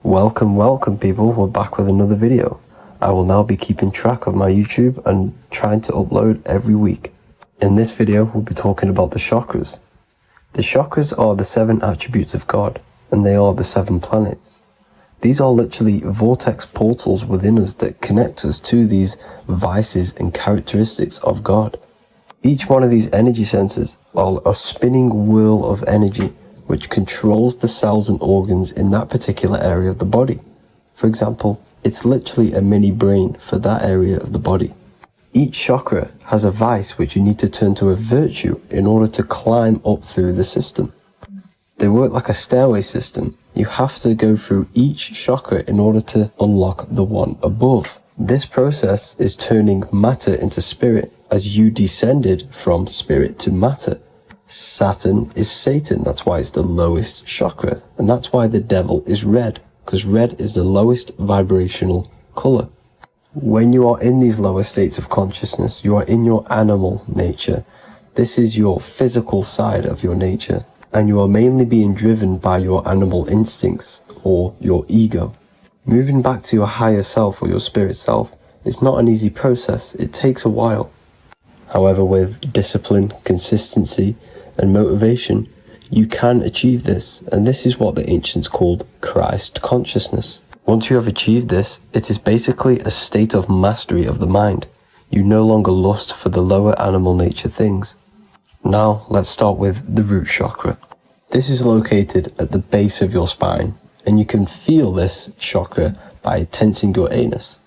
Welcome people, we're back with another video. I will now be keeping track of my YouTube and trying to upload every week. In this video, we'll be talking about the chakras. The chakras are the 7 attributes of God, and they are the 7 planets. These are literally vortex portals within us that connect us to these vices and characteristics of God. Each one of these energy centers are a spinning wheel of energy which controls the cells and organs in that particular area of the body. For example, it's literally a mini brain for that area of the body. Each chakra has a vice which you need to turn to a virtue in order to climb up through the system. They work like a stairway system. You have to go through each chakra in order to unlock the one above. This process is turning matter into spirit as you descended from spirit to matter. Saturn is Satan, that's why it's the lowest chakra, and that's why the devil is red, because red is the lowest vibrational color. When you are in these lower states of consciousness, you are in your animal nature. This is your physical side of your nature, and you are mainly being driven by your animal instincts or your ego. Moving back to your higher self or your spirit self is not an easy process. It takes a while. However, with discipline, consistency, and motivation, you can achieve this, and this is what the ancients called Christ consciousness. Once you have achieved this, it is basically a state of mastery of the mind. You no longer lust for the lower animal nature things. Now, let's start with the root chakra. This is located at the base of your spine, and you can feel this chakra by tensing your anus.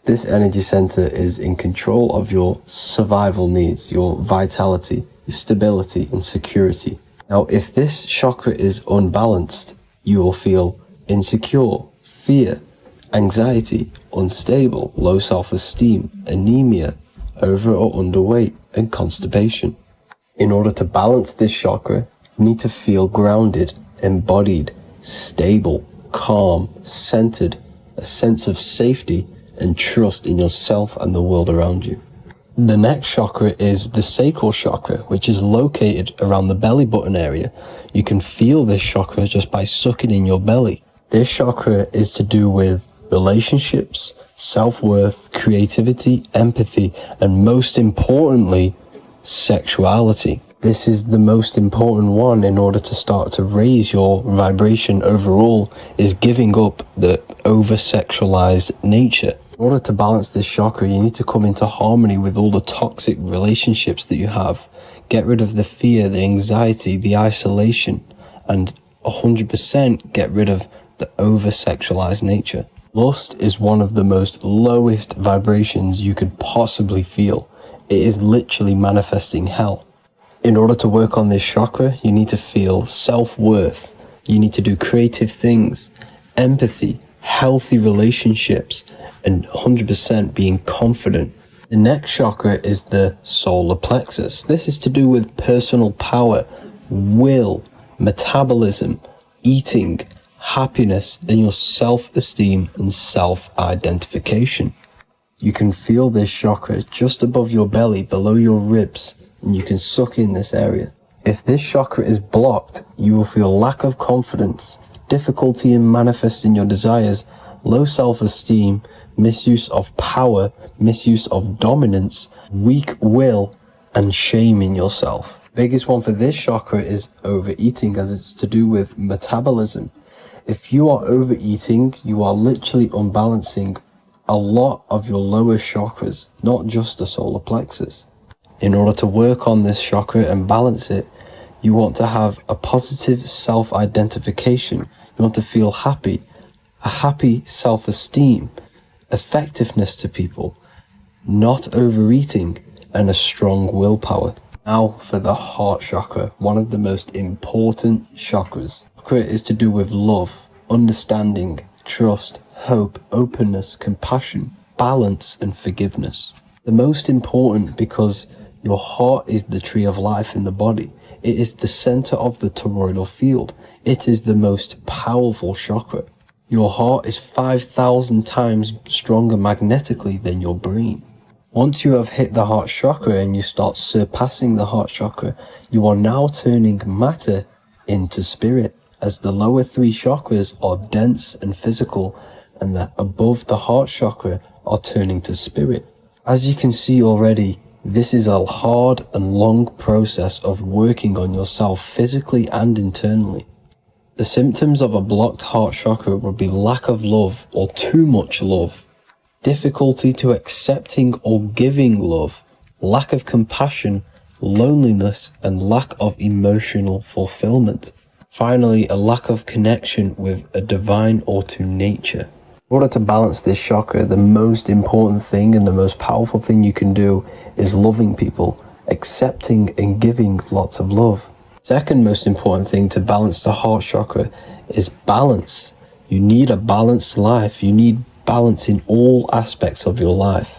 This energy center is in control of your survival needs, your vitality, your stability, and security. Now, if this chakra is unbalanced, you will feel insecure, fear, anxiety, unstable, low self-esteem, anemia, over or underweight, and constipation. In order to balance this chakra, you need to feel grounded, embodied, stable, calm, centered, a sense of safety, and trust in yourself and the world around you. The next chakra is the sacral chakra, which is located around the belly button area. You can feel this chakra just by sucking in your belly. This chakra is to do with relationships, self-worth, creativity, empathy, and most importantly, sexuality. This is the most important one in order to start to raise your vibration overall, is giving up the over-sexualized nature. In order to balance this chakra, you need to come into harmony with all the toxic relationships that you have. Get rid of the fear, the anxiety, the isolation, and 100% get rid of the over-sexualized nature. Lust is one of the most lowest vibrations you could possibly feel. It is literally manifesting hell. In order to work on this chakra, you need to feel self-worth. You need to do creative things, empathy, healthy relationships, and 100% being confident. The next chakra is the solar plexus. This is to do with personal power, will, metabolism, eating, happiness, and your self-esteem and self-identification. You can feel this chakra just above your belly, below your ribs, and you can suck in this area. If this chakra is blocked, you will feel lack of confidence, difficulty in manifesting your desires, low self-esteem, misuse of power, misuse of dominance, weak will, and shame in yourself. Biggest one for this chakra is overeating, as it's to do with metabolism. If you are overeating, you are literally unbalancing a lot of your lower chakras, not just the solar plexus. In order to work on this chakra and balance it, you want to have a positive self-identification. You want to feel happy, a happy self-esteem, effectiveness to people, not overeating, and a strong willpower. Now for the heart chakra, one of the most important chakras. Chakra is to do with love, understanding, trust, hope, openness, compassion, balance, and forgiveness. The most important because your heart is the tree of life in the body. It is the center of the toroidal field. It is the most powerful chakra. Your heart is 5,000 times stronger magnetically than your brain. Once you have hit the heart chakra and you start surpassing the heart chakra, you are now turning matter into spirit. as the lower three chakras are dense and physical, and the above the heart chakra are turning to spirit. As you can see already, this is a hard and long process of working on yourself physically and internally. The symptoms of a blocked heart chakra would be lack of love or too much love, difficulty to accepting or giving love, lack of compassion, loneliness, and lack of emotional fulfillment. Finally, a lack of connection with a divine or to nature. In order to balance this chakra, the most important thing and the most powerful thing you can do is loving people, accepting and giving lots of love. Second most important thing to balance the heart chakra is balance. You need a balanced life. You need balance in all aspects of your life.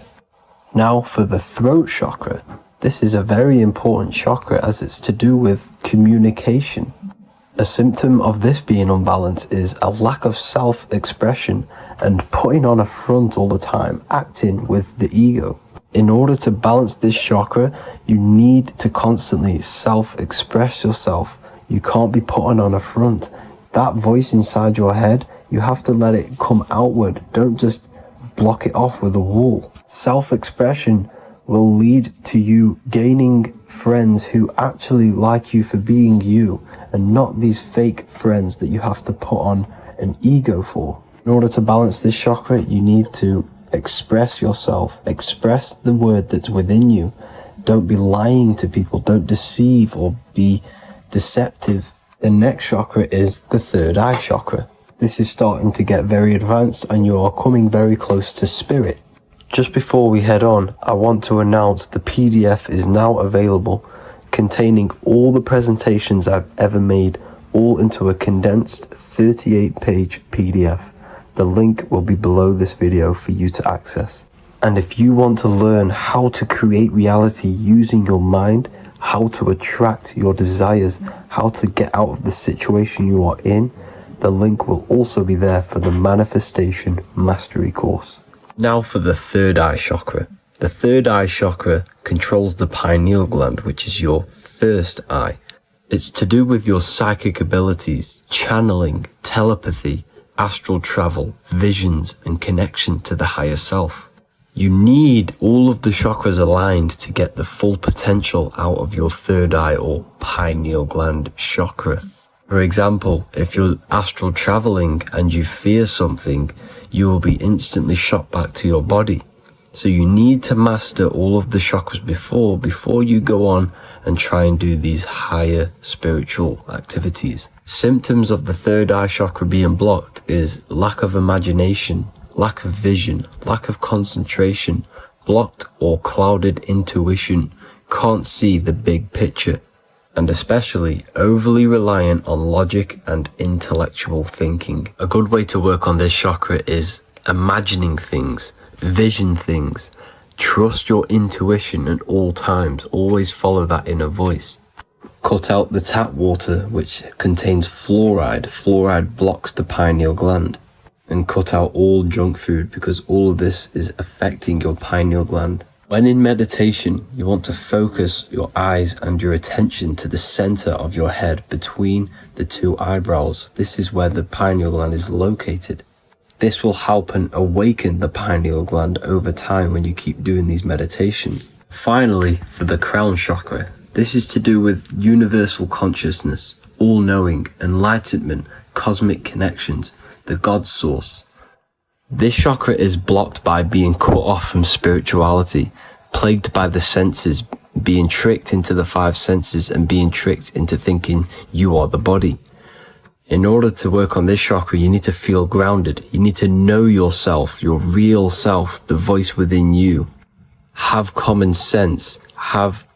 Now for the throat chakra. This is a very important chakra as it's to do with communication. A symptom of this being unbalanced is a lack of self-expression and putting on a front all the time, acting with the ego. In order to balance this chakra, you need to constantly self-express yourself. You can't be putting on a front. That voice inside your head, you have to let it come outward. Don't just block it off with a wall. Self-expression will lead to you gaining friends who actually like you for being you, and not these fake friends that you have to put on an ego for. In order to balance this chakra, you need to express yourself, express the word that's within you. Don't be lying to people, don't deceive or be deceptive. The next chakra is the third eye chakra. This is starting to get very advanced and you are coming very close to spirit. Just before we head on, I want to announce the PDF is now available, containing all the presentations I've ever made, all into a condensed 38-page PDF. The link will be below this video for you to access. And if you want to learn how to create reality using your mind, how to attract your desires, how to get out of the situation you are in, the link will also be there for the Manifestation Mastery course. Now for the third eye chakra. The third eye chakra controls the pineal gland, which is your first eye. It's to do with your psychic abilities, channeling, telepathy, astral travel, visions, and connection to the higher self. You need all of the chakras aligned to get the full potential out of your third eye or pineal gland chakra. For example, if you're astral traveling and you fear something, you will be instantly shot back to your body. So you need to master all of the chakras before you go on and try and do these higher spiritual activities. Symptoms of the third eye chakra being blocked is lack of imagination, lack of vision, lack of concentration, blocked or clouded intuition, can't see the big picture, and especially overly reliant on logic and intellectual thinking. A good way to work on this chakra is imagining things, vision things, trust your intuition at all times, always follow that inner voice. Cut out the tap water which contains fluoride. Fluoride blocks the pineal gland. And cut out all junk food because all of this is affecting your pineal gland. When in meditation, you want to focus your eyes and your attention to the center of your head between the two eyebrows. This is where the pineal gland is located. This will help and awaken the pineal gland over time when you keep doing these meditations. Finally, for the crown chakra, this is to do with universal consciousness, all-knowing, enlightenment, cosmic connections, the God source. This chakra is blocked by being cut off from spirituality, plagued by the senses, being tricked into the five senses and being tricked into thinking you are the body. In order to work on this chakra, you need to feel grounded. You need to know yourself, your real self, the voice within you. Have common sense, have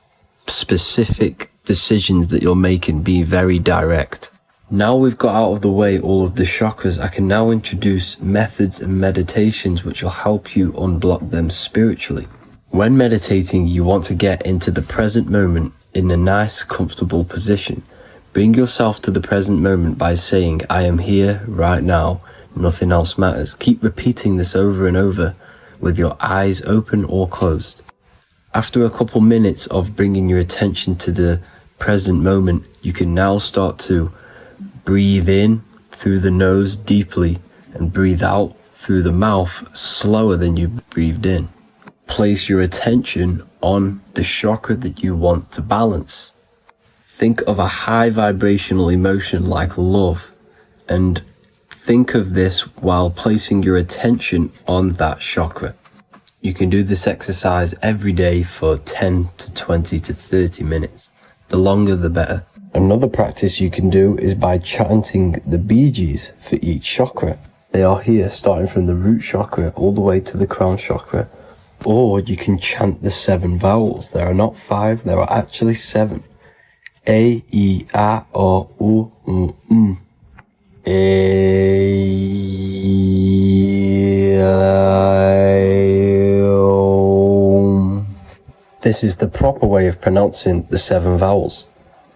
specific decisions that you're making, be very direct. Now we've got out of the way all of the chakras, I can now introduce methods and meditations which will help you unblock them spiritually. When meditating, you want to get into the present moment in a nice, comfortable position. Bring yourself to the present moment by saying, I am here right now, nothing else matters. Keep repeating this over and over with your eyes open or closed. After a couple minutes of bringing your attention to the present moment, you can now start to Breathe in through the nose deeply and breathe out through the mouth slower than you breathed in. Place your attention on the chakra that you want to balance. Think of a high vibrational emotion like love, and think of this while placing your attention on that chakra. You can do this exercise every day for 10 to 20 to 30 minutes. The longer the better. Another practice you can do is by chanting the Bijis for each chakra. They are here starting from the root chakra all the way to the crown chakra. Or you can chant the 7 vowels. There are not 5, there are actually 7. A, I, A, O, U, M. This is the proper way of pronouncing the 7 vowels.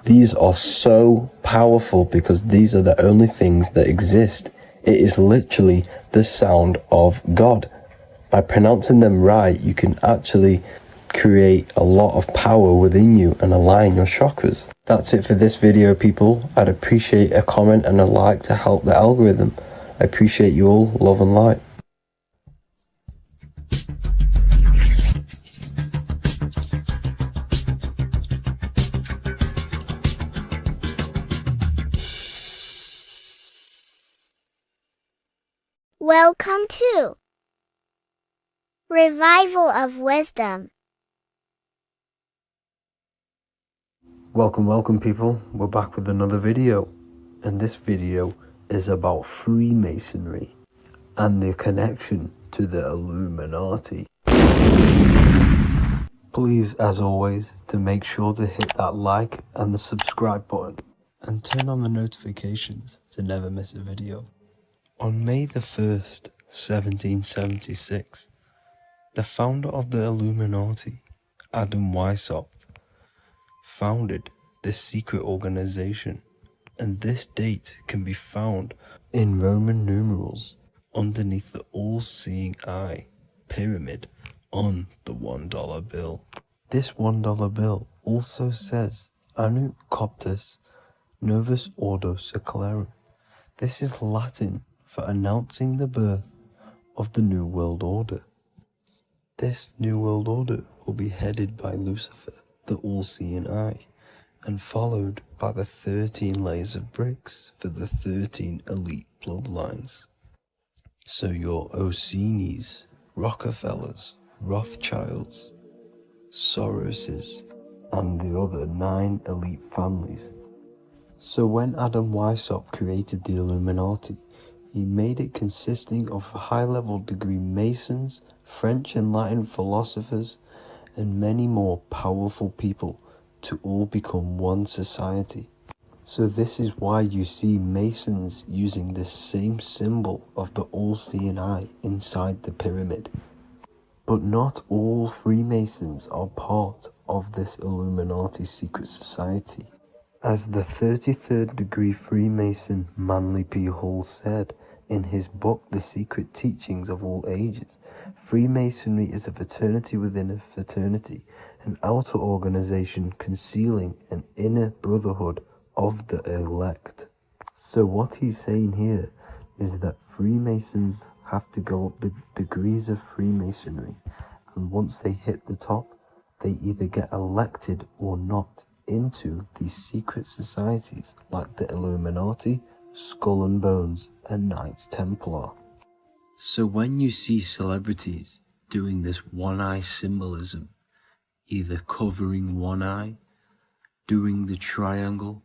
These are so powerful because these are the only things that exist. It is literally the sound of God. By pronouncing them right, you can actually create a lot of power within you and align your chakras. That's it for this video, people. I'd appreciate a comment and a like to help the algorithm. I appreciate you all. Love and light. Welcome to Revival of Wisdom. Welcome people. We're back with another video. And this video is about Freemasonry and the connection to the Illuminati. Please, as always, to make sure to hit that like and the subscribe button and turn on the notifications to never miss a video. On May the 1st, 1776, the founder of the Illuminati, Adam Weishaupt, founded this secret organization, and this date can be found in Roman numerals underneath the all-seeing eye pyramid on the $1 bill. This $1 bill also says Anno Coptus Novus Ordo Secularum. This is Latin for announcing the birth of the New World Order. This New World Order will be headed by Lucifer, the all-seeing eye, and followed by the 13 layers of bricks for the 13 elite bloodlines. So your Orsini's, Rockefellers, Rothschilds, Soroses, and the other 9 elite families. So when Adam Weishaupt created the Illuminati, he made it consisting of high-level degree Masons, French and Latin philosophers, and many more powerful people to all become one society. So this is why you see Masons using this same symbol of the all-seeing eye inside the pyramid. But not all Freemasons are part of this Illuminati secret society. As the 33rd degree Freemason Manly P. Hall said in his book The Secret Teachings of All Ages, Freemasonry is a fraternity within a fraternity, an outer organization concealing an inner brotherhood of the elect. So what he's saying here is that Freemasons have to go up the degrees of Freemasonry, and once they hit the top, they either get elected or not into these secret societies like the Illuminati, Skull and Bones, and Knights Templar. So when you see celebrities doing this one-eye symbolism, either covering one eye, doing the triangle,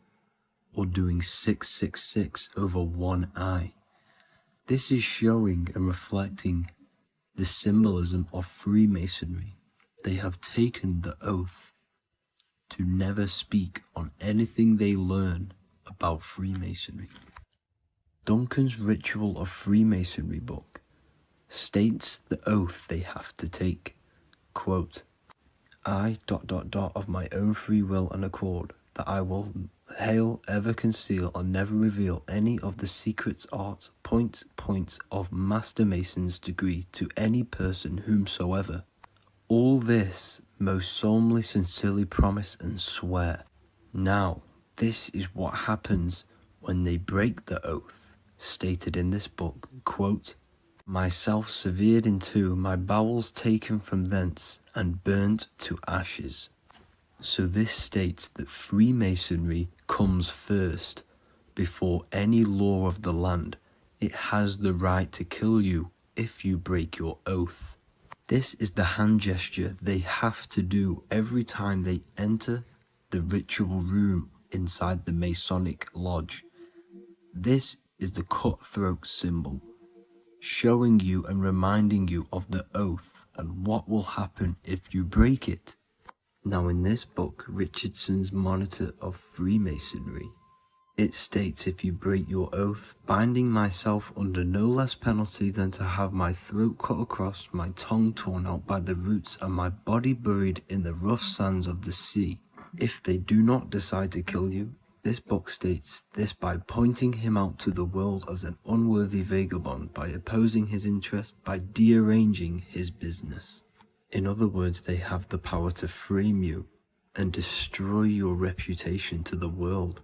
or doing 666 over one eye, this is showing and reflecting the symbolism of Freemasonry. They have taken the oath to never speak on anything they learn about Freemasonry. Duncan's Ritual of Freemasonry book states the oath they have to take. Quote, I ... of my own free will and accord, that I will ever conceal and never reveal any of the secrets, arts, points of Master Mason's degree to any person whomsoever. All this most solemnly, sincerely promise and swear. Now, this is what happens when they break the oath, stated in this book, quote, "Myself severed in two, my bowels taken from thence, and burnt to ashes." So this states that Freemasonry comes first, before any law of the land. It has the right to kill you if you break your oath. This is the hand gesture they have to do every time they enter the ritual room inside the Masonic lodge. This is the cutthroat symbol, showing you and reminding you of the oath and what will happen if you break it. Now in this book, Richardson's Monitor of Freemasonry, it states, "If you break your oath, binding myself under no less penalty than to have my throat cut across, my tongue torn out by the roots, and my body buried in the rough sands of the sea. If they do not decide to kill you," this book states this by pointing him out to the world as an unworthy vagabond, by opposing his interest, by dearranging his business. In other words, they have the power to frame you and destroy your reputation to the world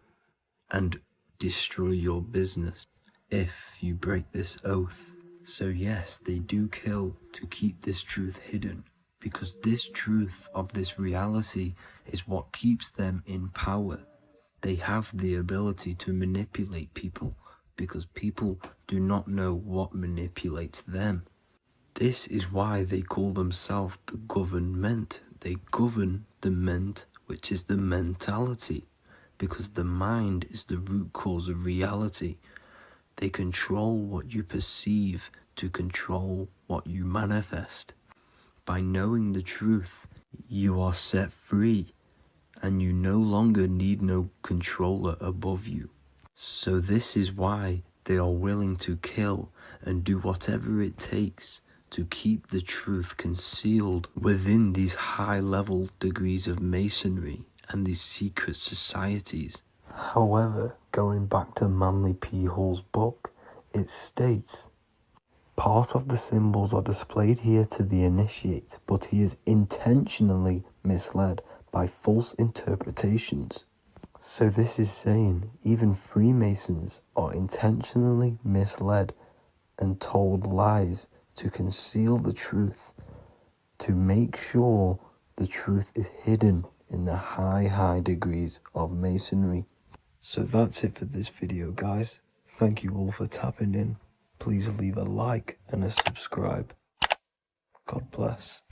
and destroy your business if you break this oath. So yes, they do kill to keep this truth hidden, because this truth of this reality is what keeps them in power. They have the ability to manipulate people because people do not know what manipulates them. This is why they call themselves the government. They govern the ment, which is the mentality, because the mind is the root cause of reality. They control what you perceive to control what you manifest. By knowing the truth, you are set free, and you no longer need no controller above you. So this is why they are willing to kill and do whatever it takes to keep the truth concealed within these high-level degrees of masonry and these secret societies. However, going back to Manly P. Hall's book, it states, "Part of the symbols are displayed here to the initiate, but he is intentionally misled by false interpretations." So this is saying even Freemasons are intentionally misled and told lies to conceal the truth, to make sure the truth is hidden in the high degrees of masonry. So that's it for this video, guys. Thank you all for tapping in. Please leave a like and a subscribe. God bless.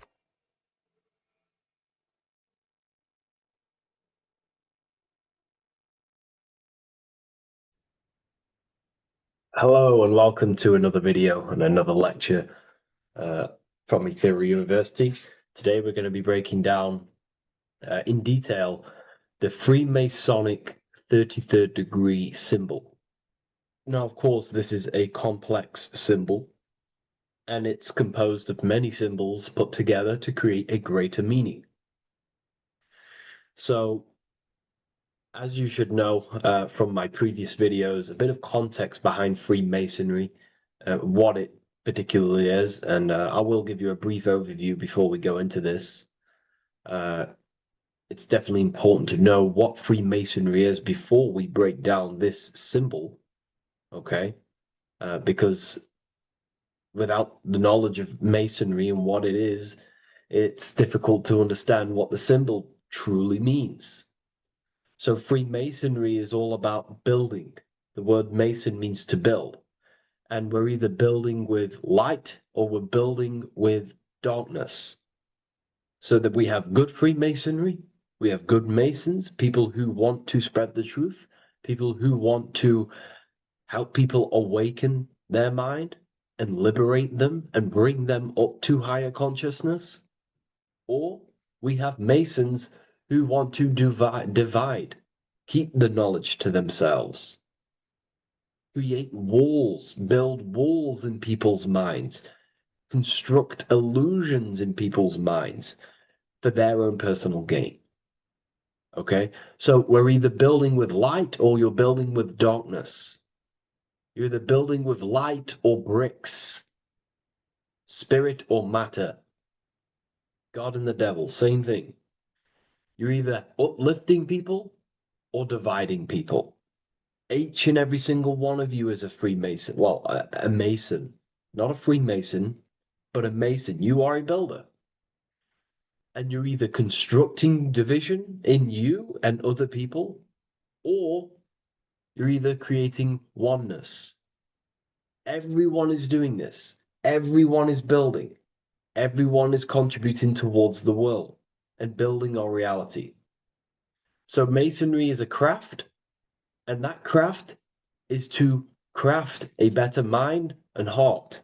Hello and welcome to another video and another lecture from Ethereal University. Today we're going to be breaking down in detail the Freemasonic 33rd degree symbol. Now, of course, this is a complex symbol, and it's composed of many symbols put together to create a greater meaning. So, as you should know from my previous videos, a bit of context behind Freemasonry, what it particularly is, and I will give you a brief overview before we go into this. It's definitely important to know what Freemasonry is before we break down this symbol, okay? Because without the knowledge of Masonry and what it is, it's difficult to understand what the symbol truly means. So Freemasonry is all about building. The word mason means to build. And we're either building with light or we're building with darkness. So that we have good Freemasonry, we have good Masons, people who want to spread the truth, people who want to help people awaken their mind and liberate them and bring them up to higher consciousness. Or we have Masons who want to divide, keep the knowledge to themselves, create walls, build walls in people's minds, construct illusions in people's minds for their own personal gain. Okay, so we're either building with light or you're building with darkness. You're either building with light or bricks, spirit or matter. God and the devil, same thing. You're either uplifting people or dividing people. Each and every single one of you is a Freemason. Well, a Mason. Not a Freemason, but a Mason. You are a builder. And you're either constructing division in you and other people, or you're either creating oneness. Everyone is doing this. Everyone is building. Everyone is contributing towards the world and building our reality. So Masonry is a craft, and that craft is to craft a better mind and heart,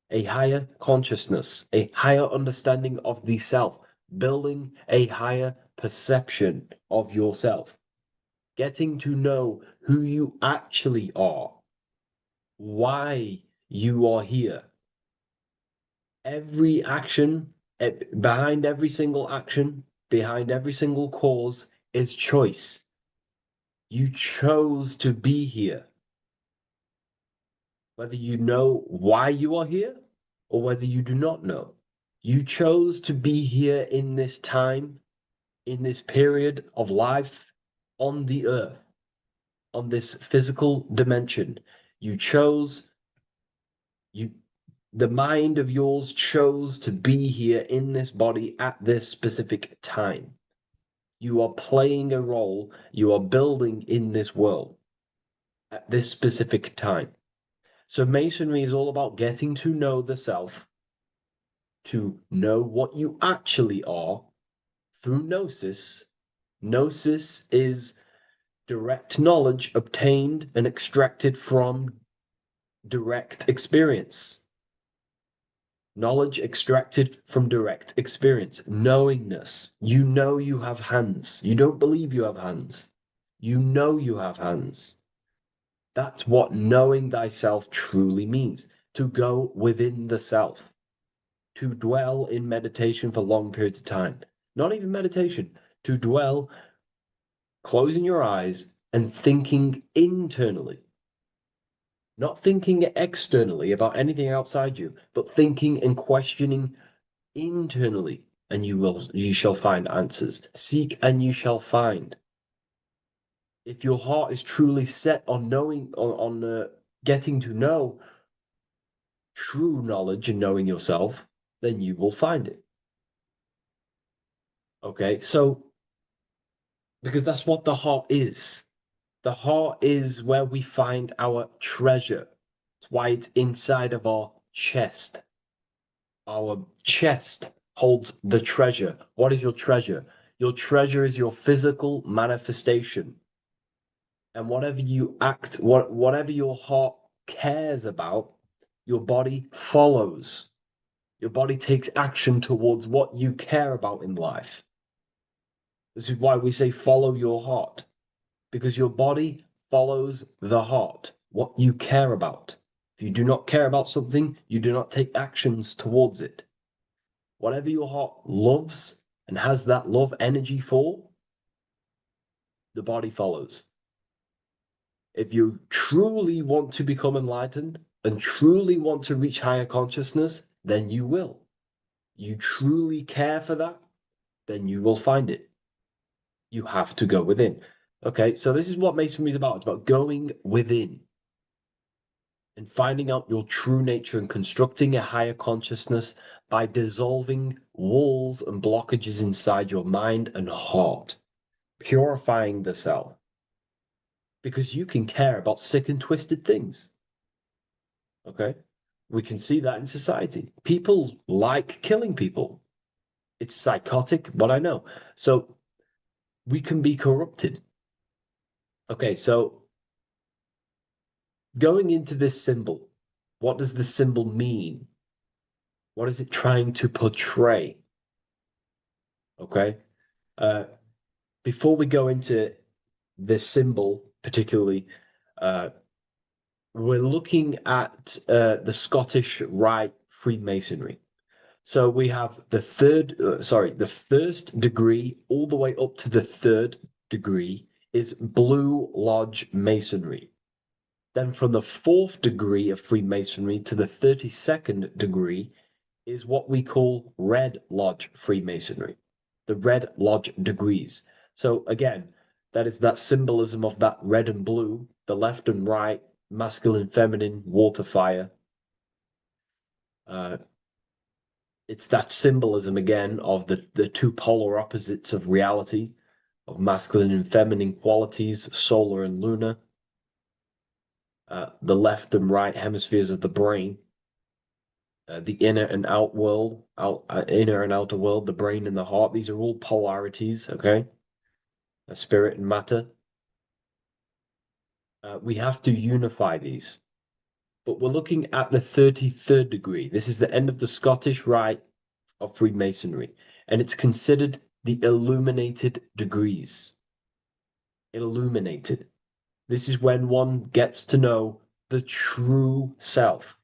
a higher consciousness, a higher understanding of the self, building a higher perception of yourself, getting to know who you actually are, why you are here. Every action, behind every single action, behind every single cause is choice. You chose to be here. Whether you know why you are here or whether you do not know. You chose to be here in this time, in this period of life on the earth, on this physical dimension. You chose, you, the mind of yours chose to be here in this body at this specific time. You are playing a role, you are building in this world at this specific time. So Masonry is all about getting to know the self, to know what you actually are through gnosis. Gnosis is direct knowledge obtained and extracted from direct experience. Knowledge extracted from direct experience. Knowingness. You know you have hands. You don't believe you have hands. You know you have hands. That's what knowing thyself truly means. To go within the self. To dwell in meditation for long periods of time. Not even meditation. To dwell, closing your eyes and thinking internally. Not thinking externally about anything outside you, but thinking and questioning internally, and you shall find answers. Seek and you shall find. If your heart is truly set on knowing, on getting to know true knowledge and knowing yourself, then you will find it. Okay, so because that's what the heart is. The heart is where we find our treasure. That's why it's inside of our chest. Our chest holds the treasure. What is your treasure? Your treasure is your physical manifestation. And whatever you act, whatever your heart cares about, your body follows. Your body takes action towards what you care about in life. This is why we say follow your heart, because your body follows the heart, what you care about. If you do not care about something, you do not take actions towards it. Whatever your heart loves and has that love energy for, the body follows. If you truly want to become enlightened and truly want to reach higher consciousness, then you will. You truly care for that, then you will find it. You have to go within. Okay, so this is what Masonry is about. It's about going within and finding out your true nature and constructing a higher consciousness by dissolving walls and blockages inside your mind and heart, purifying the self. Because you can care about sick and twisted things. Okay? We can see that in society. People like killing people. It's psychotic, but I know. So we can be corrupted. Okay, so going into this symbol, what does this symbol mean? What is it trying to portray? Okay? Before we go into this symbol, particularly, we're looking at the Scottish Rite Freemasonry. So we have the the first degree all the way up to the third degree is Blue Lodge Masonry. Then from the fourth degree of Freemasonry to the 32nd degree is what we call Red Lodge Freemasonry, the Red Lodge degrees. So again, that is that symbolism of that red and blue the left and right, masculine, feminine, water, fire. It's that symbolism again of the two polar opposites of reality, of masculine and feminine qualities, solar and lunar. The left and right hemispheres of the brain, the inner and inner and outer world, the brain and the heart. These are all polarities, okay? Spirit and matter. We have to unify these. But we're looking at the 33rd degree. This is the end of the Scottish Rite of Freemasonry, and it's considered the illuminated degrees. Illuminated. This is when one gets to know the true self,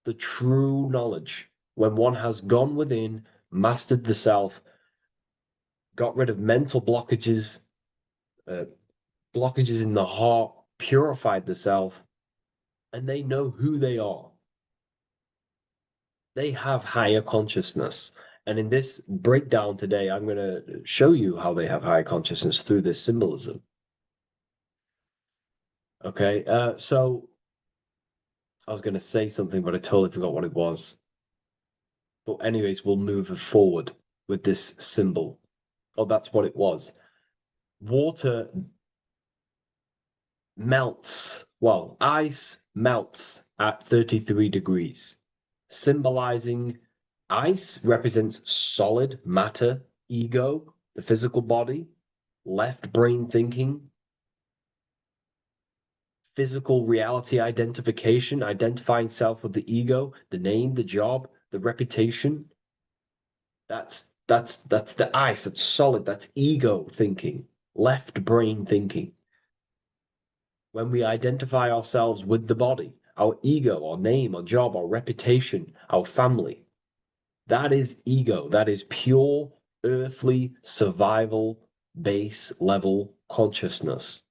the true knowledge, when one has gone within, mastered the self, got rid of mental blockages, blockages in the heart, purified the self, and they know who they are. They have higher consciousness. And in this breakdown today, I'm going to show you how they have higher consciousness through this symbolism. Okay, so I was going to say something, but I totally forgot what it was. But anyways, we'll move forward with this symbol. Oh, that's what it was. Water melts, well, ice melts at 33 degrees, symbolizing ice represents solid matter, ego, the physical body, left brain thinking, physical reality identification, identifying self with the ego, the name, the job, the reputation. That's the ice, that's solid, that's ego thinking, left brain thinking. When we identify ourselves with the body, our ego, our name, our job, our reputation, our family, that is ego. That is pure earthly survival base level consciousness.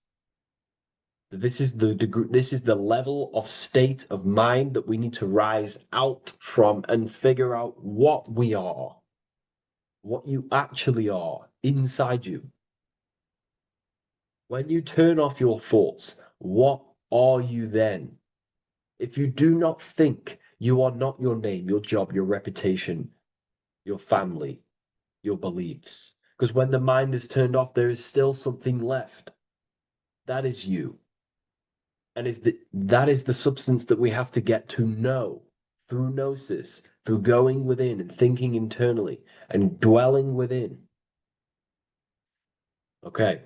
This is the degree, this is the level of state of mind that we need to rise out from and figure out what we are, what you actually are inside you. When you turn off your thoughts, what are you then? If you do not think, you are not your name, your job, your reputation, your family, your beliefs. Because when the mind is turned off, there is still something left. That is you. And that is the substance that we have to get to know through gnosis, through going within and thinking internally and dwelling within. Okay.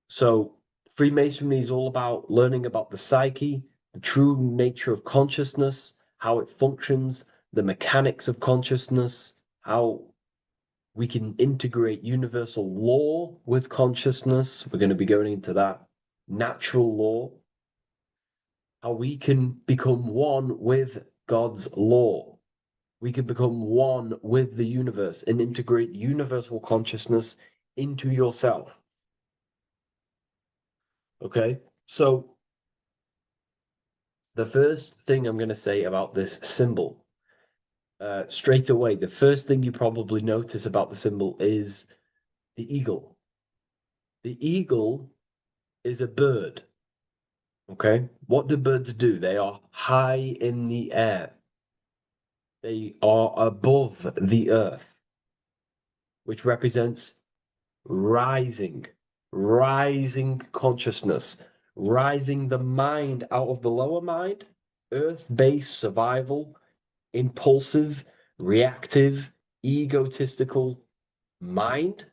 So Freemasonry is all about learning about the psyche, the true nature of consciousness, how it functions, the mechanics of consciousness, how we can integrate universal law with consciousness. We're going to be going into that. Natural law. How we can become one with God's law. We can become one with the universe and integrate universal consciousness into yourself. Okay, so the first thing I'm going to say about this symbol, straight away, the first thing you probably notice about the symbol is the eagle. The eagle is a bird. Okay, what do birds do? They are high in the air. They are above the earth, which represents rising, rising consciousness, rising the mind out of the lower mind, earth-based survival, impulsive, reactive, egotistical mind.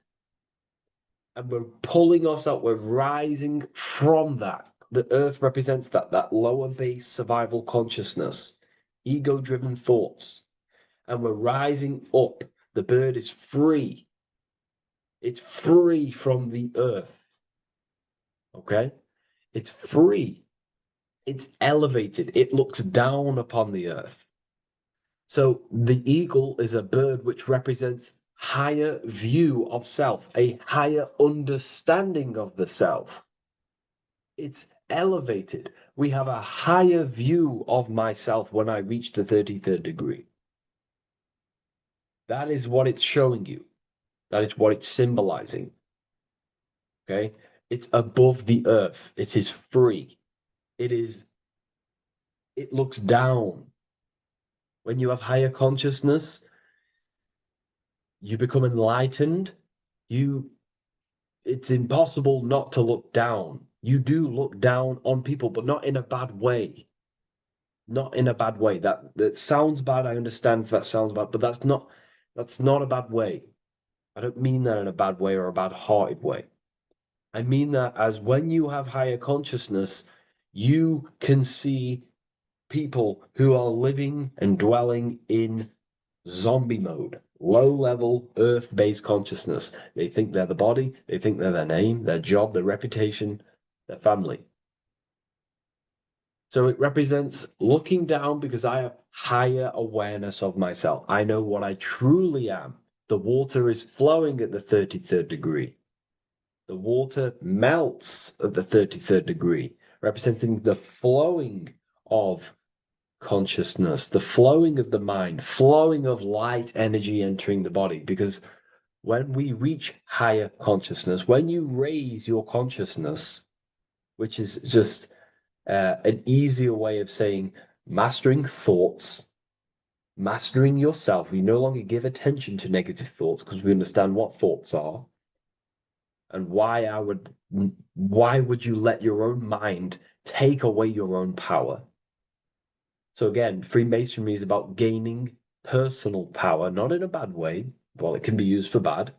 And we're pulling us out, we're rising from that. The earth represents that lower base survival consciousness, ego-driven thoughts. And we're rising up. The bird is free. It's free from the earth. Okay? It's free. It's elevated. It looks down upon the earth. So the eagle is a bird which represents higher view of self, a higher understanding of the self. It's elevated. We have a higher view of myself when I reach the 33rd degree. That is what it's showing you. That is what it's symbolizing. Okay? It's above the earth. It is free. it looks down. When you have higher consciousness, you become enlightened. It's impossible not to look down. You do look down on people, but not in a bad way. Not in a bad way. That sounds bad. I understand if that sounds bad, but that's not a bad way. I don't mean that in a bad way or a bad-hearted way. I mean that as when you have higher consciousness, you can see people who are living and dwelling in zombie mode, low level earth based consciousness. They think they're the body, they think they're their name, their job, their reputation, their family. So it represents looking down because I have higher awareness of myself. I know what I truly am. The water is flowing at the 33rd degree. The water melts at the 33rd degree, representing the flowing of consciousness, the flowing of the mind, flowing of light energy entering the body. Because when we reach higher consciousness, when you raise your consciousness, which is just an easier way of saying mastering thoughts, mastering yourself, we no longer give attention to negative thoughts because we understand what thoughts are. And why would you let your own mind take away your own power? So again, Freemasonry is about gaining personal power, not in a bad way. Well, it can be used for bad.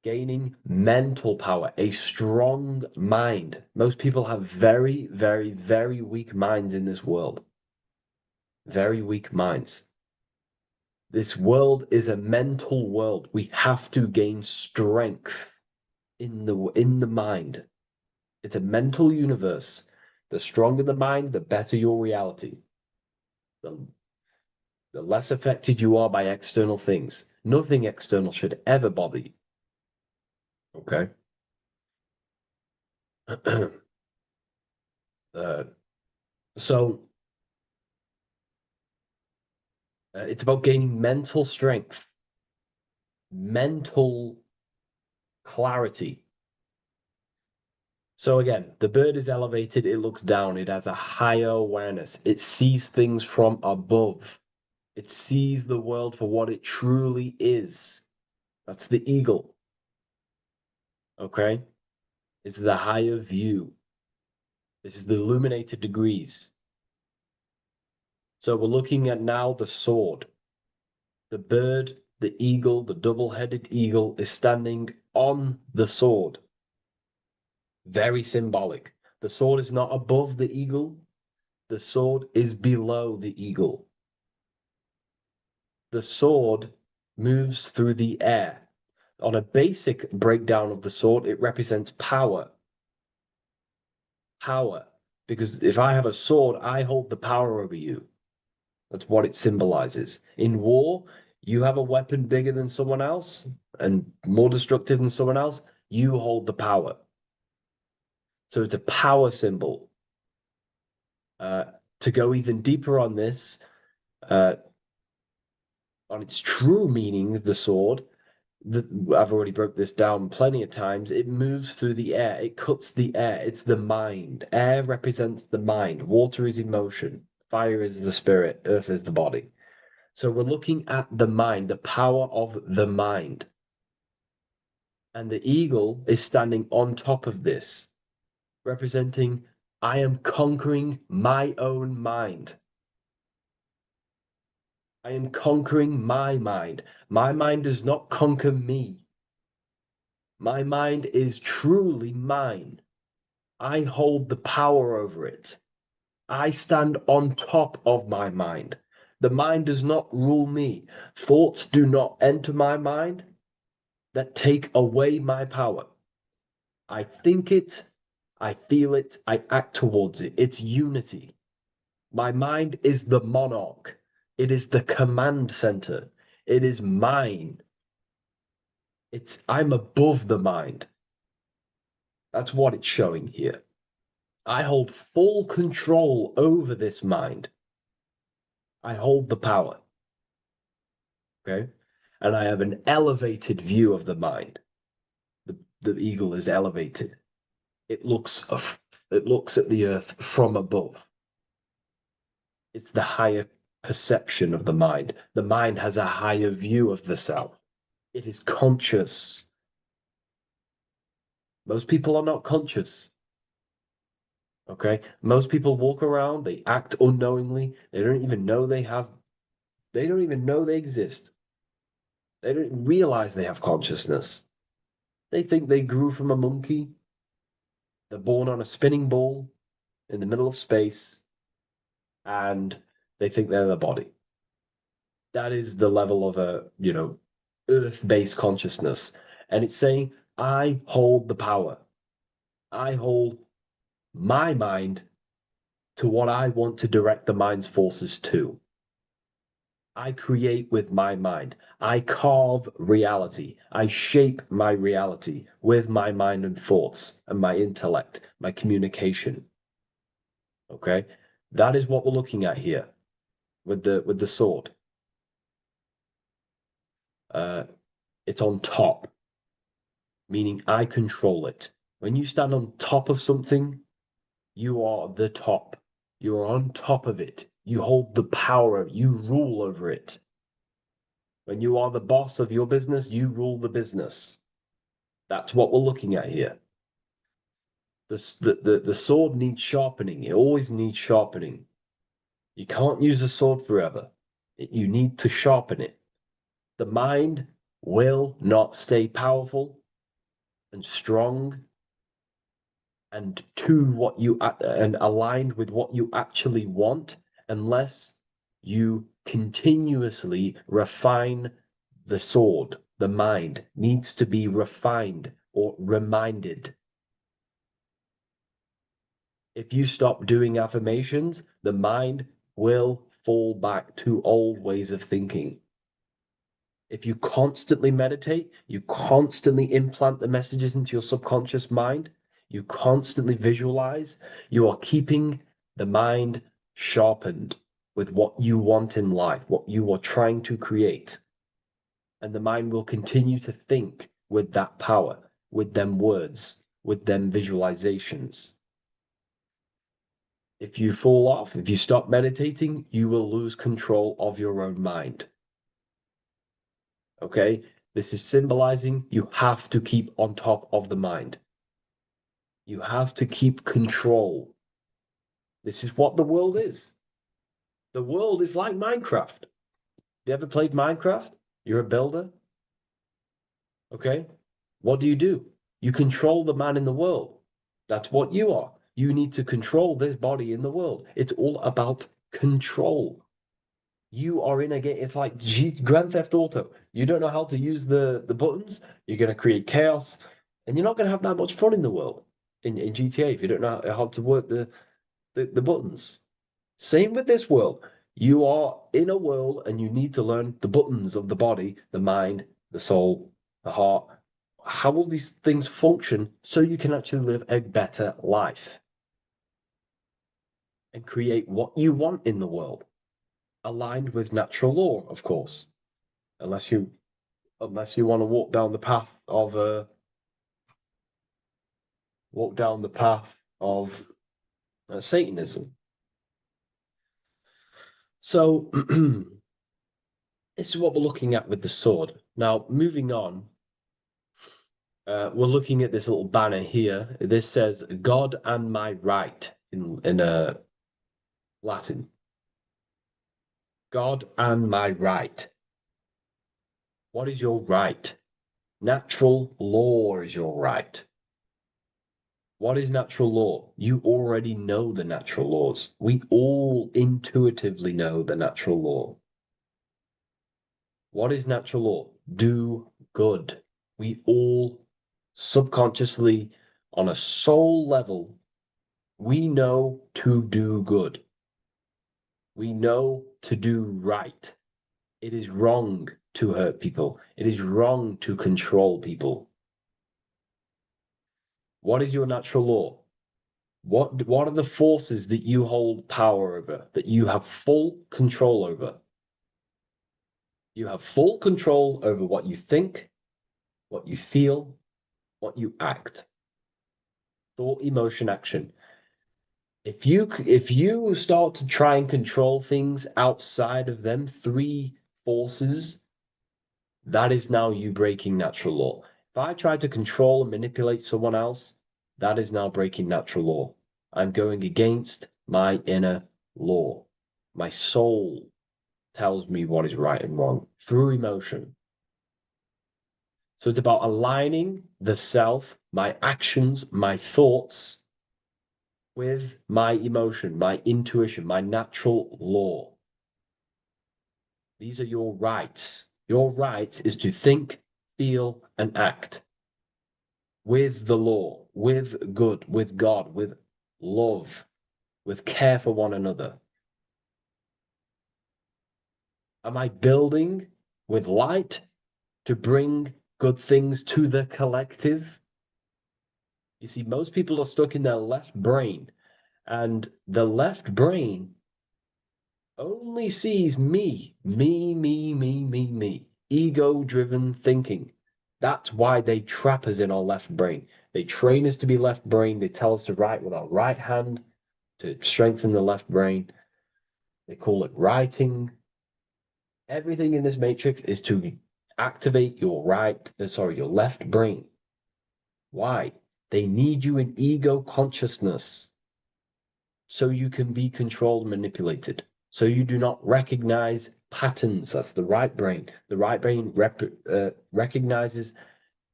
Gaining mental power, a strong mind. Most people have very, very, very weak minds in this world. Very weak minds. This world is a mental world. We have to gain strength in the mind. It's a mental universe. The stronger the mind, the better your reality. The less affected you are by external things. Nothing external should ever bother you. Okay? So it's about gaining mental strength, mental clarity. So again, the bird is elevated, it looks down, it has a higher awareness, it sees things from above, it sees the world for what it truly is. That's the eagle. Okay? It's the higher view. This is the illuminated degrees. So we're looking at now the sword. The bird, the eagle, the double-headed eagle is standing on the sword. Very symbolic. The sword is not above the eagle. The sword is below the eagle. The sword moves through the air. On a basic breakdown of the sword, it represents power. Power. Because if I have a sword, I hold the power over you. That's what it symbolizes. In war, you have a weapon bigger than someone else and more destructive than someone else, you hold the power. So it's a power symbol. To go even deeper on this, on its true meaning, the sword, I've already broke this down plenty of times. It moves through the air. It cuts the air. It's the mind. Air represents the mind. Water is emotion. Fire is the spirit. Earth is the body. So we're looking at the mind, the power of the mind. And the eagle is standing on top of this, representing, I am conquering my own mind. I am conquering my mind. My mind does not conquer me. My mind is truly mine. I hold the power over it. I stand on top of my mind. The mind does not rule me. Thoughts do not enter my mind that take away my power. I think it, I feel it, I act towards it. It's unity. My mind is the monarch. It is the command center. It is mine. I'm above the mind. That's what it's showing here. I hold full control over this mind. I hold the power. Okay? And I have an elevated view of the mind. The eagle is elevated. It looks It looks at the earth from above. It's the higher perception of the mind. The mind has a higher view of the self. It is conscious. Most people are not conscious. Okay? Most people walk around, they act unknowingly. They don't even know they don't even know they exist. They don't realize they have consciousness. They think they grew from a monkey. They're born on a spinning ball in the middle of space, and they think they're the body. That is the level of a, earth-based consciousness. And it's saying, I hold the power. I hold my mind to what I want to direct the mind's forces to. I create with my mind. I carve reality. I shape my reality with my mind and thoughts and my intellect, my communication. Okay? That is what we're looking at here with the sword. It's on top, meaning I control it. When you stand on top of something, you are the top. You are on top of it. You hold the power. You rule over it. When you are the boss of your business, you rule the business. That's what we're looking at here. The sword needs sharpening. It always needs sharpening. You can't use a sword forever. You need to sharpen it. The mind will not stay powerful and strong and and aligned with what you actually want unless you continuously refine the sword. The mind needs to be refined or reminded. If you stop doing affirmations, the mind will fall back to old ways of thinking. If you constantly meditate, you constantly implant the messages into your subconscious mind, you constantly visualize, you are keeping the mind sharpened with what you want in life, what you are trying to create. And the mind will continue to think with that power, with them words, with them visualizations. If you fall off, if you stop meditating, you will lose control of your own mind. Okay? This is symbolizing you have to keep on top of the mind. You have to keep control. This is what the world is. The world is like Minecraft. You ever played Minecraft? You're a builder. Okay? What do? You control the man in the world. That's what you are. You need to control this body in the world. It's all about control. You are in a game. It's like Grand Theft Auto. You don't know how to use the buttons. You're going to create chaos, and you're not going to have that much fun in the world in GTA if you don't know how to work the buttons. Same with this world. You are in a world, and you need to learn the buttons of the body, the mind, the soul, the heart. How will these things function so you can actually live a better life and create what you want in the world? Aligned with natural law, of course, unless you want to walk down the path of Satanism. So this is what we're looking at with the sword. Now, moving on, we're looking at this little banner here. This says "God and my right" in Latin. God and my right. What is your right? Natural law is your right. What is natural law? You already know the natural laws. We all intuitively know the natural law. What is natural law? Do good. We all subconsciously, on a soul level, we know to do good. We know to do right. It is wrong to hurt people. It is wrong to control people. What is your natural law? What are the forces that you hold power over, that you have full control over? You have full control over what you think, what you feel, what you act. Thought, emotion, action. If you start to try and control things outside of them three forces, that is now you breaking natural law. If I try to control and manipulate someone else, that is now breaking natural law. I'm going against my inner law. My soul tells me what is right and wrong through emotion. So it's about aligning the self, my actions, my thoughts with my emotion, my intuition, my natural law. These are your rights. Your rights is to think, feel, and act with the law, with good, with God, with love, with care for one another. Am I building with light to bring good things to the collective? You see, most people are stuck in their left brain, and the left brain only sees me, me, ego-driven thinking. That's why they trap us in our left brain. They train us to be left brain. They tell us to write with our right hand to strengthen the left brain. They call it writing. Everything in this matrix is to activate your your left brain. Why? They need you in ego consciousness so you can be controlled and manipulated. So you do not recognize patterns. That's the right brain. The right brain recognizes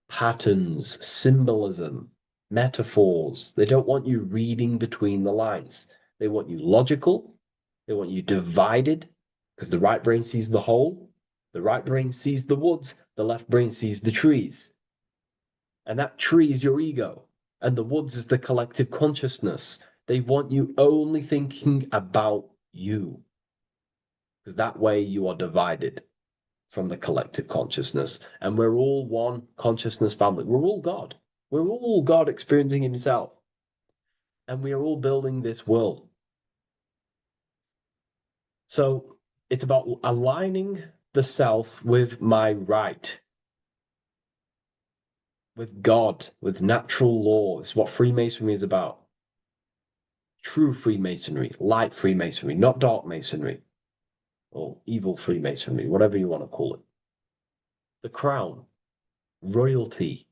patterns, symbolism, metaphors. They don't want you reading between the lines. They want you logical. They want you divided because the right brain sees the whole. The right brain sees the woods. The left brain sees the trees. And that tree is your ego. And the woods is the collective consciousness. They want you only thinking about you. Because that way you are divided from the collective consciousness. And we're all one consciousness family. We're all God. We're all God experiencing himself. And we are all building this world. So it's about aligning the self with my right, with God, with natural law. It's what Freemasonry is about. True Freemasonry, light Freemasonry, not dark Masonry or evil Freemasonry, whatever you want to call it. The crown, royalty.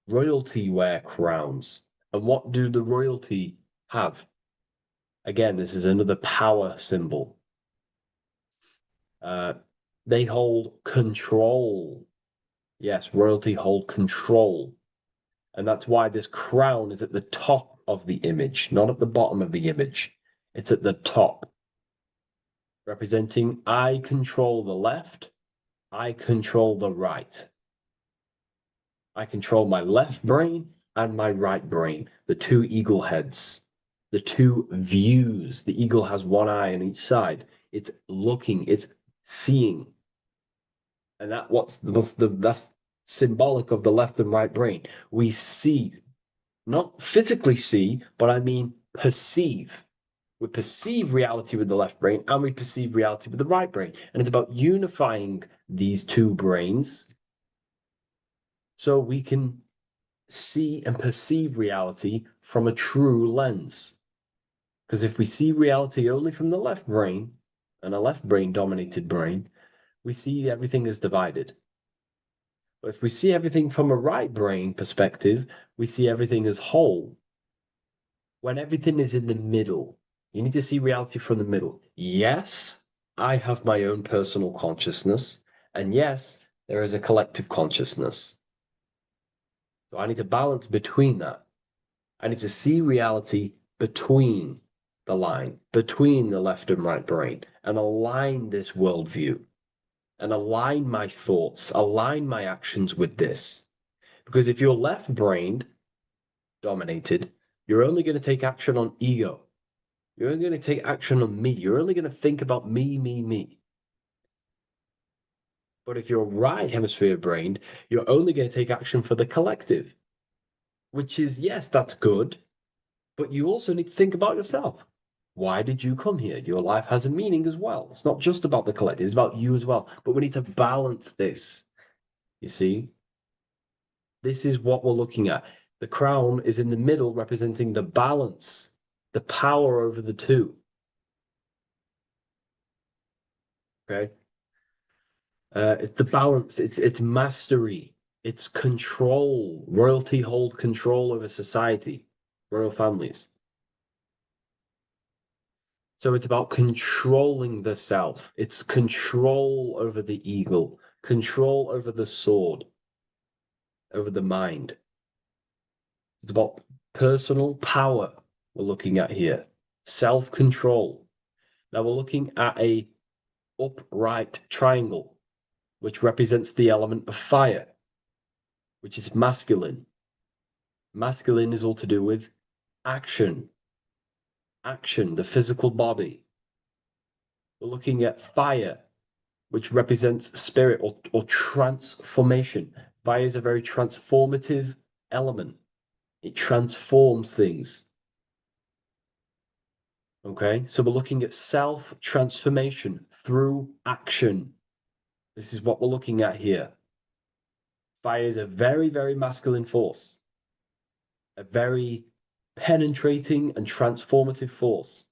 Royalty wear crowns. And what do the royalty have? Again, this is another power symbol. They hold control. Yes, royalty hold control. And that's why this crown is at the top of the image, not at the bottom of the image. It's at the top, representing I control the left, I control the right. I control my left brain and my right brain, the two eagle heads, the two views. The eagle has one eye on each side. It's looking, it's seeing. And that's symbolic of the left and right brain. We see, not physically see, but I mean perceive. We perceive reality with the left brain and we perceive reality with the right brain. And it's about unifying these two brains so we can see and perceive reality from a true lens. Because if we see reality only from the left brain, and a left brain dominated brain, we see everything as divided. But if we see everything from a right brain perspective, we see everything as whole. When everything is in the middle, you need to see reality from the middle. Yes, I have my own personal consciousness, and yes, there is a collective consciousness. So I need to balance between that. I need to see reality between the line, between the left and right brain, and align this worldview, and align my thoughts, align my actions with this. Because if you're left-brained dominated, you're only going to take action on ego. You're only going to take action on me. You're only going to think about me. But if you're right hemisphere brained, you're only going to take action for the collective, which is, yes, that's good, but you also need to think about yourself. Why did you come here? Your life has a meaning as well. It's not just about the collective, it's about you as well. But we need to balance this. You see? This is what we're looking at. The crown is in the middle, representing the balance the power over the two. Okay. It's the balance, it's mastery, it's control. Royalty hold control over society, royal families. So it's about controlling the self. It's control over the eagle, control over the sword, over the mind. It's about personal power we're looking at here. Self-control. Now we're looking at a upright triangle, which represents the element of fire, which is masculine. Masculine is all to do with action. Action, the physical body. We're looking at fire, which represents spirit or transformation. Fire is a very transformative element. It transforms things. Okay, so we're looking at self-transformation through action. This is what we're looking at here. Fire is a very, very masculine force. A very penetrating and transformative force.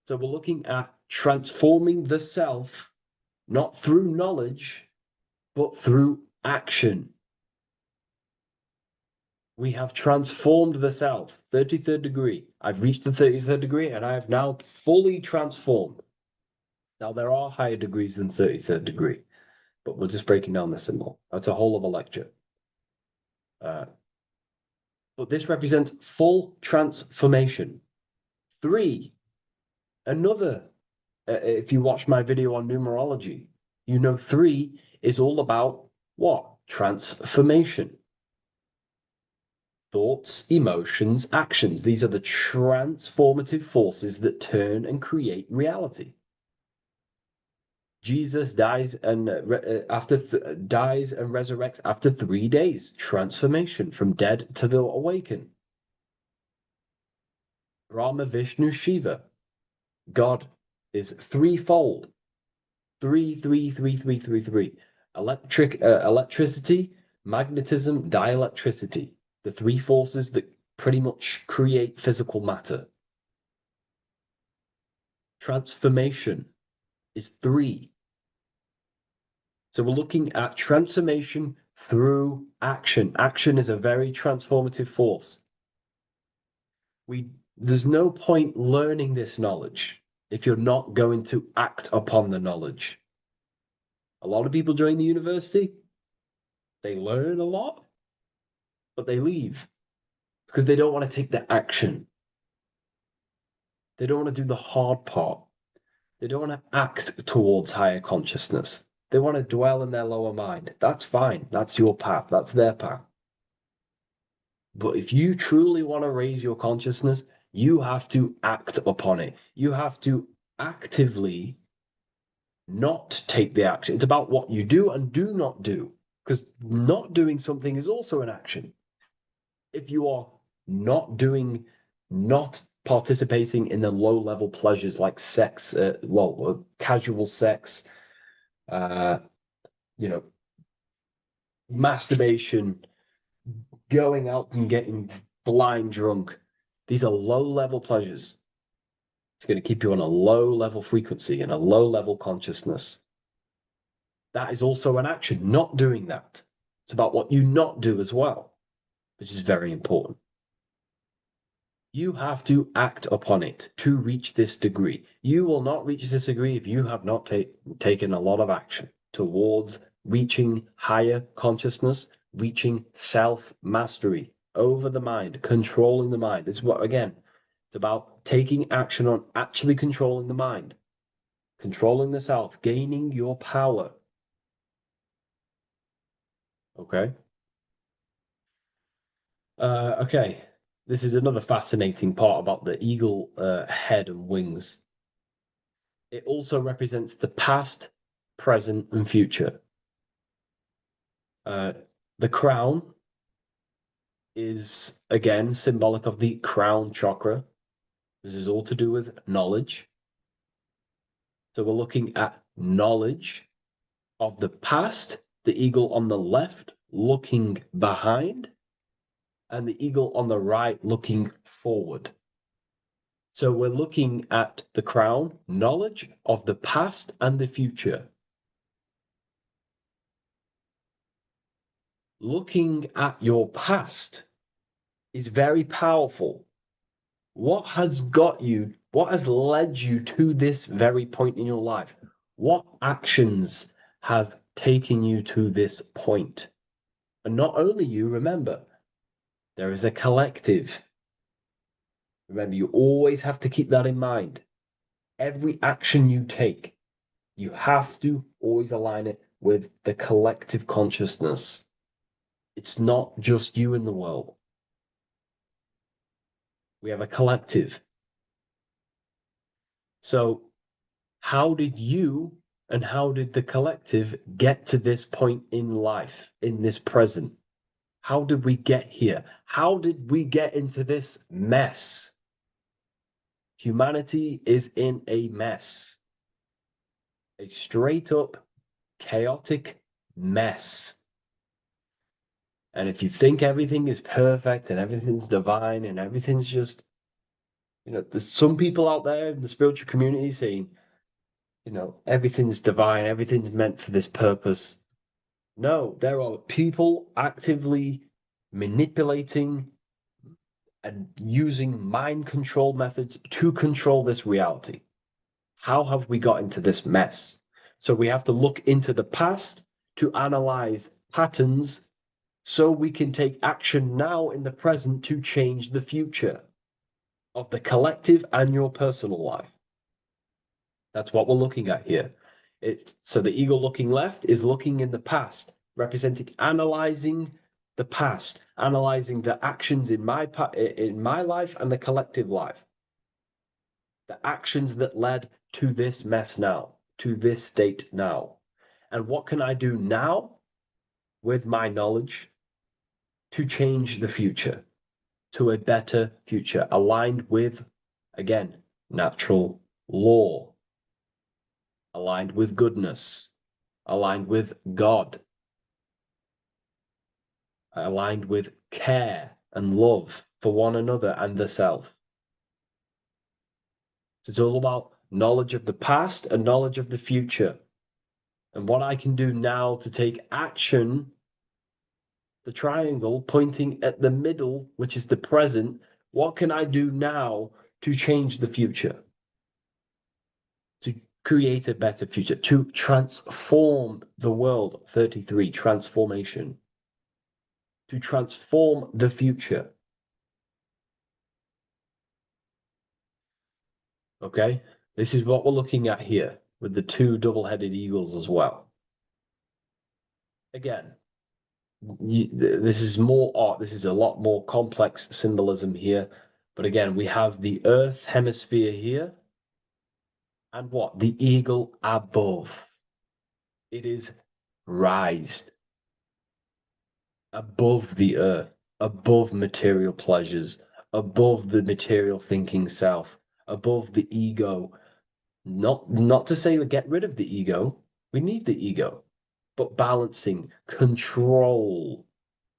So we're looking at transforming the self, not through knowledge, but through action. We have transformed the self, 33rd degree. I've reached the 33rd degree and I have now fully transformed. Now, there are higher degrees than 33rd degree, but we're just breaking down the symbol. That's a whole of a lecture. But this represents full transformation. 3, another, if you watch my video on numerology, you know 3 is all about what? Transformation. Thoughts, emotions, actions. These are the transformative forces that turn and create reality. Jesus dies and dies and resurrects after 3 days. Transformation from dead to the awakened. Brahma, Vishnu, Shiva. God is threefold. 3, 3, 3, 3, 3, 3. Electricity, magnetism, dielectricity. The 3 forces that pretty much create physical matter. Transformation is 3. So we're looking at transformation through action. Action is a very transformative force. There's no point learning this knowledge if you're not going to act upon the knowledge. A lot of people join the university, they learn a lot, but they leave because they don't want to take the action. They don't want to do the hard part. They don't want to act towards higher consciousness. They want to dwell in their lower mind. That's fine. That's your path. That's their path. But if you truly want to raise your consciousness, you have to act upon it. You have to actively not take the action. It's about what you do and do not do, because not doing something is also an action. If you are not participating in the low level pleasures like sex, casual sex, masturbation, going out and getting blind drunk. These are low level pleasures. It's going to keep you on a low level frequency and a low level consciousness. That is also an action, not doing that. It's about what you not do as well, which is very important. You have to act upon it to reach this degree. You will not reach this degree if you have not taken a lot of action towards reaching higher consciousness, reaching self-mastery over the mind, controlling the mind. This is what, again, it's about taking action on actually controlling the mind, controlling the self, gaining your power. Okay. Okay. This is another fascinating part about the eagle head and wings. It also represents the past, present, and future. The crown is, again, symbolic of the crown chakra. This is all to do with knowledge. So we're looking at knowledge of the past, the eagle on the left looking behind, and the eagle on the right looking forward. So we're looking at the crown, knowledge of the past and the future. Looking at your past is very powerful. What has got you, what has led you to this very point in your life? What actions have taken you to this point? And not only you, remember, there is a collective. Remember, you always have to keep that in mind. Every action you take, you have to always align it with the collective consciousness. It's not just you in the world. We have a collective. So, how did you and how did the collective get to this point in life, in this present? How did we get here? How did we get into this mess? Humanity is in a mess, a straight up chaotic mess. And if you think everything is perfect and everything's divine and everything's just, there's some people out there in the spiritual community saying, everything's divine, everything's meant for this purpose. No, there are people actively manipulating and using mind control methods to control this reality. How have we got into this mess? So we have to look into the past to analyze patterns so we can take action now in the present to change the future of the collective and your personal life. That's what we're looking at here. So the eagle looking left is looking in the past, representing analyzing the past, analyzing the actions in my life and the collective life. The actions that led to this mess now, to this state now. And what can I do now with my knowledge to change the future to a better future aligned with, again, natural law, aligned with goodness, aligned with God, aligned with care and love for one another and the self. So it's all about knowledge of the past and knowledge of the future. And what I can do now to take action, the triangle pointing at the middle, which is the present, what can I do now to change the future? To create a better future, to transform the world. 33, transformation. To transform the future. Okay, this is what we're looking at here with the two double-headed eagles as well. Again, this is more art. This is a lot more complex symbolism here. But again, we have the Earth hemisphere here. And what? The eagle above. It is raised above the earth, above material pleasures, above the material thinking self, above the ego. Not to say that get rid of the ego. We need the ego, but balancing, control,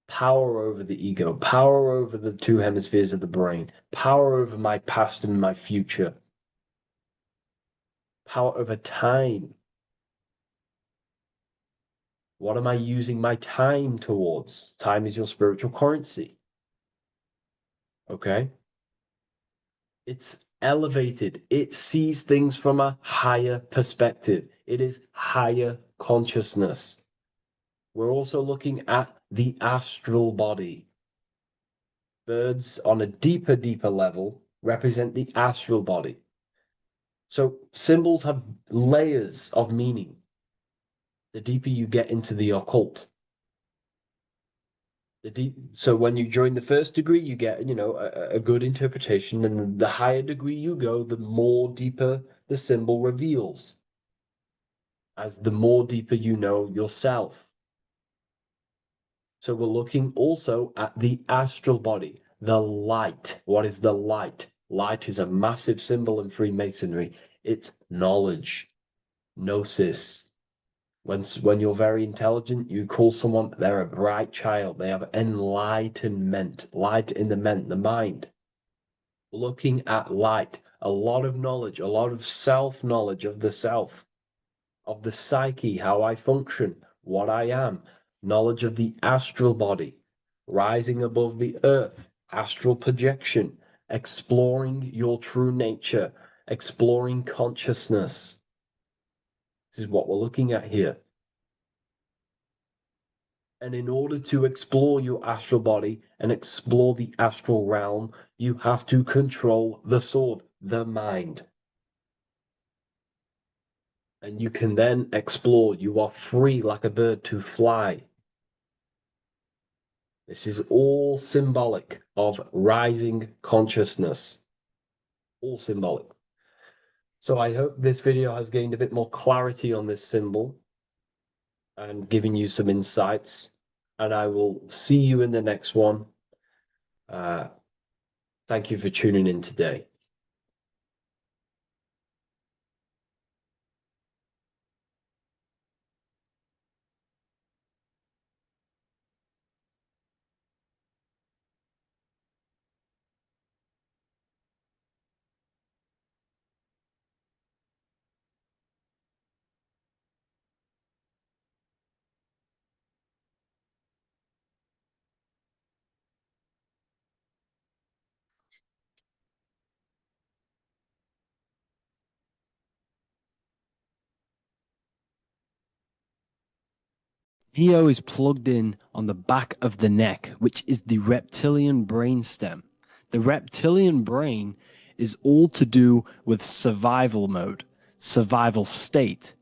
power over the ego, power over the two hemispheres of the brain, power over my past and my future, power over time. What am I using my time towards? Time is your spiritual currency. Okay? It's elevated. It sees things from a higher perspective. It is higher consciousness. We're also looking at the astral body. Birds on a deeper level represent the astral body. So symbols have layers of meaning. The deeper you get into the occult. So when you join the first degree, you get, a good interpretation, and the higher degree you go, the more deeper the symbol reveals, as the more deeper you know yourself. So we're looking also at the astral body, the light. What is the light? Light is a massive symbol in Freemasonry. It's knowledge, gnosis. When you're very intelligent, you call someone, they're a bright child. They have enlightenment, light in the mind. Looking at light, a lot of knowledge, a lot of self-knowledge of the self, of the psyche, how I function, what I am, knowledge of the astral body, rising above the earth, astral projection, exploring your true nature, exploring consciousness. This is what we're looking at here. And in order to explore your astral body and explore the astral realm, you have to control the sword, the mind. And you can then explore. You are free like a bird to fly. This is all symbolic of rising consciousness. All symbolic. So I hope this video has gained a bit more clarity on this symbol and given you some insights. And I will see you in the next one. Thank you for tuning in today. Neo is plugged in on the back of the neck, which is the reptilian brain stem. The reptilian brain is all to do with survival mode, survival state.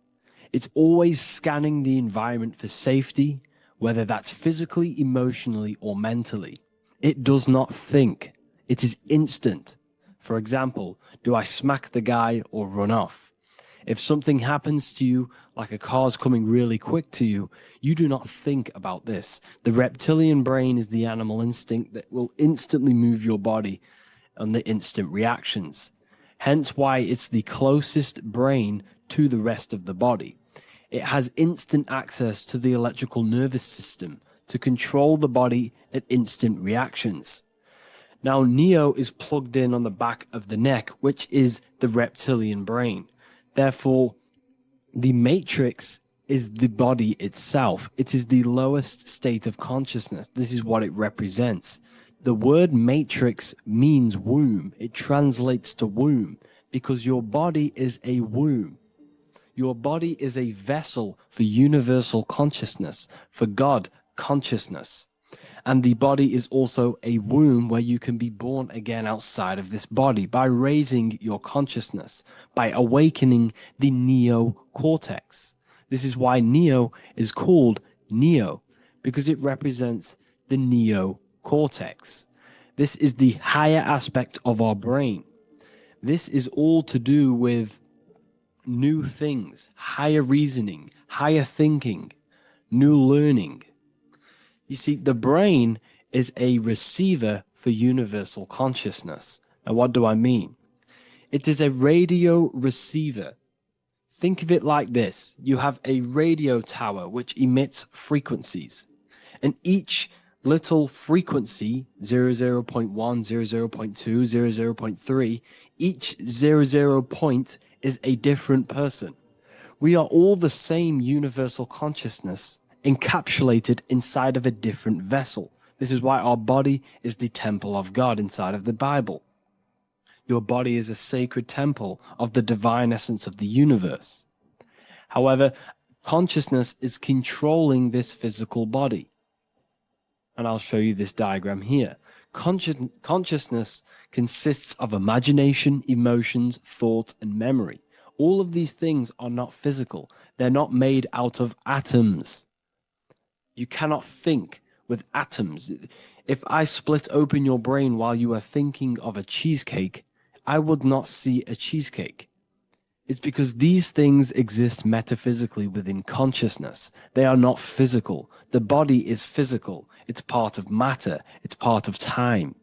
It's always scanning the environment for safety, whether that's physically, emotionally, or mentally. It does not think. It is instant. For example, do I smack the guy or run off? If something happens to you, like a car's coming really quick to you, you do not think about this. The reptilian brain is the animal instinct that will instantly move your body on the instant reactions. Hence why it's the closest brain to the rest of the body. It has instant access to the electrical nervous system to control the body at instant reactions. Now, Neo is plugged in on the back of the neck, which is the reptilian brain. Therefore, the matrix is the body itself. It is the lowest state of consciousness. This is what it represents. The word matrix means womb. It translates to womb because your body is a womb. Your body is a vessel for universal consciousness, for God consciousness. And the body is also a womb where you can be born again outside of this body by raising your consciousness, by awakening the neocortex. This is why Neo is called Neo, because it represents the neocortex. This is the higher aspect of our brain. This is all to do with new things, higher reasoning, higher thinking, new learning. You see, the brain is a receiver for universal consciousness. Now, what do I mean? It is a radio receiver. Think of it like this. You have a radio tower which emits frequencies. And each little frequency, 00.1, 00.2, 00.3, each 00 point is a different person. We are all the same universal consciousness, encapsulated inside of a different vessel. This is why our body is the temple of God inside of the Bible. Your body is a sacred temple of the divine essence of the universe. However, consciousness is controlling this physical body. And I'll show you this diagram here. Consciousness consists of imagination, emotions, thought, and memory. All of these things are not physical. They're not made out of atoms. You cannot think with atoms. If I split open your brain while you are thinking of a cheesecake, I would not see a cheesecake. It's because these things exist metaphysically within consciousness. They are not physical. The body is physical. It's part of matter. It's part of time.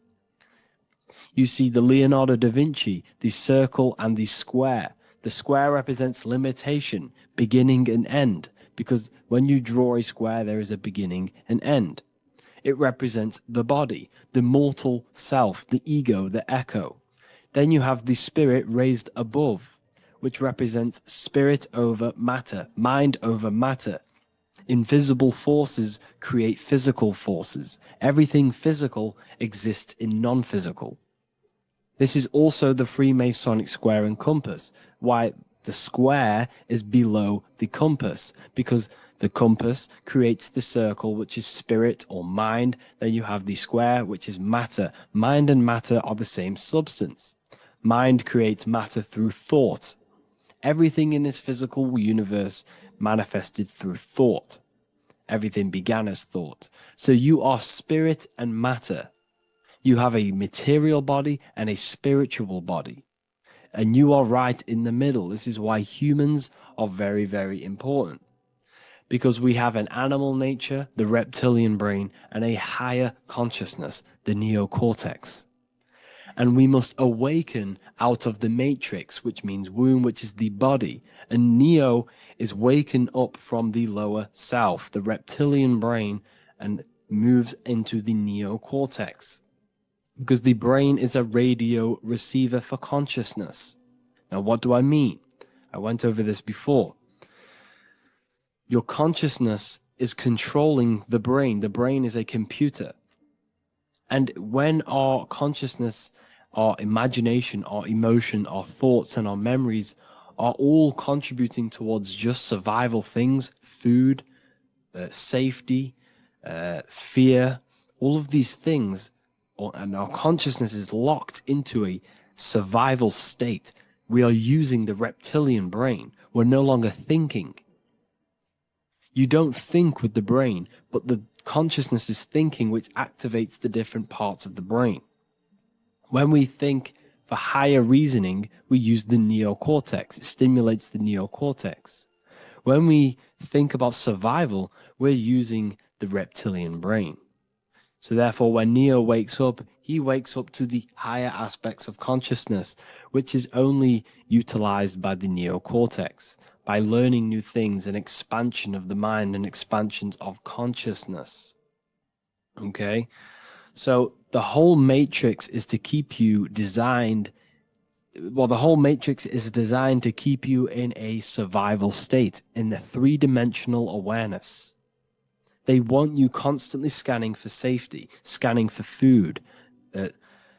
You see the Leonardo da Vinci, the circle and the square. The square represents limitation, beginning and end, because when you draw a square, there is a beginning and end. It represents the body, the mortal self, the ego, the echo. Then you have the spirit raised above, which represents spirit over matter, mind over matter. Invisible forces create physical forces. Everything physical exists in non-physical. This is also the Freemasonic square and compass, why the square is below the compass, because the compass creates the circle, which is spirit or mind. Then you have the square, which is matter. Mind and matter are the same substance. Mind creates matter through thought. Everything in this physical universe manifested through thought. Everything began as thought. So you are spirit and matter. You have a material body and a spiritual body. And you are right in the middle. This is why humans are very, very important. Because we have an animal nature, the reptilian brain, and a higher consciousness, the neocortex. And we must awaken out of the matrix, which means womb, which is the body. And neo is waken up from the lower self, the reptilian brain, and moves into the neocortex. Because the brain is a radio receiver for consciousness. Now, what do I mean? I went over this before. Your consciousness is controlling the brain. The brain is a computer. And when our consciousness, our imagination, our emotion, our thoughts, and our memories are all contributing towards just survival things, food, safety, fear, all of these things, and our consciousness is locked into a survival state, we are using the reptilian brain. We're no longer thinking. You don't think with the brain, but the consciousness is thinking, which activates the different parts of the brain. When we think for higher reasoning, we use the neocortex. It stimulates the neocortex. When we think about survival, we're using the reptilian brain. So therefore, when Neo wakes up, he wakes up to the higher aspects of consciousness, which is only utilized by the neocortex, by learning new things and expansion of the mind and expansions of consciousness. Okay? So the whole matrix is to keep you designed, well, the whole matrix is designed to keep you in a survival state, in the three-dimensional awareness. They want you constantly scanning for safety, scanning for food,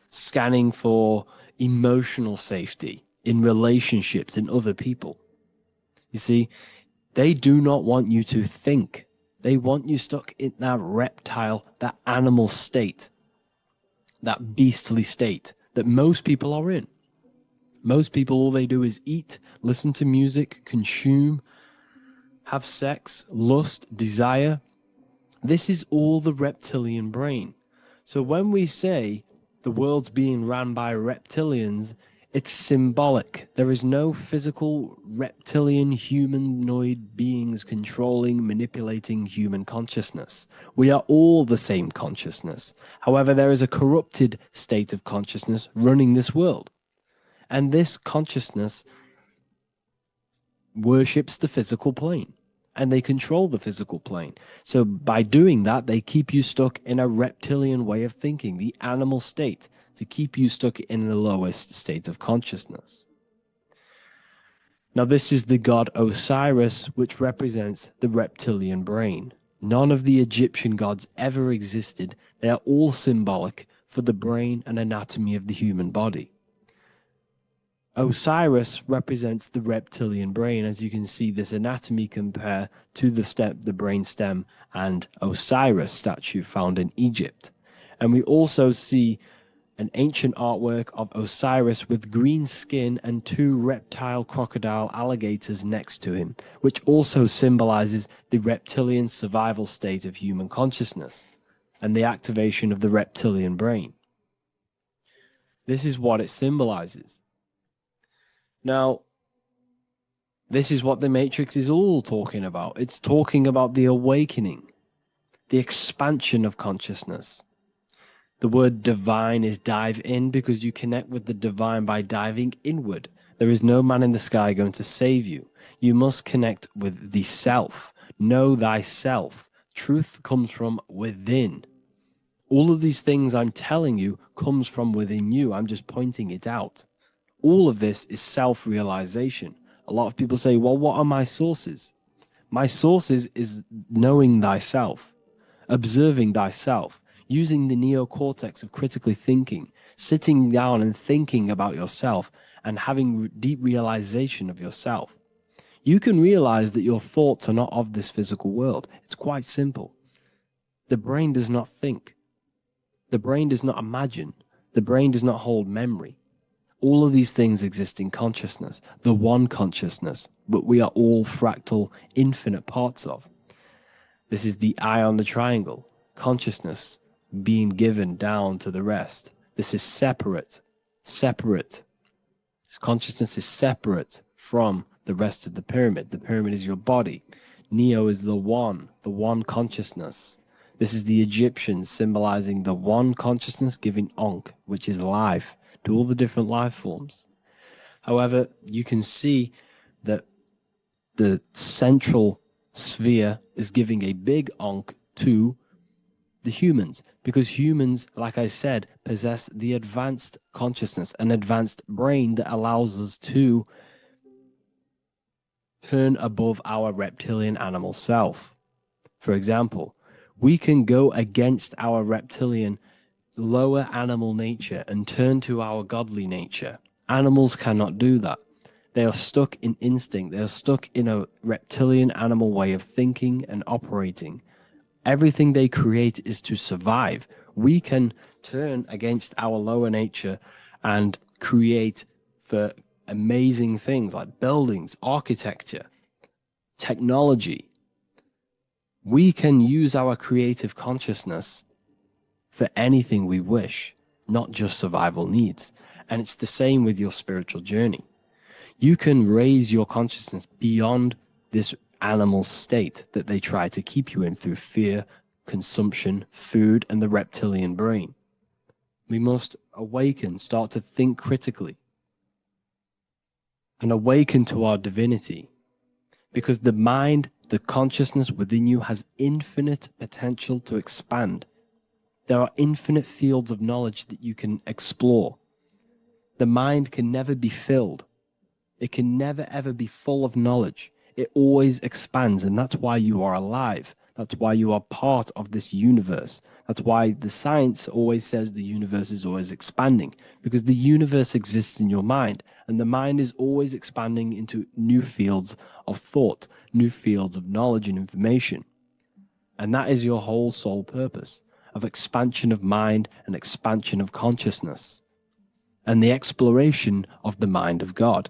scanning for emotional safety in relationships and other people. You see, they do not want you to think. They want you stuck in that reptile, that animal state, that beastly state that most people are in. Most people, all they do is eat, listen to music, consume, have sex, lust, desire. This is all the reptilian brain. So when we say the world's being ran by reptilians, it's symbolic. There is no physical reptilian humanoid beings controlling, manipulating human consciousness. We are all the same consciousness. However, there is a corrupted state of consciousness running this world. And this consciousness worships the physical plane. And they control the physical plane. So by doing that, they keep you stuck in a reptilian way of thinking, the animal state, to keep you stuck in the lowest state of consciousness. Now, this is the god Osiris, which represents the reptilian brain. None of the Egyptian gods ever existed. They are all symbolic for the brain and anatomy of the human body. Osiris represents the reptilian brain. As you can see, this anatomy compare to the brain stem and Osiris statue found in Egypt. And we also see an ancient artwork of Osiris with green skin and two reptile crocodile alligators next to him, which also symbolizes the reptilian survival state of human consciousness and the activation of the reptilian brain. This is what it symbolizes. Now, this is what the Matrix is all talking about. It's talking about the awakening, the expansion of consciousness. The word divine is dive in because you connect with the divine by diving inward. There is no man in the sky going to save you. You must connect with the self. Know thyself. Truth comes from within. All of these things I'm telling you comes from within you. I'm just pointing it out. All of this is self-realization. A lot of people say, well, what are my sources? My sources is knowing thyself, observing thyself, using the neocortex of critically thinking, sitting down and thinking about yourself and having deep realization of yourself. You can realize that your thoughts are not of this physical world. It's quite simple. The brain does not think. The brain does not imagine. The brain does not hold memory. All of these things exist in consciousness, the one consciousness, but we are all fractal, infinite parts of. This is the eye on the triangle, consciousness being given down to the rest. This is separate. Consciousness is separate from the rest of the pyramid. The pyramid is your body. Neo is the one consciousness. This is the Egyptians symbolizing the one consciousness giving Ankh, which is life, to all the different life forms. However, you can see that the central sphere is giving a big Ankh to the humans, because humans, like I said, possess the advanced consciousness, an advanced brain that allows us to turn above our reptilian animal self. For example, we can go against our reptilian lower animal nature and turn to our godly nature. Animals cannot do that. They are stuck in instinct. They are stuck in a reptilian animal way of thinking and operating. Everything they create is to survive. We can turn against our lower nature and create for amazing things like buildings, architecture, technology. We can use our creative consciousness for anything we wish, not just survival needs. And it's the same with your spiritual journey. You can raise your consciousness beyond this animal state that they try to keep you in through fear, consumption, food, and the reptilian brain. We must awaken, start to think critically, and awaken to our divinity, because the mind, the consciousness within you has infinite potential to expand. There are infinite fields of knowledge that you can explore. The mind can never be filled. It can never ever be full of knowledge. It always expands, and that's why you are alive. That's why you are part of this universe. That's why the science always says the universe is always expanding, because the universe exists in your mind, and the mind is always expanding into new fields of thought, new fields of knowledge and information. And that is your whole sole purpose, of expansion of mind and expansion of consciousness, and the exploration of the mind of God.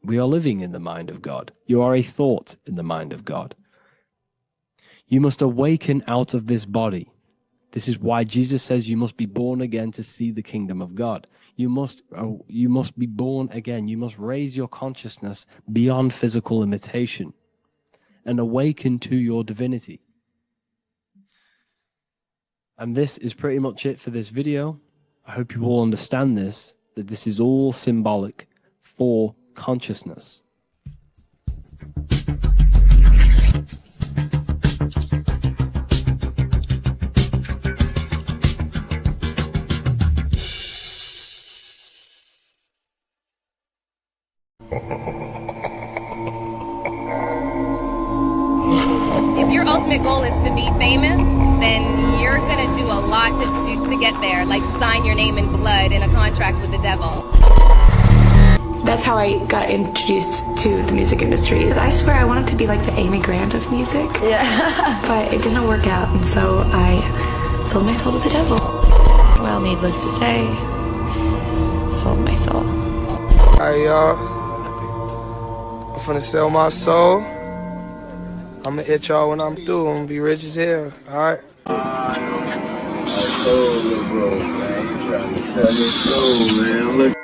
We are living in the mind of God. You are a thought in the mind of God. You must awaken out of this body. This is why Jesus says you must be born again to see the kingdom of God. You must be born again. You must raise your consciousness beyond physical limitation and awaken to your divinity. And this is pretty much it for this video. I hope you all understand this, that this is all symbolic for consciousness. If your ultimate goal is to be famous, then you're gonna do a lot to get there, like sign your name in blood in a contract with the devil. That's how I got introduced to the music industry. I swear I wanted to be like the Amy Grant of music. Yeah. But it didn't work out, and so I sold my soul to the devil. Well, needless to say, sold my soul. Alright, y'all. I'm finna sell my soul. I'ma hit y'all when I'm through. I'm gonna be rich as hell, alright? I told you, bro, man. You trying to sell your soul, man. Look.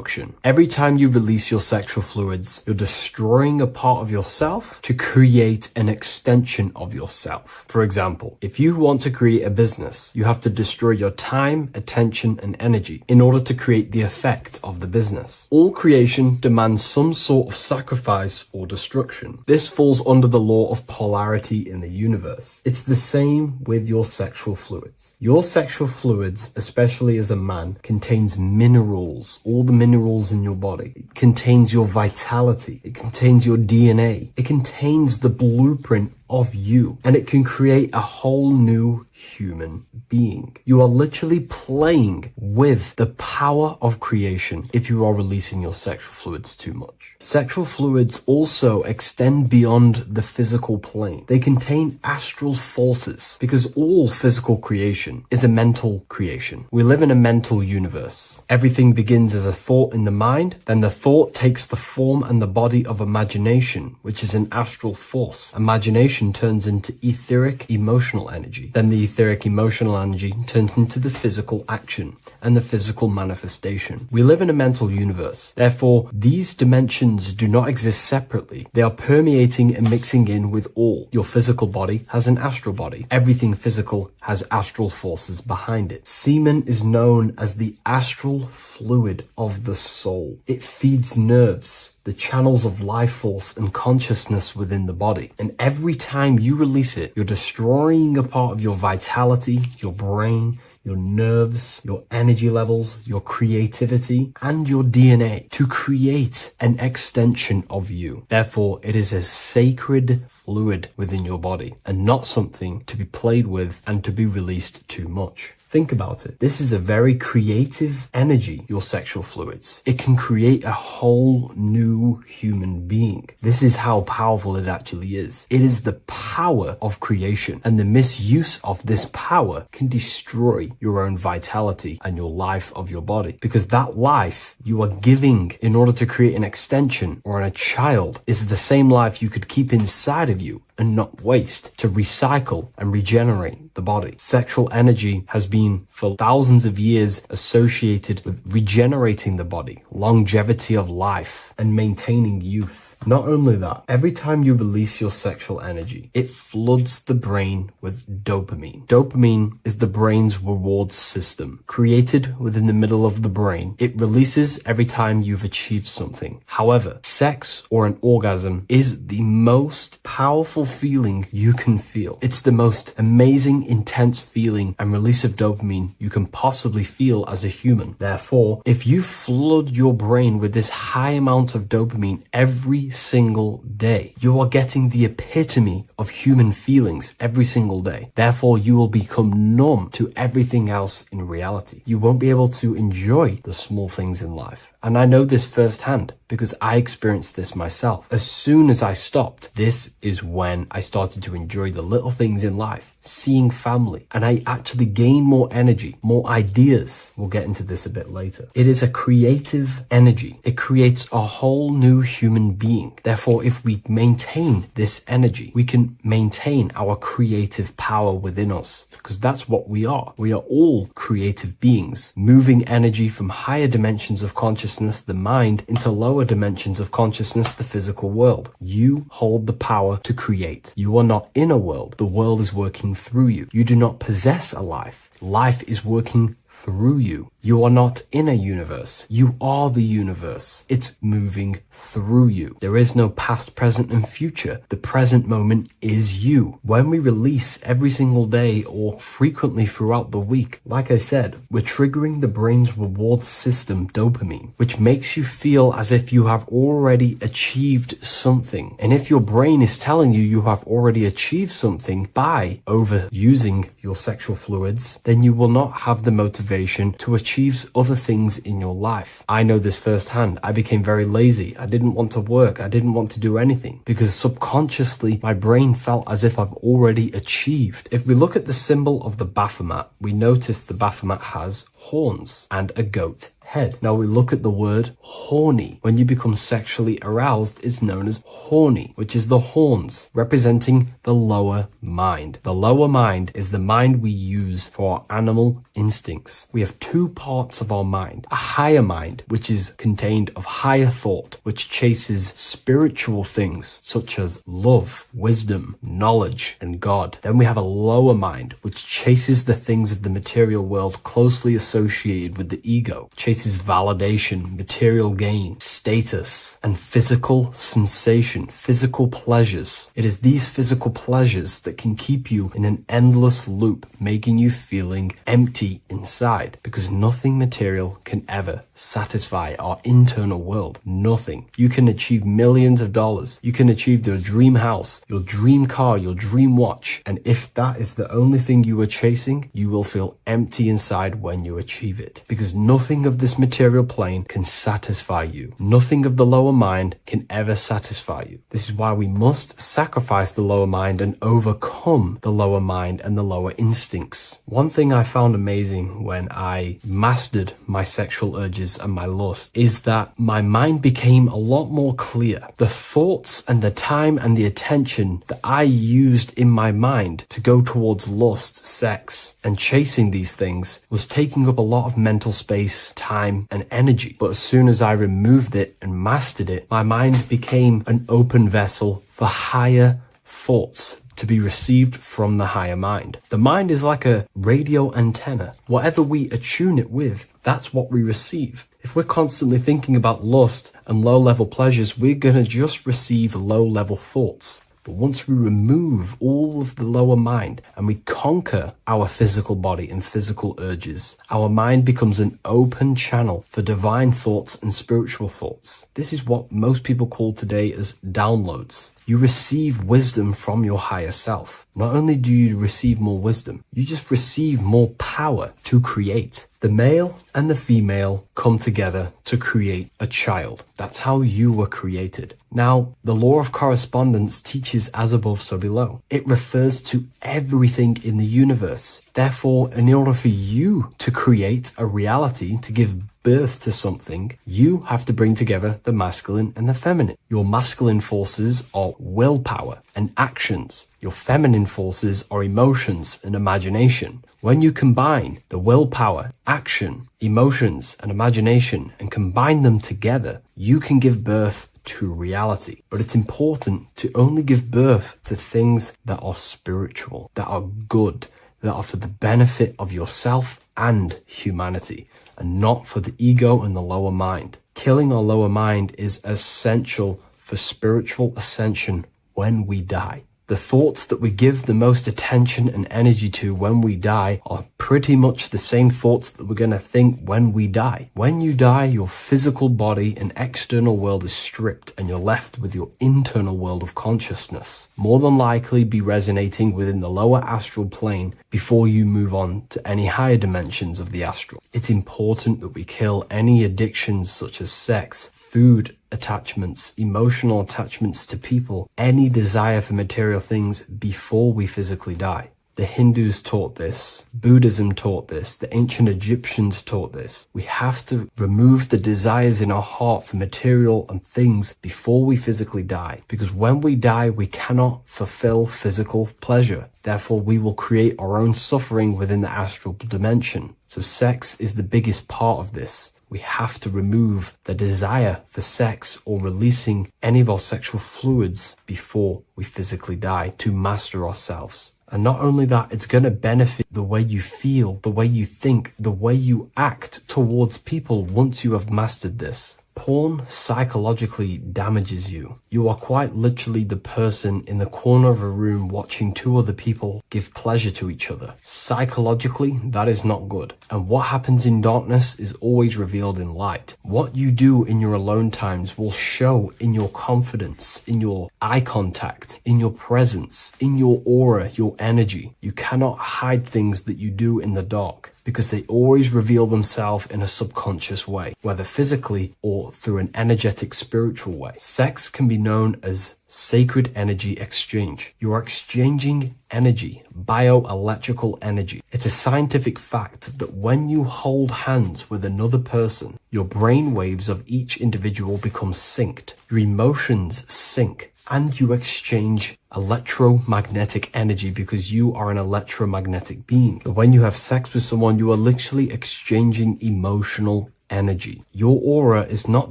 destruction. Every time you release your sexual fluids, you're destroying a part of yourself to create an extension of yourself. For example, if you want to create a business, you have to destroy your time, attention, and energy in order to create the effect of the business. All creation demands some sort of sacrifice or destruction. This falls under the law of polarity in the universe. It's the same with your sexual fluids. Your sexual fluids, especially as a man, contains minerals, all the minerals in your body. It contains your vitality. It contains your DNA. It contains the blueprint of you, and it can create a whole new human being. You are literally playing with the power of creation if you are releasing your sexual fluids too much. Sexual fluids also extend beyond the physical plane. They contain astral forces because all physical creation is a mental creation. We live in a mental universe. Everything begins as a thought in the mind, then the thought takes the form and the body of imagination, which is an astral force. Imagination turns into etheric emotional energy. Then the etheric emotional energy turns into the physical action and the physical manifestation. We live in a mental universe. Therefore, these dimensions do not exist separately. They are permeating and mixing in with all. Your physical body has an astral body. Everything physical has astral forces behind it. Semen is known as the astral fluid of the soul. It feeds nerves, the channels of life force and consciousness within the body. And every time you release it, you're destroying a part of your vitality, your brain, your nerves, your energy levels, your creativity, and your DNA to create an extension of you. Therefore, it is a sacred fluid within your body and not something to be played with and to be released too much. Think about it. This is a very creative energy, your sexual fluids. It can create a whole new human being. This is how powerful it actually is. It is the power of creation, and the misuse of this power can destroy your own vitality and your life of your body, because that life you are giving in order to create an extension or a child is the same life you could keep inside of you and not waste to recycle and regenerate the body. Sexual energy has been for thousands of years associated with regenerating the body, longevity of life, and maintaining youth. Not only that, every time you release your sexual energy, it floods the brain with dopamine. Dopamine is the brain's reward system, created within the middle of the brain. It releases every time you've achieved something. However, sex or an orgasm is the most powerful feeling you can feel. It's the most amazing, intense feeling and release of dopamine you can possibly feel as a human. Therefore, if you flood your brain with this high amount of dopamine every single day, you are getting the epitome of human feelings every single day. Therefore, you will become numb to everything else in reality. You won't be able to enjoy the small things in life. And I know this firsthand because I experienced this myself. As soon as I stopped, this is when I started to enjoy the little things in life, seeing family, and I actually gained more energy, more ideas. We'll get into this a bit later. It is a creative energy. It creates a whole new human being. Therefore, if we maintain this energy, we can maintain our creative power within us, because that's what we are. We are all creative beings, moving energy from higher dimensions of consciousness, the mind, into lower dimensions of consciousness, the physical world. You hold the power to create. You are not in a world. The world is working through you. You do not possess a life. Life is working through you. You are not in a universe. You are the universe. It's moving through you. There is no past, present, and future. The present moment is you. When we release every single day or frequently throughout the week, like I said, we're triggering the brain's reward system, dopamine, which makes you feel as if you have already achieved something. And if your brain is telling you you have already achieved something by overusing your sexual fluids, then you will not have the motivation to achieve other things in your life. I know this firsthand. I became very lazy. I didn't want to work. I didn't want to do anything because subconsciously my brain felt as if I've already achieved. If we look at the symbol of the Baphomet, we notice the Baphomet has horns and a goat head. Now we look at the word horny. When you become sexually aroused, it's known as horny, which is the horns, representing the lower mind. The lower mind is the mind we use for our animal instincts. We have two parts of our mind. A higher mind, which is contained of higher thought, which chases spiritual things such as love, wisdom, knowledge, and God. Then we have a lower mind, which chases the things of the material world closely associated with the ego, chases validation, material gain, status, and physical sensation, physical pleasures. It is these physical pleasures that can keep you in an endless loop, making you feeling empty inside, because nothing material can ever satisfy our internal world. Nothing. You can achieve millions of dollars. You can achieve your dream house, your dream car, your dream watch. And if that is the only thing you are chasing, you will feel empty inside when you achieve it, because nothing of this material plane can satisfy you. Nothing of the lower mind can ever satisfy you. This is why we must sacrifice the lower mind and overcome the lower mind and the lower instincts. One thing I found amazing when I mastered my sexual urges and my lust is that my mind became a lot more clear. The thoughts and the time and the attention that I used in my mind to go towards lust, sex, and chasing these things was taking up a lot of mental space, time, and energy. But as soon as I removed it and mastered it, my mind became an open vessel for higher thoughts to be received from the higher mind. The mind is like a radio antenna. Whatever we attune it with, that's what we receive. If we're constantly thinking about lust and low-level pleasures, we're gonna just receive low-level thoughts. But once we remove all of the lower mind and we conquer our physical body and physical urges, our mind becomes an open channel for divine thoughts and spiritual thoughts. This is what most people call today as downloads. You receive wisdom from your higher self. Not only do you receive more wisdom, you just receive more power to create. The male and the female come together to create a child. That's how you were created. Now, the law of correspondence teaches as above, so below. It refers to everything in the universe. Therefore, in order for you to create a reality, to give birth to something, you have to bring together the masculine and the feminine. Your masculine forces are willpower and actions. Your feminine forces are emotions and imagination. When you combine the willpower, action, emotions, and imagination and combine them together, you can give birth to reality. But it's important to only give birth to things that are spiritual, that are good, that are for the benefit of yourself and humanity, and not for the ego and the lower mind. Killing our lower mind is essential for spiritual ascension when we die. The thoughts that we give the most attention and energy to when we die are pretty much the same thoughts that we're going to think when we die. When you die, your physical body and external world is stripped and you're left with your internal world of consciousness. More than likely be resonating within the lower astral plane before you move on to any higher dimensions of the astral. It's important that we kill any addictions such as sex, food, attachments, emotional attachments to people, any desire for material things before we physically die. The Hindus taught this, Buddhism taught this, the ancient Egyptians taught this. We have to remove the desires in our heart for material and things before we physically die, because when we die, we cannot fulfill physical pleasure. Therefore, we will create our own suffering within the astral dimension. So sex is the biggest part of this. We have to remove the desire for sex or releasing any of our sexual fluids before we physically die to master ourselves. And not only that, it's going to benefit the way you feel, the way you think, the way you act towards people once you have mastered this. Porn psychologically damages you. You are quite literally the person in the corner of a room watching two other people give pleasure to each other. Psychologically, that is not good. And what happens in darkness is always revealed in light. What you do in your alone times will show in your confidence, in your eye contact, in your presence, in your aura, your energy. You cannot hide things that you do in the dark. because they always reveal themselves in a subconscious way, whether physically or through an energetic spiritual way. Sex can be known as sacred energy exchange. You are exchanging energy, bioelectrical energy. It's a scientific fact that when you hold hands with another person, your brain waves of each individual become synced, your emotions sync, and you exchange electromagnetic energy because you are an electromagnetic being. When you have sex with someone, you are literally exchanging emotional energy. Your aura is not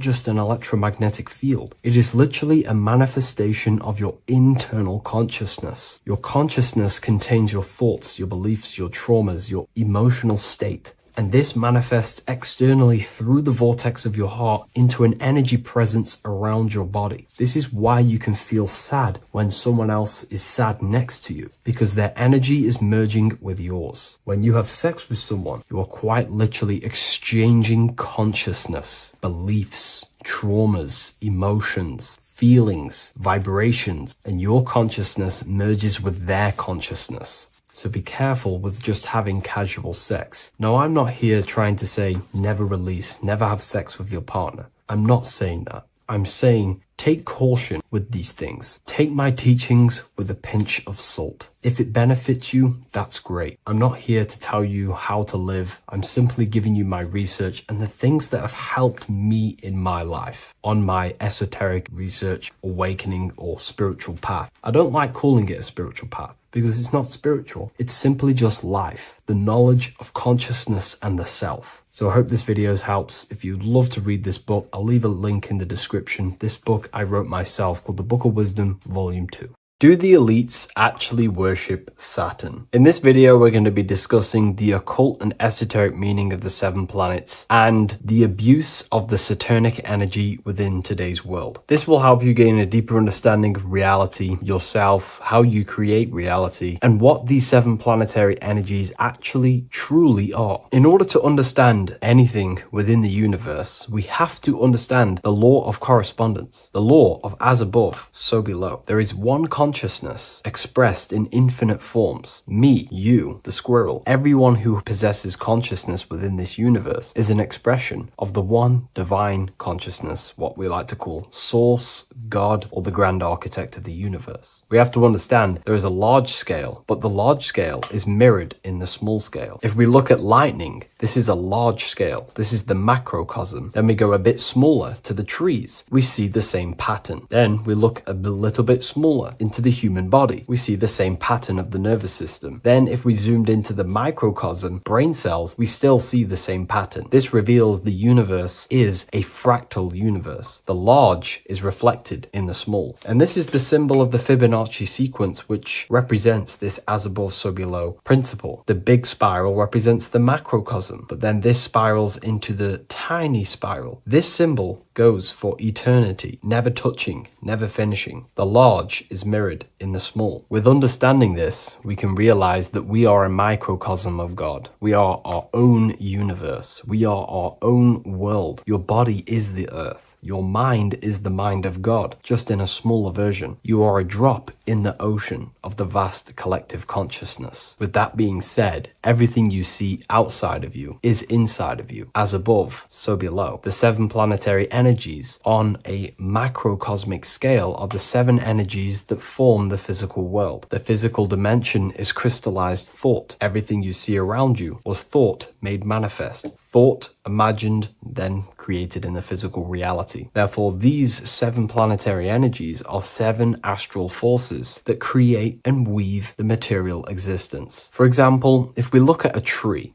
just an electromagnetic field. It is literally a manifestation of your internal consciousness. Your consciousness contains your thoughts, your beliefs, your traumas, your emotional state. And this manifests externally through the vortex of your heart into an energy presence around your body. This is why you can feel sad when someone else is sad next to you, because their energy is merging with yours. When you have sex with someone, you are quite literally exchanging consciousness, beliefs, traumas, emotions, feelings, vibrations, and your consciousness merges with their consciousness. So be careful with just having casual sex. Now, I'm not here trying to say never release, never have sex with your partner. I'm not saying that. I'm saying take caution with these things. Take my teachings with a pinch of salt. If it benefits you, that's great. I'm not here to tell you how to live. I'm simply giving you my research and the things that have helped me in my life on my esoteric research, awakening, or spiritual path. I don't like calling it a spiritual path, because it's not spiritual. It's simply just life, the knowledge of consciousness and the self. So I hope this video helps. If you'd love to read this book, I'll leave a link in the description. This book I wrote myself called The Book of Wisdom, Volume 2. Do the elites actually worship Saturn? In this video, we're going to be discussing the occult and esoteric meaning of the 7 planets and the abuse of the Saturnic energy within today's world. This will help you gain a deeper understanding of reality, yourself, how you create reality, and what these 7 planetary energies actually truly are. In order to understand anything within the universe, we have to understand the law of correspondence, the law of as above, so below. There is one consciousness expressed in infinite forms. Me, you, the squirrel, everyone who possesses consciousness within this universe is an expression of the one divine consciousness, what we like to call Source, God, or the grand architect of the universe. We have to understand there is a large scale, but the large scale is mirrored in the small scale. If we look at lightning, this is a large scale. This is the macrocosm. Then we go a bit smaller to the trees. We see the same pattern. Then we look a little bit smaller into the human body. We see the same pattern of the nervous system. Then if we zoomed into the microcosm, brain cells, we still see the same pattern. This reveals the universe is a fractal universe. The large is reflected in the small. And this is the symbol of the Fibonacci sequence, which represents this as above, so below principle. The big spiral represents the macrocosm, but then this spirals into the tiny spiral. This symbol goes for eternity, never touching, never finishing. The large is mirrored in the small. With understanding this, we can realize that we are a microcosm of God. We are our own universe. We are our own world. Your body is the earth. Your mind is the mind of God, just in a smaller version. You are a drop in the ocean of the vast collective consciousness. With that being said, everything you see outside of you is inside of you. As above, so below. The 7 planetary energies on a macrocosmic scale are the 7 energies that form the physical world. The physical dimension is crystallized thought. Everything you see around you was thought made manifest. Thought imagined, then created in the physical reality. Therefore, these 7 planetary energies are 7 astral forces that create and weave the material existence. For example, if we look at a tree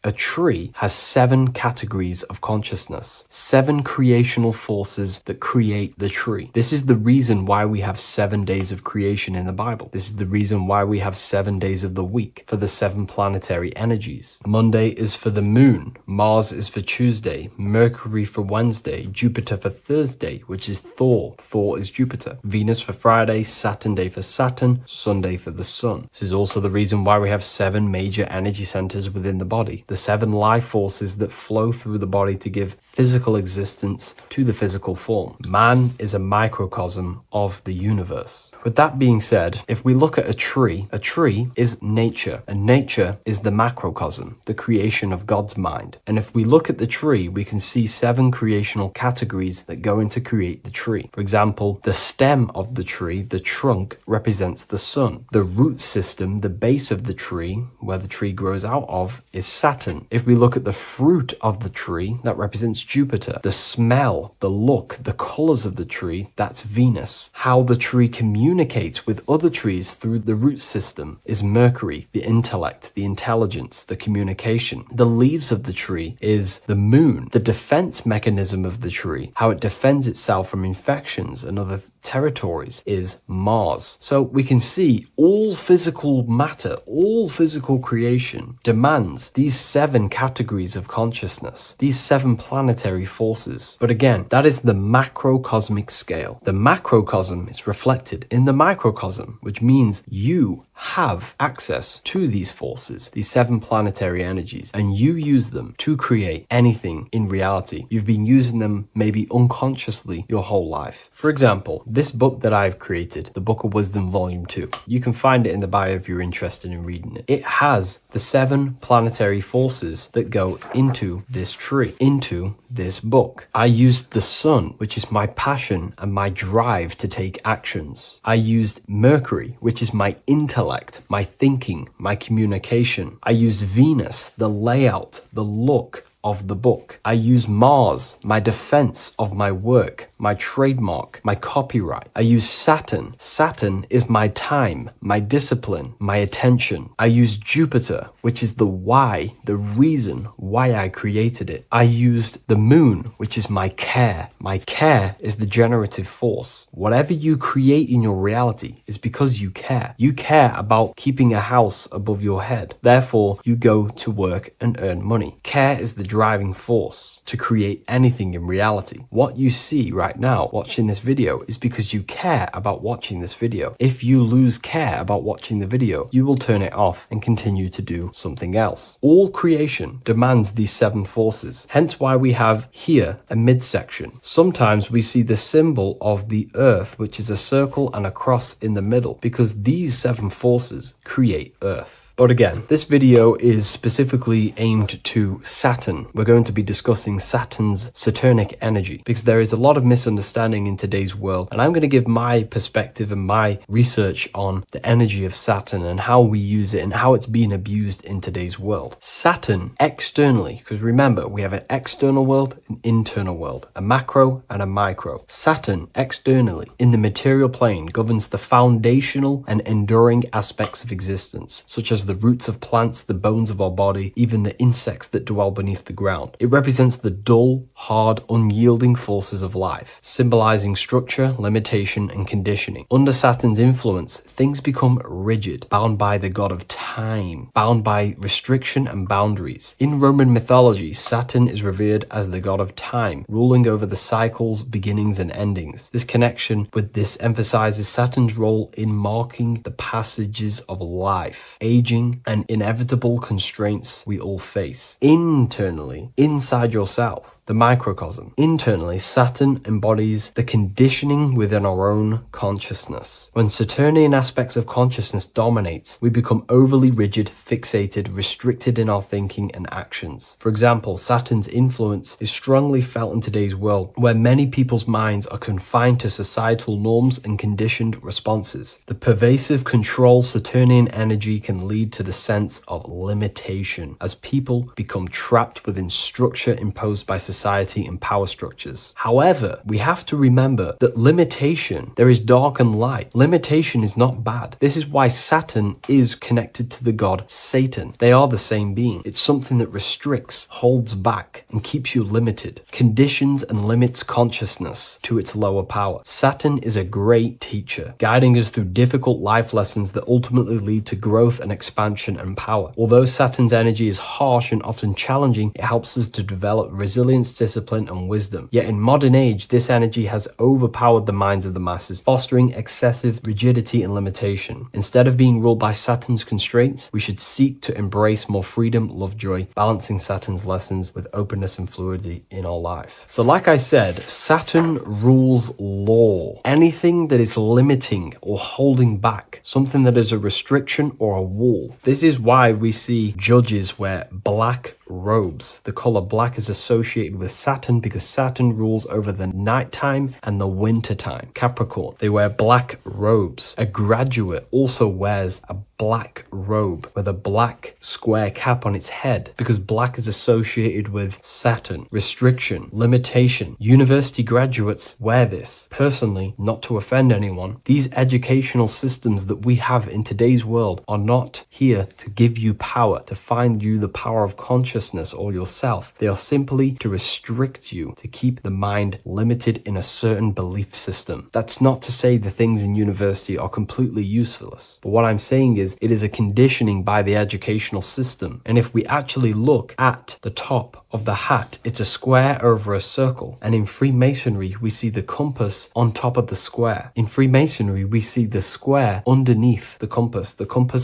has 7 categories of consciousness, 7 creational forces that create the tree. This is the reason why we have 7 days of creation in the Bible. This is the reason why we have 7 days of the week for the 7 planetary energies. Monday is for the moon, Mars is for Tuesday, Mercury for Wednesday, Jupiter for Thursday, which is Thor. Thor is Jupiter. Venus for Friday, Saturn day for Saturn. Saturn, Sunday for the sun. This is also the reason why we have 7 major energy centers within the body, the 7 life forces that flow through the body to give physical existence to the physical form. Man is a microcosm of the universe. With that being said, if we look at a tree is nature, and nature is the macrocosm, the creation of God's mind. And if we look at the tree, we can see 7 creational categories that go into create the tree. For example, the stem of the tree, the trunk, represents the sun. The root system, the base of the tree, where the tree grows out of, is Saturn. If we look at the fruit of the tree, that represents Jupiter. The smell, the look, the colors of the tree, that's Venus. How the tree communicates with other trees through the root system is Mercury, the intellect, the intelligence, the communication. The leaves of the tree is the moon. The defense mechanism of the tree, how it defends itself from infections and other territories, is Mars. So we can see all physical matter, all physical creation demands these 7 categories of consciousness, these 7 planetary forces. But again, that is the macrocosmic scale. The macrocosm is reflected in the microcosm, which means you have access to these forces, these 7 planetary energies, and you use them to create anything in reality. You've been using them maybe unconsciously your whole life. For example, this book that I've created, the Book of Wisdom Volume 2, you can find it in the bio if you're interested in reading it. It has the 7 planetary forces that go into this tree, into this book. I used the sun, which is my passion and my drive to take actions. I used Mercury, which is my intellect, my thinking, my communication. I used Venus, the layout, the look of the book. I use Mars, my defense of my work, my trademark, my copyright. I use Saturn. Saturn is my time, my discipline, my attention. I use Jupiter, which is the why, the reason why I created it. I used the moon, which is my care. My care is the generative force. Whatever you create in your reality is because you care. You care about keeping a house above your head. Therefore, you go to work and earn money. Care is the driving force to create anything in reality. What you see right now watching this video is because you care about watching this video. If you lose care about watching the video, you will turn it off and continue to do something else. All creation demands these 7 forces, hence why we have here a midsection. Sometimes we see the symbol of the earth, which is a circle and a cross in the middle, because these 7 forces create earth. But again, this video is specifically aimed to Saturn. We're going to be discussing Saturn's Saturnic energy because there is a lot of misunderstanding in today's world, and I'm going to give my perspective and my research on the energy of Saturn and how we use it and how it's being abused in today's world. Saturn externally, because remember, we have an external world, an internal world, a macro and a micro. Saturn externally in the material plane governs the foundational and enduring aspects of existence, such as the roots of plants, the bones of our body, even the insects that dwell beneath the ground. It represents the dull, hard, unyielding forces of life, symbolizing structure, limitation, and conditioning. Under Saturn's influence, things become rigid, bound by the god of time, bound by restriction and boundaries. In Roman mythology, Saturn is revered as the god of time, ruling over the cycles, beginnings, and endings. This connection with this emphasizes Saturn's role in marking the passages of life, aging, and inevitable constraints we all face. Internally, inside yourself, the microcosm. Internally, Saturn embodies the conditioning within our own consciousness. When Saturnian aspects of consciousness dominates, we become overly rigid, fixated, restricted in our thinking and actions. For example, Saturn's influence is strongly felt in today's world, where many people's minds are confined to societal norms and conditioned responses. The pervasive control Saturnian energy can lead to the sense of limitation, as people become trapped within structure imposed by society and power structures. However, we have to remember that limitation, there is dark and light. Limitation is not bad. This is why Saturn is connected to the god Satan. They are the same being. It's something that restricts, holds back, and keeps you limited, conditions and limits consciousness to its lower power. Saturn is a great teacher, guiding us through difficult life lessons that ultimately lead to growth and expansion and power. Although Saturn's energy is harsh and often challenging, it helps us to develop resilience experience, discipline, and wisdom. Yet in modern age, this energy has overpowered the minds of the masses, fostering excessive rigidity and limitation. Instead of being ruled by Saturn's constraints, we should seek to embrace more freedom, love, joy, balancing Saturn's lessons with openness and fluidity in our life. So like I said, Saturn rules law. Anything that is limiting or holding back, something that is a restriction or a wall. This is why we see judges wear black robes. The color black is associated with Saturn because Saturn rules over the nighttime and the winter time. Capricorn, they wear black robes. A graduate also wears a black robe with a black square cap on its head because black is associated with Saturn, restriction, limitation. University graduates wear this. Personally, not to offend anyone, these educational systems that we have in today's world are not here to give you power, to find you the power of consciousness or yourself. They are simply to restrict you, to keep the mind limited in a certain belief system. That's not to say the things in university are completely useless, but what I'm saying is it is a conditioning by the educational system. And if we actually look at the top of the hat, it's a square over a circle. And in Freemasonry, we see the compass on top of the square. In Freemasonry, we see the square underneath the compass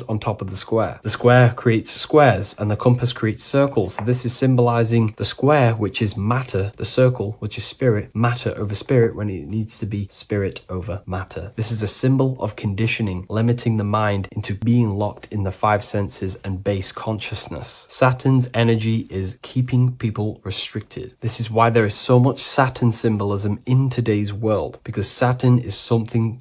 on top of the square. The square creates squares and the compass creates circles. So this is symbolizing the square, which is matter, the circle, which is spirit, matter over spirit when it needs to be spirit over matter. This is a symbol of conditioning, limiting the mind into being locked in the five senses and base consciousness. Saturn's energy is keeping people restricted. This is why there is so much Saturn symbolism in today's world, because Saturn is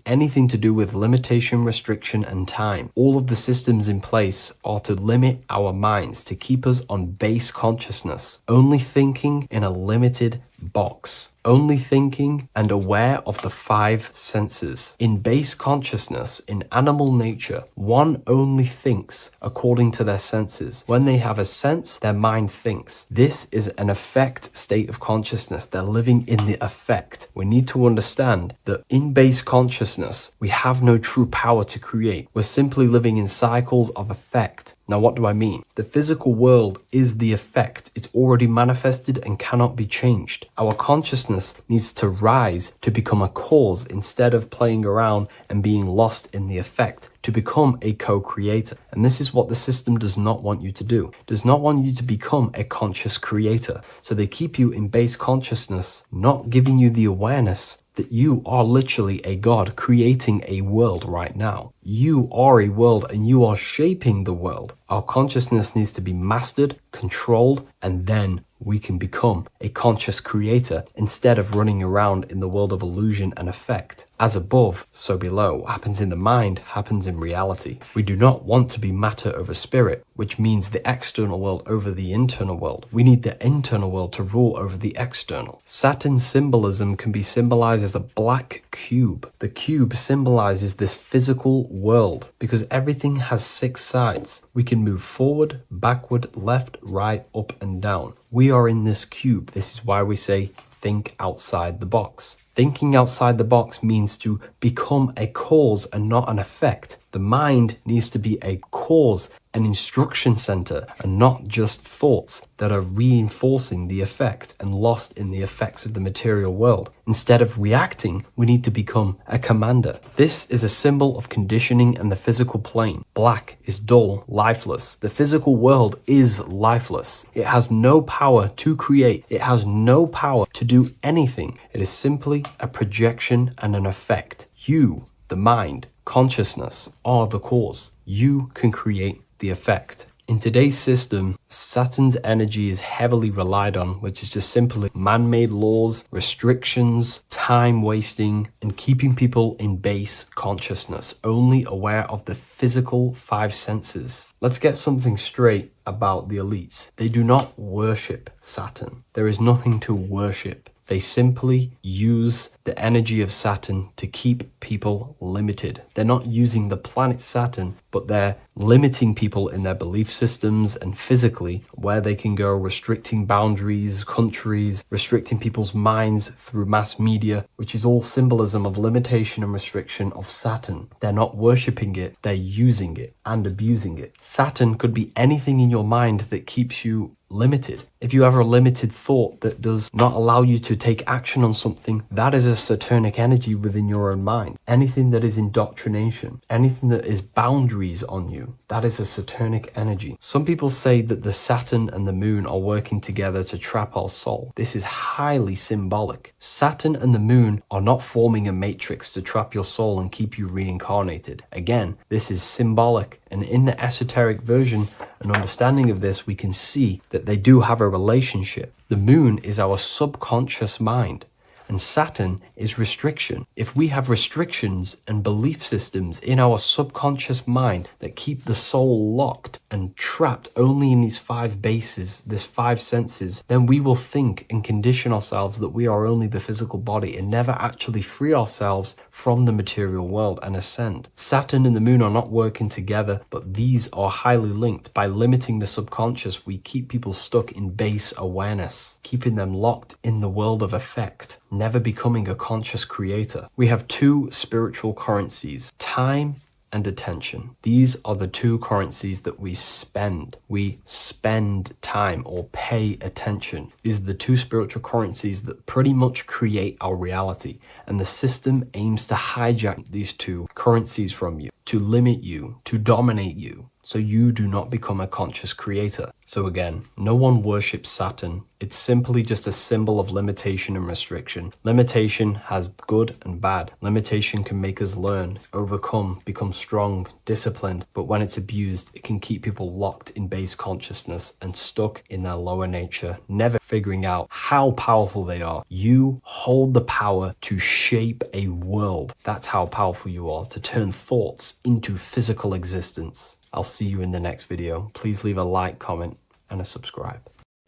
anything to do with limitation, restriction, and time. All of the systems in place are to limit our minds, to keep us on base consciousness, only thinking in a limited box, only thinking and aware of the five senses. In base consciousness, in animal nature, one only thinks according to their senses. When they have a sense, their mind thinks. This is an affect state of consciousness. They're living in the affect. We need to understand that in base consciousness, we have no true power to create. We're simply living in cycles of affect. Now, what do I mean? The physical world is the effect. It's already manifested and cannot be changed. Our consciousness needs to rise to become a cause instead of playing around and being lost in the effect, to become a co-creator. And this is what the system does not want you to do. It does not want you to become a conscious creator. So they keep you in base consciousness, not giving you the awareness that you are literally a god creating a world right now. You are a world and you are shaping the world. Our consciousness needs to be mastered, controlled, and then we can become a conscious creator instead of running around in the world of illusion and effect. As above, so below. What happens in the mind happens in reality. We do not want to be matter over spirit, which means the external world over the internal world. We need the internal world to rule over the external. Saturn symbolism can be symbolized as a black cube. The cube symbolizes this physical world because everything has 6 sides. We can move forward, backward, left, right, up, and down. We are in this cube. This is why we say think outside the box. Thinking outside the box means to become a cause and not an effect. The mind needs to be a cause, an instruction center, and not just thoughts that are reinforcing the effect and lost in the effects of the material world. Instead of reacting, we need to become a commander. This is a symbol of conditioning and the physical plane. Black is dull, lifeless. The physical world is lifeless. It has no power to create. It has no power to do anything. It is simply a projection and an effect. You, the mind, consciousness, are the cause. You can create the effect. In today's system, Saturn's energy is heavily relied on, which is just simply man-made laws, restrictions, time wasting, and keeping people in base consciousness, only aware of the physical 5 senses. Let's get something straight about the elites. They do not worship Saturn. There is nothing to worship. They simply use the energy of Saturn to keep people limited. They're not using the planet Saturn, but they're limiting people in their belief systems and physically where they can go, restricting boundaries, countries, restricting people's minds through mass media, which is all symbolism of limitation and restriction of Saturn. They're not worshipping it, they're using it and abusing it. Saturn could be anything in your mind that keeps you limited. If you have a limited thought that does not allow you to take action on something, that is a Saturnic energy within your own mind. Anything that is indoctrination, anything that is boundaries on you, that is a Saturnic energy. Some people say that the Saturn and the moon are working together to trap our soul. This is highly symbolic. Saturn and the moon are not forming a matrix to trap your soul and keep you reincarnated. Again, this is symbolic, and in the esoteric version, an understanding of this, we can see that they do have a relationship. The moon is our subconscious mind, and Saturn is restriction. If we have restrictions and belief systems in our subconscious mind that keep the soul locked and trapped only in these 5 bases, these 5 senses, then we will think and condition ourselves that we are only the physical body and never actually free ourselves from the material world and ascend. Saturn and the moon are not working together, but these are highly linked. By limiting the subconscious, we keep people stuck in base awareness, keeping them locked in the world of effect, never becoming a conscious creator. We have 2 spiritual currencies, time and attention. These are the 2 currencies that we spend. We spend time or pay attention. These are the 2 spiritual currencies that pretty much create our reality. And the system aims to hijack these 2 currencies from you, to limit you, to dominate you, so you do not become a conscious creator. So again, no one worships Saturn. It's simply just a symbol of limitation and restriction. Limitation has good and bad. Limitation can make us learn, overcome, become strong, disciplined, but when it's abused, it can keep people locked in base consciousness and stuck in their lower nature, never figuring out how powerful they are. You hold the power to shape a world. That's how powerful you are, to turn thoughts into physical existence. I'll see you in the next video. Please leave a like, comment, and a subscribe.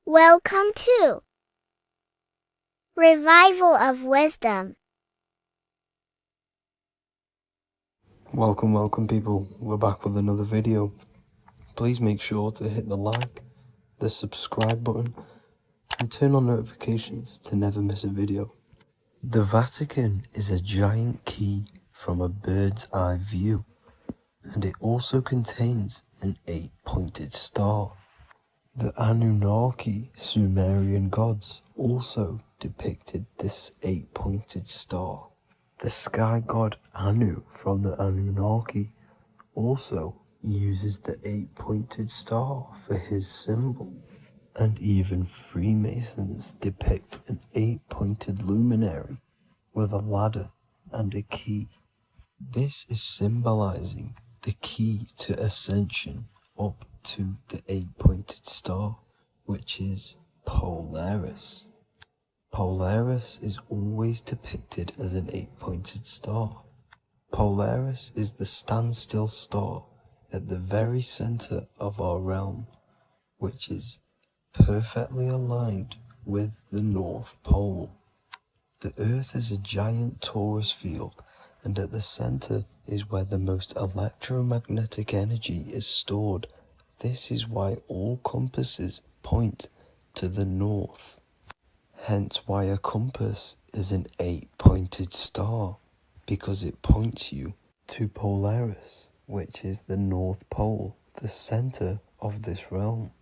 Welcome to Revival of Wisdom. Welcome people. We're back with another video. Please make sure to hit the like, the subscribe button, and turn on notifications to never miss a video. The Vatican is a giant key from a bird's eye view, and it also contains an 8-pointed star. The Anunnaki Sumerian gods also depicted this 8-pointed star. The sky god Anu from the Anunnaki also uses the 8-pointed star for his symbol. And even Freemasons depict an 8-pointed luminary with a ladder and a key. This is symbolizing the key to ascension up to the 8-pointed star, which is Polaris. Polaris is always depicted as an 8-pointed star. Polaris is the standstill star at the very center of our realm, which is perfectly aligned with the North Pole. The Earth is a giant torus field, and at the center is where the most electromagnetic energy is stored. This is why all compasses point to the north. Hence why a compass is an 8-pointed star, because it points you to Polaris, which is the North Pole, the center of this realm.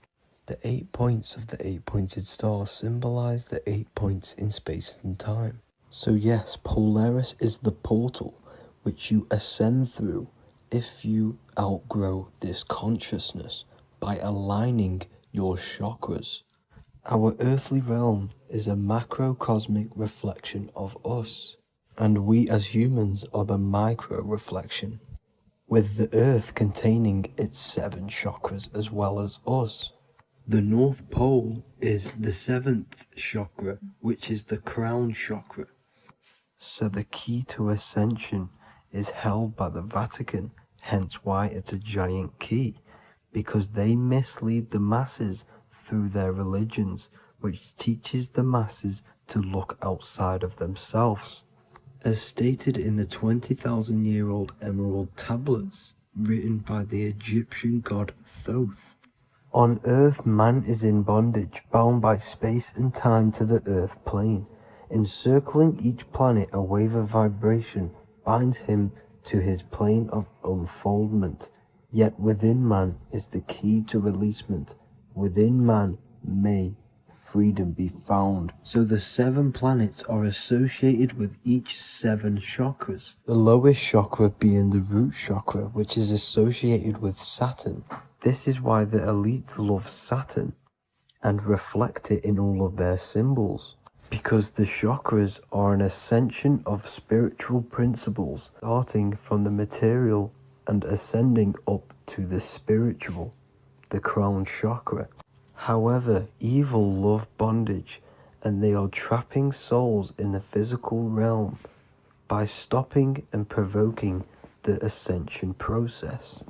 The 8 points of the 8-pointed star symbolize the 8 points in space and time. So yes, Polaris is the portal which you ascend through if you outgrow this consciousness by aligning your chakras. Our earthly realm is a macrocosmic reflection of us, and we as humans are the micro reflection, with the earth containing its 7 chakras as well as us. The North Pole is the 7th chakra, which is the crown chakra. So the key to ascension is held by the Vatican, hence why it's a giant key, because they mislead the masses through their religions, which teaches the masses to look outside of themselves. As stated in the 20,000-year-old emerald tablets written by the Egyptian god Thoth. On Earth, man is in bondage, bound by space and time to the Earth plane. Encircling each planet, a wave of vibration binds him to his plane of unfoldment. Yet within man is the key to releasement. Within man, may freedom be found. So the 7 planets are associated with each 7 chakras. The lowest chakra being the root chakra, which is associated with Saturn. This is why the elites love Saturn and reflect it in all of their symbols. Because the chakras are an ascension of spiritual principles, starting from the material and ascending up to the spiritual, the crown chakra. However, evil love bondage, and they are trapping souls in the physical realm by stopping and provoking the ascension process.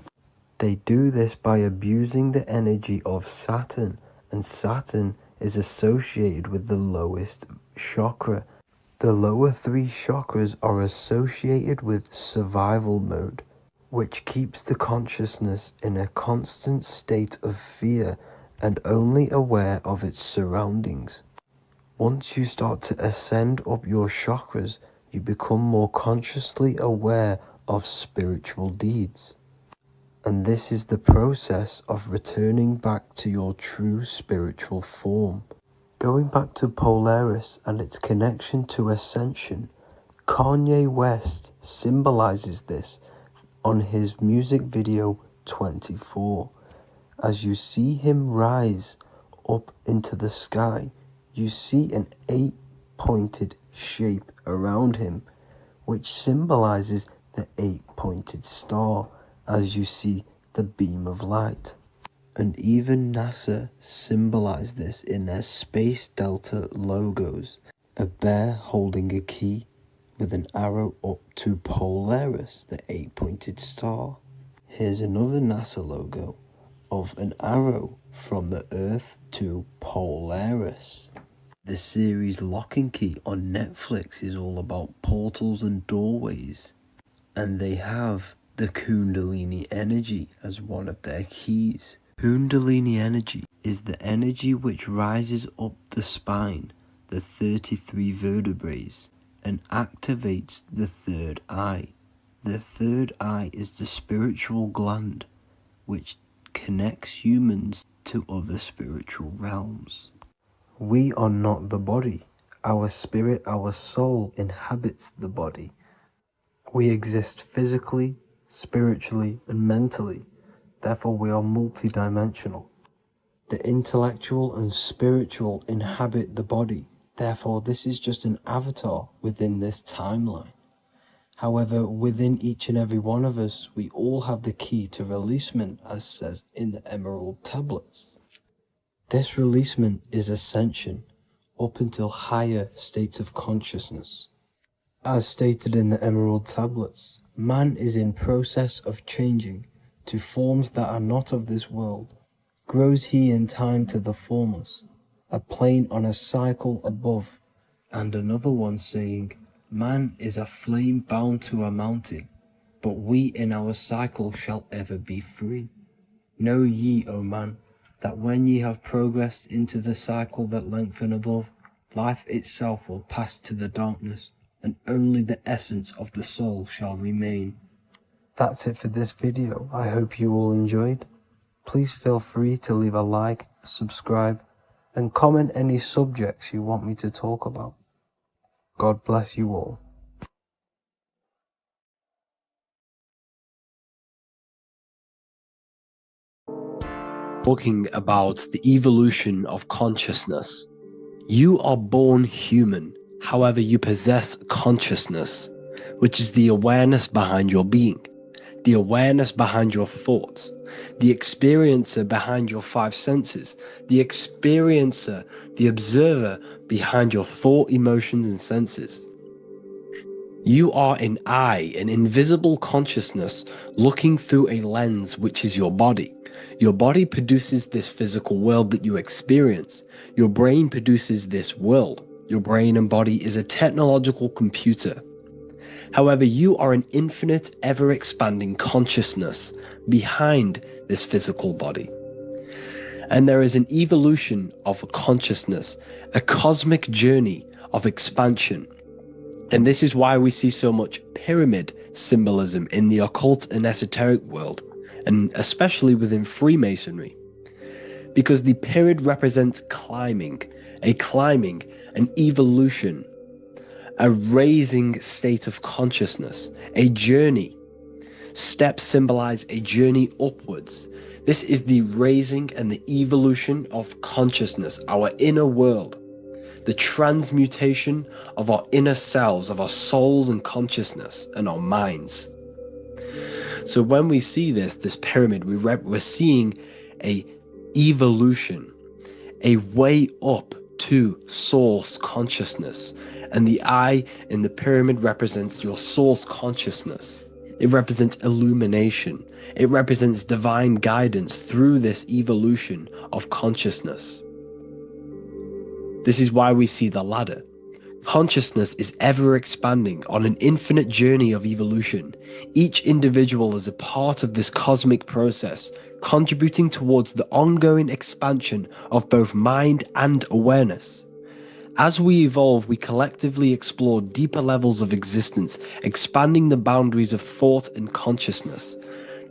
They do this by abusing the energy of Saturn, and Saturn is associated with the lowest chakra. The lower 3 chakras are associated with survival mode, which keeps the consciousness in a constant state of fear and only aware of its surroundings. Once you start to ascend up your chakras, you become more consciously aware of spiritual deeds. And this is the process of returning back to your true spiritual form. Going back to Polaris and its connection to ascension, Kanye West symbolizes this on his music video 24. As you see him rise up into the sky, you see an 8-pointed shape around him, which symbolizes the 8-pointed star, as you see the beam of light. And even NASA symbolized this in their Space Delta logos, a bear holding a key with an arrow up to Polaris, the 8-pointed star. Here's another NASA logo of an arrow from the Earth to Polaris. The series Lock and Key on Netflix is all about portals and doorways, and they have the Kundalini energy as one of their keys. Kundalini energy is the energy which rises up the spine, the 33 vertebrae, and activates the third eye. The third eye is the spiritual gland, which connects humans to other spiritual realms. We are not the body. Our spirit, our soul inhabits the body. We exist physically, spiritually, and mentally. Therefore, we are multidimensional. The intellectual and spiritual inhabit the body. Therefore, this is just an avatar within this timeline. However, within each and every one of us, we all have the key to releasement, as says in the Emerald tablets. This releasement is ascension, up until higher states of consciousness. As stated in the Emerald tablets, man is in process of changing to forms that are not of this world. Grows he in time to the formless, a plane on a cycle above, and another one saying, man is a flame bound to a mountain, but we in our cycle shall ever be free. Know ye, O man, that when ye have progressed into the cycle that lengthen above, life itself will pass to the darkness, and only the essence of the soul shall remain. That's it for this video. I hope you all enjoyed. Please feel free to leave a like, subscribe, and comment any subjects you want me to talk about. God bless you all. Talking about the evolution of consciousness. You are born human, however you possess consciousness, which is the awareness behind your being, the awareness behind your thoughts, the experiencer behind your 5 senses, the experiencer, the observer behind your thought, emotions, and senses. You are an eye, an invisible consciousness looking through a lens, which is your body. Your body produces this physical world that you experience. Your brain produces this world. Your brain and body is a technological computer. However, you are an infinite, ever-expanding consciousness behind this physical body. And there is an evolution of consciousness, a cosmic journey of expansion. And this is why we see so much pyramid symbolism in the occult and esoteric world, and especially within Freemasonry. because the pyramid represents climbing, an evolution, a raising state of consciousness, a journey. Steps symbolize a journey upwards. This is the raising and the evolution of consciousness, our inner world, the transmutation of our inner selves, of our souls and consciousness and our minds. So when we see this pyramid, we're seeing a evolution, a way up to source consciousness. And the eye in the pyramid represents your source consciousness. It represents illumination. It represents divine guidance through this evolution of consciousness. This is why we see the ladder. Consciousness is ever expanding on an infinite journey of evolution. Each individual is a part of this cosmic process, contributing towards the ongoing expansion of both mind and awareness. As we evolve, we collectively explore deeper levels of existence, expanding the boundaries of thought and consciousness.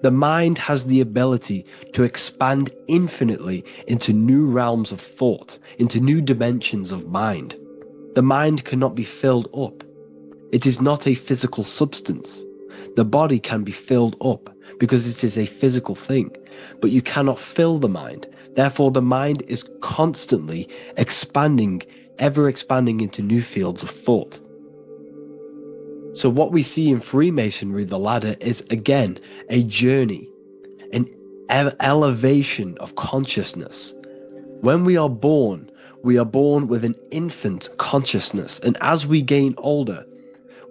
The mind has the ability to expand infinitely into new realms of thought, into new dimensions of mind. The mind cannot be filled up. It is not a physical substance. The body can be filled up because it is a physical thing, but you cannot fill the mind. Therefore, the mind is constantly expanding, ever expanding into new fields of thought. So what we see in Freemasonry, the ladder, is again a journey, an elevation of consciousness. When we are born with an infant consciousness, and as we gain older,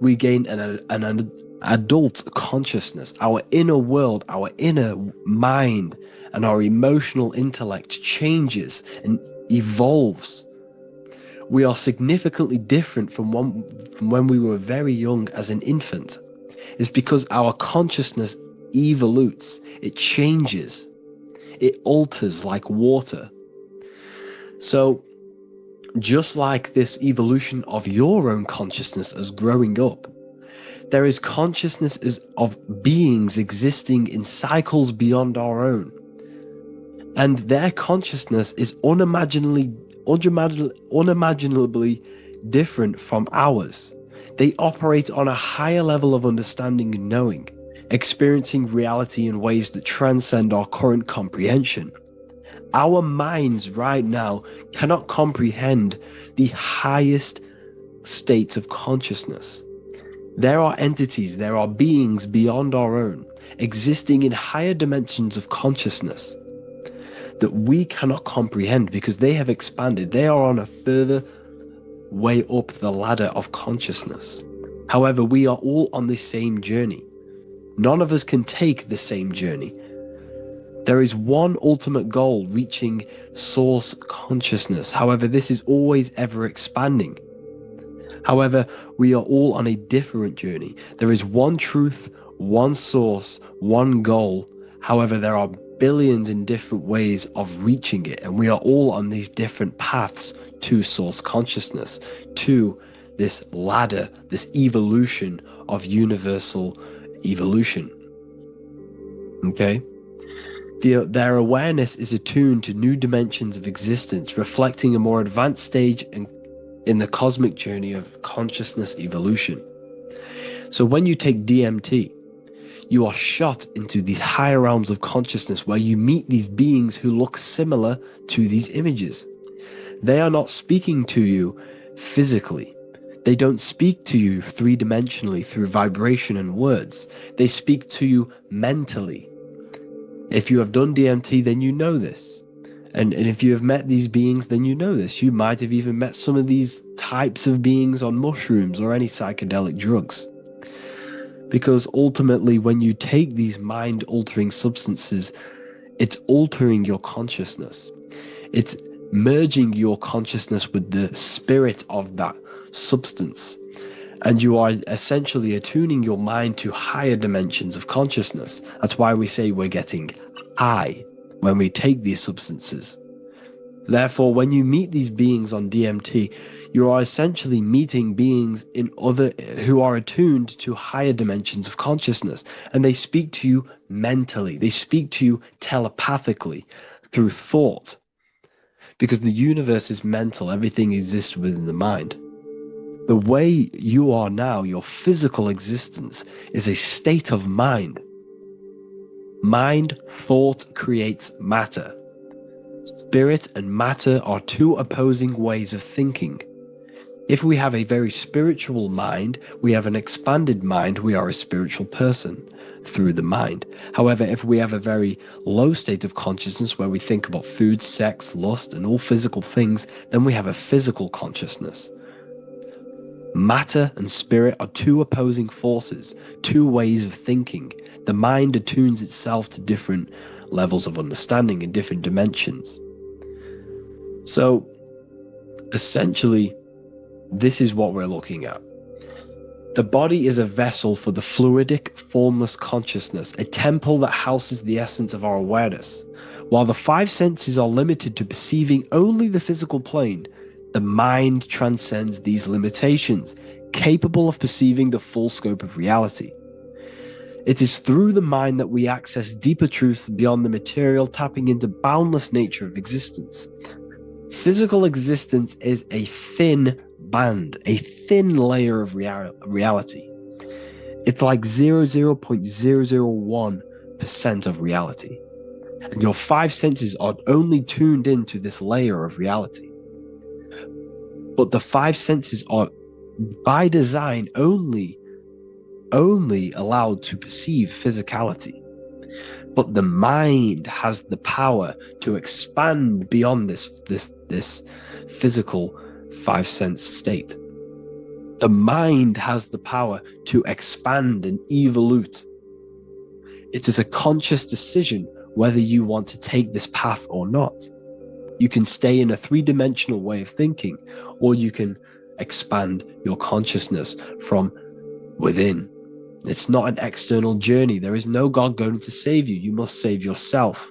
we gain an adult consciousness. Our inner world, our inner mind, and our emotional intellect changes and evolves. We are significantly different from when we were very young as an infant. It's because our consciousness evolutes, it changes, it alters like water. So, just like this evolution of your own consciousness as growing up, there is consciousness of beings existing in cycles beyond our own. And their consciousness is unimaginably different from ours. They operate on a higher level of understanding and knowing, experiencing reality in ways that transcend our current comprehension. Our minds right now cannot comprehend the highest states of consciousness. There are entities, there are beings beyond our own, existing in higher dimensions of consciousness that we cannot comprehend because they have expanded. They are on a further way up the ladder of consciousness. However, we are all on the same journey. None of us can take the same journey. There is one ultimate goal, reaching source consciousness. However, this is always ever expanding. However, we are all on a different journey. There is one truth, one source, one goal. However, there are billions in different ways of reaching it, and we are all on these different paths to source consciousness, to this ladder, this evolution of universal evolution. Okay? Their awareness is attuned to new dimensions of existence, reflecting a more advanced stage in the cosmic journey of consciousness evolution. So when you take DMT, you are shot into these higher realms of consciousness where you meet these beings who look similar to these images. They are not speaking to you physically. They don't speak to you three-dimensionally through vibration and words. They speak to you mentally. If you have done DMT, then you know this. And if you have met these beings, then you know this. You might have even met some of these types of beings on mushrooms or any psychedelic drugs. Because ultimately, when you take these mind-altering substances, it's altering your consciousness. It's merging your consciousness with the spirit of that substance. And you are essentially attuning your mind to higher dimensions of consciousness. That's why we say we're getting high when we take these substances. Therefore, when you meet these beings on DMT, you are essentially meeting beings who are attuned to higher dimensions of consciousness, and they speak to you mentally. They speak to you telepathically through thought, because the universe is mental. Everything exists within the mind. The way you are now, your physical existence, is a state of mind. Mind, thought creates matter. Spirit and matter are two opposing ways of thinking. If we have a very spiritual mind, we have an expanded mind, we are a spiritual person through the mind. However, if we have a very low state of consciousness where we think about food, sex, lust, and all physical things, then we have a physical consciousness. Matter and spirit are two opposing forces, two ways of thinking. The mind attunes itself to different levels of understanding in different dimensions. So, essentially, this is what we're looking at. The body is a vessel for the fluidic, formless consciousness, a temple that houses the essence of our awareness. While the five senses are limited to perceiving only the physical plane, the mind transcends these limitations, capable of perceiving the full scope of reality. It is through the mind that we access deeper truths beyond the material, tapping into boundless nature of existence. Physical existence is a thin band, a thin layer of reality. It's like 0.001% of reality. And your five senses are only tuned into this layer of reality. But the five senses are, by design, only allowed to perceive physicality. But the mind has the power to expand beyond this physical five sense state. The mind has the power to expand and evolute. It is a conscious decision whether you want to take this path or not. You can stay in a three-dimensional way of thinking, or you can expand your consciousness from within. It's not an external journey. There is no God going to save you. You must save yourself.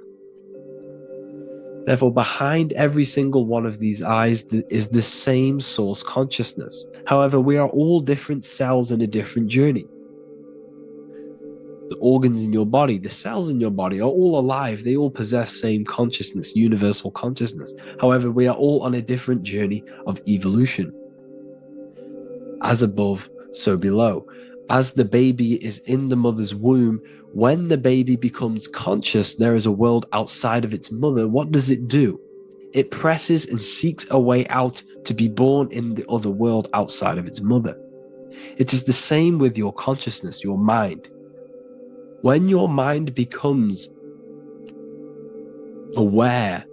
Therefore, behind every single one of these eyes is the same source consciousness. However, we are all different cells in a different journey. The organs in your body, the cells in your body are all alive. They all possess same consciousness, universal consciousness. However, we are all on a different journey of evolution. As above, so below. As the baby is in the mother's womb, when the baby becomes conscious, there is a world outside of its mother. What does it do? It presses and seeks a way out to be born in the other world outside of its mother. It is the same with your consciousness, your mind. When your mind becomes aware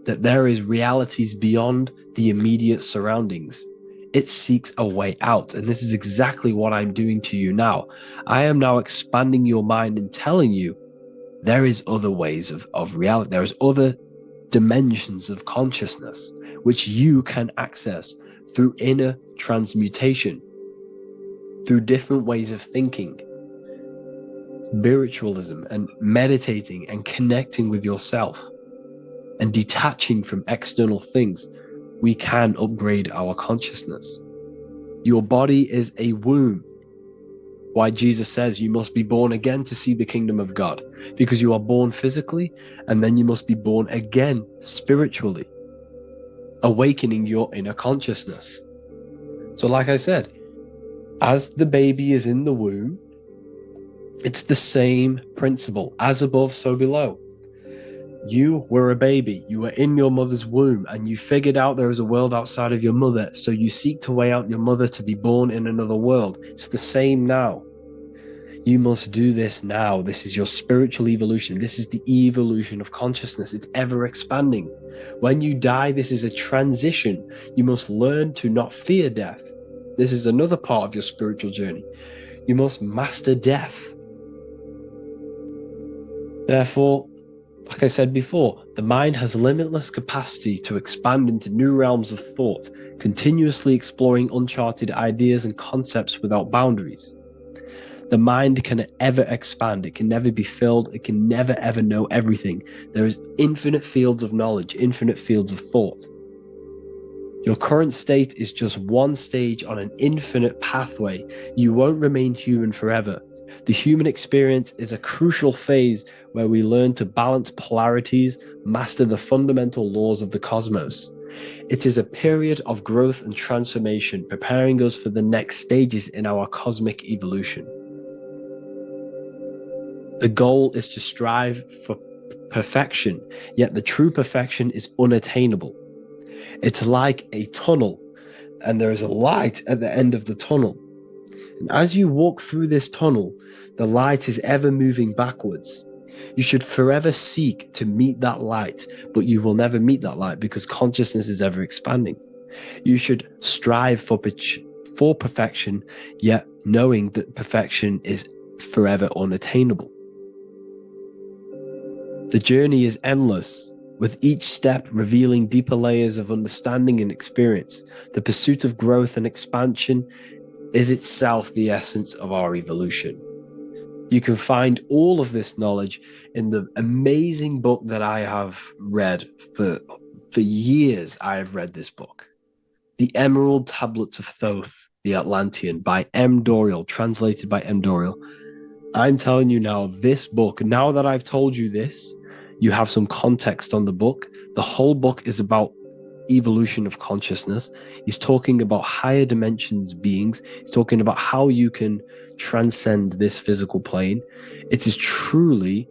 that there is realities beyond the immediate surroundings, it seeks a way out. And this is exactly what I'm doing to you now. I am now expanding your mind and telling you there is other ways of reality. There is other dimensions of consciousness which you can access through inner transmutation, through different ways of thinking, spiritualism, and meditating and connecting with yourself and detaching from external things. We can upgrade our consciousness. Your body is a womb. Why Jesus says you must be born again to see the kingdom of God, because you are born physically and then you must be born again spiritually, awakening your inner consciousness. So like I said, as the baby is in the womb, it's the same principle. As above, so below. You were a baby, you were in your mother's womb, and you figured out there is a world outside of your mother, so you seek to way out your mother to be born in another world. It's the same now. You must do this now. This is your spiritual evolution. This is the evolution of consciousness. It's ever expanding. When you die, this is a transition. You must learn to not fear death. This is another part of your spiritual journey. You must master death. Therefore, like I said before, the mind has limitless capacity to expand into new realms of thought, continuously exploring uncharted ideas and concepts without boundaries. The mind can ever expand. It can never be filled. It can never ever know everything. There is infinite fields of knowledge, infinite fields of thought. Your current state is just one stage on an infinite pathway. You won't remain human forever. The human experience is a crucial phase where we learn to balance polarities, master the fundamental laws of the cosmos. It is a period of growth and transformation, preparing us for the next stages in our cosmic evolution. The goal is to strive for perfection, yet the true perfection is unattainable. It's like a tunnel, and there is a light at the end of the tunnel. And as you walk through this tunnel, the light is ever moving backwards. You should forever seek to meet that light, but you will never meet that light because consciousness is ever expanding. You should strive for perfection, yet knowing that perfection is forever unattainable. The journey is endless, with each step revealing deeper layers of understanding and experience. The pursuit of growth and expansion is itself the essence of our evolution. You can find all of this knowledge in the amazing book that I have read for years. I have read this book, The Emerald Tablets of Thoth, the Atlantean, by M. Dorial, translated by M. Dorial. I'm telling you now, this book, now that I've told you this, you have some context on the book. The whole book is about evolution of consciousness. He's talking about higher dimensions beings. He's talking about how you can transcend this physical plane. It is truly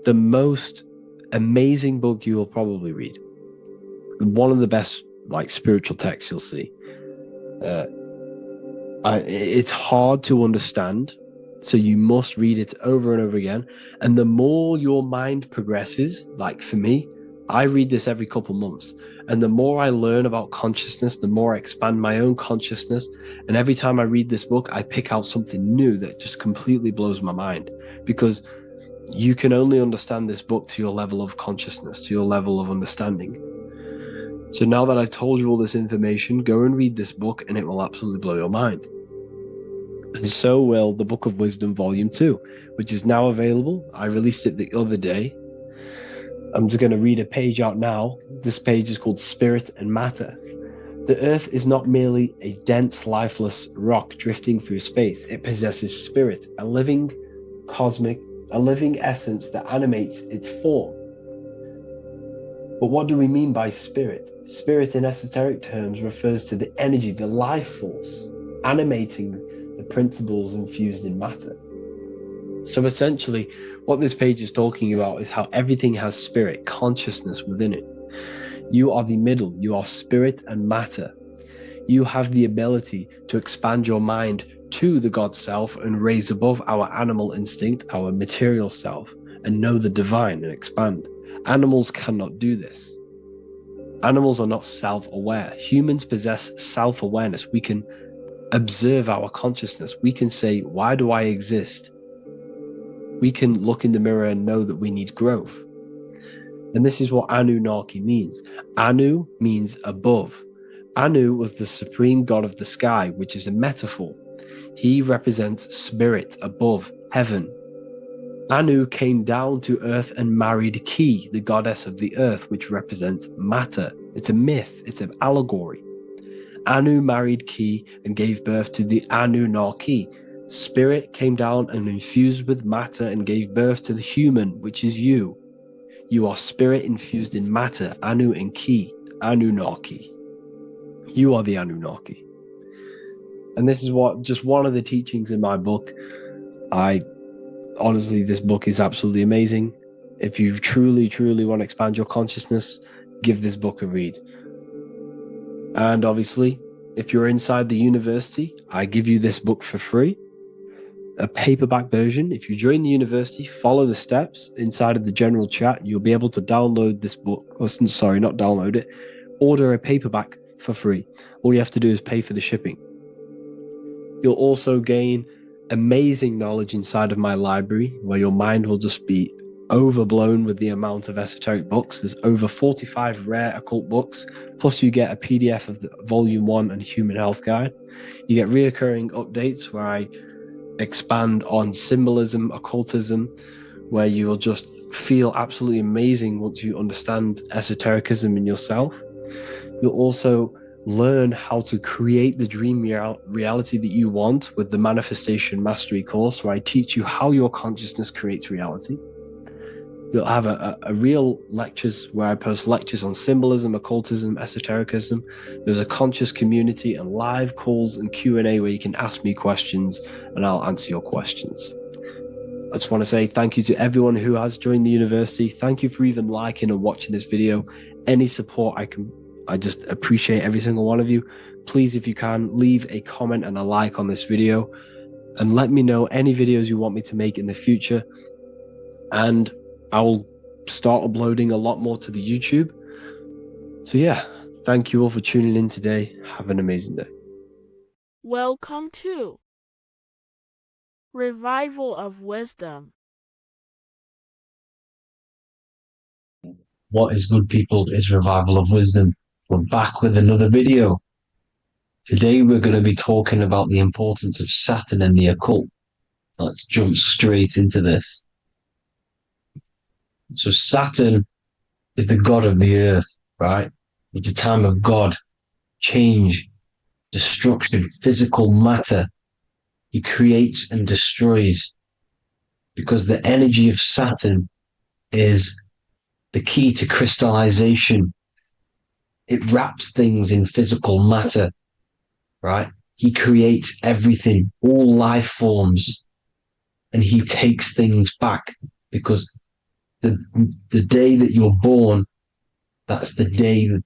the most amazing book you will probably read. One of the best spiritual texts you'll see. It's hard to understand, so you must read it over and over again. And the more your mind progresses, like for me, I read this every couple months. And the more I learn about consciousness, the more I expand my own consciousness. And every time I read this book, I pick out something new that just completely blows my mind, because you can only understand this book to your level of consciousness, to your level of understanding. So now that I've told you all this information, go and read this book and it will absolutely blow your mind. And so will the Book of Wisdom Volume 2, which is now available. I released it the other day. I'm just going to read a page out now. This page is called Spirit and Matter. The Earth is not merely a dense, lifeless rock drifting through space. It possesses spirit, a living essence that animates its form. But what do we mean by spirit? Spirit in esoteric terms refers to the energy, the life force, animating the principles infused in matter. So essentially, what this page is talking about is how everything has spirit, consciousness within it. You are the middle, you are spirit and matter. You have the ability to expand your mind to the God self and raise above our animal instinct, our material self, and know the divine and expand. Animals cannot do this. Animals are not self-aware. Humans possess self-awareness. We can observe our consciousness. We can say, why do I exist? We can look in the mirror and know that we need growth. And this is what Anunnaki means. Anu means above. Anu was the supreme god of the sky, which is a metaphor. He represents spirit above, heaven. Anu came down to earth and married Ki, the goddess of the earth, which represents matter. It's a myth, it's an allegory. Anu married Ki and gave birth to the Anunnaki. Spirit came down and infused with matter and gave birth to the human, which is you. You are spirit infused in matter, Anu and Ki, Anunnaki. You are the Anunnaki. And this is just one of the teachings in my book. Honestly, this book is absolutely amazing. If you truly, truly want to expand your consciousness, give this book a read. And obviously, if you're inside the university, I give you this book for free. A paperback version. If you join the university, follow the steps inside of the general chat, you'll be able to download this book. Sorry, not download it. Order a paperback for free. All you have to do is pay for the shipping. You'll also gain amazing knowledge inside of my library, where your mind will just be overblown with the amount of esoteric books. There's over 45 rare occult books, plus you get a PDF of the Volume 1 and Human Health Guide. You get reoccurring updates where I expand on symbolism, occultism, where you will just feel absolutely amazing once you understand esotericism in yourself. You'll also learn how to create the dream reality that you want with the Manifestation Mastery course, where I teach you how your consciousness creates reality. You'll have a real lectures where I post lectures on symbolism, occultism, esotericism. There's a conscious community and live calls and Q&A where you can ask me questions and I'll answer your questions. I just want to say thank you to everyone who has joined the university. Thank you for even liking and watching this video. Any support I just appreciate every single one of you. Please, if you can, leave a comment and a like on this video and let me know any videos you want me to make in the future. And I will start uploading a lot more to the YouTube. So yeah, thank you all for tuning in today. Have an amazing day. Welcome to Revival of Wisdom. What is good, people? Is Revival of Wisdom. We're back with another video. Today we're going to be talking about the importance of Saturn and the occult. Let's jump straight into this. So Saturn is the god of the earth, right? It's the time of God, change, destruction, physical matter. He creates and destroys because the energy of Saturn is the key to crystallization. It wraps things in physical matter, right? He creates everything, all life forms, and he takes things back because the day that you're born, that's the day that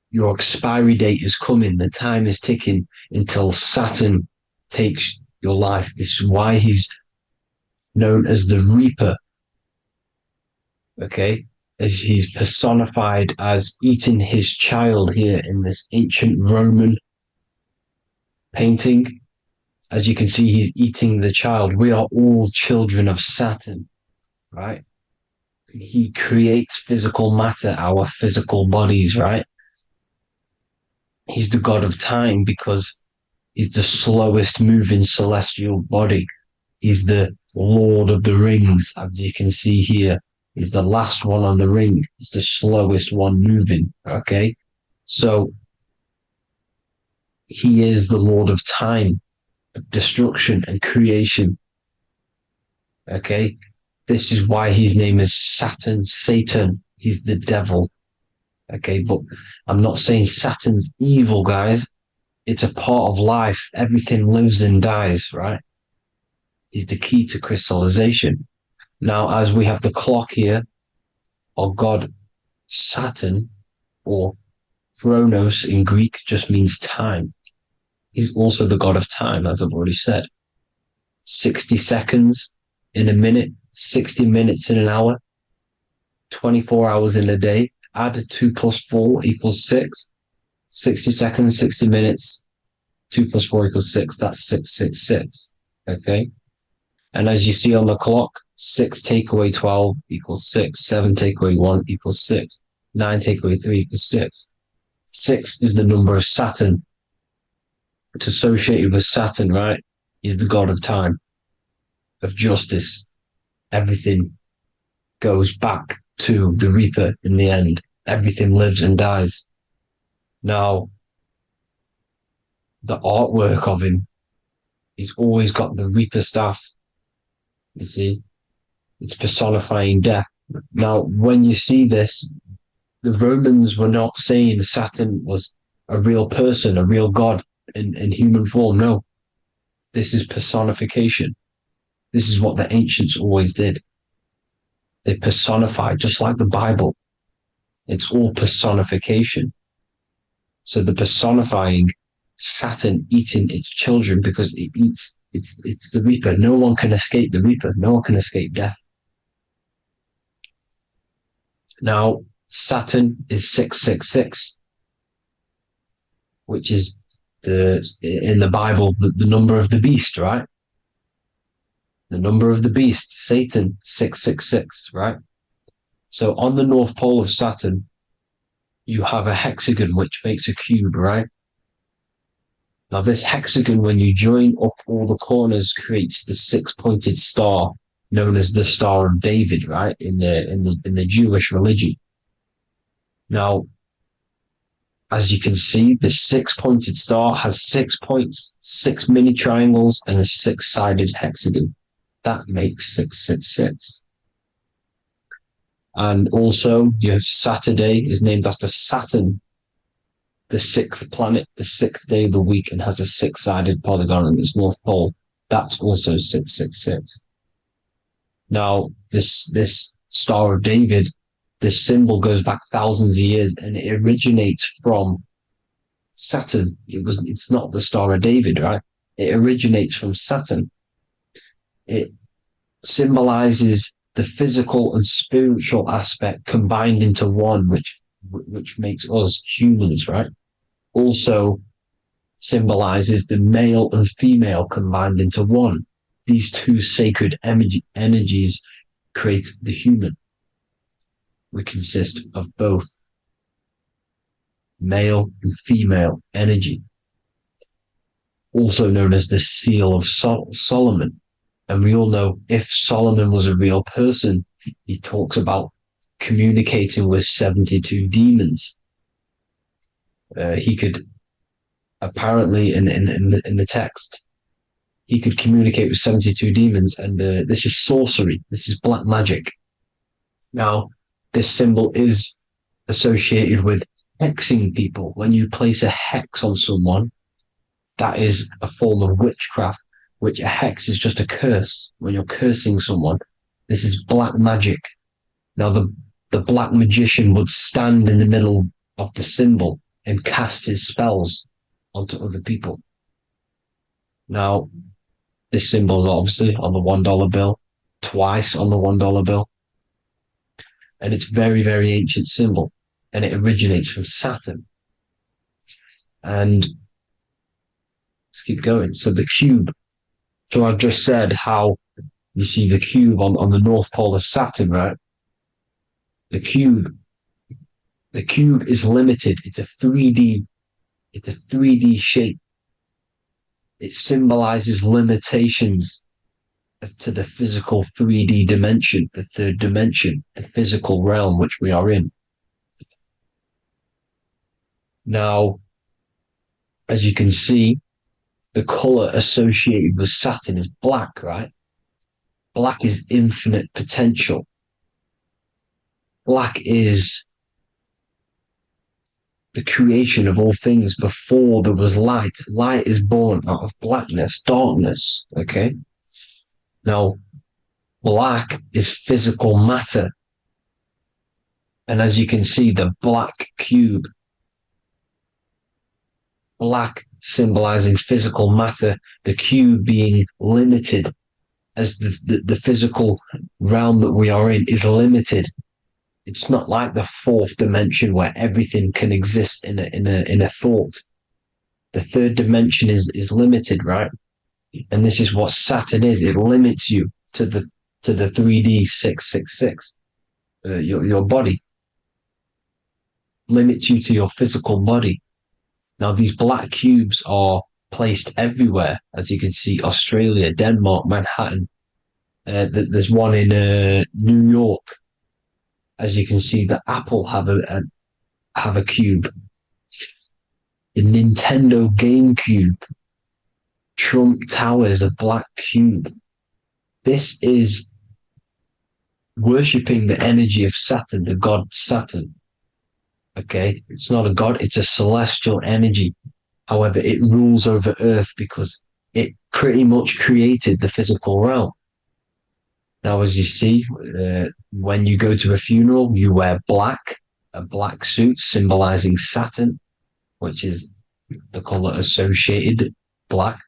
your expiry date is coming. The time is ticking until Saturn takes your life. This is why he's known as the Reaper. Okay? As he's personified as eating his child here in this ancient Roman painting. As you can see, he's eating the child. We are all children of Saturn, right? He creates physical matter, our physical bodies, right? He's the god of time because he's the slowest moving celestial body. He's the Lord of the Rings, as you can see here. He's the last one on the ring. He's the slowest one moving, okay? So he is the Lord of time, destruction and creation, okay? This is why his name is Satan. He's the devil, okay? But I'm not saying Saturn's evil, guys. It's a part of life. Everything lives and dies, right? He's the key to crystallization. Now, as we have the clock here, our god Saturn, or Chronos in Greek, just means time. He's also the god of time, as I've already said. 60 seconds in a minute, 60 minutes in an hour, 24 hours in a day. Add 2 plus 4 equals 6. 60 seconds, 60 minutes, 2 plus 4 equals 6. That's 666, okay? And as you see on the clock, 6 take away 12 equals 6. 7 take away 1 equals 6. 9 take away 3 equals 6. 6 is the number of Saturn. It's associated with Saturn, right? He's the god of time, of justice. Everything goes back to the Reaper in the end. Everything lives and dies. Now, the artwork of him, he's always got the Reaper staff. You see, it's personifying death. Now, when you see this, the Romans were not saying Saturn was a real person, a real god in human form. No, this is personification. This is what the ancients always did. They personified, just like the Bible. It's all personification. So the personifying Saturn eating its children because it eats. It's the Reaper. No one can escape the Reaper. No one can escape death. Now, Saturn is 666, which is in the Bible, the number of the beast, right? The number of the beast, Satan, 666, right? So on the North Pole of Saturn, you have a hexagon, which makes a cube, right? Now this hexagon, when you join up all the corners, creates the 6-pointed star known as the Star of David, right? In the Jewish religion. Now, As you can see, the 6-pointed star has 6 points, 6 mini triangles, and a 6-sided hexagon. That makes 666. And also, your Saturday is named after Saturn, the 6th planet, the 6th day of the week, and has a 6-sided polygon in its north pole. That's also 666. Now, this Star of David, this symbol goes back thousands of years, and it originates from Saturn. It's not the Star of David, right? It originates from Saturn. It symbolizes the physical and spiritual aspect combined into one, which makes us humans, right? Also symbolizes the male and female combined into one. These two sacred energies create the human. We consist of both male and female energy, also known as the Seal of Solomon. And we all know if Solomon was a real person, he talks about communicating with 72 demons. He could apparently, in the text, he could communicate with 72 demons, and this is sorcery. This is black magic. Now, this symbol is associated with hexing people. When you place a hex on someone, that is a form of witchcraft, which a hex is just a curse. When you're cursing someone, this is black magic. Now, the black magician would stand in the middle of the symbol and cast his spells onto other people. Now, this symbol is obviously on the $1 bill, twice on the $1 bill. And it's very, very ancient symbol. And it originates from Saturn. And let's keep going. So the cube. So I've just said how you see the cube on the North Pole of Saturn, right? The cube is limited. It's a 3D shape. It symbolizes limitations to the physical 3D dimension, the third dimension, the physical realm which we are in. Now, as you can see, the color associated with Saturn is black, right? Black is infinite potential. Black is the creation of all things. Before there was light. Light is born out of blackness, darkness, okay? Now, black is physical matter. And as you can see, the black cube, black symbolizing physical matter, the cube being limited, as the physical realm that we are in is limited. It's not like the fourth dimension where everything can exist in a thought. The third dimension is limited, right? And this is what Saturn is. It limits you to the 3D 666. Your body limits you to your physical body. Now, these black cubes are placed everywhere. As you can see, Australia, Denmark, Manhattan. There's one in New York. As you can see, the Apple have a cube. The Nintendo GameCube. Trump Tower is a black cube. This is worshipping the energy of Saturn, the god Saturn. Okay, it's not a god, it's a celestial energy. However, it rules over Earth because it pretty much created the physical realm. Now, as you see, when you go to a funeral, you wear black, a black suit symbolizing Saturn, which is the color associated, black.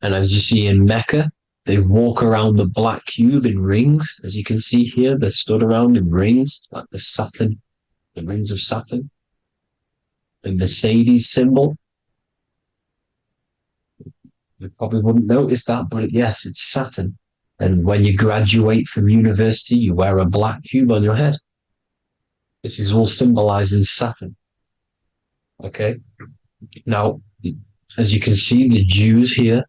And as you see in Mecca, they walk around the black cube in rings. As you can see here, they're stood around in rings, like the Saturn, the rings of Saturn. The Mercedes symbol. You probably wouldn't notice that, but yes, it's Saturn. And when you graduate from university, you wear a black cube on your head. This is all symbolizing Saturn. Okay. Now, as you can see, the Jews here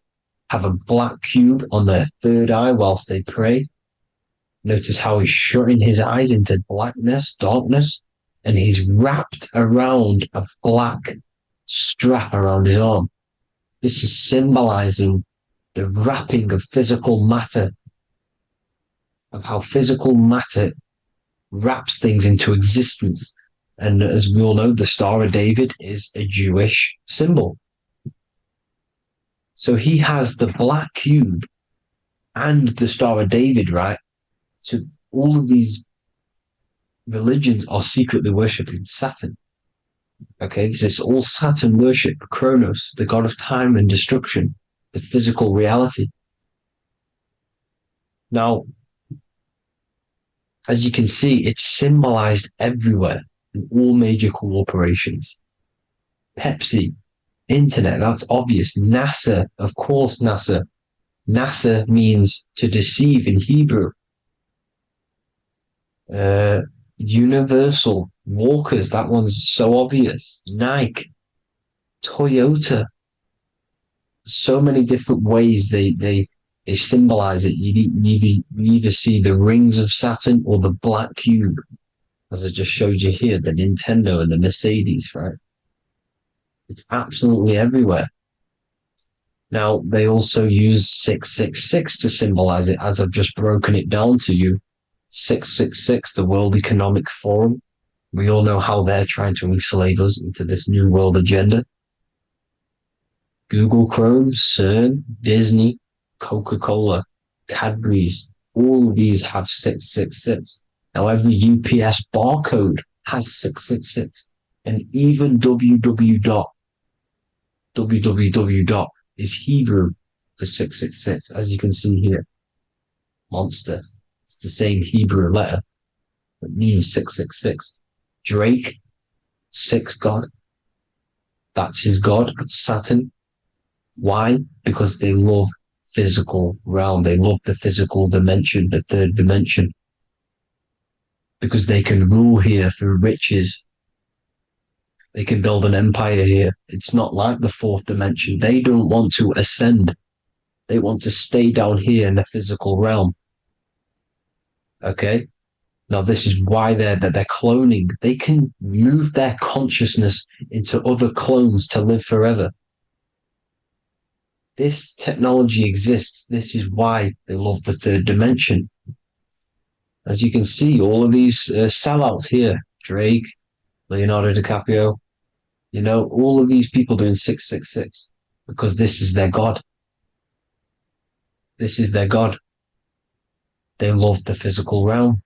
have a black cube on their third eye whilst they pray. Notice how he's shutting his eyes into blackness, darkness. and he's wrapped around a black strap around his arm. This is symbolizing the wrapping of physical matter, of how physical matter wraps things into existence. And as we all know, the Star of David is a Jewish symbol. So he has the black cube and the Star of David, right? So all of these religions are secretly worshipping Saturn. Okay, this is all Saturn worship, Kronos, the god of time and destruction, the physical reality. Now, as you can see, it's symbolized everywhere in all major corporations. Pepsi, internet, that's obvious. NASA, of course, NASA. NASA means to deceive in Hebrew. Universal, Walkers, that one's so obvious. Nike, Toyota. So many different ways they symbolize it. You either see the rings of Saturn or the black cube, as I just showed you here, the Nintendo and the Mercedes, right? It's absolutely everywhere. Now, they also use 666 to symbolize it, as I've just broken it down to you. 666, the World Economic Forum. We all know how they're trying to enslave us into this new world agenda. Google Chrome, CERN, Disney, Coca-Cola, Cadbury's, all of these have 666. Now, every UPS barcode has 666. And even www. Is Hebrew for 666, as you can see here. Monster. It's the same Hebrew letter that means 666. Drake, 6 God. That's his God, Saturn. Why? Because they love physical realm. They love the physical dimension, the third dimension. Because they can rule here through riches. They can build an empire here. It's not like the fourth dimension. They don't want to ascend. They want to stay down here in the physical realm. Okay? Now, this is why they're cloning. They can move their consciousness into other clones to live forever. This technology exists. This is why they love the third dimension. As you can see, all of these sellouts here, Drake, Leonardo DiCaprio, all of these people doing 666 because this is their God. This is their God. They love the physical realm.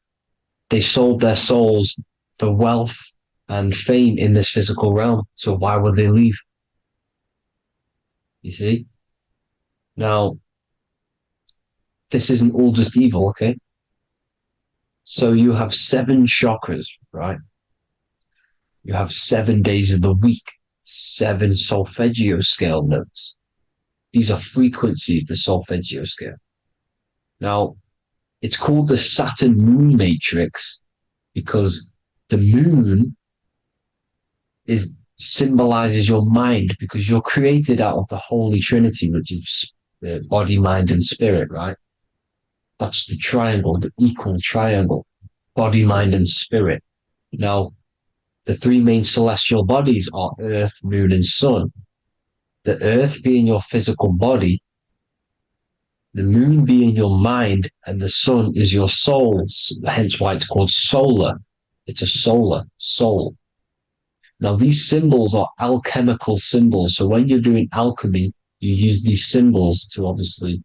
They sold their souls for wealth and fame in this physical realm. So why would they leave? You see? Now, this isn't all just evil, okay? So you have 7 chakras, right? You have 7 days of the week, 7 solfeggio scale notes. These are frequencies, the solfeggio scale. Now, it's called the Saturn moon matrix because the moon symbolizes your mind, because you're created out of the Holy Trinity, which is body, mind, and spirit, right? That's the triangle, the equal triangle, body, mind, and spirit. Now, the 3 main celestial bodies are Earth, Moon, and Sun. The Earth being your physical body, the Moon being your mind, and the Sun is your soul, hence why it's called solar. It's a solar, soul. Now, these symbols are alchemical symbols. So when you're doing alchemy, you use these symbols to obviously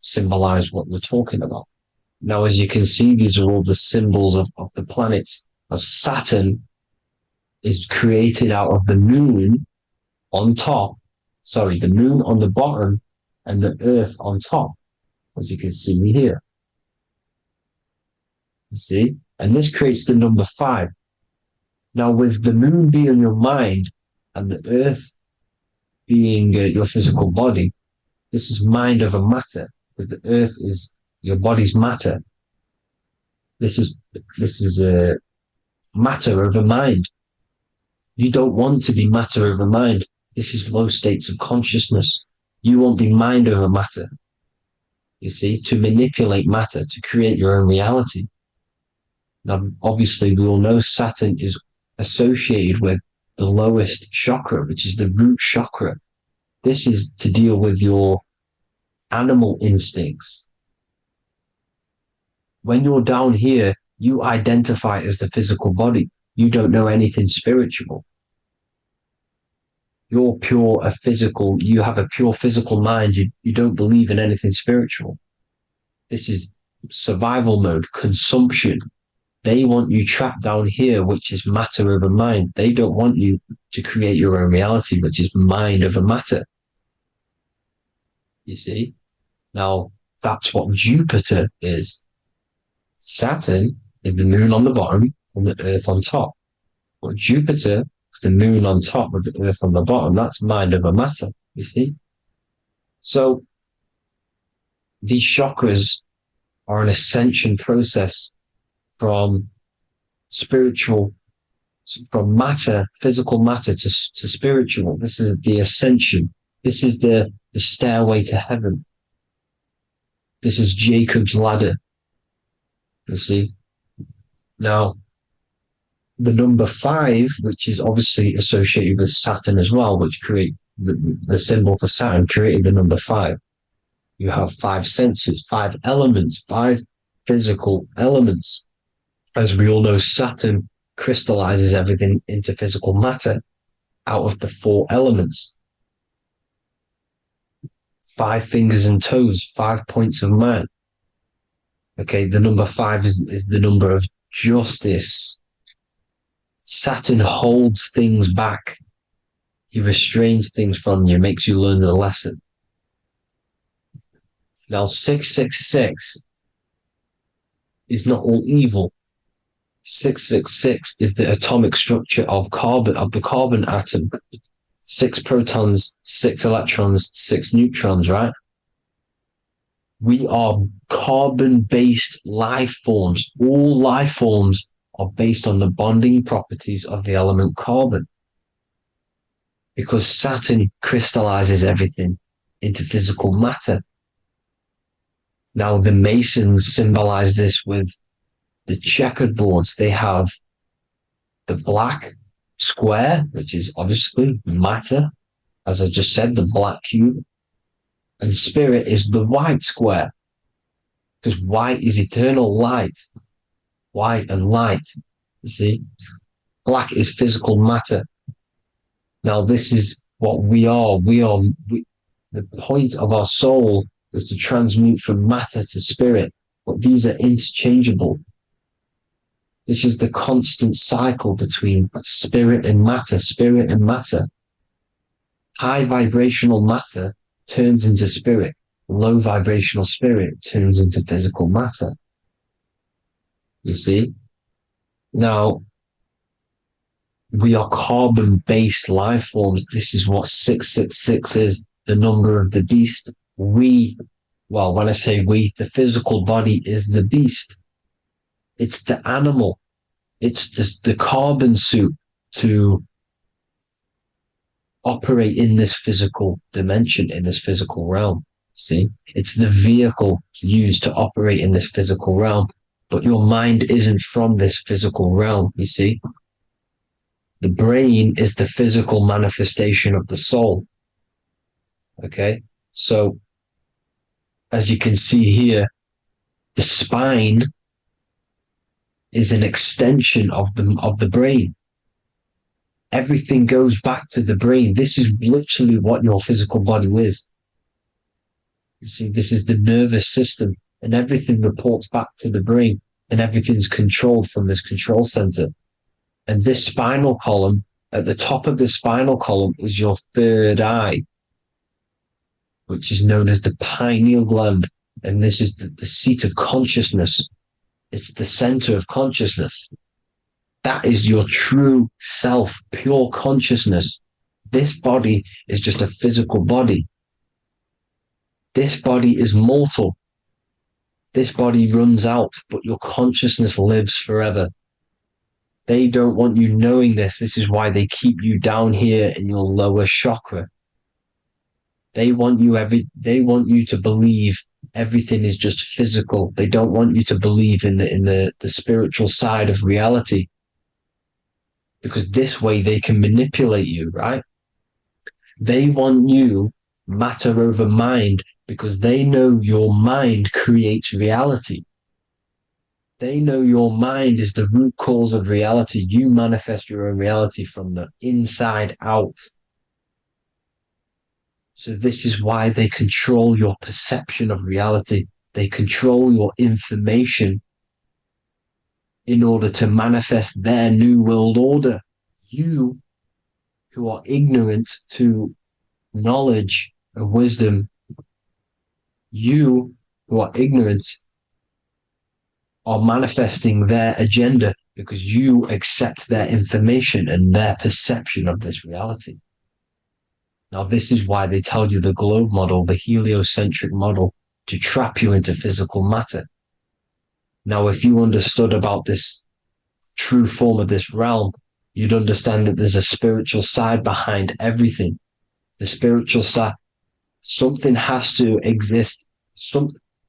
symbolize what we're talking about. Now, as you can see, these are all the symbols of the planets. Of Saturn is created out of the moon on top, the moon on the bottom and the earth on top, as you can see here. You see? And this creates the number 5. Now, with the moon being your mind and the earth being your physical body, this is mind over matter, because the earth is your body's matter. This is matter over mind. You don't want to be matter over mind. This is low states of consciousness. You won't be mind over matter. You see, to manipulate matter, to create your own reality. Now, obviously, we all know Saturn is associated with the lowest chakra, which is the root chakra. This is to deal with your animal instincts. When you're down here, you identify as the physical body. You don't know anything spiritual. You have a pure physical mind. You don't believe in anything spiritual. This is survival mode, consumption. They want you trapped down here, which is matter over mind. They don't want you to create your own reality, which is mind over matter. You see? Now, that's what Jupiter is. Saturn is the moon on the bottom and the earth on top. But Jupiter is the moon on top with the earth on the bottom. That's mind over matter, you see? So, these chakras are an ascension process from matter, physical matter to spiritual. This is the ascension. This is the stairway to heaven. This is Jacob's ladder. You see? Now, the number 5, which is obviously associated with Saturn as well, which create the symbol for Saturn, created the number 5. You have 5 senses, 5 elements, 5 physical elements. As we all know, Saturn crystallizes everything into physical matter out of the 4 elements. 5 fingers and toes, 5 points of man. Okay, the number 5 is the number of justice. Saturn holds things back. He restrains things from you, makes you learn the lesson. Now, 666 is not all evil. 666 is the atomic structure of the carbon atom. 6 protons, 6 electrons, 6 neutrons, right? We are carbon-based life forms. All life forms are based on the bonding properties of the element carbon. Because Saturn crystallizes everything into physical matter. Now, the Masons symbolize this with the checkered boards. They have the black square, which is obviously matter, as I just said, the black cube, and spirit is the white square, because white is eternal light, white and light, you see. Black is physical matter. Now, this is what we are. The point of our soul is to transmute from matter to spirit, but these are interchangeable. This is the constant cycle between spirit and matter, spirit and matter. High vibrational matter turns into spirit. Low vibrational spirit turns into physical matter. You see? Now, we are carbon-based life forms. This is what 666 is, the number of the beast. When I say we, the physical body is the beast. It's the animal. It's the carbon suit to operate in this physical dimension, in this physical realm. See? It's the vehicle used to operate in this physical realm. But your mind isn't from this physical realm, you see? The brain is the physical manifestation of the soul. Okay? So, as you can see here, the spine is an extension of the brain. Everything goes back to the brain. This is literally what your physical body is. You see, this is the nervous system, and everything reports back to the brain, and everything's controlled from this control center. And this spinal column, at the top of the spinal column, is your third eye, which is known as the pineal gland. And this is the seat of consciousness. It's the center of consciousness. That is your true self, pure consciousness. This body is just a physical body. This body is mortal. This body runs out, but your consciousness lives forever. They don't want you knowing this. This is why they keep you down here in your lower chakra. They want you to believe everything is just physical. They don't want you to believe in the spiritual side of reality, because this way they can manipulate you, right? They want you matter over mind because they know your mind creates reality. They know your mind is the root cause of reality. You manifest your own reality from the inside out. So this is why they control your perception of reality. They control your information in order to manifest their new world order. You, who are ignorant to knowledge and wisdom, you who are ignorant are manifesting their agenda because you accept their information and their perception of this reality. Now, this is why they tell you the globe model, the heliocentric model, to trap you into physical matter. Now, if you understood about this true form of this realm, you'd understand that there's a spiritual side behind everything. The spiritual side, something has to exist.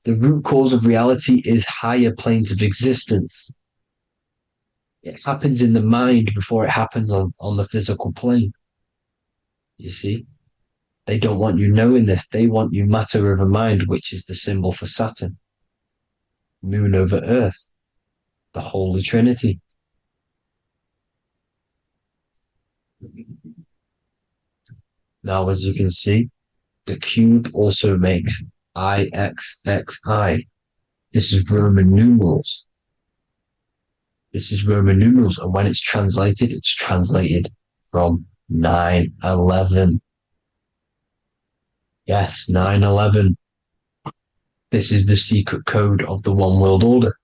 The root cause of reality is higher planes of existence. It happens in the mind before it happens on the physical plane. You see? They don't want you knowing this. They want you matter over mind, which is the symbol for Saturn. Moon over Earth. The Holy Trinity. Now, as you can see, the cube also makes IXXI. This is Roman numerals. This is Roman numerals, and when it's translated from 9/11. Yes, 9/11. This is the secret code of the One World Order.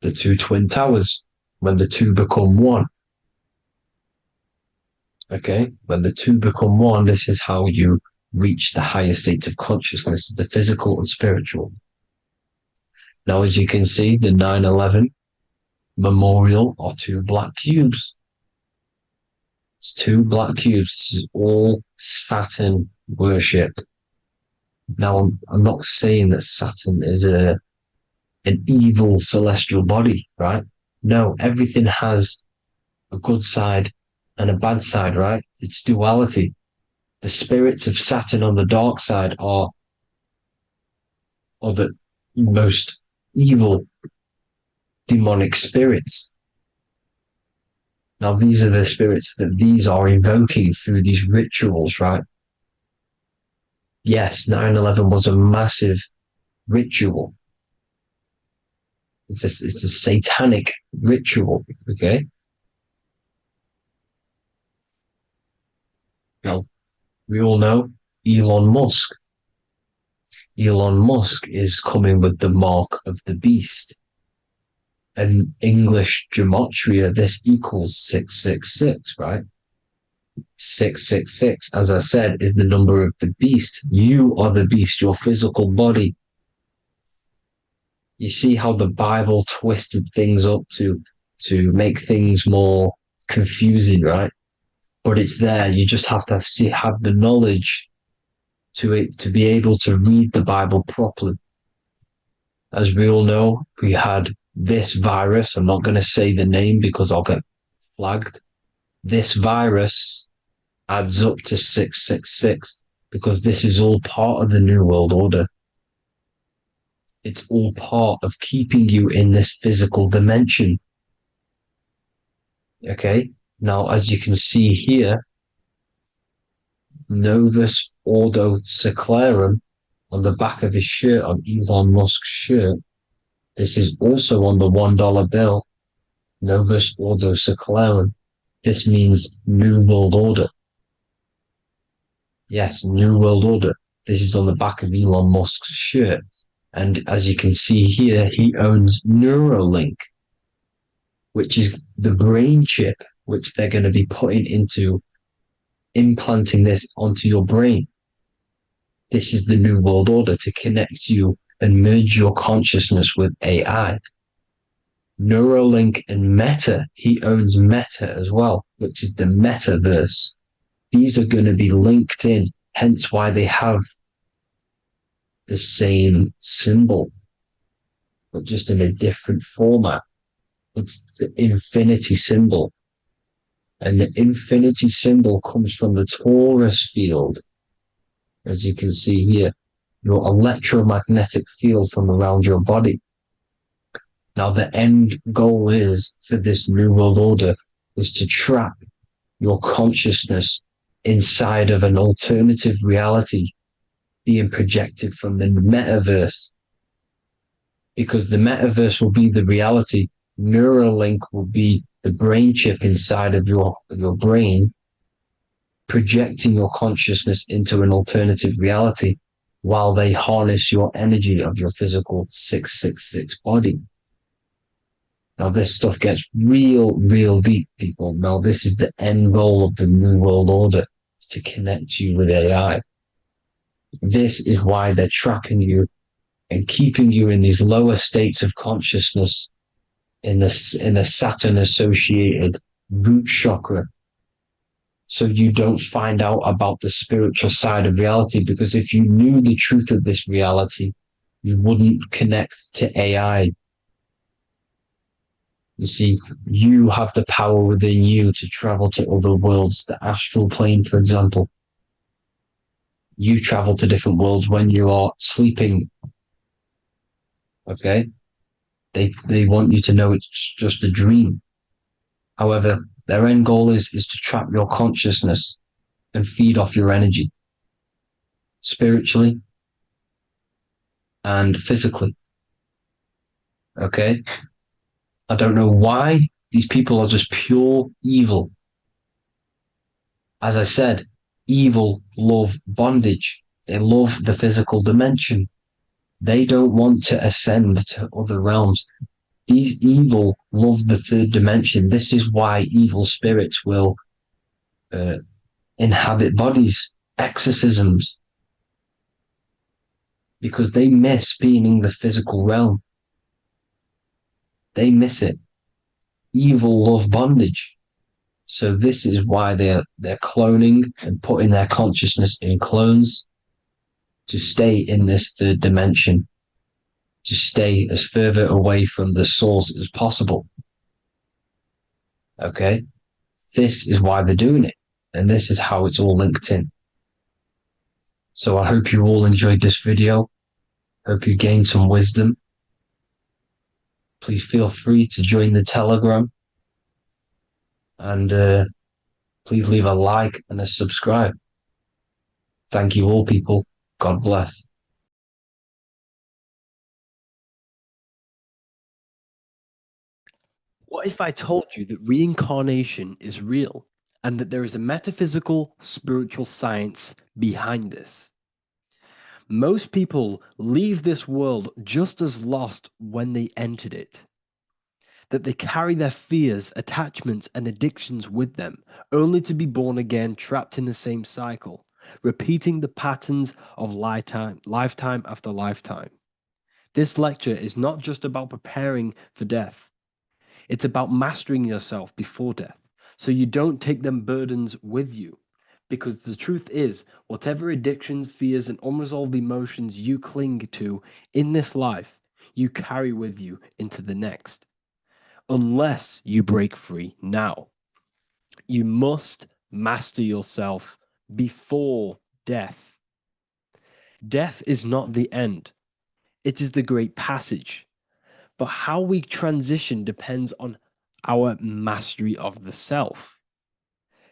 The two twin towers, when the two become one. Okay, when the two become one, this is how you reach the higher states of consciousness, the physical and spiritual. Now, as you can see, the 9/11 memorial are two black cubes. It's two black cubes. This is all Saturn worship. Now, I'm not saying that Saturn is an evil celestial body, right? No, everything has a good side and a bad side, right? It's duality. The spirits of Saturn on the dark side are the most evil demonic spirits. Now, these are the spirits that these are invoking through these rituals, right? Yes, 9/11 was a massive ritual. It's a satanic ritual, okay? Now, we all know Elon Musk. Elon Musk is coming with the mark of the beast. In English gematria, this equals 666, right? 666, as I said, is the number of the beast. You are the beast, your physical body. You see how the Bible twisted things up to make things more confusing, right? But it's there. You just have to have the knowledge to be able to read the Bible properly. As we all know, we had this virus. I'm not going to say the name because I'll get flagged. This virus adds up to 666 because this is all part of the New World Order. It's all part of keeping you in this physical dimension. Okay? Now, as you can see here, Novus Ordo Seclorum on the back of his shirt, on Elon Musk's shirt, this is also on the $1 bill, Novus Ordo Seclorum. This means New World Order. Yes, New World Order. This is on the back of Elon Musk's shirt. And as you can see here, he owns Neuralink, which is the brain chip which they're going to be putting into implanting this onto your brain. This is the New World Order to connect you and merge your consciousness with AI. Neuralink and Meta, he owns Meta as well, which is the metaverse. These are going to be linked in, hence why they have the same symbol, but just in a different format. It's the infinity symbol. And the infinity symbol comes from the torus field, as you can see here, your electromagnetic field from around your body. Now, the end goal is for this New World Order is to trap your consciousness inside of an alternative reality being projected from the metaverse. Because the metaverse will be the reality, Neuralink will be the brain chip inside of your brain, projecting your consciousness into an alternative reality while they harness your energy of your physical 666 body. Now, this stuff gets real deep, people. Now, this is the end goal of the New World Order, is to connect you with AI. This is why they're trapping you and keeping you in these lower states of consciousness in the Saturn-associated root chakra, so you don't find out about the spiritual side of reality. Because if you knew the truth of this reality, you wouldn't connect to AI. You see, you have the power within you to travel to other worlds, the astral plane, for example. You travel to different worlds when you are sleeping. Okay? They want you to know it's just a dream. However, their end goal is to trap your consciousness and feed off your energy, spiritually and physically. Okay? I don't know why these people are just pure evil. As I said, evil love bondage. They love the physical dimension. They don't want to ascend to other realms. These evil love the third dimension. This is why evil spirits will inhabit bodies, exorcisms, because they miss being in the physical realm. They miss it. Evil love bondage. So this is why they're cloning and putting their consciousness in clones to stay in this third dimension, to stay as further away from the source as possible. Okay? This is why they're doing it. And this is how it's all linked in. So I hope you all enjoyed this video. Hope you gained some wisdom. Please feel free to join the Telegram. And please leave a like and a subscribe. Thank you all, people. God bless. What if I told you that reincarnation is real and that there is a metaphysical, spiritual science behind this? Most people leave this world just as lost when they entered it. That they carry their fears, attachments, and addictions with them, only to be born again, trapped in the same cycle, repeating the patterns of lifetime after lifetime. This lecture is not just about preparing for death. It's about mastering yourself before death, so you don't take them burdens with you. Because the truth is, whatever addictions, fears, and unresolved emotions you cling to in this life, you carry with you into the next. Unless you break free now. You must master yourself before death. Death is not the end. It is the great passage. But how we transition depends on our mastery of the self.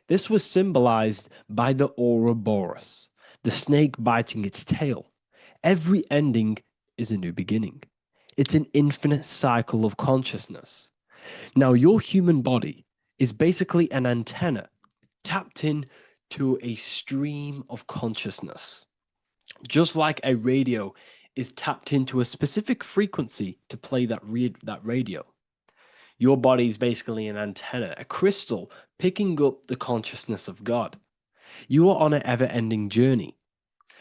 This was symbolized by the Ouroboros, the snake biting its tail. Every ending is a new beginning. It's an infinite cycle of consciousness. Now, your human body is basically an antenna tapped in to a stream of consciousness. Just like a radio is tapped into a specific frequency to play that radio. Your body is basically an antenna, a crystal picking up the consciousness of God. You are on an ever-ending journey,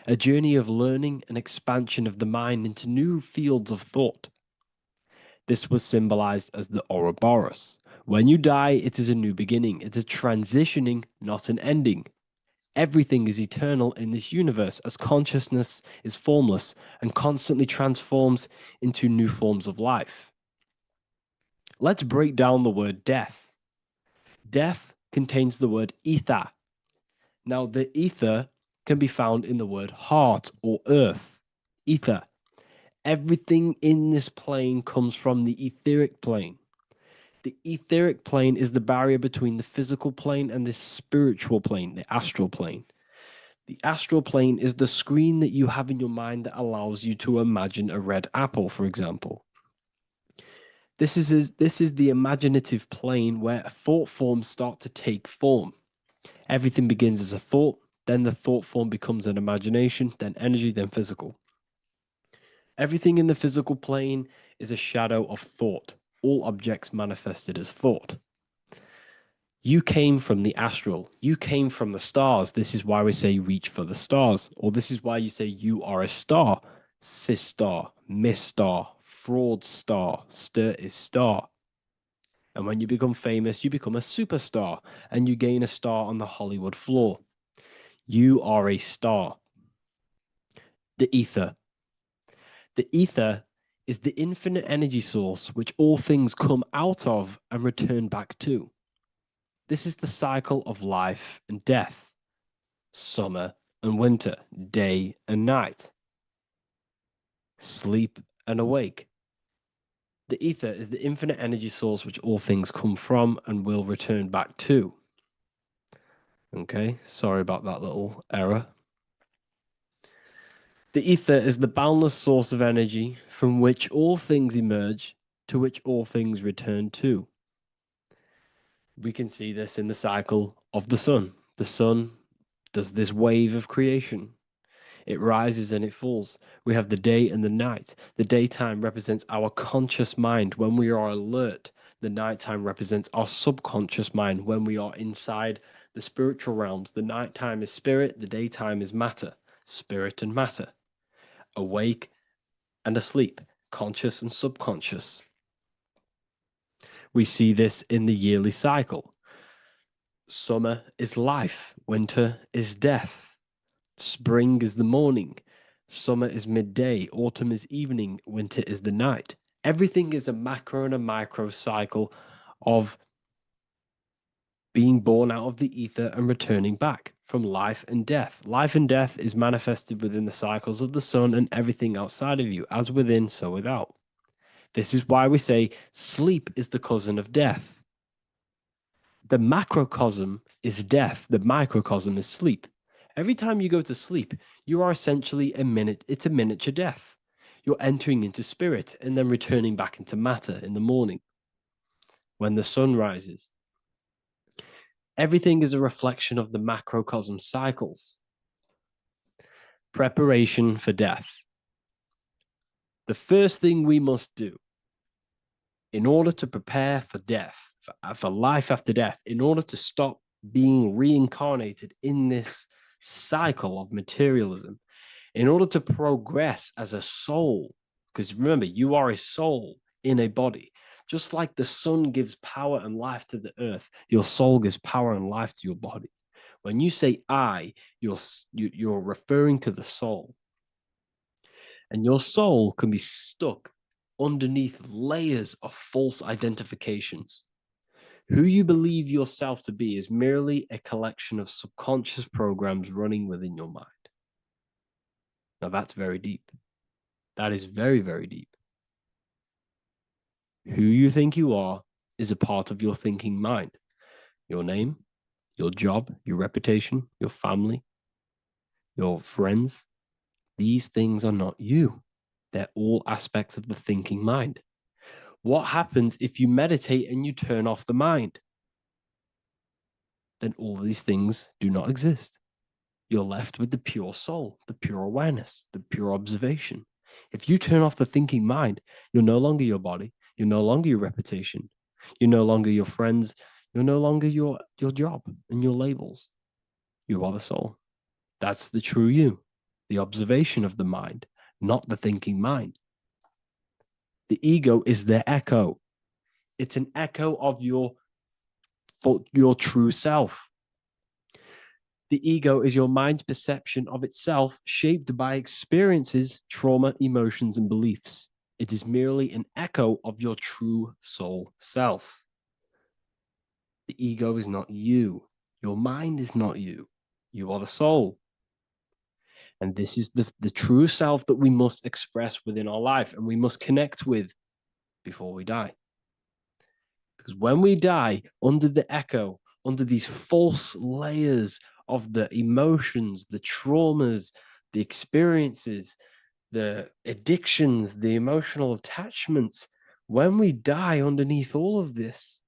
a journey of learning and expansion of the mind into new fields of thought. This was symbolized as the Ouroboros. When you die, it is a new beginning. It is transitioning, not an ending. Everything is eternal in this universe, as consciousness is formless and constantly transforms into new forms of life. Let's break down the word death. Death contains the word ether. Now, the ether can be found in the word heart or earth. Ether. Everything in this plane comes from the etheric plane. The etheric plane is the barrier between the physical plane and the spiritual plane, the astral plane. The astral plane is the screen that you have in your mind that allows you to imagine a red apple, for example. This is the imaginative plane where thought forms start to take form. Everything begins as a thought, then the thought form becomes an imagination, then energy, then physical. Everything in the physical plane is a shadow of thought. All objects manifested as thought. You came from the astral. You came from the stars. This is why we say reach for the stars. Or this is why you say you are a star. Cis star, miss star, fraud star, stir is star. And when you become famous, you become a superstar and you gain a star on the Hollywood floor. You are a star. The ether. The ether is the infinite energy source which all things come out of and return back to. This is the cycle of life and death, summer and winter, day and night, sleep and awake. The ether is the infinite energy source which all things come from and will return back to. Okay, sorry about that little error. The ether is the boundless source of energy from which all things emerge, to which all things return to. We can see this in the cycle of the sun. The sun does this wave of creation. It rises and it falls. We have the day and the night. The daytime represents our conscious mind when we are alert. The nighttime represents our subconscious mind when we are inside the spiritual realms. The nighttime is spirit, the daytime is matter, spirit and matter. Awake and asleep, conscious and subconscious. We see this in the yearly cycle. Summer is life, winter is death. Spring is the morning, summer is midday, autumn is evening, winter is the night. Everything is a macro and a micro cycle of being born out of the ether and returning back from life and death. Life and death is manifested within the cycles of the sun and everything outside of you, as within, so without. This is why we say sleep is the cousin of death. The macrocosm is death. The microcosm is sleep. Every time you go to sleep, you are essentially it's a miniature death. You're entering into spirit and then returning back into matter in the morning when the sun rises. Everything is a reflection of the macrocosm cycles. Preparation for death. The first thing we must do in order to prepare for death, for life after death, in order to stop being reincarnated in this cycle of materialism, in order to progress as a soul, because remember, you are a soul in a body. Just like the sun gives power and life to the earth, your soul gives power and life to your body. When you say I, you're referring to the soul. And your soul can be stuck underneath layers of false identifications. Who you believe yourself to be is merely a collection of subconscious programs running within your mind. Now that's very deep. That is very, very deep. Who you think you are is a part of your thinking mind. Your name, your job, your reputation, your family, your friends. These things are not you. They're all aspects of the thinking mind. What happens if you meditate and you turn off the mind? Then all these things do not exist. You're left with the pure soul, the pure awareness, the pure observation. If you turn off the thinking mind, you're no longer your body. You're no longer your reputation. You're no longer your friends. You're no longer your job and your labels. You are the soul. That's the true you, the observation of the mind, not the thinking mind. The ego is the echo. It's an echo of your true self. The ego is your mind's perception of itself, shaped by experiences, trauma, emotions, and beliefs. It is merely an echo of your true soul self. The ego is not you. Your mind is not you. You are the soul. And this is the true self that we must express within our life and we must connect with before we die. Because when we die under the echo, under these false layers of the emotions, the traumas, the experiences, the addictions, the emotional attachments, when we die underneath all of this,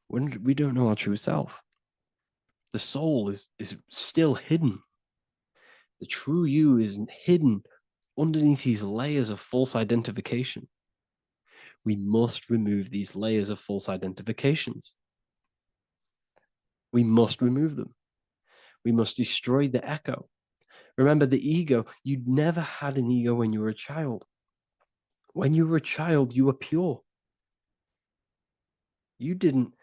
when we don't know our true self, the soul is still hidden. The true you is hidden underneath these layers of false identification. We must remove these layers of false identifications. We must remove them. We must destroy the echo. Remember, the ego, you never had an ego when you were a child. When you were a child, you were pure. You didn't,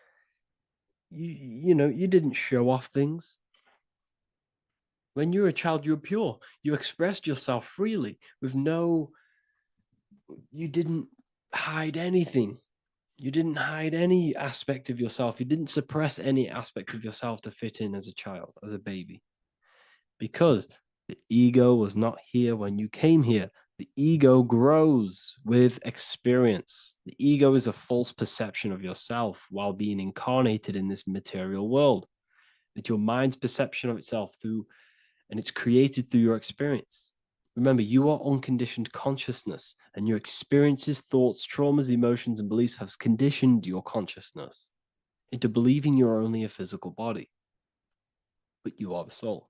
you didn't show off things. When you were a child, you were pure. You expressed yourself freely with you didn't hide anything. You didn't hide any aspect of yourself. You didn't suppress any aspect of yourself to fit in as a child, as a baby. Because the ego was not here when you came here. The ego grows with experience. The ego is a false perception of yourself while being incarnated in this material world. It's your mind's perception of itself and it's created through your experience. Remember, you are unconditioned consciousness, and your experiences, thoughts, traumas, emotions, and beliefs have conditioned your consciousness into believing you're only a physical body, but you are the soul.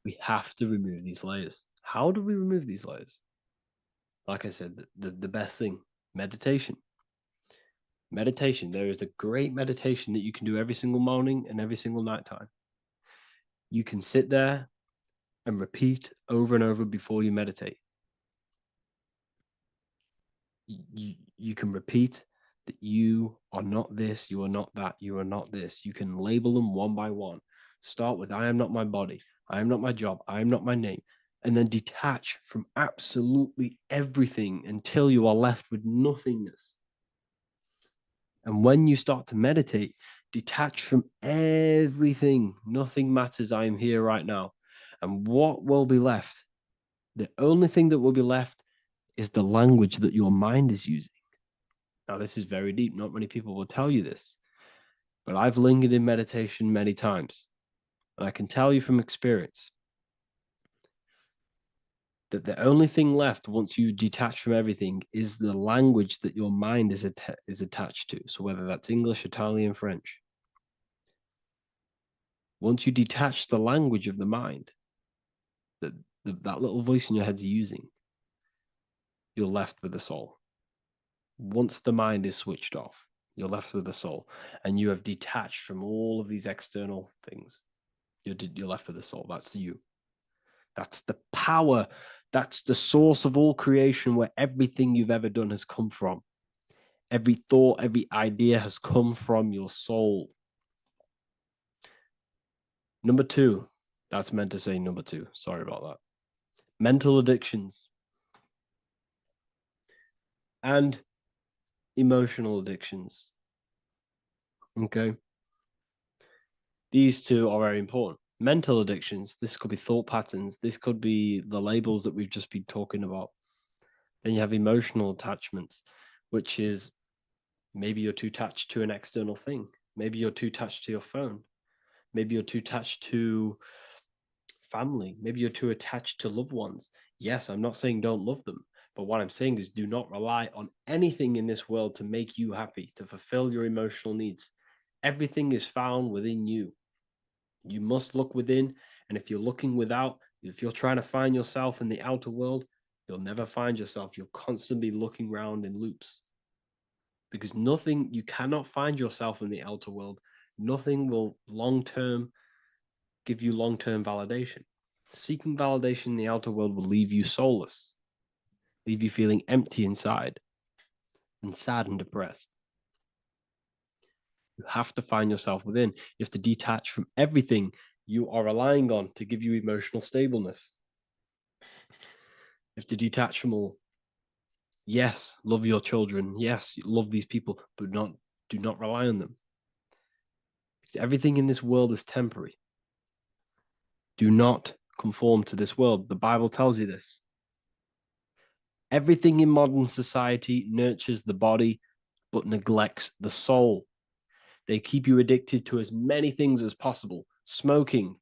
We have to remove these layers. How do we remove these layers? Like I said, the best thing, meditation. Meditation. There is a great meditation that you can do every single morning and every single nighttime. You can sit there and repeat over and over before you meditate. You can repeat that you are not this, you are not that, you are not this. You can label them one by one. Start with, I am not my body, I am not my job, I am not my name, and then detach from absolutely everything until you are left with nothingness. And when you start to meditate, detach from everything. Nothing matters. I am here right now. And what will be left? The only thing that will be left is the language that your mind is using. Now, this is very deep. Not many people will tell you this, but I've lingered in meditation many times. And I can tell you from experience that the only thing left once you detach from everything is the language that your mind is attached to. So whether that's English, Italian, French. Once you detach the language of the mind that that little voice in your head's using, you're left with the soul. Once the mind is switched off, you're left with the soul, and you have detached from all of these external things. You're left with the soul. That's you. That's the power. That's the source of all creation, where everything you've ever done has come from. Every thought, every idea has come from your soul. Number two, that's meant to say number two. Sorry about that. Mental addictions and emotional addictions. Okay. These two are very important. Mental addictions, this could be thought patterns. This could be the labels that we've just been talking about. Then you have emotional attachments, which is maybe you're too attached to an external thing. Maybe you're too attached to your phone. Maybe you're too attached to family. Maybe you're too attached to loved ones. Yes, I'm not saying don't love them, but what I'm saying is do not rely on anything in this world to make you happy, to fulfill your emotional needs. Everything is found within you. You must look within, and if you're looking without, if you're trying to find yourself in the outer world, you'll never find yourself. You'll constantly be looking around in loops. Because you cannot find yourself in the outer world. Nothing will give you long-term validation. Seeking validation in the outer world will leave you soulless, leave you feeling empty inside and sad and depressed. You have to find yourself within. You have to detach from everything you are relying on to give you emotional stableness. You have to detach from all. Yes, love your children. Yes, love these people, but do not rely on them. Because everything in this world is temporary. Do not conform to this world. The Bible tells you this. Everything in modern society nurtures the body, but neglects the soul. They keep you addicted to as many things as possible. Smoking,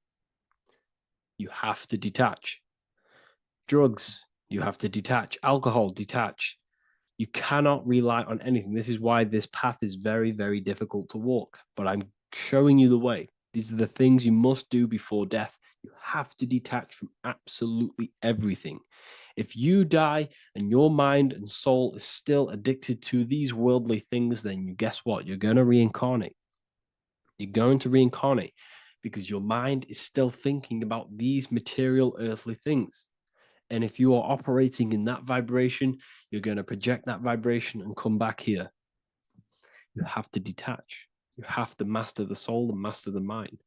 you have to detach. Drugs, you have to detach. Alcohol, detach. You cannot rely on anything. This is why this path is very, very difficult to walk. But I'm showing you the way. These are the things you must do before death. You have to detach from absolutely everything. If you die and your mind and soul is still addicted to these worldly things, then you guess what? You're going to reincarnate. You're going to reincarnate because your mind is still thinking about these material earthly things. And if you are operating in that vibration, you're going to project that vibration and come back here. You have to detach. You have to master the soul and master the mind.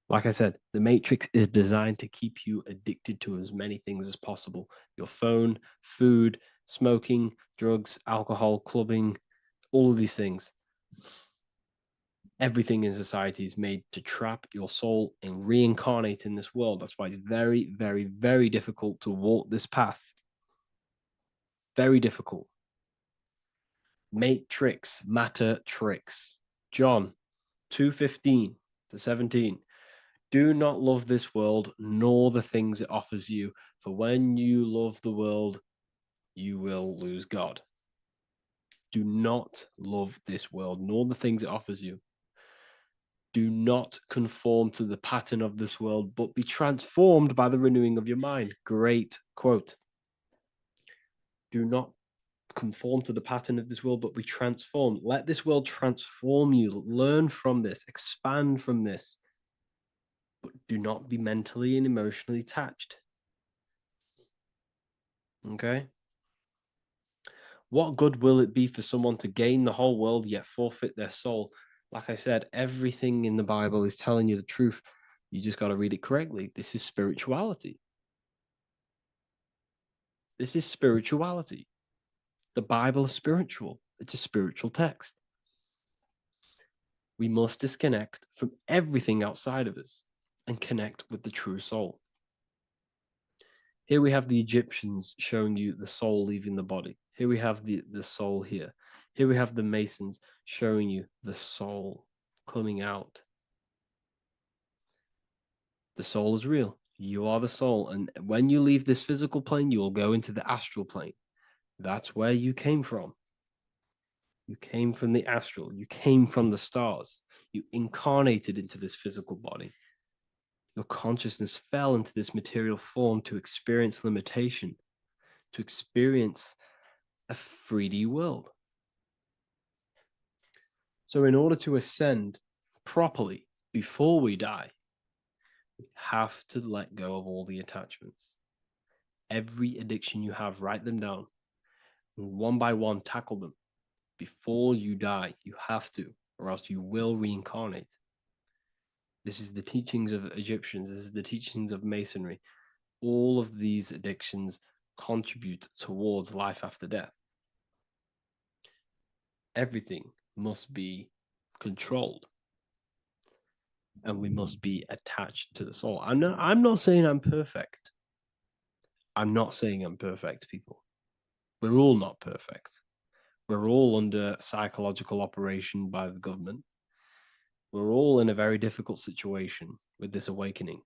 Like I said, the matrix is designed to keep you addicted to as many things as possible. Your phone, food, smoking, drugs, alcohol, clubbing, all of these things. Everything in society is made to trap your soul and reincarnate in this world. That's why it's very, very, very difficult to walk this path. Very difficult. Matrix, matter tricks. John 2:15 to 17. Do not love this world, nor the things it offers you, for when you love the world, you will lose God. Do not love this world, nor the things it offers you. Do not conform to the pattern of this world, but be transformed by the renewing of your mind. Great quote. Do not conform to the pattern of this world, but be transformed. Let this world transform you. Learn from this, expand from this, but do not be mentally and emotionally attached. Okay? What good will it be for someone to gain the whole world yet forfeit their soul? Like I said, everything in the Bible is telling you the truth. You just got to read it correctly. This is spirituality. This is spirituality. The Bible is spiritual. It's a spiritual text. We must disconnect from everything outside of us and connect with the true soul. Here we have the Egyptians showing you the soul leaving the body. Here we have the soul here. Here we have the Masons showing you the soul coming out. The soul is real. You are the soul. And when you leave this physical plane, you will go into the astral plane. That's where you came from. You came from the astral. You came from the stars. You incarnated into this physical body. Your consciousness fell into this material form to experience limitation, to experience a 3D world. So in order to ascend properly before we die, we have to let go of all the attachments. Every addiction you have, write them down. And one by one, tackle them. Before you die, you have to, or else you will reincarnate. This is the teachings of Egyptians. This is the teachings of Masonry. All of these addictions contribute towards life after death. Everything must be controlled. And we must be attached to the soul. I'm not saying I'm perfect. I'm not saying I'm perfect, people. We're all not perfect. We're all under psychological operation by the government. We're all in a very difficult situation with this awakening.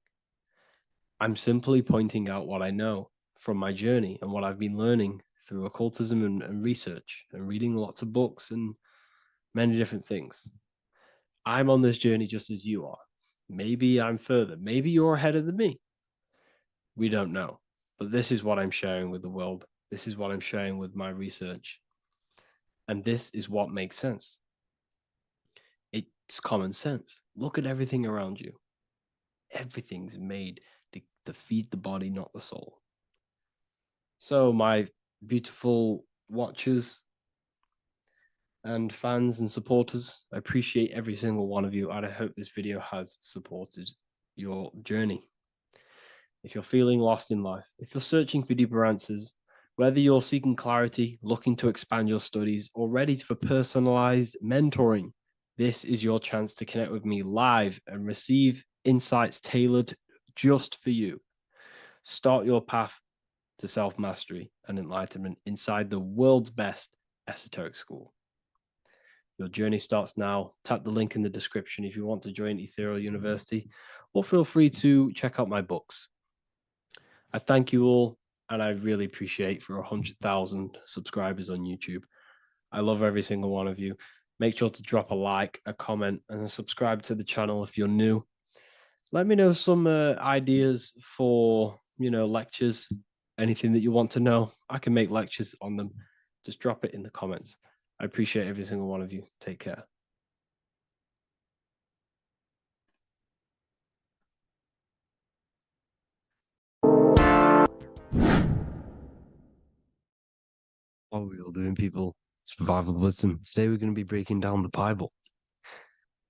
I'm simply pointing out what I know from my journey and what I've been learning through occultism and research and reading lots of books and many different things. I'm on this journey just as you are. Maybe I'm further. Maybe you're ahead of me. We don't know. But this is what I'm sharing with the world. This is what I'm sharing with my research. And this is what makes sense. It's common sense. Look at everything around you. Everything's made to feed the body, not the soul. So, my beautiful watchers, and fans and supporters. I appreciate every single one of you, and I hope this video has supported your journey. If you're feeling lost in life, if you're searching for deeper answers, whether you're seeking clarity, looking to expand your studies, or ready for personalized mentoring, this is your chance to connect with me live and receive insights tailored just for you. Start your path to self-mastery and enlightenment inside the world's best esoteric school. Your journey starts now. Tap the link in the description if you want to join Ethereal University, or feel free to check out my books. I thank you all, and I really appreciate for 100,000 subscribers on YouTube. I love every single one of you. Make sure to drop a like, a comment, and subscribe to the channel if you're new. Let me know some ideas for, lectures, anything that you want to know. I can make lectures on them. Just drop it in the comments. I appreciate every single one of you. Take care. What are we all doing, people? Survival wisdom. Today we're going to be breaking down the Bible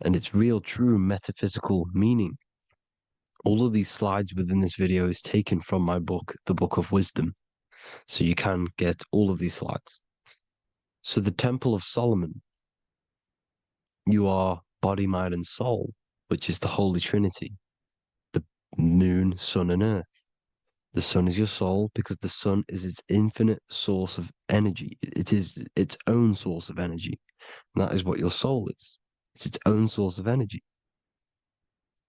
and its real, true metaphysical meaning. All of these slides within this video is taken from my book, The Book of Wisdom. So you can get all of these slides. So the Temple of Solomon, you are body, mind, and soul, which is the Holy Trinity. The moon, sun, and earth. The sun is your soul because the sun is its infinite source of energy. It is its own source of energy. And that is what your soul is. It's its own source of energy.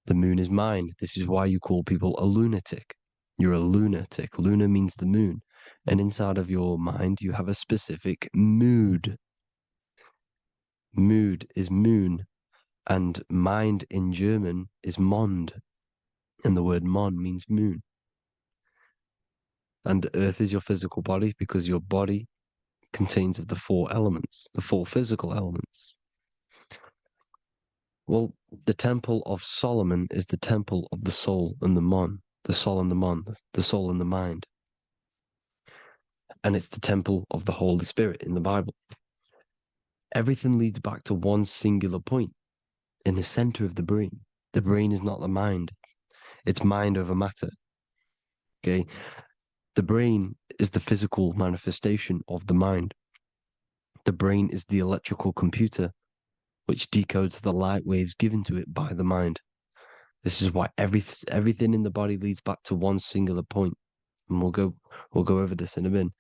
The moon is mind. This is why you call people a lunatic. You're a lunatic. Luna means the moon. And inside of your mind, you have a specific mood. Mood is moon. And mind in German is Mond. And the word Mon means moon. And earth is your physical body because your body contains of the four elements, the four physical elements. Well, the Temple of Solomon is the temple of the soul and the Mon, the soul and the Mon, the soul and the mind. And it's the temple of the Holy Spirit in the Bible. Everything leads back to one singular point in the center of the brain. The brain is not the mind. It's mind over matter. Okay? The brain is the physical manifestation of the mind. The brain is the electrical computer which decodes the light waves given to it by the mind. This is why everything in the body leads back to one singular point. And we'll go over this in a minute.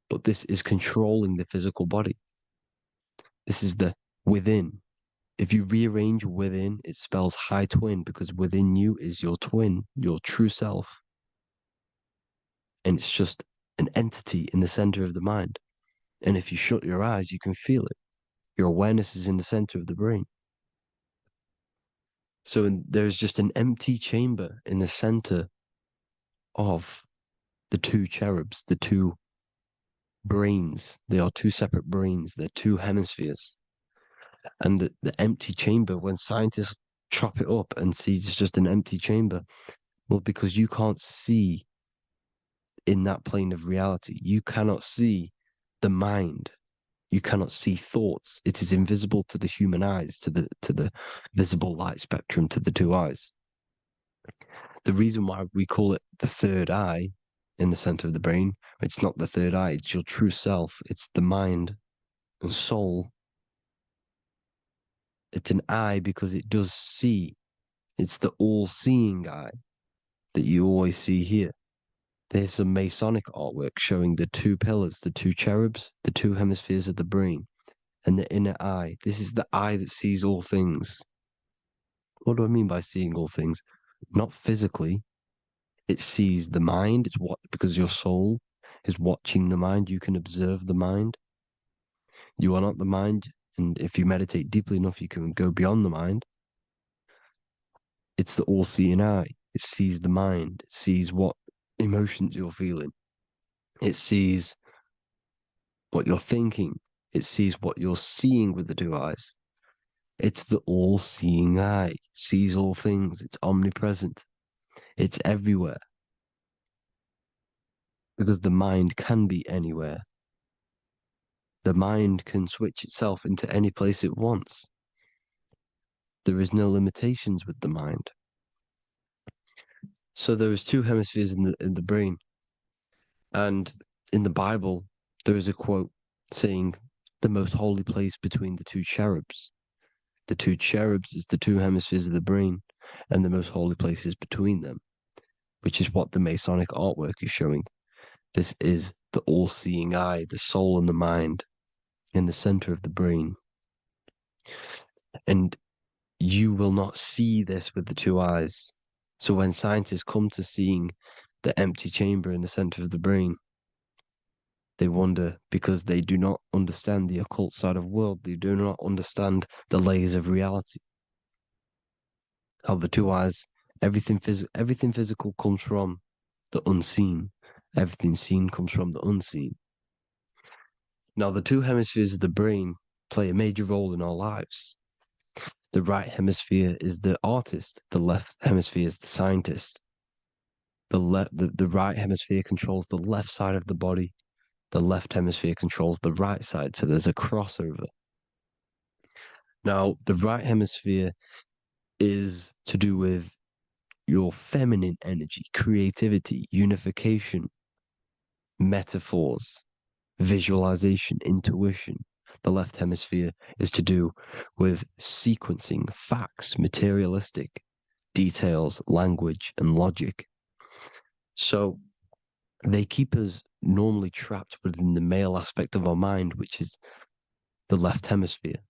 But this is controlling the physical body. This is the within. If you rearrange within, it spells high twin because within you is your twin, your true self. And it's just an entity in the center of the mind. And if you shut your eyes, you can feel it. Your awareness is in the center of the brain. So there's just an empty chamber in the center of the two cherubs, the two brains. They are two separate brains. They're two hemispheres. And the empty chamber, when scientists chop it up and see it's just an empty chamber, well, because you can't see in that plane of reality. You cannot see the mind. You cannot see thoughts. It is invisible to the human eyes, to the visible light spectrum, to the two eyes. The reason why we call it the third eye in the center of the brain, it's not the third eye, it's your true self. It's the mind and soul. It's an eye because it does see. It's the all-seeing eye that you always see here. There's some Masonic artwork showing the two pillars, the two cherubs, the two hemispheres of the brain, and the inner eye. This is the eye that sees all things. What do I mean by seeing all things? Not physically. It sees the mind. It's what, because your soul is watching the mind. You can observe the mind. You are not the mind. And if you meditate deeply enough, you can go beyond the mind. It's the all-seeing eye. It sees the mind. It sees what emotions you're feeling. It sees what you're thinking. It sees what you're seeing with the two eyes. It's the all-seeing eye. It sees all things. It's omnipresent. It's everywhere. Because the mind can be anywhere. The mind can switch itself into any place it wants. There is no limitations with the mind. So there is two hemispheres in the brain. And in the Bible, there is a quote saying, the most holy place between the two cherubs. The two cherubs is the two hemispheres of the brain, and the most holy place is between them, which is what the Masonic artwork is showing. This is the all-seeing eye, the soul and the mind, in the center of the brain. And you will not see this with the two eyes. So when scientists come to seeing the empty chamber in the center of the brain, they wonder because they do not understand the occult side of the world. They do not understand the layers of reality. How the two eyes, everything physical comes from the unseen. Everything seen comes from the unseen. Now, the two hemispheres of the brain play a major role in our lives. The right hemisphere is the artist. The left hemisphere is the scientist. The right hemisphere controls the left side of the body. The left hemisphere controls the right side. So there's a crossover. Now, the right hemisphere is to do with your feminine energy, creativity, unification, metaphors, visualization, intuition. The left hemisphere is to do with sequencing, facts, materialistic details, language, and logic. So they keep us normally trapped within the male aspect of our mind, which is the left hemisphere.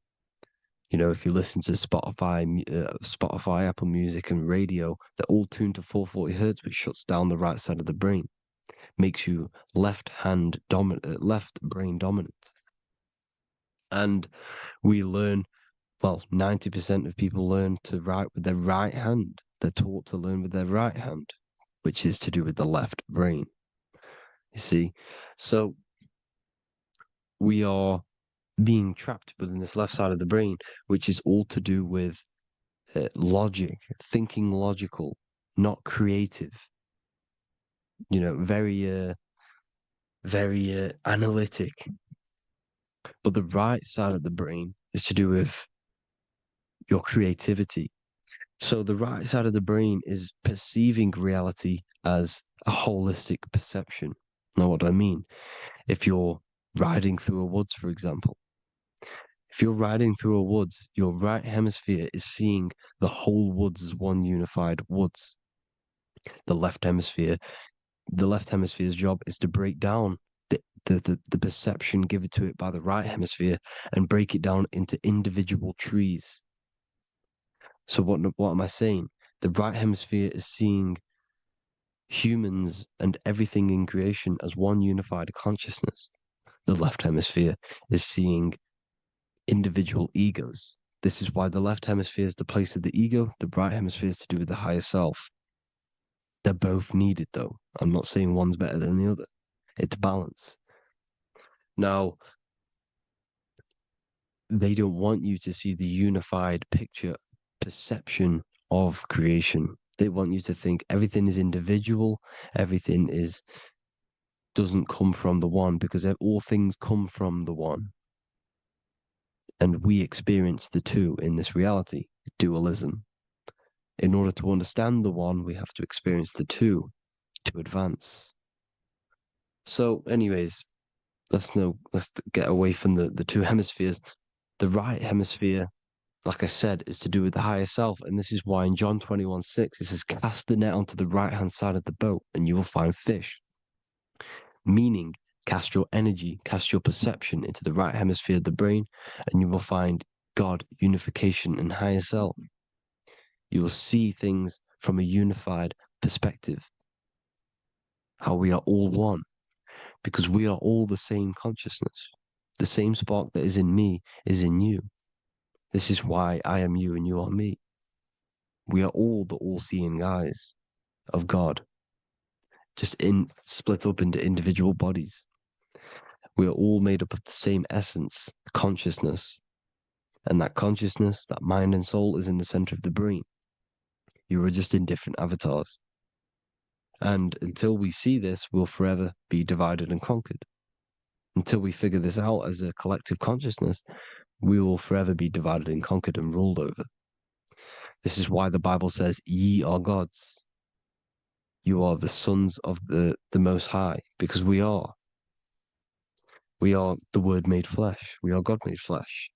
You know, if you listen to Spotify, Apple Music, and radio, they're all tuned to 440 hertz, which shuts down the right side of the brain, makes you left brain dominant. And we learn, well, 90% of people learn to write with their right hand. They're taught to learn with their right hand, which is to do with the left brain. You see, so we are being trapped within this left side of the brain, which is all to do with logic, thinking logical, not creative. You know, very analytic. But the right side of the brain is to do with your creativity. So the right side of the brain is perceiving reality as a holistic perception. Now, what do I mean? If you're riding through a woods, for example, if you're riding through a woods, your right hemisphere is seeing the whole woods as one unified woods. The left hemisphere's job is to break down the perception given to it by the right hemisphere and break it down into individual trees. So what am I saying? The right hemisphere is seeing humans and everything in creation as one unified consciousness. The left hemisphere is seeing individual egos. This is why the left hemisphere is the place of the ego, the right hemisphere is to do with the higher self. They're both needed, though. I'm not saying one's better than the other. It's balance. Now, they don't want you to see the unified picture, perception of creation. They want you to think everything is individual, everything doesn't come from the one, because all things come from the one. And we experience the two in this reality, dualism. In order to understand the one, we have to experience the two to advance. So, anyways, let's get away from the two hemispheres. The right hemisphere, like I said, is to do with the higher self. And this is why in John 21:6, it says, cast the net onto the right-hand side of the boat and you will find fish. Meaning, cast your energy, cast your perception into the right hemisphere of the brain and you will find God, unification, and higher self. You will see things from a unified perspective. How we are all one. Because we are all the same consciousness. The same spark that is in me is in you. This is why I am you and you are me. We are all the all-seeing eyes of God, just split up into individual bodies. We are all made up of the same essence, consciousness. And that consciousness, that mind and soul, is in the center of the brain. You are just in different avatars. And until we see this, we'll forever be divided and conquered. Until we figure this out as a collective consciousness, we will forever be divided and conquered and ruled over. This is why the Bible says, ye are gods. You are the sons of the Most High, because we are. We are the Word made flesh. We are God made flesh.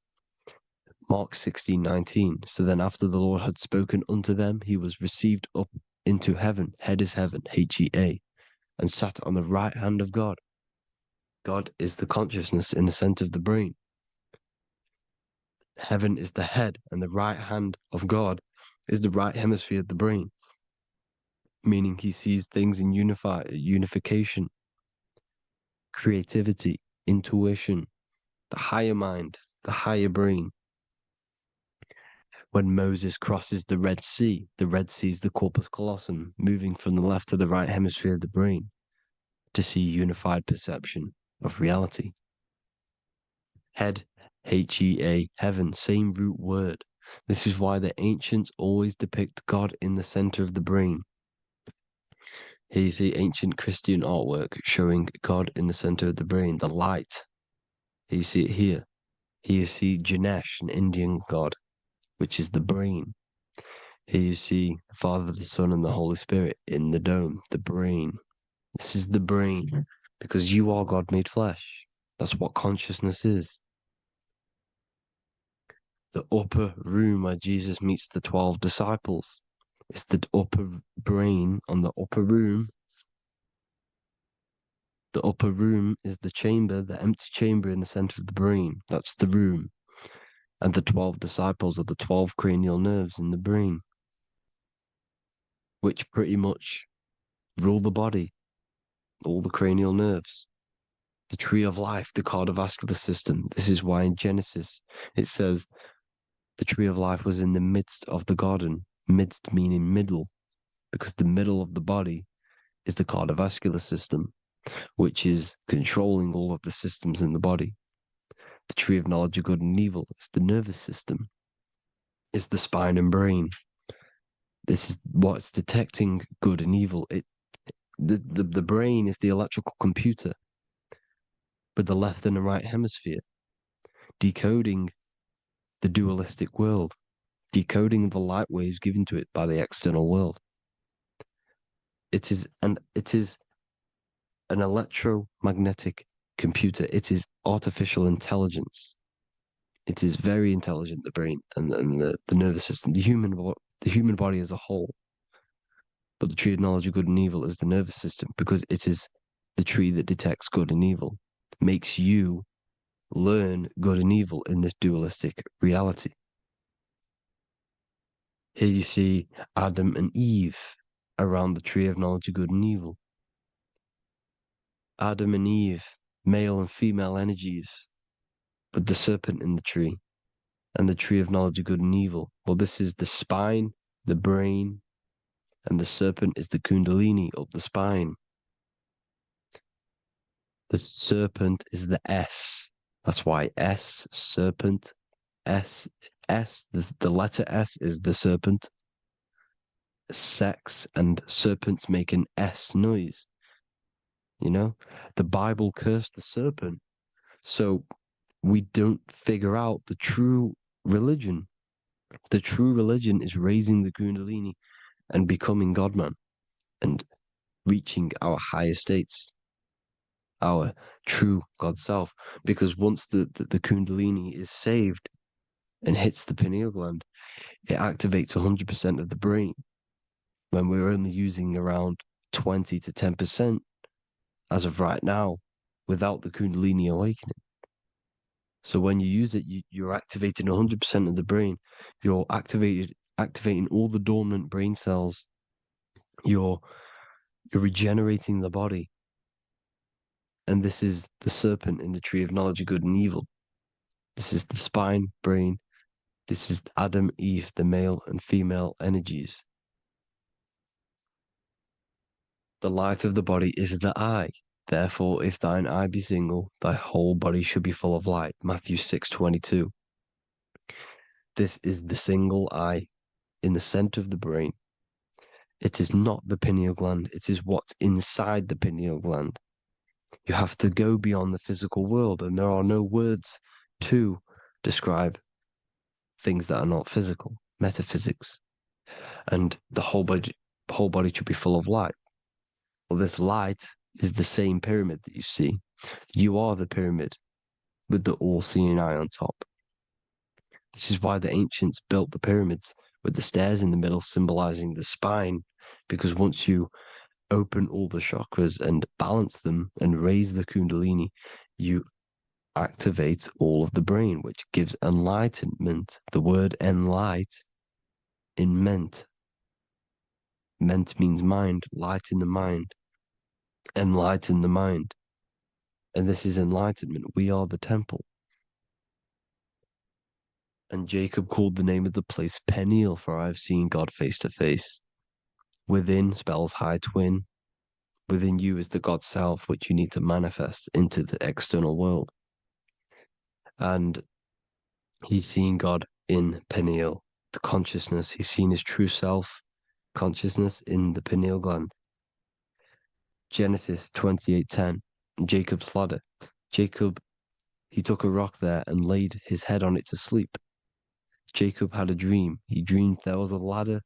Mark 16:19. So then after the Lord had spoken unto them, he was received up into heaven, head is heaven, H-E-A, and sat on the right hand of God. God is the consciousness in the center of the brain. Heaven is the head, and the right hand of God is the right hemisphere of the brain, meaning he sees things in unification, creativity, intuition, the higher mind, the higher brain. When Moses crosses the Red Sea is the corpus callosum, moving from the left to the right hemisphere of the brain to see unified perception of reality. Head, H-E-A, heaven, same root word. This is why the ancients always depict God in the center of the brain. Here you see ancient Christian artwork showing God in the center of the brain, the light. Here you see it here. Here you see Ganesh, an Indian god, which is the brain. Here you see the Father, the Son, and the Holy Spirit in the dome, the brain. This is the brain, because you are God made flesh. That's what consciousness is. The upper room where Jesus meets the 12 disciples. It's the upper brain on the upper room. The upper room is the chamber, the empty chamber in the center of the brain. That's the room. And the 12 disciples are the 12 cranial nerves in the brain, which pretty much rule the body, all the cranial nerves. The tree of life, the cardiovascular system. This is why in Genesis it says the tree of life was in the midst of the garden. Midst meaning middle, because the middle of the body is the cardiovascular system, which is controlling all of the systems in the body. The tree of knowledge of good and evil is the nervous system, is the spine and brain. This is what's detecting good and evil. The brain is the electrical computer with the left and the right hemisphere, decoding the dualistic world, decoding the light waves given to it by the external world. It is an electromagnetic computer. It is artificial intelligence. It is very intelligent, the brain and the nervous system, the human body as a whole. But the tree of knowledge of good and evil is the nervous system, because it is the tree that detects good and evil, makes you learn good and evil in this dualistic reality. Here you see Adam and Eve around the tree of knowledge of good and evil. Adam and Eve, male and female energies, but the serpent in the tree, and the tree of knowledge of good and evil. Well, this is the spine, the brain, and the serpent is the kundalini of the spine. The serpent is the S. That's why S, serpent, the letter S is the serpent. Sex and serpents make an S noise. You know, the Bible cursed the serpent. So we don't figure out the true religion. The true religion is raising the kundalini and becoming God-man and reaching our higher states, our true God self. Because once the kundalini is saved and hits the pineal gland, it activates 100% of the brain, when we're only using around 20 to 10% as of right now without the kundalini awakening. So when you use it, you're activating 100% of the brain. You're activating all the dormant brain cells. You're regenerating the body. And this is the serpent in the tree of knowledge of good and evil. This is the spine, brain. This is Adam, Eve, the male and female energies. The light of the body is the eye. Therefore, if thine eye be single, thy whole body should be full of light. Matthew 6:22. This is the single eye in the center of the brain. It is not the pineal gland. It is what's inside the pineal gland. You have to go beyond the physical world, and there are no words to describe things that are not physical, metaphysics. And the whole body should be full of light. Well, this light is the same pyramid that you see. You are the pyramid with the all-seeing eye on top. This is why the ancients built the pyramids with the stairs in the middle symbolizing the spine, because once you open all the chakras and balance them and raise the kundalini, you activate all of the brain, which gives enlightenment. The word enlight in ment. Ment means mind, light in the mind. Enlighten the mind. And this is enlightenment. We are the temple. And Jacob called the name of the place Peniel, for I have seen God face to face. Within spells high twin. Within you is the God self, which you need to manifest into the external world. And he's seen God in Peniel, the consciousness. He's seen his true self, consciousness, in the pineal gland. Genesis 28:10, Jacob's ladder. Jacob, he took a rock there and laid his head on it to sleep. Jacob had a dream. He dreamed there was a ladder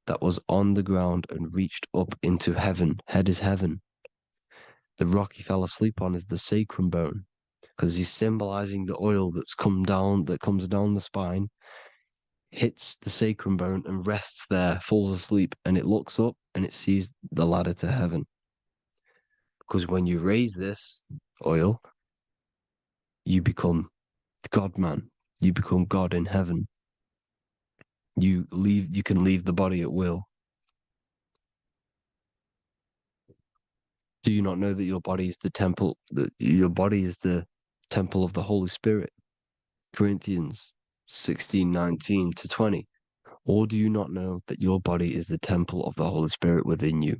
that was on the ground and reached up into heaven. Head is heaven. The rock he fell asleep on is the sacrum bone, because he's symbolizing the oil that comes down the spine, hits the sacrum bone and rests there, falls asleep, and it looks up and it sees the ladder to heaven. Because when you raise this oil, you become God-man. You become God in heaven. You can leave the body at will. Do you not know that your body is the temple, that your body is the temple of the Holy Spirit? Corinthians 16:19-20. Or do you not know that your body is the temple of the Holy Spirit within you?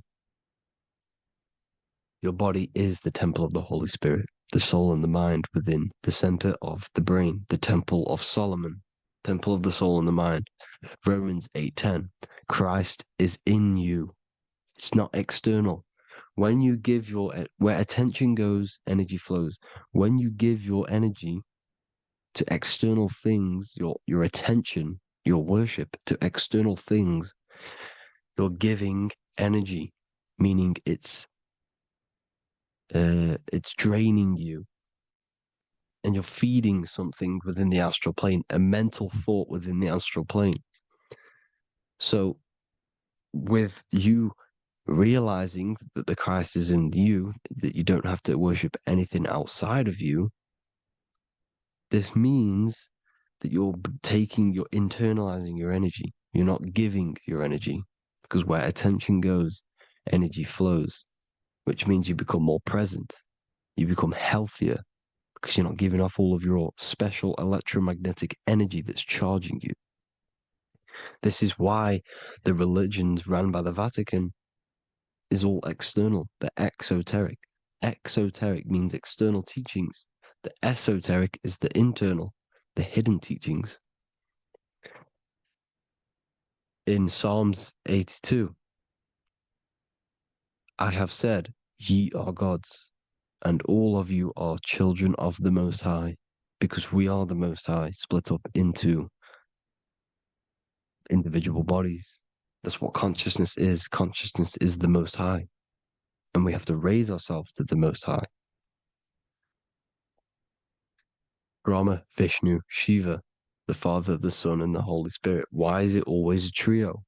Your body is the temple of the Holy Spirit, the soul and the mind within the center of the brain, the temple of Solomon, temple of the soul and the mind. Romans 8:10. Christ is in you. It's not external. When you give where attention goes, energy flows. When you give your energy to external things, your attention, your worship to external things, you're giving energy, meaning it's draining you, and you're feeding something within the astral plane, a mental thought within the astral plane. So with you realizing that the Christ is in you, that you don't have to worship anything outside of you, this means that you're internalizing your energy. You're not giving your energy, because where attention goes, energy flows, which means you become more present. You become healthier, because you're not giving off all of your special electromagnetic energy that's charging you. This is why the religions run by the Vatican is all external. They're exoteric. Exoteric means external teachings. The esoteric is the internal, the hidden teachings. In Psalms 82, I have said, ye are gods, and all of you are children of the Most High, because we are the Most High, split up into individual bodies. That's what consciousness is. Consciousness is the Most High, and we have to raise ourselves to the Most High. Brahma, Vishnu, Shiva, the Father, the Son, and the Holy Spirit. Why is it always a trio?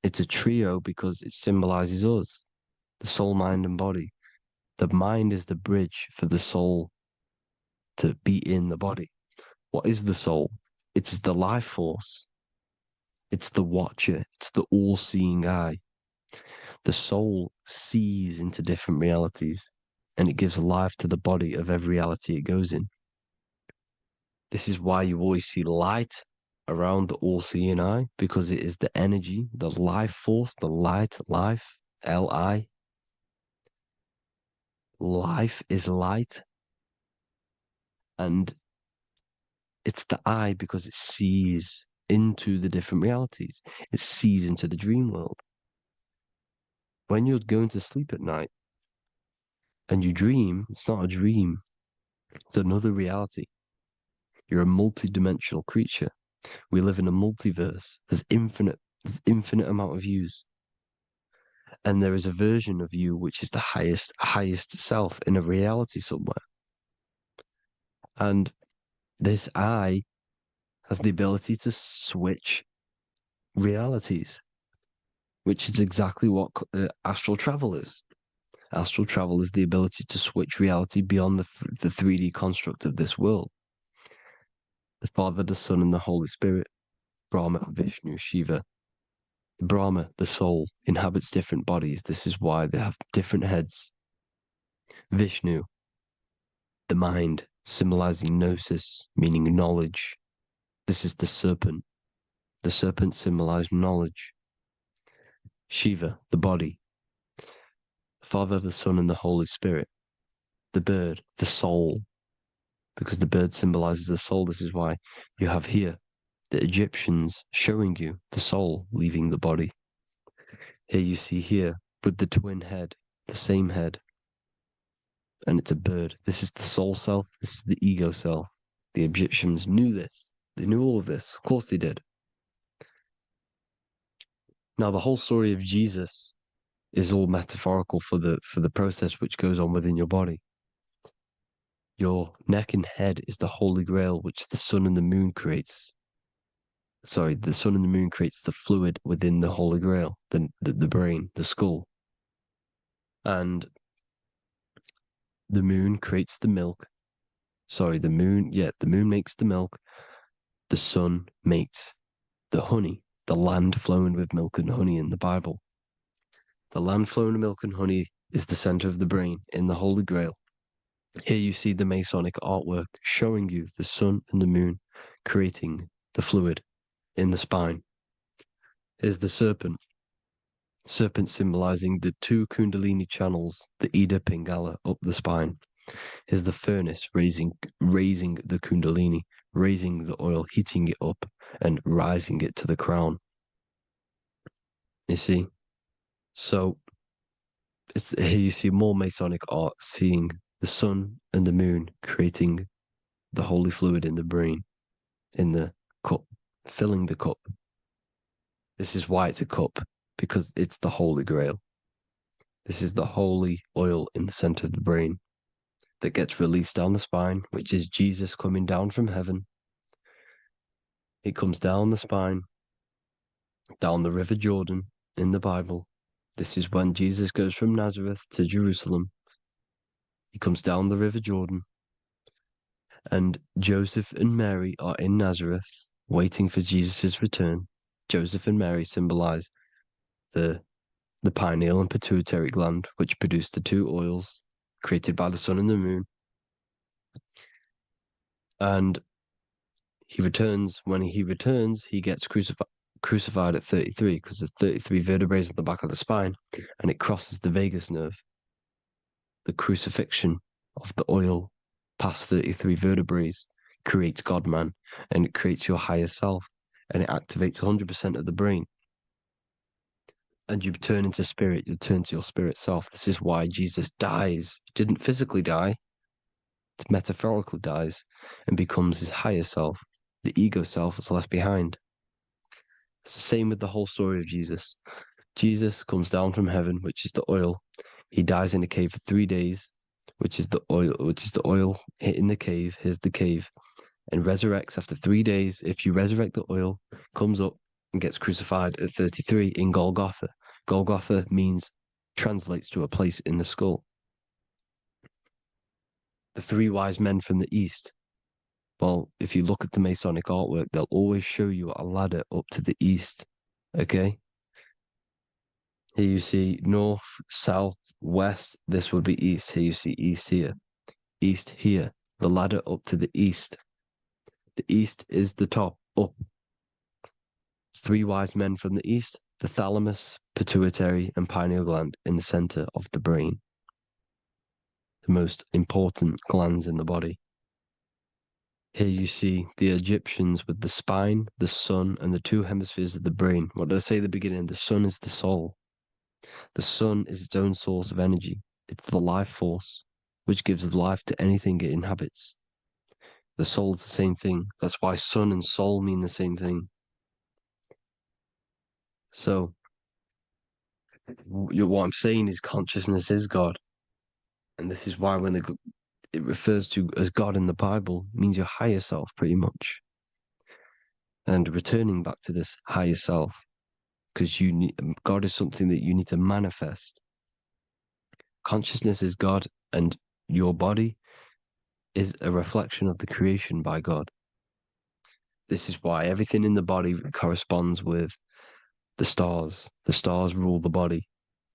It's a trio because it symbolizes us, the soul, mind, and body. The mind is the bridge for the soul to be in the body. What is the soul? It's the life force. It's the watcher. It's the all-seeing eye. The soul sees into different realities, and it gives life to the body of every reality it goes in. This is why you always see light around the all-seeing eye, because it is the energy, the life force, the light, life, L-I. Life is light, and it's the eye because it sees into the different realities. It sees into the dream world. When you're going to sleep at night, And you dream, it's not a dream, it's another reality. You're a multi-dimensional creature. We live in a multiverse. There's infinite amount of yous. And there is a version of you which is the highest self in a reality somewhere. And this I has the ability to switch realities, which is exactly what astral travel is. Astral travel is the ability to switch reality beyond the 3D construct of this world. The Father, the Son, and the Holy Spirit, Brahma, Vishnu, Shiva. The Brahma, the soul, inhabits different bodies. This is why they have different heads. Vishnu, the mind, symbolizing gnosis, meaning knowledge. This is the serpent. The serpent symbolized knowledge. Shiva, the body. Father, the Son, and the Holy Spirit. The bird, the soul, because the bird symbolizes the soul. This is why you have here the Egyptians showing you the soul leaving the body. Here you see here with the twin head, the same head, and it's a bird. This is the soul self. This is the ego self. The Egyptians knew this. They knew all of this. Of course they did. Now the whole story of Jesus is all metaphorical for the process which goes on within your body. Your neck and head is the Holy Grail, which the sun and the moon creates. Sorry, the sun and the moon creates the fluid within the Holy Grail, the brain, the skull. And the moon creates the milk. Sorry, the moon makes the milk. The sun makes the honey, the land flowing with milk and honey in the Bible. The land flowing with milk and honey is the center of the brain in the Holy Grail. Here you see the Masonic artwork showing you the sun and the moon creating the fluid in the spine. Here's the serpent. Serpent symbolizing the two Kundalini channels, the Ida Pingala up the spine. Here's the furnace raising the Kundalini, raising the oil, heating it up, and rising it to the crown. You see? So here you see more Masonic art, seeing the sun and the moon creating the holy fluid in the brain, in the cup, filling the cup. This is why it's a cup, because it's the Holy Grail. This is the holy oil in the center of the brain that gets released down the spine, which is Jesus coming down from heaven. It comes down the spine, down the River Jordan in the Bible. This is when Jesus goes from Nazareth to Jerusalem. He comes down the River Jordan, and Joseph and Mary are in Nazareth waiting for Jesus' return. Joseph and Mary symbolize the pineal and pituitary gland, which produce the two oils created by the sun and the moon. And he returns. When he returns, he gets crucified at 33, because there's 33 vertebrae at the back of the spine, and it crosses the vagus nerve. The crucifixion of the oil past 33 vertebrae creates God-man, and it creates your higher self, and it activates 100% of the brain. And you turn into spirit, you turn to your spirit self. This is why Jesus dies. He didn't physically die, it metaphorically dies, and becomes his higher self. The ego self is left behind. It's the same with the whole story of Jesus. Jesus comes down from heaven, which is the oil. He dies in a cave for 3 days, which is the oil in the cave. Here's the cave, and resurrects after 3 days. If you resurrect the oil, comes up and gets crucified at 33 in Golgotha. Golgotha translates to a place in the skull. The three wise men from the east. Well, if you look at the Masonic artwork, they'll always show you a ladder up to the east. Okay? Here you see north, south, west. This would be east. Here you see east here. East here. The ladder up to the east. The east is the top, up. Three wise men from the east. The thalamus, pituitary, and pineal gland in the center of the brain. The most important glands in the body. Here you see the Egyptians with the spine, the sun, and the two hemispheres of the brain. What did I say at the beginning? The sun is the soul. The sun is its own source of energy. It's the life force, which gives life to anything it inhabits. The soul is the same thing. That's why sun and soul mean the same thing. So, what I'm saying is consciousness is God. And this is why when it refers to as God in the Bible, it means your higher self, pretty much. And returning back to this higher self, because God is something that you need to manifest. Consciousness is God, and your body is a reflection of the creation by God. This is why everything in the body corresponds with the stars. The stars rule the body.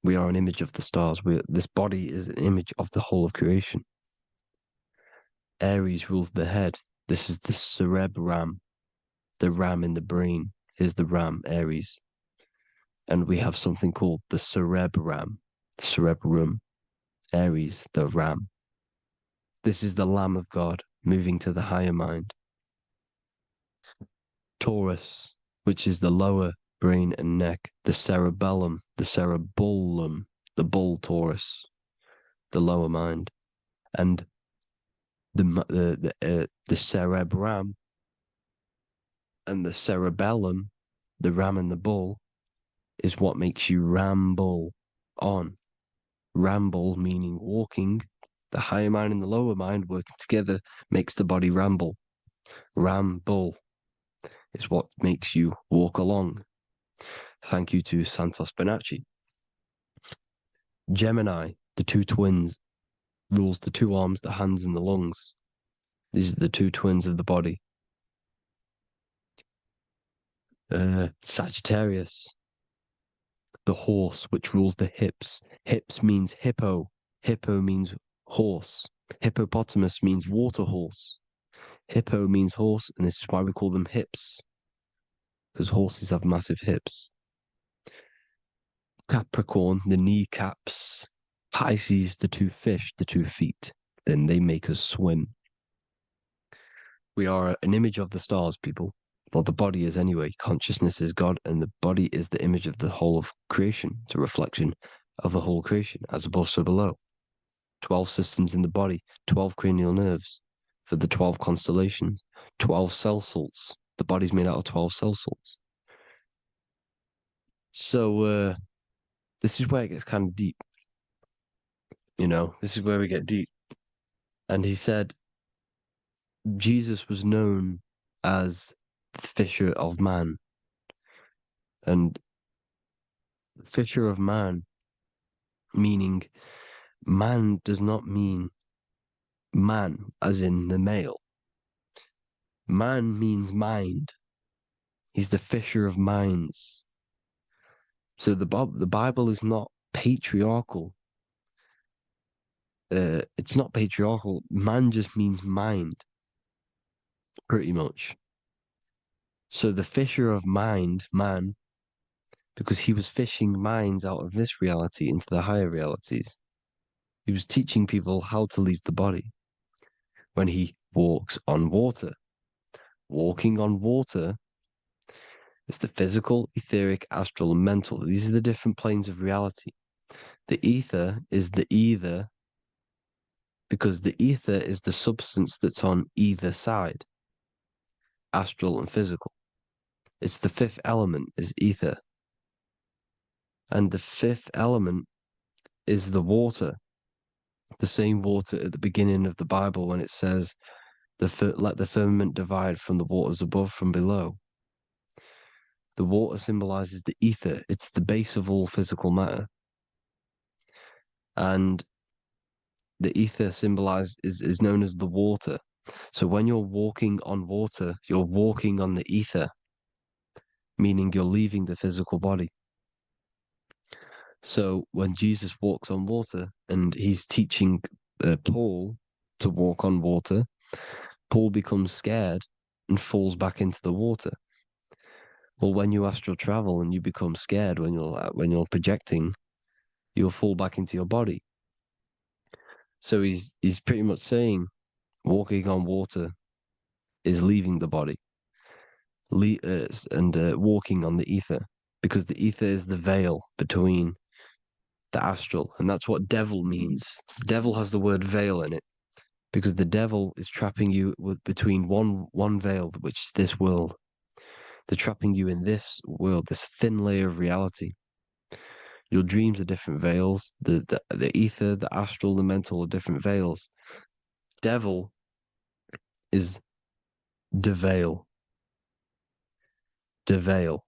We are an image of the stars. This body is an image of the whole of creation. Aries rules the head. This is the cerebrum. The ram in the brain is the ram, Aries. And we have something called the cerebrum. The cerebrum. Aries, the ram. This is the Lamb of God moving to the higher mind. Taurus, which is the lower brain and neck. The cerebellum, the bull Taurus, the lower mind. And the cerebrum and the cerebellum, the ram and the bull, is what makes you ramble on. Ramble meaning walking. The higher mind and the lower mind working together makes the body ramble. Ramble is what makes you walk along. Thank you to Santos Bonacci. Gemini, the two twins, rules the two arms, the hands, and the lungs. These are the two twins of the body. Sagittarius, the horse, which rules the hips. Hips means hippo. Hippo means horse. Hippopotamus means water horse. Hippo means horse, and this is why we call them hips, because horses have massive hips. Capricorn, the kneecaps. Pisces, the two fish, the 2 feet. Then they make us swim. We are an image of the stars, people. Well, the body is anyway. Consciousness is God, and the body is the image of the whole of creation. It's a reflection of the whole creation, as above, so below. 12 systems in the body, 12 cranial nerves for the 12 constellations, 12 cell salts. The body's made out of 12 cell salts. So, this is where it gets kind of deep. This is where we get deep. And he said Jesus was known as the fisher of man. And fisher of man, meaning man does not mean man as in the male. Man means mind. He's the fisher of minds. So the Bible is not patriarchal. It's not patriarchal. Man just means mind, pretty much. So the fisher of mind, man, because he was fishing minds out of this reality into the higher realities. He was teaching people how to leave the body when he walks on water. Walking on water is the physical, etheric, astral, and mental. These are the different planes of reality. The ether is the either, because the ether is the substance that's on either side, astral and physical. It's the fifth element, is ether. And the fifth element is the water. The same water at the beginning of the Bible when it says, let the firmament divide from the waters above from below. The water symbolizes the ether. It's the base of all physical matter. And the ether symbolized is known as the water. So when you're walking on water, you're walking on the ether, meaning you're leaving the physical body. So when Jesus walks on water and he's teaching Paul to walk on water, Paul becomes scared and falls back into the water. Well, when you astral travel and you become scared when you're projecting, you'll fall back into your body. So he's pretty much saying walking on water is leaving the body, and walking on the ether, because the ether is the veil between the astral, and that's what devil means. Devil has the word veil in it, because the devil is trapping you between one veil, which is this world. They're trapping you in this world, this thin layer of reality. Your dreams are different veils. The ether, the astral, the mental are different veils. Devil is de veil. De veil.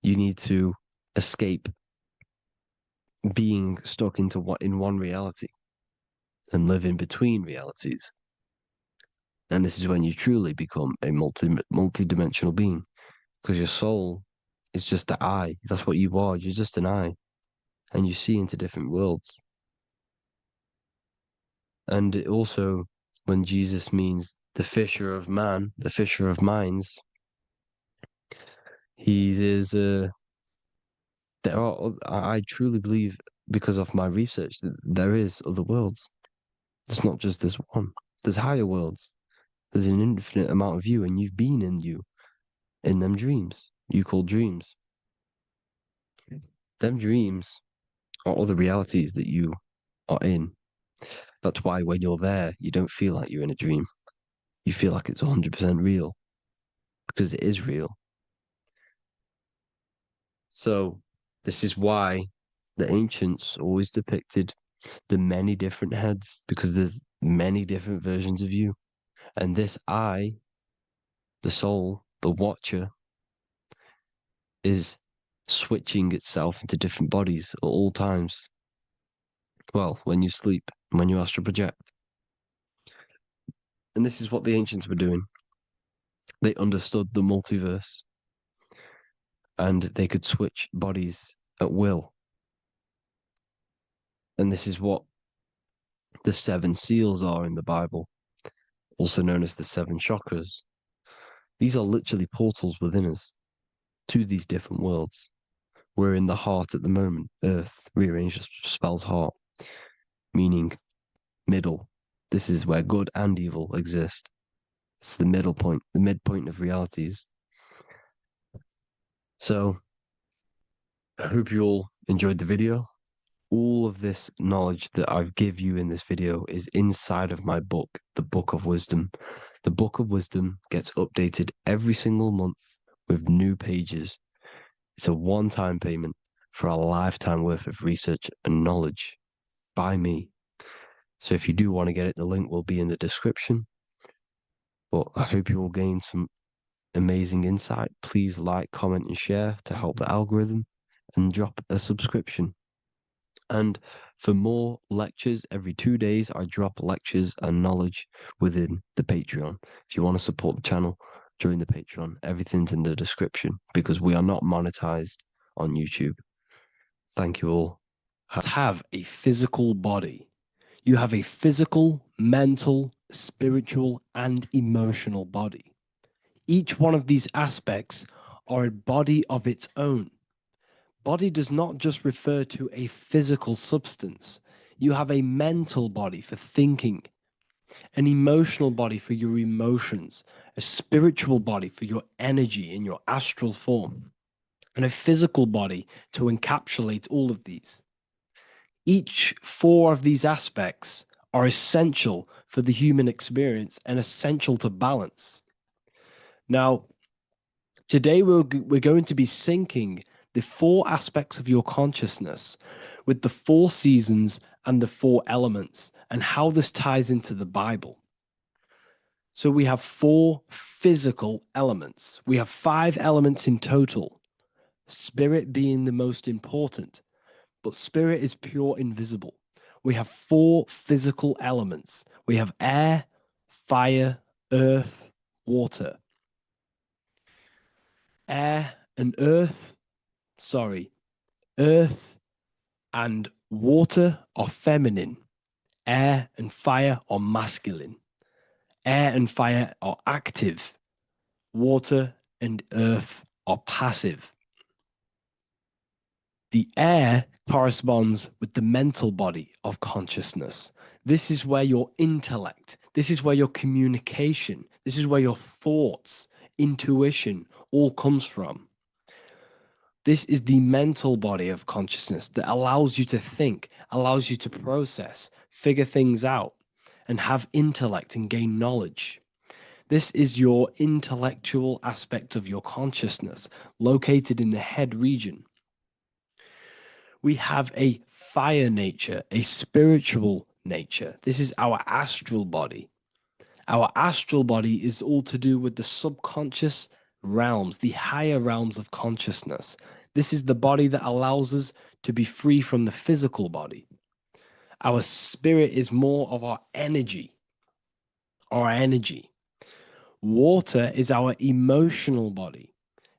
You need to escape being stuck in one reality and live in between realities. And this is when you truly become a multi-dimensional being, because your soul is just the eye. That's what you are. You're just an eye, and you see into different worlds. And it also, when Jesus means the fisher of man, the fisher of minds, he is. I truly believe, because of my research, that there is other worlds. It's not just this one. There's higher worlds. There's an infinite amount of you, and you've been in them dreams you call dreams. Them dreams are other realities that you are in. That's why when you're there, you don't feel like you're in a dream. You feel like it's 100% real, because it is real. So this is why the ancients always depicted the many different heads, because there's many different versions of you. And this I, the soul, the watcher, is switching itself into different bodies at all times. Well, when you sleep, when you astral project. And this is what the ancients were doing. They understood the multiverse, and they could switch bodies at will. And this is what the 7 seals are in the Bible, also known as the 7 chakras. These are literally portals within us to these different worlds. We're in the heart at the moment. Earth, rearranged, spells heart, meaning middle. This is where good and evil exist. It's the middle point, the midpoint of realities. So, I hope you all enjoyed the video. All of this knowledge that I've give you in this video is inside of my book, the Book of Wisdom. The Book of Wisdom gets updated every single month with new pages. It's a one-time payment for a lifetime worth of research and knowledge by me. So if you do want to get it, the link will be in the description. But I hope you all gain some amazing insight. Please like, comment, and share to help the algorithm, and drop a subscription. And for more lectures, every 2 days, I drop lectures and knowledge within the Patreon. If you want to support the channel, join the Patreon. Everything's in the description, because we are not monetized on YouTube. Thank you all. Have a physical body. You have a physical, mental, spiritual, and emotional body. Each one of these aspects are a body of its own. Body does not just refer to a physical substance. You have a mental body for thinking, an emotional body for your emotions, a spiritual body for your energy in your astral form, and a physical body to encapsulate all of these. Each 4 of these aspects are essential for the human experience and essential to balance. Now, today we're going to be syncing the 4 aspects of your consciousness with the 4 seasons and the 4 elements, and how this ties into the Bible. So we have 4 physical elements. We have 5 elements in total, spirit being the most important, but spirit is pure invisible. We have 4 physical elements. We have air, fire, earth, water. Earth and water are feminine. Air and fire are masculine. Air and fire are active. Water and earth are passive. The air corresponds with the mental body of consciousness. This is where your intellect, this is where your communication, this is where your thoughts, intuition all comes from. This is the mental body of consciousness that allows you to think, allows you to process, figure things out, and have intellect and gain knowledge. This is your intellectual aspect of your consciousness, located in the head region. We have a fire nature, a spiritual nature. This is our astral body. Our astral body is all to do with the subconscious realms, the higher realms of consciousness. This is the body that allows us to be free from the physical body. Our spirit is more of our energy. Water is our emotional body.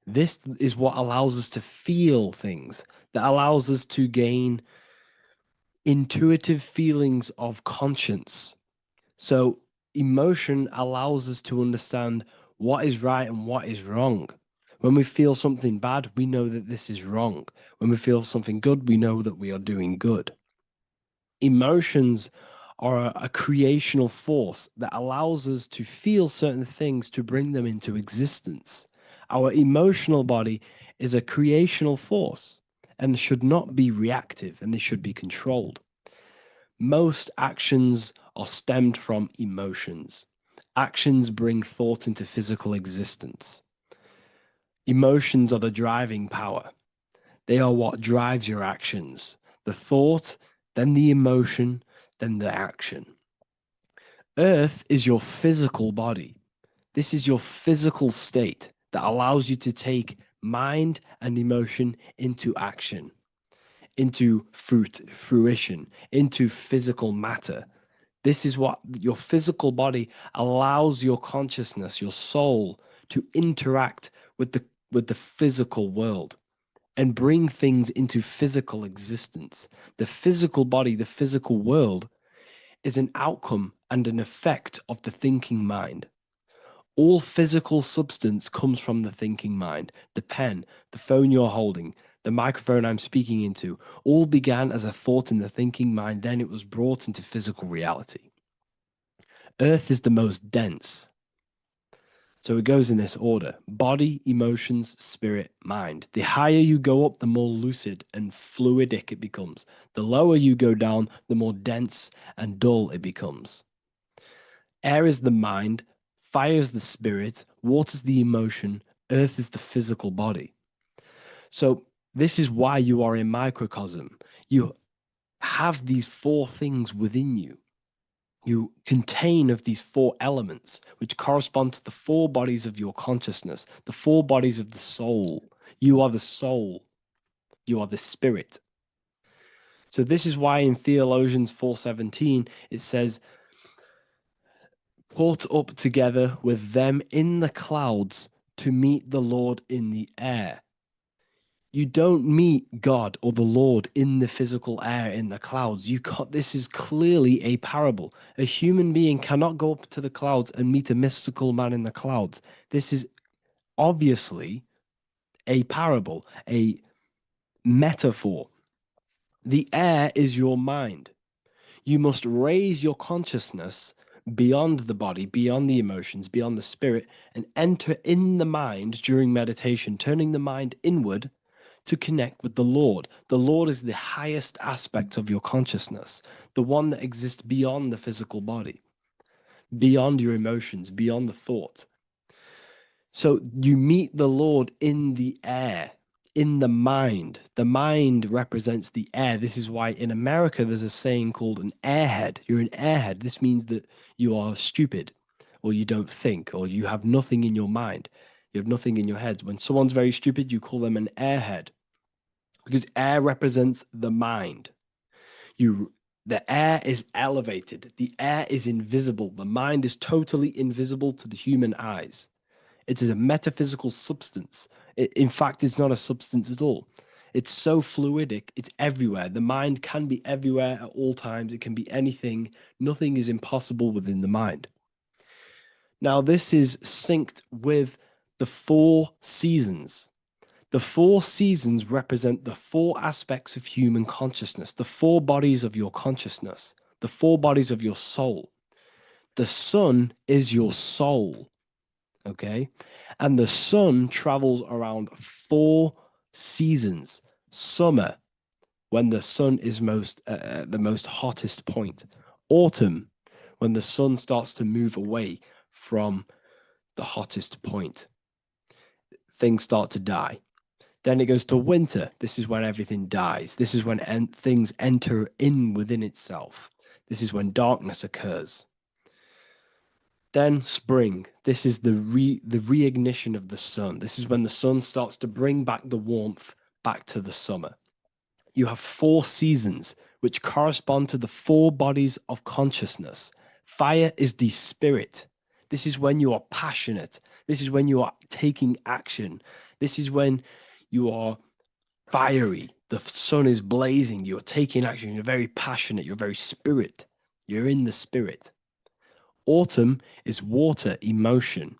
This is what allows us to feel things, that allows us to gain intuitive feelings of conscience. So emotion allows us to understand what is right and what is wrong. When we feel something bad, we know that this is wrong. When we feel something good, we know that we are doing good. Emotions are a creational force that allows us to feel certain things to bring them into existence. Our emotional body is a creational force and should not be reactive, and they should be controlled. Most actions are stemmed from emotions. Actions bring thought into physical existence. Emotions are the driving power. They are what drives your actions. The thought, then the emotion, then the action. Earth is your physical body. This is your physical state that allows you to take mind and emotion into action, into fruition, into physical matter. This is what your physical body allows your consciousness, your soul, to interact with the physical world and bring things into physical existence. The physical body, the physical world, is an outcome and an effect of the thinking mind. All physical substance comes from the thinking mind. The pen, the phone you're holding, the microphone I'm speaking into, all began as a thought in the thinking mind, then it was brought into physical reality. Earth is the most dense. So it goes in this order: body, emotions, spirit, mind. The higher you go up, the more lucid and fluidic it becomes. The lower you go down, the more dense and dull it becomes. Air is the mind, fire is the spirit, water is the emotion, earth is the physical body. So this is why you are a microcosm. You have these four things within you. You contain of these four elements, which correspond to the four bodies of your consciousness, the four bodies of the soul. You are the soul. You are the spirit. So this is why in Theologians 4:17 it says, "Caught up together with them in the clouds to meet the Lord in the air." You don't meet God or the Lord in the physical air, in the clouds. This is clearly a parable. A human being cannot go up to the clouds and meet a mystical man in the clouds. This is obviously a parable, a metaphor. The air is your mind. You must raise your consciousness beyond the body, beyond the emotions, beyond the spirit, and enter in the mind during meditation, turning the mind inward to connect with the Lord. The Lord is the highest aspect of your consciousness, the one that exists beyond the physical body, beyond your emotions, beyond the thought. So you meet the Lord in the air, in the mind. The mind represents the air. This is why in America there's a saying called an airhead. You're an airhead. This means that you are stupid, or you don't think, or you have nothing in your mind. You have nothing in your head. When someone's very stupid, you call them an airhead, because air represents the mind. The air is elevated. The air is invisible. The mind is totally invisible to the human eyes. It is a metaphysical substance. In fact, it's not a substance at all. It's so fluidic. It's everywhere. The mind can be everywhere at all times. It can be anything. Nothing is impossible within the mind. Now, this is synced with the four seasons. The four seasons represent the four aspects of human consciousness, the four bodies of your consciousness, the four bodies of your soul. The sun is your soul, okay? And the sun travels around four Seasons: summer, when the sun is the most hottest point. Autumn, when the sun starts to move away from the hottest point. Things start to die. Then it goes to winter. This is when everything dies. This is when things enter in within itself. This is when darkness occurs. Then spring. This is the reignition of the sun. This is when the sun starts to bring back the warmth back to the summer. You have 4 seasons, which correspond to the 4 bodies of consciousness. Fire is the spirit. This is when you are passionate. This is when you are taking action. This is when you are fiery. The sun is blazing. You're taking action. You're very passionate. You're very spirit. You're in the spirit. Autumn is water, emotion.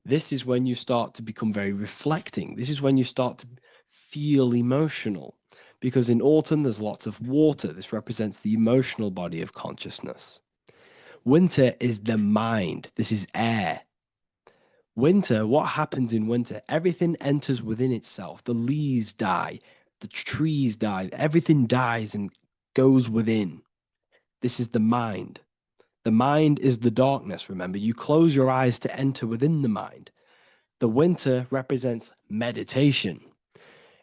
This is when you start to become very reflecting. This is when you start to feel emotional. Because in autumn, there's lots of water. This represents the emotional body of consciousness. Winter is the mind. This is air. Winter, what happens in winter? Everything enters within itself. The leaves die. The trees die. Everything dies and goes within. This is the mind. The mind is the darkness, remember. You close your eyes to enter within the mind. The winter represents meditation.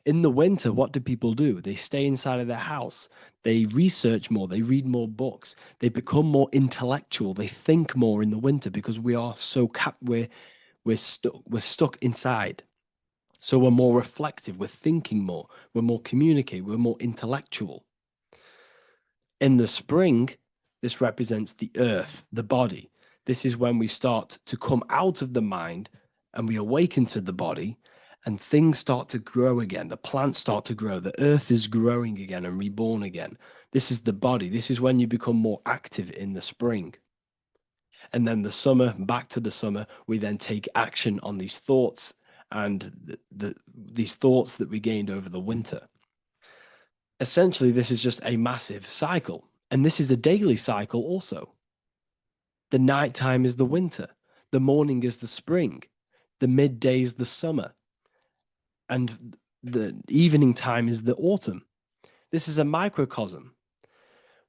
In the winter, what do people do? They stay inside of their house. They research more. They read more books. They become more intellectual. They think more in the winter because we are so we're stuck inside. So we're more reflective. We're thinking more. We're more communicative. We're more intellectual. In the spring, this represents the earth, the body. This is when we start to come out of the mind and we awaken to the body. And things start to grow again. The plants start to grow. The earth is growing again and reborn again. This is the body. This is when you become more active in the spring. And then the summer, back to the summer, we then take action on these thoughts and these thoughts that we gained over the winter. Essentially, this is just a massive cycle. And this is a daily cycle also. The nighttime is the winter. The morning is the spring. The midday is the summer. And the evening time is the autumn. This is a microcosm.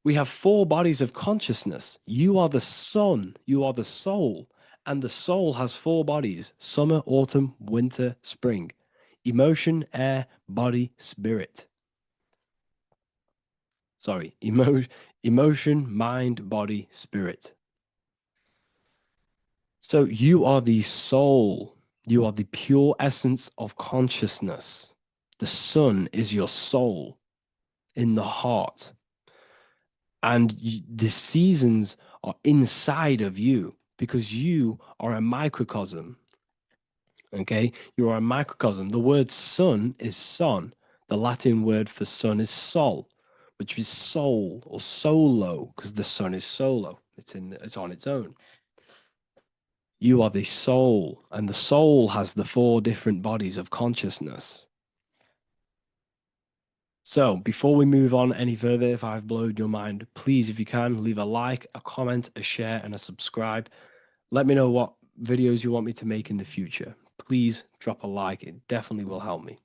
We have 4 bodies of consciousness. You are the sun, you are the soul, and the soul has 4 bodies: summer, autumn, winter, spring. Emotion, air, body, spirit. Sorry, emotion, mind, body, spirit. So you are the soul. You are the pure essence of consciousness. The sun is your soul in the heart. And the seasons are inside of you because you are a microcosm. Okay? You are a microcosm. The word sun is son. The Latin word for sun is sol, which is soul or solo, because the sun is solo. It's on its own. You are the soul, and the soul has the 4 different bodies of consciousness. So before we move on any further, if I've blown your mind, please, if you can, leave a like, a comment, a share, and a subscribe. Let me know what videos you want me to make in the future. Please drop a like. It definitely will help me.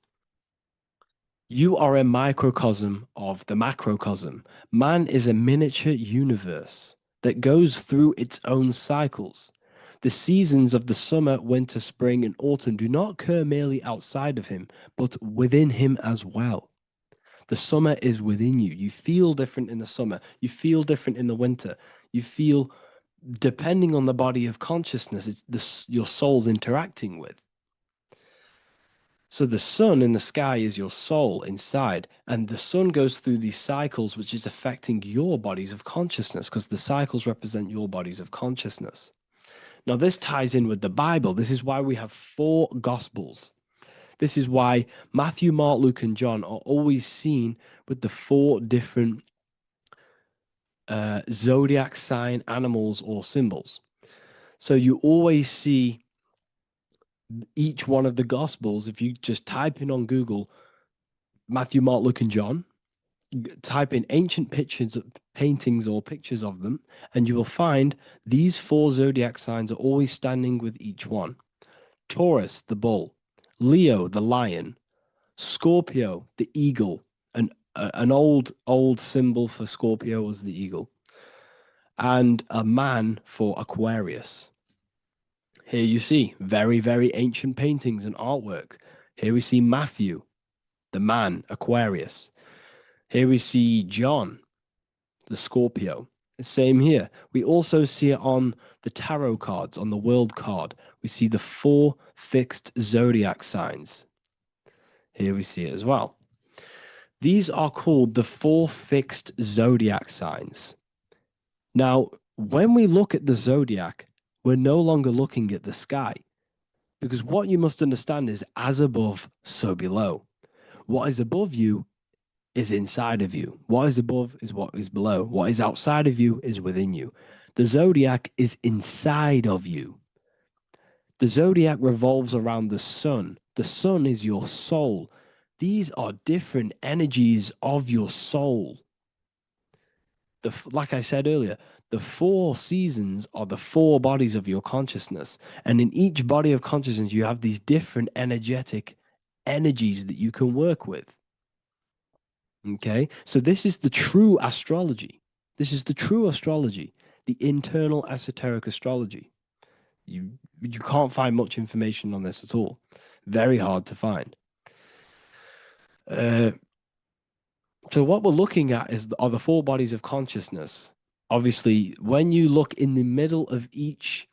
You are a microcosm of the macrocosm. Man is a miniature universe that goes through its own cycles. The seasons of the summer, winter, spring, and autumn do not occur merely outside of him, but within him as well. The summer is within you. You feel different in the summer. You feel different in the winter. You feel, depending on the body of consciousness, it's your soul's interacting with. So the sun in the sky is your soul inside, and the sun goes through these cycles, which is affecting your bodies of consciousness, because the cycles represent your bodies of consciousness. Now, this ties in with the Bible. This is why we have 4 Gospels. This is why Matthew, Mark, Luke, and John are always seen with the 4 different zodiac sign animals or symbols. So you always see each one of the Gospels. If you just type in on Google Matthew, Mark, Luke, and John, type in ancient pictures, paintings or pictures of them, and you will find these 4 zodiac signs are always standing with each one. Taurus, the bull; Leo, the lion; Scorpio, the eagle, an old symbol for Scorpio was the eagle, and a man for Aquarius. Here you see very, very ancient paintings and artwork. Here we see Matthew, the man, Aquarius. Here we see John, the Scorpio. Same here. We also see it on the tarot cards, on the world card. We see the 4 fixed zodiac signs. Here we see it as well. These are called the 4 fixed zodiac signs. Now, when we look at the zodiac, we're no longer looking at the sky, because what you must understand is as above, so below. What is above you is inside of you. What is above is what is below. What is outside of you is within you. The zodiac is inside of you. The zodiac revolves around the sun. The sun is your soul. These are different energies of your soul. Like I said earlier, the 4 seasons are the 4 bodies of your consciousness. And in each body of consciousness, you have these different energetic energies that you can work with. Okay, so this is the true astrology. This is the true astrology, the internal esoteric astrology. You can't find much information on this at all. Very hard to find. So what we're looking at are the 4 bodies of consciousness. Obviously, when you look in the middle of each,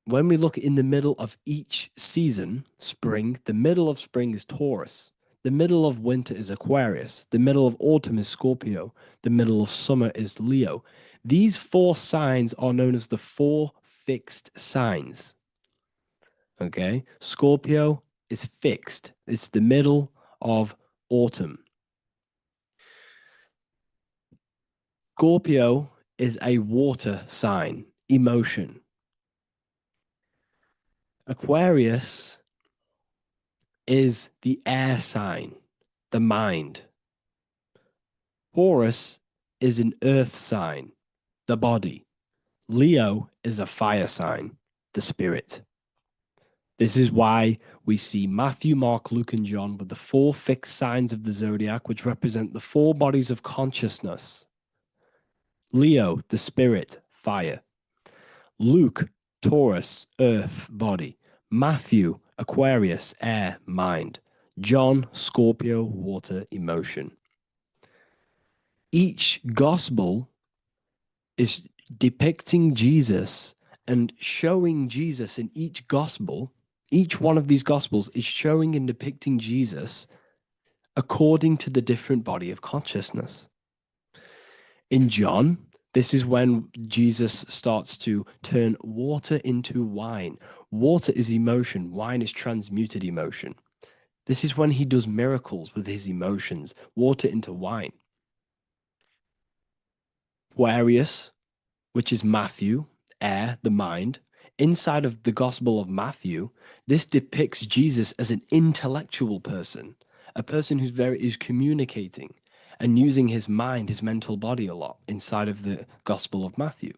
when we look in the middle of each season, spring, the middle of spring is Taurus. The middle of winter is Aquarius. The middle of autumn is Scorpio. The middle of summer is Leo. These 4 signs are known as the 4 fixed signs. Okay, Scorpio is fixed. It's the middle of autumn. Scorpio is a water sign, emotion. Aquarius is the air sign, the mind. Taurus is an earth sign, the body. Leo is a fire sign, the spirit. This is why we see Matthew, Mark, Luke, and John with the 4 fixed signs of the zodiac, which represent the 4 bodies of consciousness. Leo, the spirit, fire. Luke, Taurus, earth, body. Matthew, Aquarius, air, mind. John, Scorpio, water, emotion. Each gospel is depicting Jesus and showing Jesus in each gospel. Each one of these gospels is showing and depicting Jesus according to the different body of consciousness. In John, this is when Jesus starts to turn water into wine. Water is emotion. Wine is transmuted emotion. This is when he does miracles with his emotions, water into wine. Aquarius, which is Matthew, air, the mind. Inside of the Gospel of Matthew, this depicts Jesus as an intellectual person, a person who's communicating and using his mind, his mental body a lot inside of the Gospel of Matthew.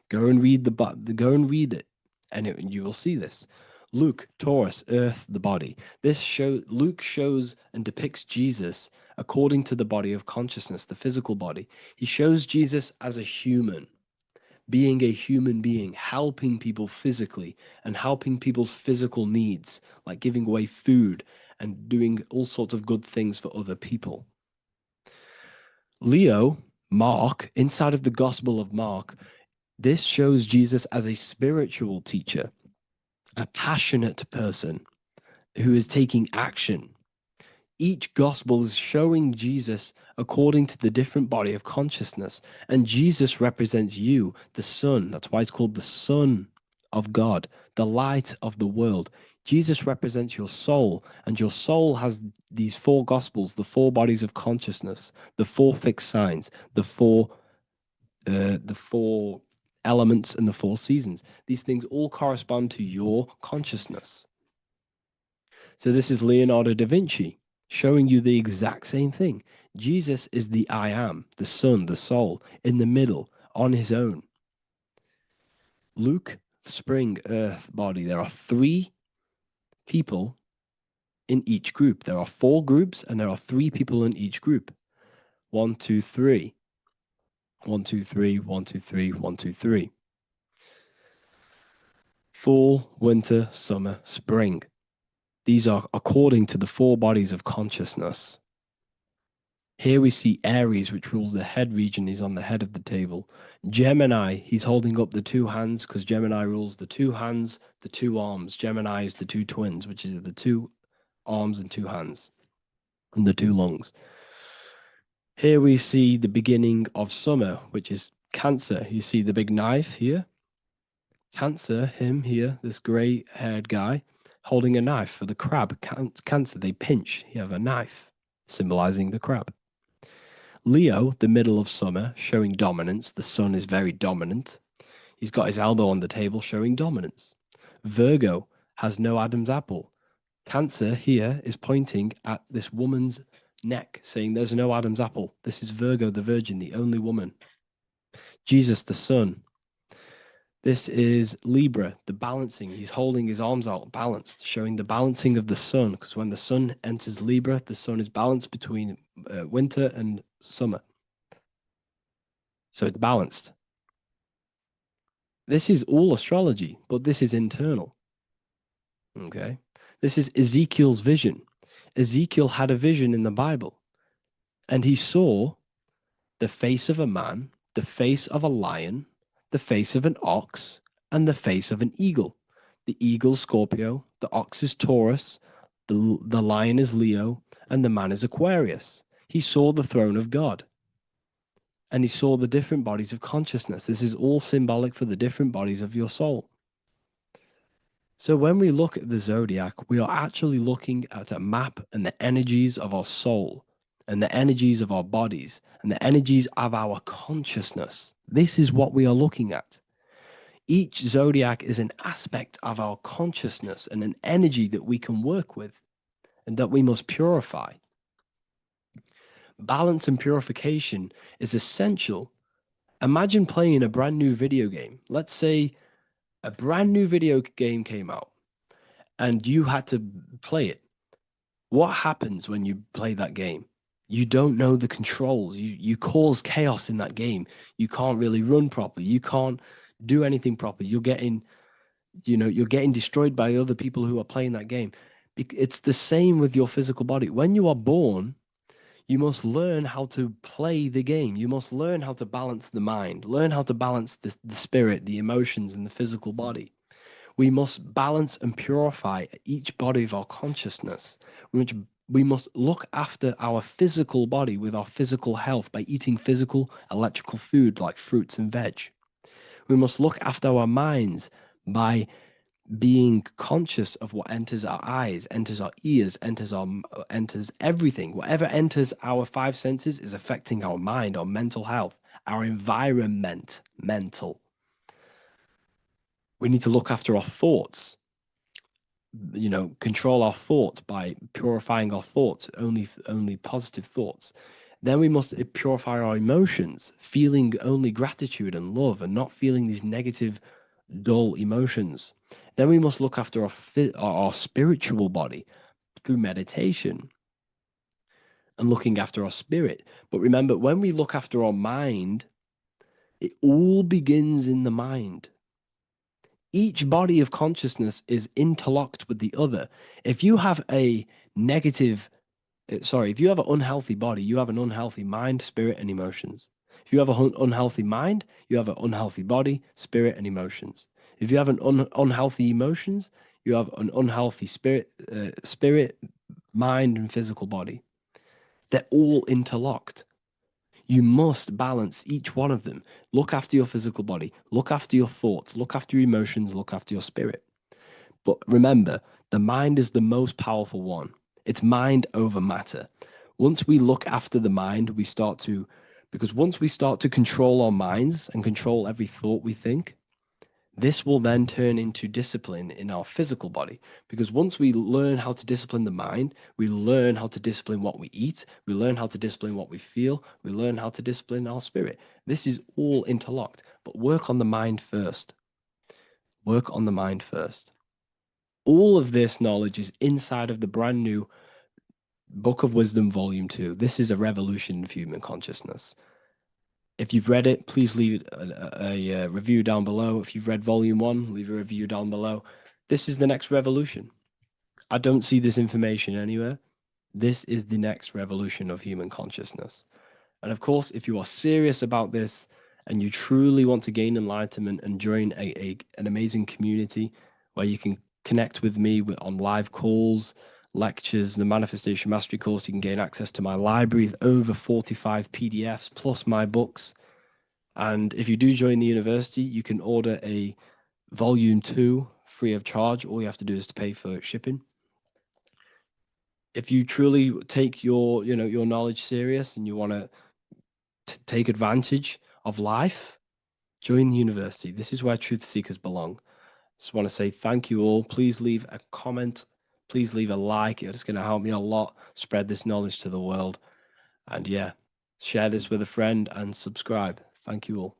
Go and read it, and you will see this. Luke, Taurus, earth, the body. Luke shows and depicts Jesus according to the body of consciousness, the physical body. He shows Jesus as a human, being a human being, helping people physically and helping people's physical needs, like giving away food and doing all sorts of good things for other people. Leo, Mark, inside of the Gospel of Mark, this shows Jesus as a spiritual teacher, a passionate person who is taking action. Each gospel is showing Jesus according to the different body of consciousness. And Jesus represents you, the Son. That's why it's called the Son of God, the light of the world. Jesus represents your soul, and your soul has these 4 gospels, the 4 bodies of consciousness, the 4 fixed signs, the four elements and the 4 seasons. These things all correspond to your consciousness. So this is Leonardo da Vinci showing you the exact same thing. Jesus is the I am, the sun, the soul, in the middle, on his own. Luke, spring, earth, body. There are 3 people in each group. There are 4 groups and there are 3 people in each group. 1, 2, 3. 1, 2, 3, 1, 2, 3, 1, 2, 3. Fall, winter, summer, spring. These are according to the 4 bodies of consciousness. Here we see Aries, which rules the head region. He's on the head of the table. Gemini, he's holding up the 2 hands because Gemini rules the 2 hands, the 2 arms. Gemini is the 2 twins, which is the 2 arms and 2 hands, and the 2 lungs. Here we see the beginning of summer, which is Cancer. You see the big knife here? Cancer, him here, this grey-haired guy, holding a knife for the crab. Cancer, they pinch. You have a knife, symbolizing the crab. Leo, the middle of summer, showing dominance. The sun is very dominant. He's got his elbow on the table, showing dominance. Virgo has no Adam's apple. Cancer here is pointing at this woman's neck, saying there's no Adam's apple. This is Virgo, the virgin, the only woman. Jesus, the sun. This is Libra, the balancing. He's holding his arms out, balanced, showing the balancing of the sun. Because when the sun enters Libra, the sun is balanced between winter and summer. So it's balanced. This is all astrology, but this is internal. Okay. This is Ezekiel's vision. Ezekiel had a vision in the Bible, and he saw the face of a man, the face of a lion, the face of an ox, and the face of an eagle. The eagle, Scorpio, the ox is Taurus, the lion is Leo, and the man is Aquarius. He saw the throne of God, and he saw the different bodies of consciousness. This is all symbolic for the different bodies of your soul. So when we look at the zodiac, we are actually looking at a map and the energies of our soul, and the energies of our bodies, and the energies of our consciousness. This is what we are looking at. Each zodiac is an aspect of our consciousness and an energy that we can work with and that we must purify. Balance and purification is essential. Imagine playing a brand new video game. Let's say a brand new video game came out and you had to play it. What happens when you play that game? You don't know the controls. You cause chaos in that game. You can't really run properly. You can't do anything properly. You're getting destroyed by other people who are playing that game. It's the same with your physical body. When you are born, you must learn how to play the game. You must learn how to balance the mind, learn how to balance the spirit, the emotions, and the physical body. We must balance and purify each body of our consciousness, which we must look after our physical body with our physical health by eating physical, electrical food like fruits and veg. We must look after our minds by being conscious of what enters our eyes, enters our ears, enters everything. Whatever enters our 5 senses is affecting our mind, our mental health, our environment, mental. We need to look after our thoughts. Control our thoughts by purifying our thoughts, only positive thoughts. Then we must purify our emotions, feeling only gratitude and love and not feeling these negative, dull emotions. Then we must look after our spiritual body through meditation and looking after our spirit. But remember, when we look after our mind, it all begins in the mind. Each body of consciousness is interlocked with the other. If you have an unhealthy body, you have an unhealthy mind, spirit, and emotions. If you have an unhealthy mind, you have an unhealthy body, spirit, and emotions. If you have an unhealthy emotions, you have an unhealthy spirit, mind, and physical body. They're all interlocked. You must balance each one of them. Look after your physical body. Look after your thoughts. Look after your emotions. Look after your spirit. But remember, the mind is the most powerful one. It's mind over matter. Once we look after the mind, because once we start to control our minds and control every thought we think, this will then turn into discipline in our physical body. Because once we learn how to discipline the mind, we learn how to discipline what we eat, we learn how to discipline what we feel, we learn how to discipline our spirit. This is all interlocked, but work on the mind first. Work on the mind first. All of this knowledge is inside of the brand new Book of Wisdom, Volume 2. This is a revolution of human consciousness. If you've read it, please leave a review down below. If you've read Volume 1, leave a review down below. This is the next revolution. I don't see this information anywhere. This is the next revolution of human consciousness. And of course, if you are serious about this and you truly want to gain enlightenment and join an amazing community where you can connect with me on live calls, lectures, the Manifestation Mastery course, you can gain access to my library with over 45 PDFs plus my books. And if you do join the university, you can order a Volume 2 free of charge. All you have to do is to pay for shipping. If you truly take your knowledge serious and you want to take advantage of life, join the university. This is where truth seekers belong. Just want to say thank you all. Please leave a comment. Please leave a like. It's going to help me a lot spread this knowledge to the world. And yeah, share this with a friend and subscribe. Thank you all.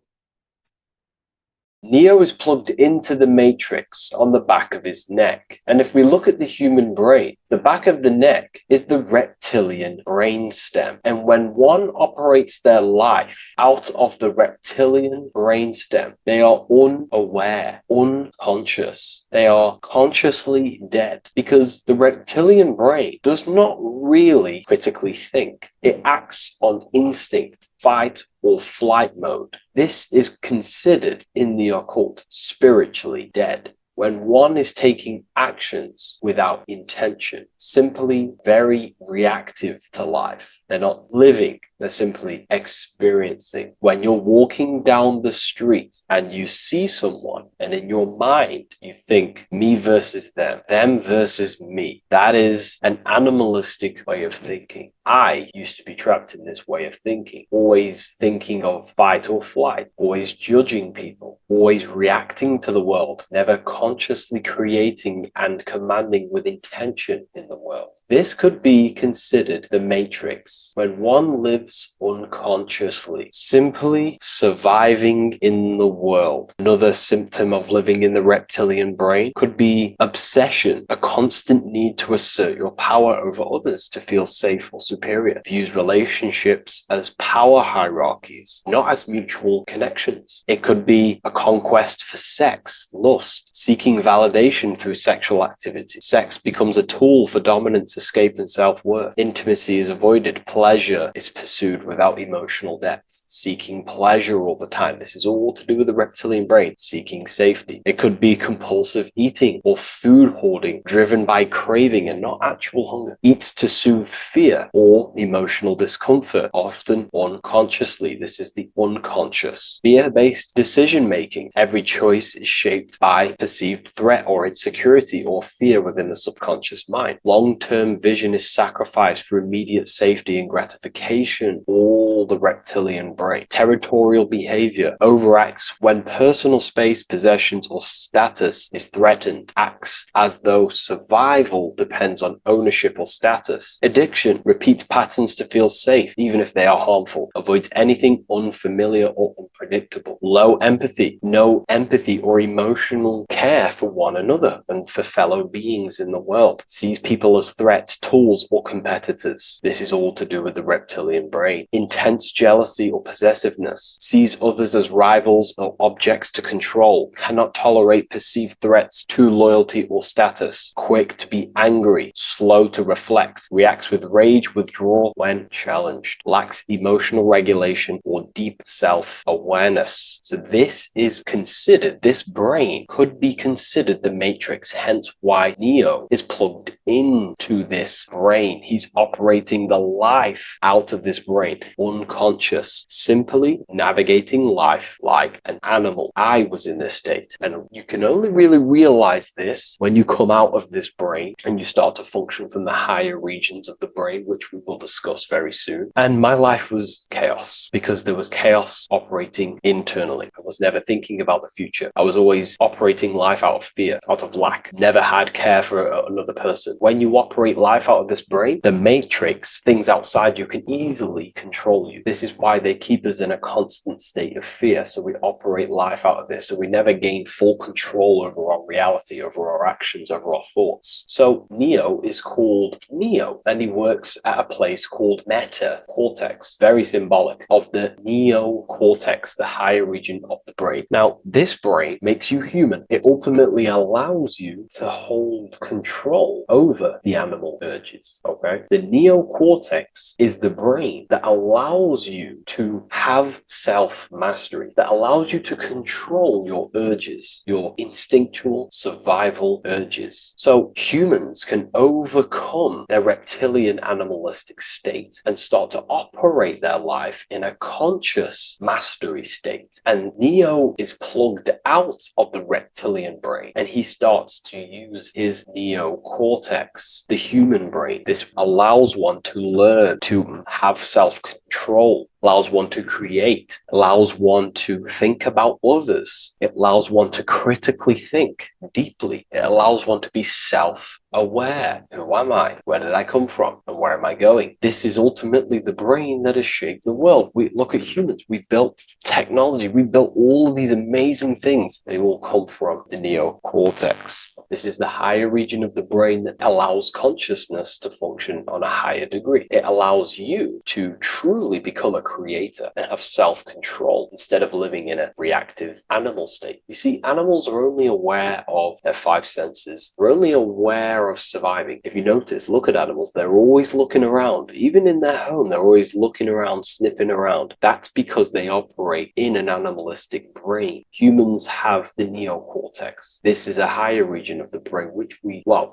Neo is plugged into the matrix on the back of his neck. And if we look at the human brain, the back of the neck is the reptilian brain stem. And when one operates their life out of the reptilian brain stem, they are unaware, unconscious. They are consciously dead because the reptilian brain does not really critically think. It acts on instinct, fight or flight mode. This is considered in the occult spiritually dead. When one is taking actions without intention, simply very reactive to life. They're not living, they're simply experiencing. When you're walking down the street and you see someone, and in your mind you think me versus them versus me, that is an animalistic way of thinking. I used to be trapped in this way of thinking, always thinking of fight or flight, always judging people, always reacting to the world, never consciously creating and commanding with intention in the world. This could be considered the matrix when one lives unconsciously, simply surviving in the world. Another symptom of living in the reptilian brain could be obsession, a constant need to assert your power over others to feel safe or superior. Views relationships as power hierarchies, not as mutual connections. It could be a conquest for sex, lust, seeking validation through sexual activity. Sex becomes a tool for dominance, escape, and self-worth. Intimacy is avoided. Pleasure is pursued without emotional depth. Seeking pleasure all the time. This is all to do with the reptilian brain. Seeking safety. It could be compulsive eating or food hoarding, driven by craving and not actual hunger. Eats to soothe fear or emotional discomfort, often unconsciously. This is the unconscious. Fear-based decision-making. Every choice is shaped by perceived threat or insecurity or fear within the subconscious mind. Long-term vision is sacrificed for immediate safety and gratification. All the reptilian brain. Territorial behavior overacts when personal space, possessions, or status is threatened. Acts as though survival depends on ownership or status. Addiction repeats patterns to feel safe, even if they are harmful. Avoids anything unfamiliar or unpredictable. Low empathy. No empathy or emotional care for one another and for fellow beings in the world. Sees people as threats, tools, or competitors. This is all to do with the reptilian brain. Intense jealousy or possessiveness. Sees others as rivals or objects to control. Cannot tolerate perceived threats to loyalty or status. Quick to be angry. Slow to reflect. Reacts with rage, withdrawal when challenged. Lacks emotional regulation or deep self-awareness. So this brain could be considered the matrix, hence why Neo is plugged into this brain. He's operating the life out of this brain, unconscious, simply navigating life like an animal. I was in this state, and you can only really realize this when you come out of this brain and you start to function from the higher regions of the brain, which we will discuss very soon. And my life was chaos because there was chaos operating internally. I was never thinking about the future. I was always operating life out of fear, out of lack. Never had care for another person. person. When you operate life out of this brain, the matrix, things outside you, can easily control you. This is why they keep us in a constant state of fear. So we operate life out of this. So we never gain full control over our reality, over our actions, over our thoughts. So Neo is called Neo, and he works at a place called meta cortex, very symbolic of the neocortex, the higher region of the brain. Now, this brain makes you human. It ultimately allows you to hold control over the animal urges, okay? The neocortex is the brain that allows you to have self-mastery, that allows you to control your urges, your instinctual survival urges. So humans can overcome their reptilian animalistic state and start to operate their life in a conscious mastery state. And Neo is plugged out of the reptilian brain, and he starts to use his neocortex, the human brain. This allows one to learn to have self-control, allows one to create, allows one to think about others. It allows one to critically think deeply. It allows one to be self-aware. Who am I? Where did I come from? And where am I going? This is ultimately the brain that has shaped the world. We look at humans. We built technology. We built all of these amazing things. They all come from the neocortex. This is the higher region of the brain that allows consciousness to function on a higher degree. It allows you to truly become a creator and have self-control instead of living in a reactive animal state. You see, animals are only aware of their five senses. They're only aware of surviving. If you notice, look at animals, they're always looking around. Even in their home, they're always looking around, sniffing around. That's because they operate in an animalistic brain. Humans have the neocortex. This is a higher region of the brain, which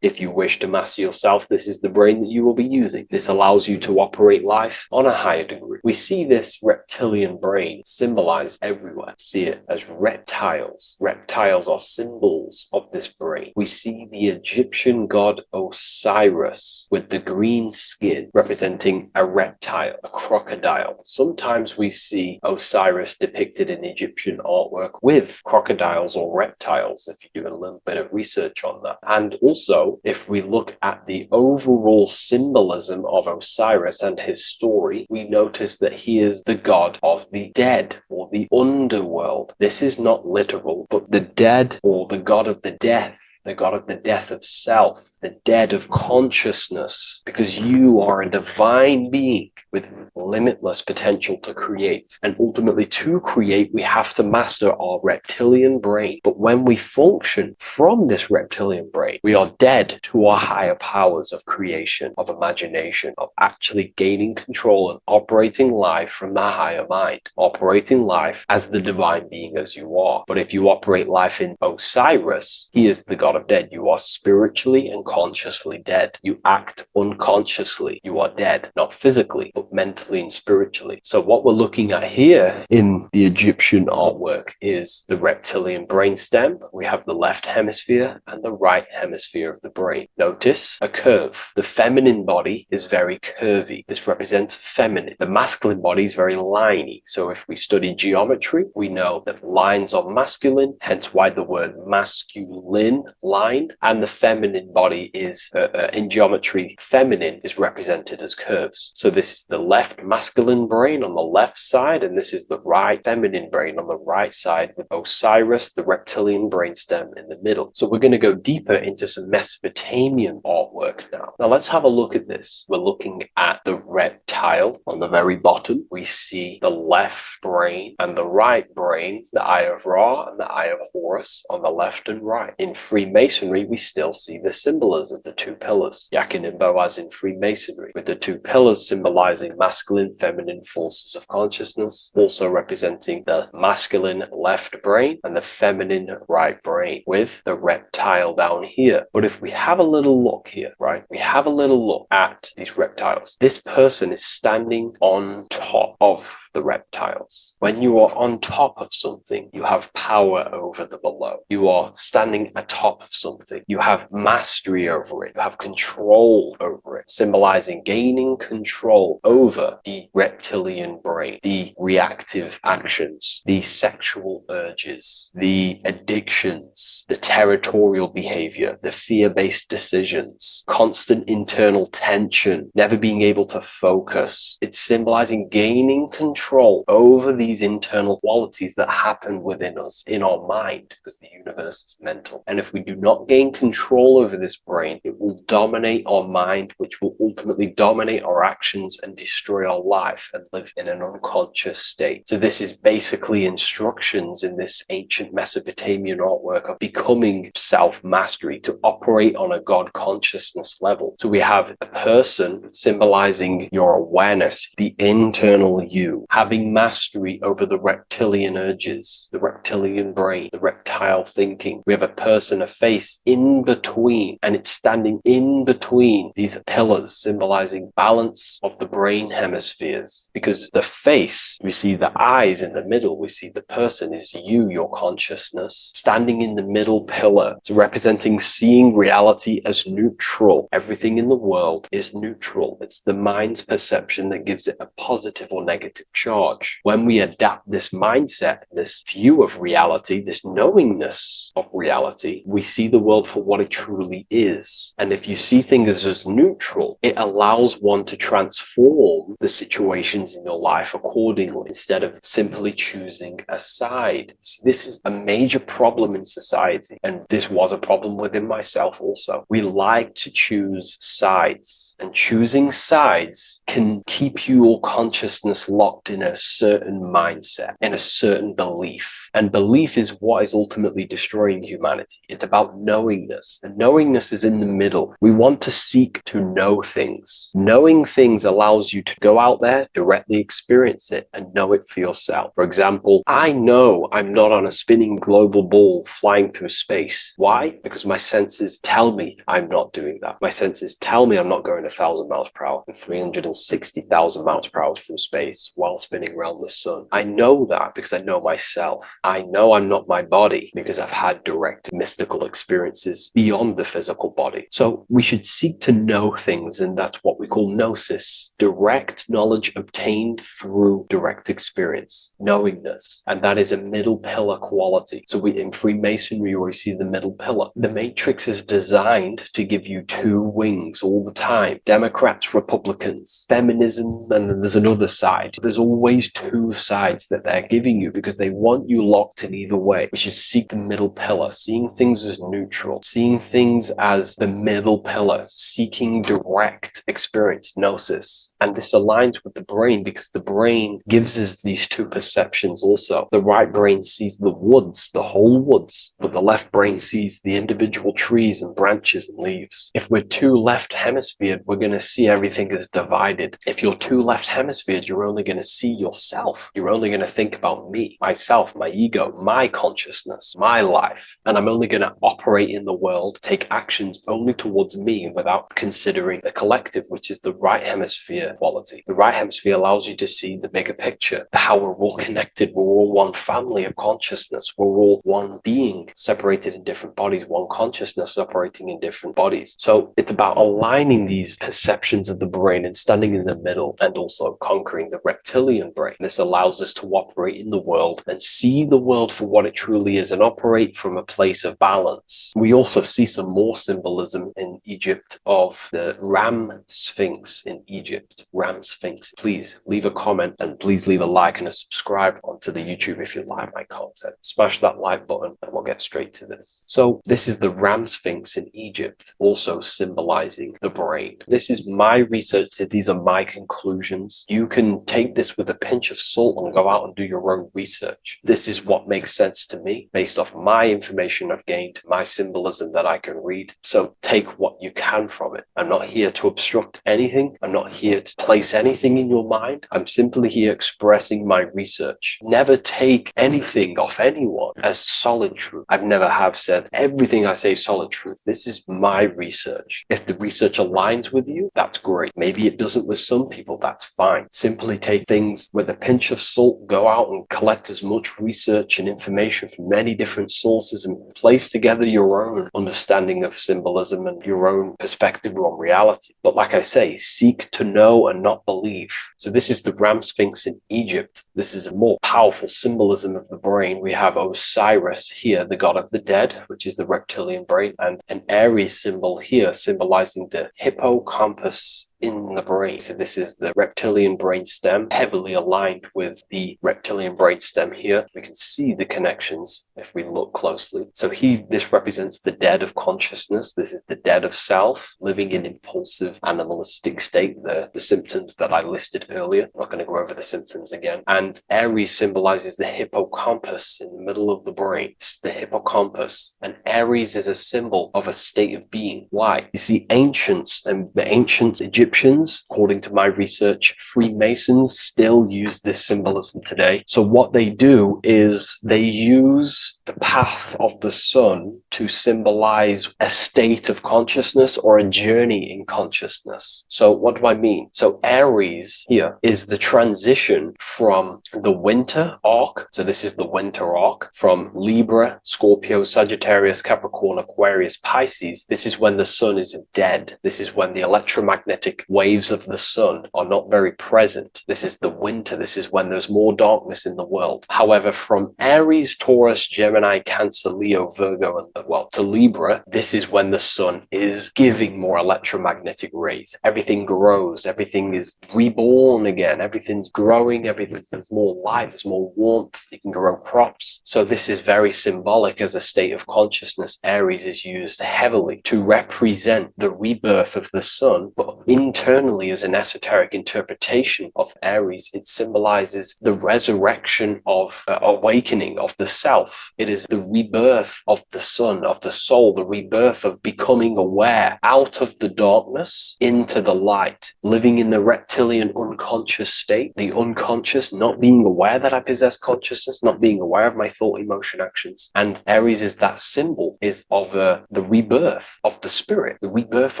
if you wish to master yourself, this is the brain that you will be using. This allows you to operate life on a higher degree. We see this reptilian brain symbolized everywhere. See it as reptiles. Reptiles are symbols of this brain. We see the Egyptian god Osiris with the green skin representing a reptile, a crocodile. Sometimes we see Osiris depicted in Egyptian artwork with crocodiles or reptiles, if you do a little bit of research on that. And also, if we look at the overall symbolism of Osiris and his story, we notice that he is the god of the dead or the underworld. This is not literal, but the dead or the god of the death, the god of the death of self, the dead of consciousness, because you are a divine being with limitless potential to create. And ultimately, to create, we have to master our reptilian brain. But when we function from this reptilian brain, we are dead to our higher powers of creation, of imagination, of actually gaining control and operating life from the higher mind, operating life as the divine being as you are. But if you operate life in Osiris, he is the god of dead. You are spiritually and consciously dead. You act unconsciously. You are dead, not physically, but mentally and spiritually. So what we're looking at here in the Egyptian artwork is the reptilian brainstem. We have the left hemisphere and the right hemisphere of the brain. Notice a curve. The feminine body is very curvy. This represents feminine. The masculine body is very liney. So if we study geometry, we know that lines are masculine, hence why the word masculine, line, and the feminine body is, in geometry, feminine is represented as curves. So this is the left masculine brain on the left side, and this is the right feminine brain on the right side, with Osiris, the reptilian brainstem, in the middle. So we're going to go deeper into some Mesopotamian artwork now. Now let's have a look at this. We're looking at the reptile on the very bottom. We see the left brain and the right brain, the Eye of Ra and the Eye of Horus on the left and right. In Freemasonry, we still see the symbolism of the two pillars, Yakin and Boaz in Freemasonry, with the two pillars symbolizing masculine, feminine forces of consciousness, also representing the masculine left brain and the feminine right brain, with the reptile down here. But if we have a little look here, right, we have a little look at these reptiles. This person is standing on top of the reptiles. When you are on top of something, you have power over the below. You are standing atop of something. You have mastery over it. You have control over it, symbolizing gaining control over the reptilian brain, the reactive actions, the sexual urges, the addictions, the territorial behavior, the fear-based decisions, constant internal tension, never being able to focus. It's symbolizing gaining control over these internal qualities that happen within us, in our mind, because the universe is mental. And if we do not gain control over this brain, it will dominate our mind, which will ultimately dominate our actions and destroy our life and live in an unconscious state. So this is basically instructions in this ancient Mesopotamian artwork of becoming self-mastery, to operate on a God consciousness level. So we have a person symbolizing your awareness, the internal you, having mastery over the reptilian urges, the reptilian brain, the reptile thinking. We have a person, a face in between, and it's standing in between these pillars, symbolizing balance of the brain hemispheres. Because the face, we see the eyes in the middle, we see the person is you, your consciousness, standing in the middle pillar. So representing seeing reality as neutral. Everything in the world is neutral. It's the mind's perception that gives it a positive or negative charge. When we adapt this mindset, this view of reality, this knowingness of reality, we see the world for what it truly is. And if you see things as neutral, it allows one to transform the situations in your life accordingly, instead of simply choosing a side. This is a major problem in society, and this was a problem within myself also. We like to choose sides, and choosing sides can keep your consciousness locked in a certain mindset, in a certain belief. And belief is what is ultimately destroying humanity. It's about knowingness, and knowingness is in the middle. We want to seek to know things. Knowing things allows you to go out there, directly experience it, and know it for yourself. For example, I know I'm not on a spinning global ball flying through space. Why? Because my senses tell me I'm not doing that. My senses tell me I'm not going 1,000 miles per hour and 360,000 miles per hour through space while spinning around the sun. I know that because I know myself. I know I'm not my body because I've had direct mystical experiences beyond the physical body. So we should seek to know things, and that's what we call gnosis, direct knowledge obtained through direct experience, knowingness. And that is a middle pillar quality. So in Freemasonry, we see the middle pillar. The matrix is designed to give you two wings all the time. Democrats, Republicans, feminism, and then there's another side. There's always two sides that they're giving you because they want you locked in either way, which is seek the middle pillar, seeing things as neutral, seeing things as the middle pillar, seeking direct experience, gnosis. And this aligns with the brain because the brain gives us these two perceptions also. The right brain sees the woods, the whole woods, but the left brain sees the individual trees and branches and leaves. If we're too left hemisphered, we're going to see everything as divided. If you're too left hemisphered, you're only going to see yourself. You're only going to think about me, myself, my ego, my consciousness, my life. And I'm only going to operate in the world, take actions only towards me without considering the collective, which is the right hemisphere quality. The right hemisphere allows you to see the bigger picture, how we're all connected. We're all one family of consciousness. We're all one being separated in different bodies, one consciousness operating in different bodies. So it's about aligning these perceptions of the brain and standing in the middle, and also conquering the reptilian brain. This allows us to operate in the world and see the world for what it truly is and operate from a place of balance. We also see some more symbolism in Egypt of the Ram Sphinx in Egypt. Ram Sphinx. Please leave a comment and please leave a like and a subscribe onto the YouTube if you like my content. Smash that like button and we'll get straight to this. So this is the Ram Sphinx in Egypt, also symbolizing the brain. This is my research. These are my conclusions. You can take this with a pinch of salt and go out and do your own research. This is what makes sense to me based off my information I've gained, my symbolism that I can read. So take what you can from it. I'm not here to obstruct anything. I'm not here to place anything in your mind. I'm simply here expressing my research. Never take anything off anyone as solid truth. I've never have said everything I say is solid truth. This is my research. If the research aligns with you, that's great. Maybe it doesn't with some people, that's fine. Simply take things with a pinch of salt, go out and collect as much research and information from many different sources and place together your own understanding of symbolism and your own perspective on reality. But like I say, seek to know and not believe. So this is the Ram Sphinx in Egypt. This is a more powerful symbolism of the brain. We have Osiris here, the god of the dead, which is the reptilian brain, and an Aries symbol here symbolizing the hippocampus in the brain. So this is the reptilian brain stem, heavily aligned with the reptilian brain stem here. We can see the connections if we look closely. So this represents the dead of consciousness. This is the dead of self, living in impulsive animalistic state, the symptoms that I listed earlier. I'm not going to go over the symptoms again. And Aries symbolizes the hippocampus in the middle of the brain. This is the hippocampus. And Aries is a symbol of a state of being. Why? You see, ancients and the ancient Egyptians, according to my research, Freemasons still use this symbolism today. So what they do is they use the path of the sun to symbolize a state of consciousness or a journey in consciousness. So what do I mean? So Aries here is the transition from the winter arc. So this is the winter arc from Libra, Scorpio, Sagittarius, Capricorn, Aquarius, Pisces. This is when the sun is dead. This is when the electromagnetic waves of the sun are not very present. This is the winter. This is when there's more darkness in the world. However, from Aries, Taurus, Gemini, Cancer, Leo, Virgo, and to Libra, this is when the sun is giving more electromagnetic rays. Everything grows. Everything is reborn again. Everything's growing. There's more light. There's more warmth. You can grow crops. So this is very symbolic as a state of consciousness. Aries is used heavily to represent the rebirth of the sun, but internally, as an esoteric interpretation of Aries, it symbolizes the resurrection of awakening of the self. It is the rebirth of the sun, of the soul, the rebirth of becoming aware out of the darkness into the light, living in the reptilian unconscious state, the unconscious, not being aware that I possess consciousness, not being aware of my thought, emotion, actions. And Aries is that symbol, is of the rebirth of the spirit, the rebirth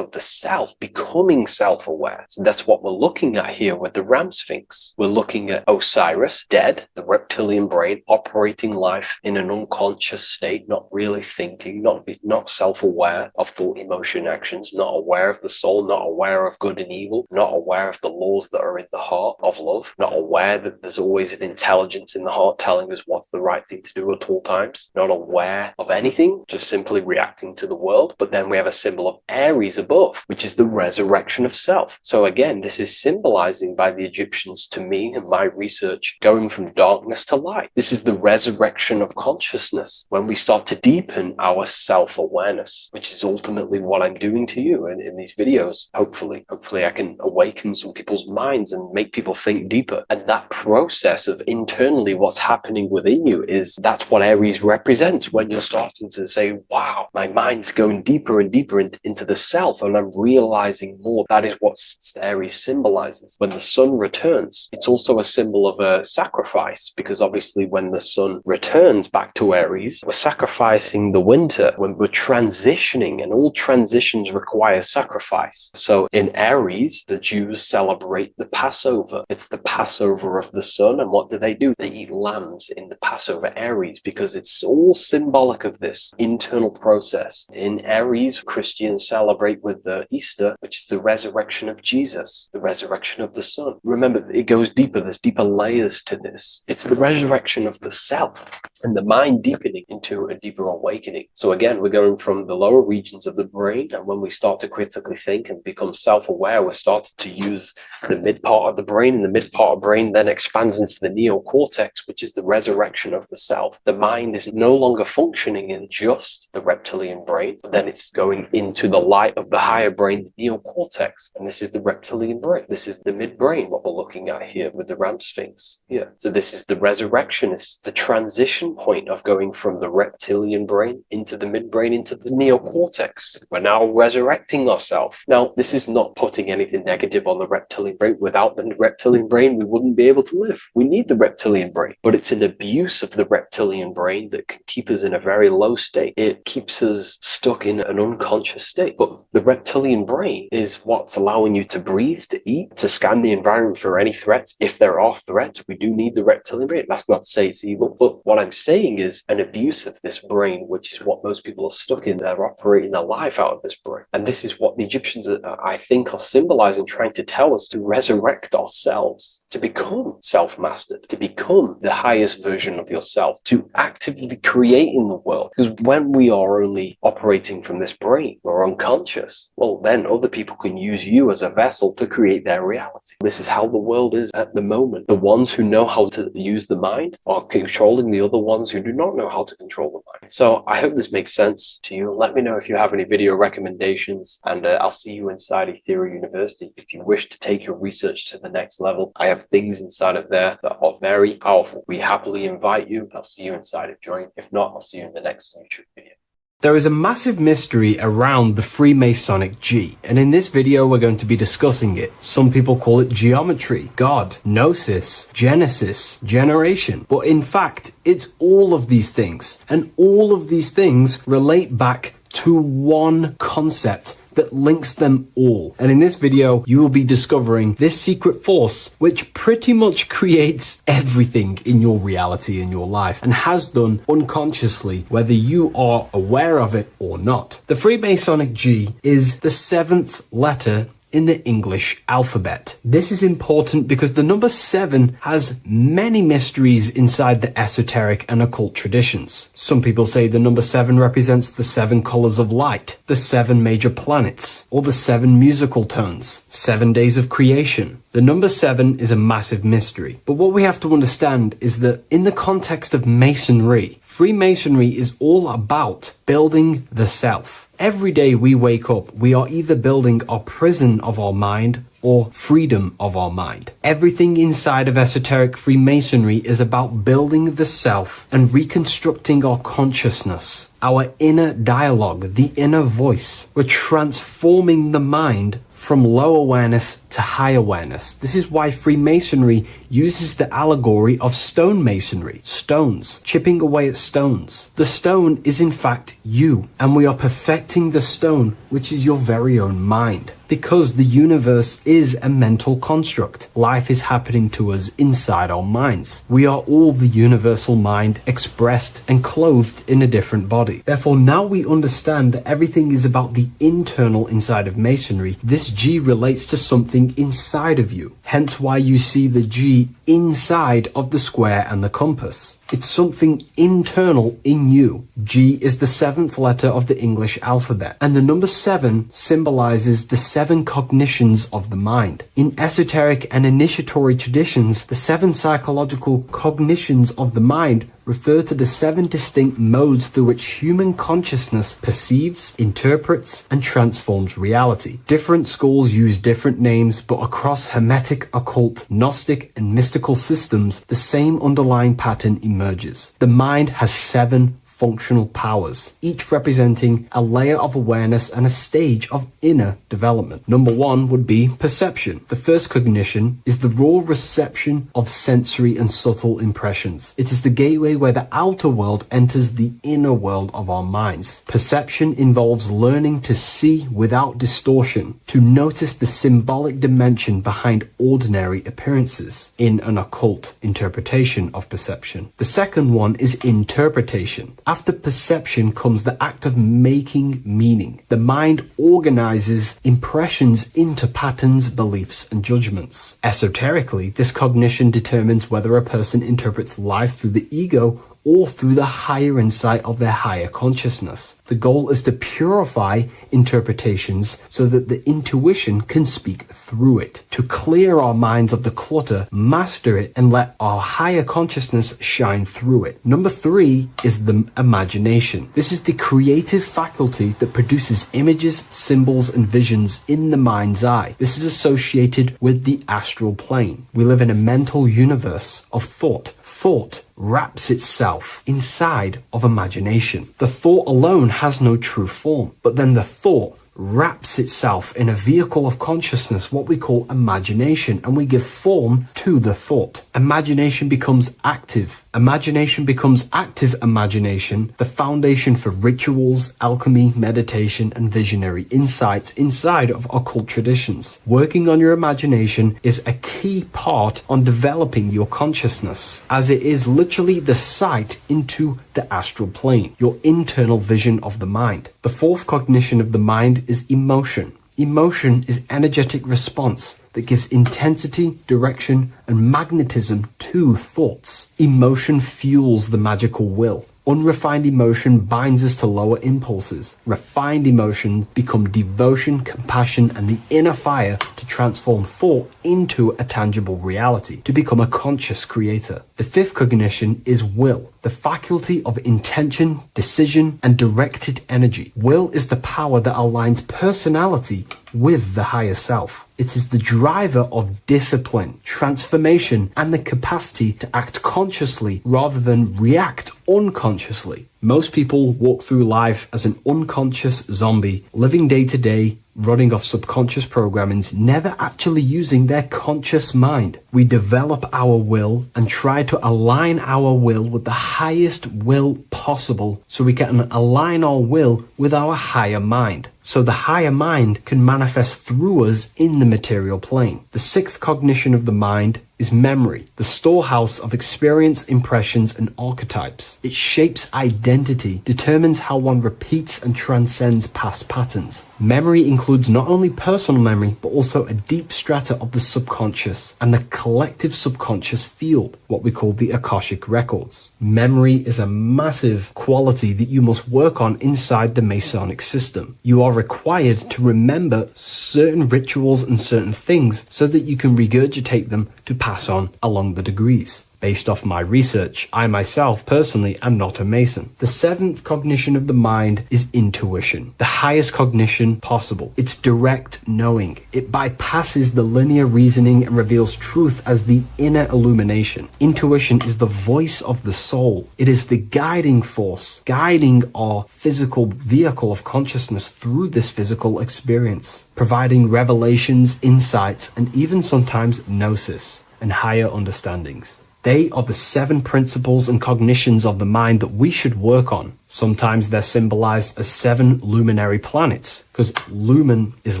of the self, becoming self-aware. So that's what we're looking at here with the Ram Sphinx. We're looking at Osiris, dead, the reptilian brain, operating life in an unconscious state, not really thinking, not self-aware of thought, emotion, actions, not aware of the soul, not aware of good and evil, not aware of the laws that are in the heart of love, not aware that there's always an intelligence in the heart telling us what's the right thing to do at all times, not aware of anything, just simply reacting to the world. But then we have a symbol of Aries above, which is the resurrection of self. So again, this is symbolizing by the Egyptians to me and my research going from darkness to light. This is the resurrection of consciousness when we start to deepen our self-awareness, which is ultimately what I'm doing to you in these videos. Hopefully I can awaken some people's minds and make people think deeper. And that process of internally what's happening within you that's what Aries represents when you're starting to say, wow, my mind's going deeper and deeper into the self, and I'm realizing more. That is what Aries symbolizes. When the sun returns, it's also a symbol of a sacrifice, because obviously when the sun returns back to Aries, we're sacrificing the winter, when we're transitioning, and all transitions require sacrifice. So in Aries, the Jews celebrate the Passover. It's the Passover of the sun, and what do? They eat lambs in the Passover Aries, because it's all symbolic of this internal process. In Aries, Christians celebrate with the Easter, which is the resurrection of Jesus, the resurrection of the sun. Remember, it goes deeper. There's deeper layers to this. It's the resurrection of the self and the mind deepening into a deeper awakening. So again, we're going from the lower regions of the brain, and when we start to critically think and become self-aware, we're starting to use the mid part of the brain, and the mid part of the brain then expands into the neocortex, which is the resurrection of the self. The mind is no longer functioning in just the reptilian brain, but then it's going into the light of the higher brain, the neocortex. neocortex, and this is the reptilian brain. This is the midbrain, what we're looking at here with the ramp sphinx here. So this is the resurrection. This is the transition point of going from the reptilian brain into the midbrain into the neocortex. We're now resurrecting ourselves. Now, this is not putting anything negative on the reptilian brain. Without the reptilian brain, we wouldn't be able to live. We need the reptilian brain, but it's an abuse of the reptilian brain that can keep us in a very low state. It keeps us stuck in an unconscious state. But the reptilian brain is what's allowing you to breathe, to eat, to scan the environment for any threats. If there are threats, we do need the reptilian brain. That's not to say it's evil, but what I'm saying is an abuse of this brain, which is what most people are stuck in. They're operating their life out of this brain. And this is what the Egyptians, I think, are symbolizing, trying to tell us to resurrect ourselves, to become self-mastered, to become the highest version of yourself, to actively create in the world. Because when we are only operating from this brain, we're unconscious, well, then other people can use you as a vessel to create their reality. This is how the world is at the moment. The ones who know how to use the mind are controlling the other ones who do not know how to control the mind. So I hope this makes sense to you. Let me know if you have any video recommendations, and I'll see you inside Ethereal University. If you wish to take your research to the next level, I have things inside of there that are very powerful. We happily invite you. I'll see you inside of Join. If not, I'll see you in the next YouTube video. There is a massive mystery around the Freemasonic G, and in this video we're going to be discussing it. Some people call it geometry, God, gnosis, genesis, generation, but in fact it's all of these things, and all of these things relate back to one concept that links them all. And in this video, you will be discovering this secret force, which pretty much creates everything in your reality, in your life, and has done unconsciously, whether you are aware of it or not. The Freemasonic G is the 7th letter in the English alphabet. This is important because the number 7 has many mysteries inside the esoteric and occult traditions. Some people say the number 7 represents the 7 colors of light, the 7 major planets, or the 7 musical tones, 7 days of creation. The number 7 is a massive mystery. But what we have to understand is that in the context of Masonry, Freemasonry is all about building the self. Every day we wake up, we are either building our prison of our mind or freedom of our mind. Everything inside of esoteric Freemasonry is about building the self and reconstructing our consciousness, our inner dialogue, the inner voice. We're transforming the mind from low awareness to high awareness. This is why Freemasonry uses the allegory of stonemasonry, stones, chipping away at stones. The stone is in fact you, and we are perfecting the stone, which is your very own mind. Because the universe is a mental construct. Life is happening to us inside our minds. We are all the universal mind expressed and clothed in a different body. Therefore, now we understand that everything is about the internal inside of Masonry. This G relates to something inside of you. Hence why you see the G inside of the square and the compass. It's something internal in you. G is the 7th letter of the English alphabet, and the number 7 symbolizes the 7 cognitions of the mind. In esoteric and initiatory traditions, the 7 psychological cognitions of the mind refer to the 7 distinct modes through which human consciousness perceives, interprets, and transforms reality. Different schools use different names, but across Hermetic, occult, Gnostic, and mystical systems, the same underlying pattern emerges. The mind has 7 functional powers, each representing a layer of awareness and a stage of inner development. Number 1 would be perception. The first cognition is the raw reception of sensory and subtle impressions. It is the gateway where the outer world enters the inner world of our minds. Perception involves learning to see without distortion, to notice the symbolic dimension behind ordinary appearances in an occult interpretation of perception. The second one is interpretation. After perception comes the act of making meaning. The mind organizes impressions into patterns, beliefs, and judgments. Esoterically, this cognition determines whether a person interprets life through the ego or through the higher insight of their higher consciousness. The goal is to purify interpretations so that the intuition can speak through it, to clear our minds of the clutter, master it, and let our higher consciousness shine through it. Number 3 is the imagination. This is the creative faculty that produces images, symbols, and visions in the mind's eye. This is associated with the astral plane. We live in a mental universe of thought. Thought wraps itself inside of imagination. The thought alone has no true form, but then the thought wraps itself in a vehicle of consciousness, what we call imagination, and we give form to the thought. Imagination becomes active. Imagination becomes active imagination, the foundation for rituals, alchemy, meditation, and visionary insights inside of occult traditions. Working on your imagination is a key part on developing your consciousness, as it is literally the sight into the astral plane, your internal vision of the mind. The 4th cognition of the mind is emotion. Emotion is energetic response that gives intensity, direction, and magnetism to thoughts. Emotion fuels the magical will. Unrefined emotion binds us to lower impulses. Refined emotions become devotion, compassion, and the inner fire to transform thought into a tangible reality, to become a conscious creator. The 5th cognition is will, the faculty of intention, decision, and directed energy. Will is the power that aligns personality with the higher self. It is the driver of discipline, transformation, and the capacity to act consciously rather than react unconsciously. Most people walk through life as an unconscious zombie, living day to day, running off subconscious programmings, never actually using their conscious mind. We develop our will and try to align our will with the highest will possible so we can align our will with our higher mind. So the higher mind can manifest through us in the material plane. The 6th cognition of the mind is memory, the storehouse of experience, impressions, and archetypes. It shapes identity, determines how one repeats and transcends past patterns. Memory includes not only personal memory, but also a deep strata of the subconscious and the collective subconscious field, what we call the Akashic records. Memory is a massive quality that you must work on inside the Masonic system. You are required to remember certain rituals and certain things so that you can regurgitate them to pass on along the degrees. Based off my research, I myself personally am not a Mason. The 7th cognition of the mind is intuition, the highest cognition possible. It's direct knowing. It bypasses the linear reasoning and reveals truth as the inner illumination. Intuition is the voice of the soul. It is the guiding force, guiding our physical vehicle of consciousness through this physical experience, providing revelations, insights, and even sometimes gnosis and higher understandings. They are the 7 principles and cognitions of the mind that we should work on. Sometimes they're symbolized as 7 luminary planets, because lumen is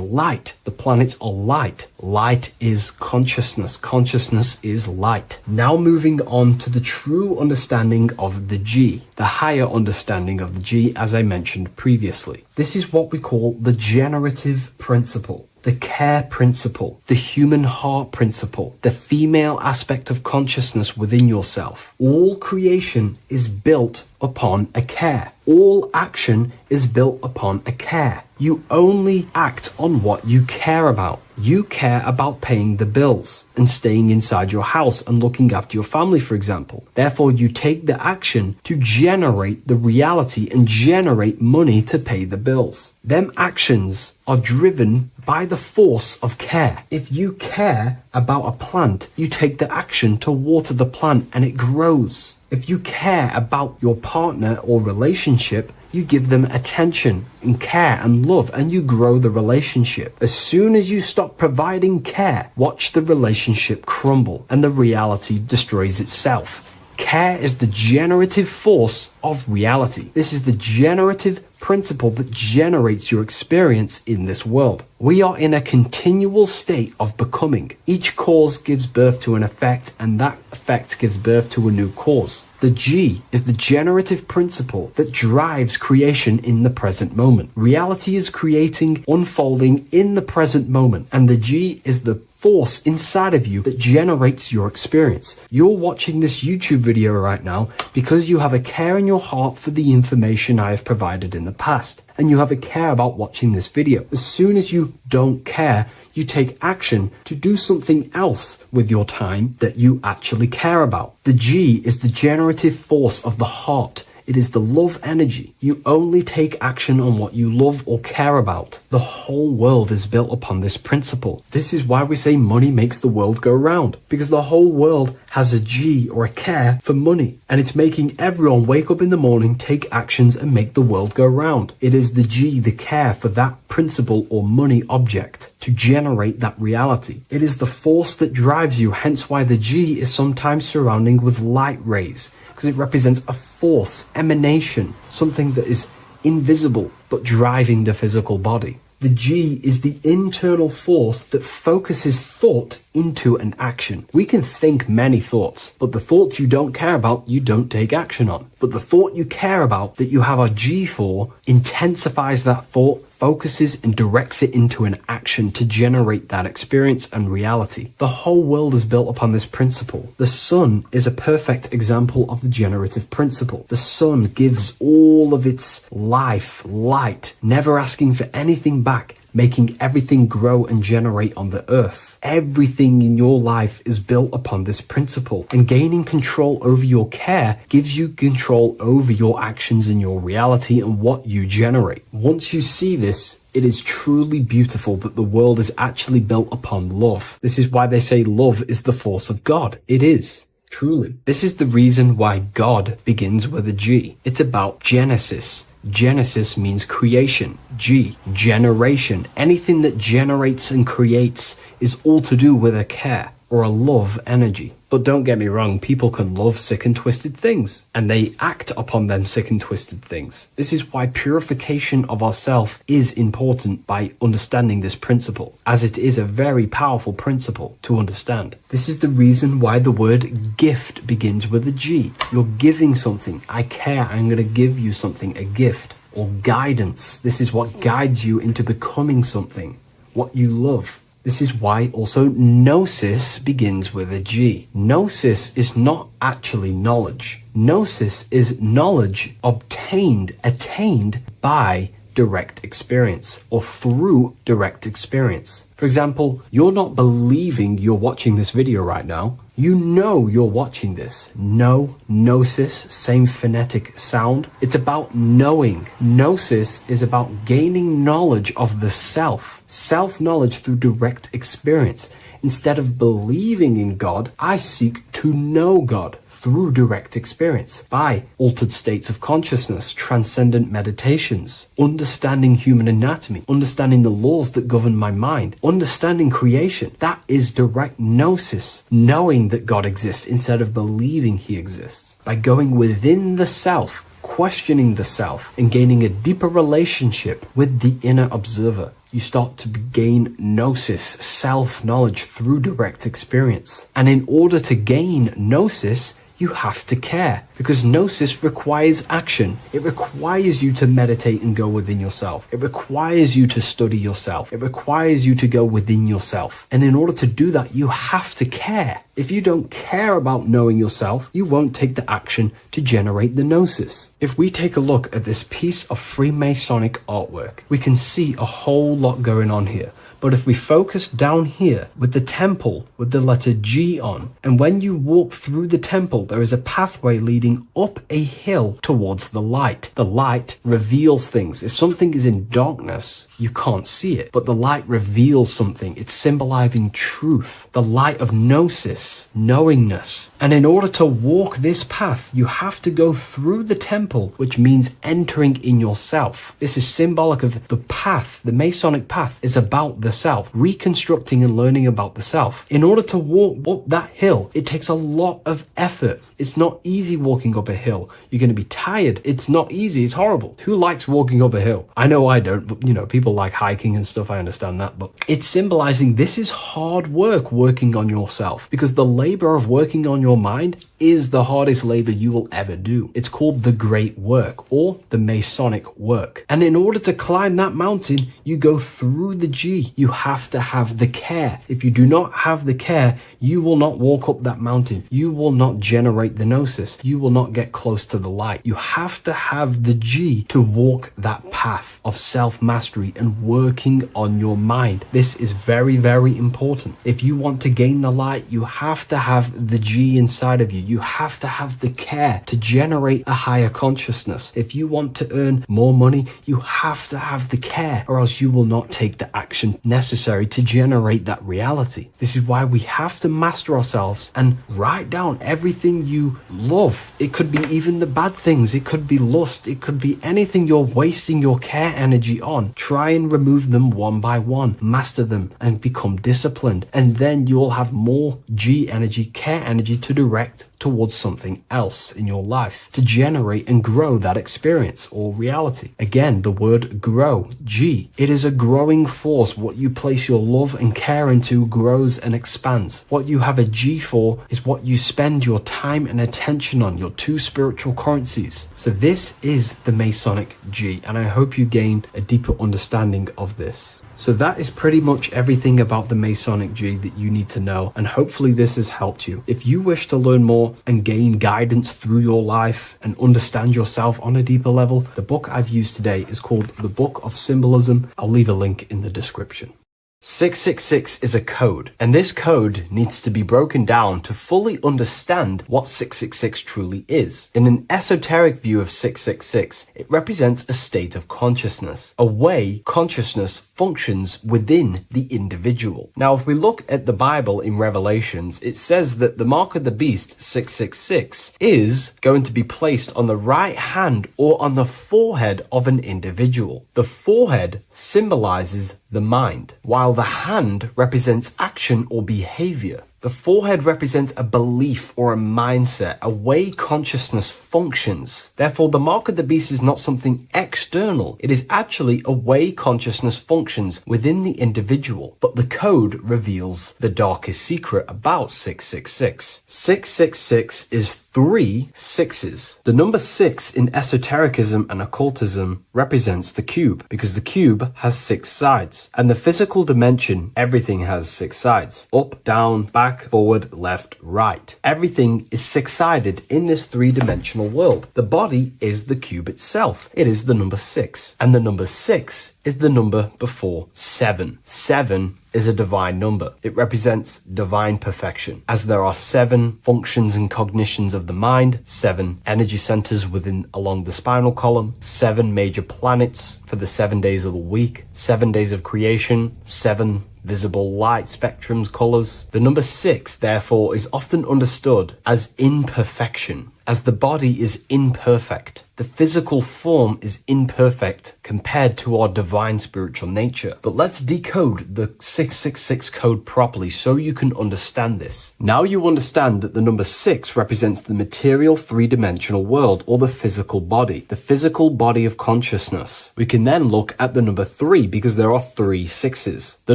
light. The planets are light. Light is consciousness. Consciousness is light. Now moving on to the true understanding of the G, the higher understanding of the G, as I mentioned previously. This is what we call the generative principle, the care principle, the human heart principle, the female aspect of consciousness within yourself. All creation is built upon a care. All action is built upon a care. You only act on what you care about. You care about paying the bills and staying inside your house and looking after your family, for example. Therefore, you take the action to generate the reality and generate money to pay the bills. Them actions are driven by the force of care. If you care about a plant, you take the action to water the plant and it grows. If you care about your partner or relationship, you give them attention and care and love, and you grow the relationship. As soon as you stop providing care, watch the relationship crumble and the reality destroys itself. Care is the generative force of reality. This is the generative principle that generates your experience in this world. We are in a continual state of becoming. Each cause gives birth to an effect, and that effect gives birth to a new cause. The G is the generative principle that drives creation in the present moment. Reality is creating, unfolding in the present moment, and the G is the force inside of you that generates your experience. You're watching this YouTube video right now because you have a care in your heart for the information I have provided in the past, and you have a care about watching this video. As soon as you don't care, you take action to do something else with your time that you actually care about. The G is the generative force of the heart. It is the love energy. You only take action on what you love or care about. The whole world is built upon this principle. This is why we say money makes the world go round, because the whole world has a G or a care for money, and it's making everyone wake up in the morning, take actions, and make the world go round. It is the G, the care for that principle or money object to generate that reality. It is the force that drives you, hence why the G is sometimes surrounding with light rays, because it represents a force, emanation, something that is invisible but driving the physical body. The G is the internal force that focuses thought into an action. We can think many thoughts, but the thoughts you don't care about, you don't take action on. But the thought you care about, that you have a G for, intensifies that thought, focuses and directs it into an action to generate that experience and reality. The whole world is built upon this principle. The sun is a perfect example of the generative principle. The sun gives all of its life, light, never asking for anything back, making everything grow and generate on the earth. Everything in your life is built upon this principle, and gaining control over your care gives you control over your actions and your reality and what you generate. Once you see this, it is truly beautiful that the world is actually built upon love. This is why they say love is the force of God. It is. Truly. This is the reason why God begins with a G. It's about Genesis. Genesis means creation. G, generation. Anything that generates and creates is all to do with a care or a love energy. But don't get me wrong, people can love sick and twisted things, and they act upon them sick and twisted things. This is why purification of ourself is important by understanding this principle, as it is a very powerful principle to understand. This is the reason why the word gift begins with a G. You're giving something. I care, I'm going to give you something, a gift. Or guidance. This is what guides you into becoming something, what you love. This is why also gnosis begins with a G. Gnosis is not actually knowledge. Gnosis is knowledge obtained, attained by direct experience or through direct experience. For example, you're not believing you're watching this video right now. You know you're watching this. Know, gnosis, same phonetic sound. It's about knowing. Gnosis is about gaining knowledge of the self. Self-knowledge through direct experience. Instead of believing in God, I seek to know God through direct experience by altered states of consciousness, transcendent meditations, understanding human anatomy, understanding the laws that govern my mind, understanding creation. That is direct gnosis, knowing that God exists instead of believing he exists. By going within the self, questioning the self, and gaining a deeper relationship with the inner observer, you start to gain gnosis, self-knowledge through direct experience. And in order to gain gnosis, you have to care, because gnosis requires action. It requires you to meditate and go within yourself. It requires you to study yourself. It requires you to go within yourself. And in order to do that, you have to care. If you don't care about knowing yourself, you won't take the action to generate the gnosis. If we take a look at this piece of Freemasonic artwork, we can see a whole lot going on here. But if we focus down here with the temple with the letter G on, and when you walk through the temple, there is a pathway leading up a hill towards the light. The light reveals things. If something is in darkness, you can't see it, but the light reveals something. It's symbolizing truth, the light of gnosis, knowingness. And in order to walk this path, you have to go through the temple, which means entering in yourself. This is symbolic of the path. The Masonic path is about the the self, reconstructing and learning about the self. In order to walk up that hill, it takes a lot of effort. It's not easy walking up a hill. You're going to be tired. It's not easy. It's horrible. Who likes walking up a hill? I know I don't, but people like hiking and stuff. I understand that, but it's symbolizing this is hard work working on yourself, because the labor of working on your mind is the hardest labor you will ever do. It's called the great work, or the Masonic work. And in order to climb that mountain, you go through the G. You have to have the care. If you do not have the care, you will not walk up that mountain. You will not generate the gnosis. You will not get close to the light. You have to have the G to walk that path of self-mastery and working on your mind. This is very, very important. If you want to gain the light, you have to have the G inside of you. You have to have the care to generate a higher consciousness. If you want to earn more money, you have to have the care, or else you will not take the action necessary to generate that reality. This is why we have to master ourselves and write down everything you love. It could be even the bad things. It could be lust. It could be anything you're wasting your care energy on. Try and remove them one by one. Master them and become disciplined. And then you'll have more G energy, care energy to direct towards something else in your life to generate and grow that experience or reality. Again, the word grow, G. It is a growing force. What you place your love and care into grows and expands. What you have a G for is what you spend your time and attention on, your two spiritual currencies. So this is the Masonic G, and I hope you gain a deeper understanding of this. So that is pretty much everything about the Masonic G that you need to know, and hopefully this has helped you. If you wish to learn more and gain guidance through your life and understand yourself on a deeper level, the book I've used today is called The Book of Symbolism. I'll leave a link in the description. 666 is a code, and this code needs to be broken down to fully understand what 666 truly is. In an esoteric view of 666, it represents a state of consciousness, a way consciousness functions within the individual. Now, if we look at the Bible in Revelations, it says that the mark of the beast, 666, is going to be placed on the right hand or on the forehead of an individual. The forehead symbolizes the mind, while the hand represents action or behavior. The forehead represents a belief or a mindset, a way consciousness functions. Therefore, the mark of the beast is not something external. It is actually a way consciousness functions within the individual. But the code reveals the darkest secret about 666. 666 is 3 sixes. The number 6 in esotericism and occultism represents the cube, because the cube has 6 sides. And the physical dimension, everything has 6 sides. Up, down, back, forward, left, right. Everything is 6-sided in this 3-dimensional world. The body is the cube itself. It is the number 6. And the number 6 is the number before 7. 7 is a divine number. It represents divine perfection, as there are 7 functions and cognitions of the mind, 7 energy centers along the spinal column, 7 major planets for the 7 days of the week, 7 days of creation, 7 visible light spectrums, colors. The number 6, therefore, is often understood as imperfection, as the body is imperfect. The physical form is imperfect compared to our divine spiritual nature. But let's decode the 666 code properly so you can understand this. Now you understand that the number 6 represents the material 3-dimensional world, or the physical body of consciousness. We can then look at the number 3 because there are 3 6s. The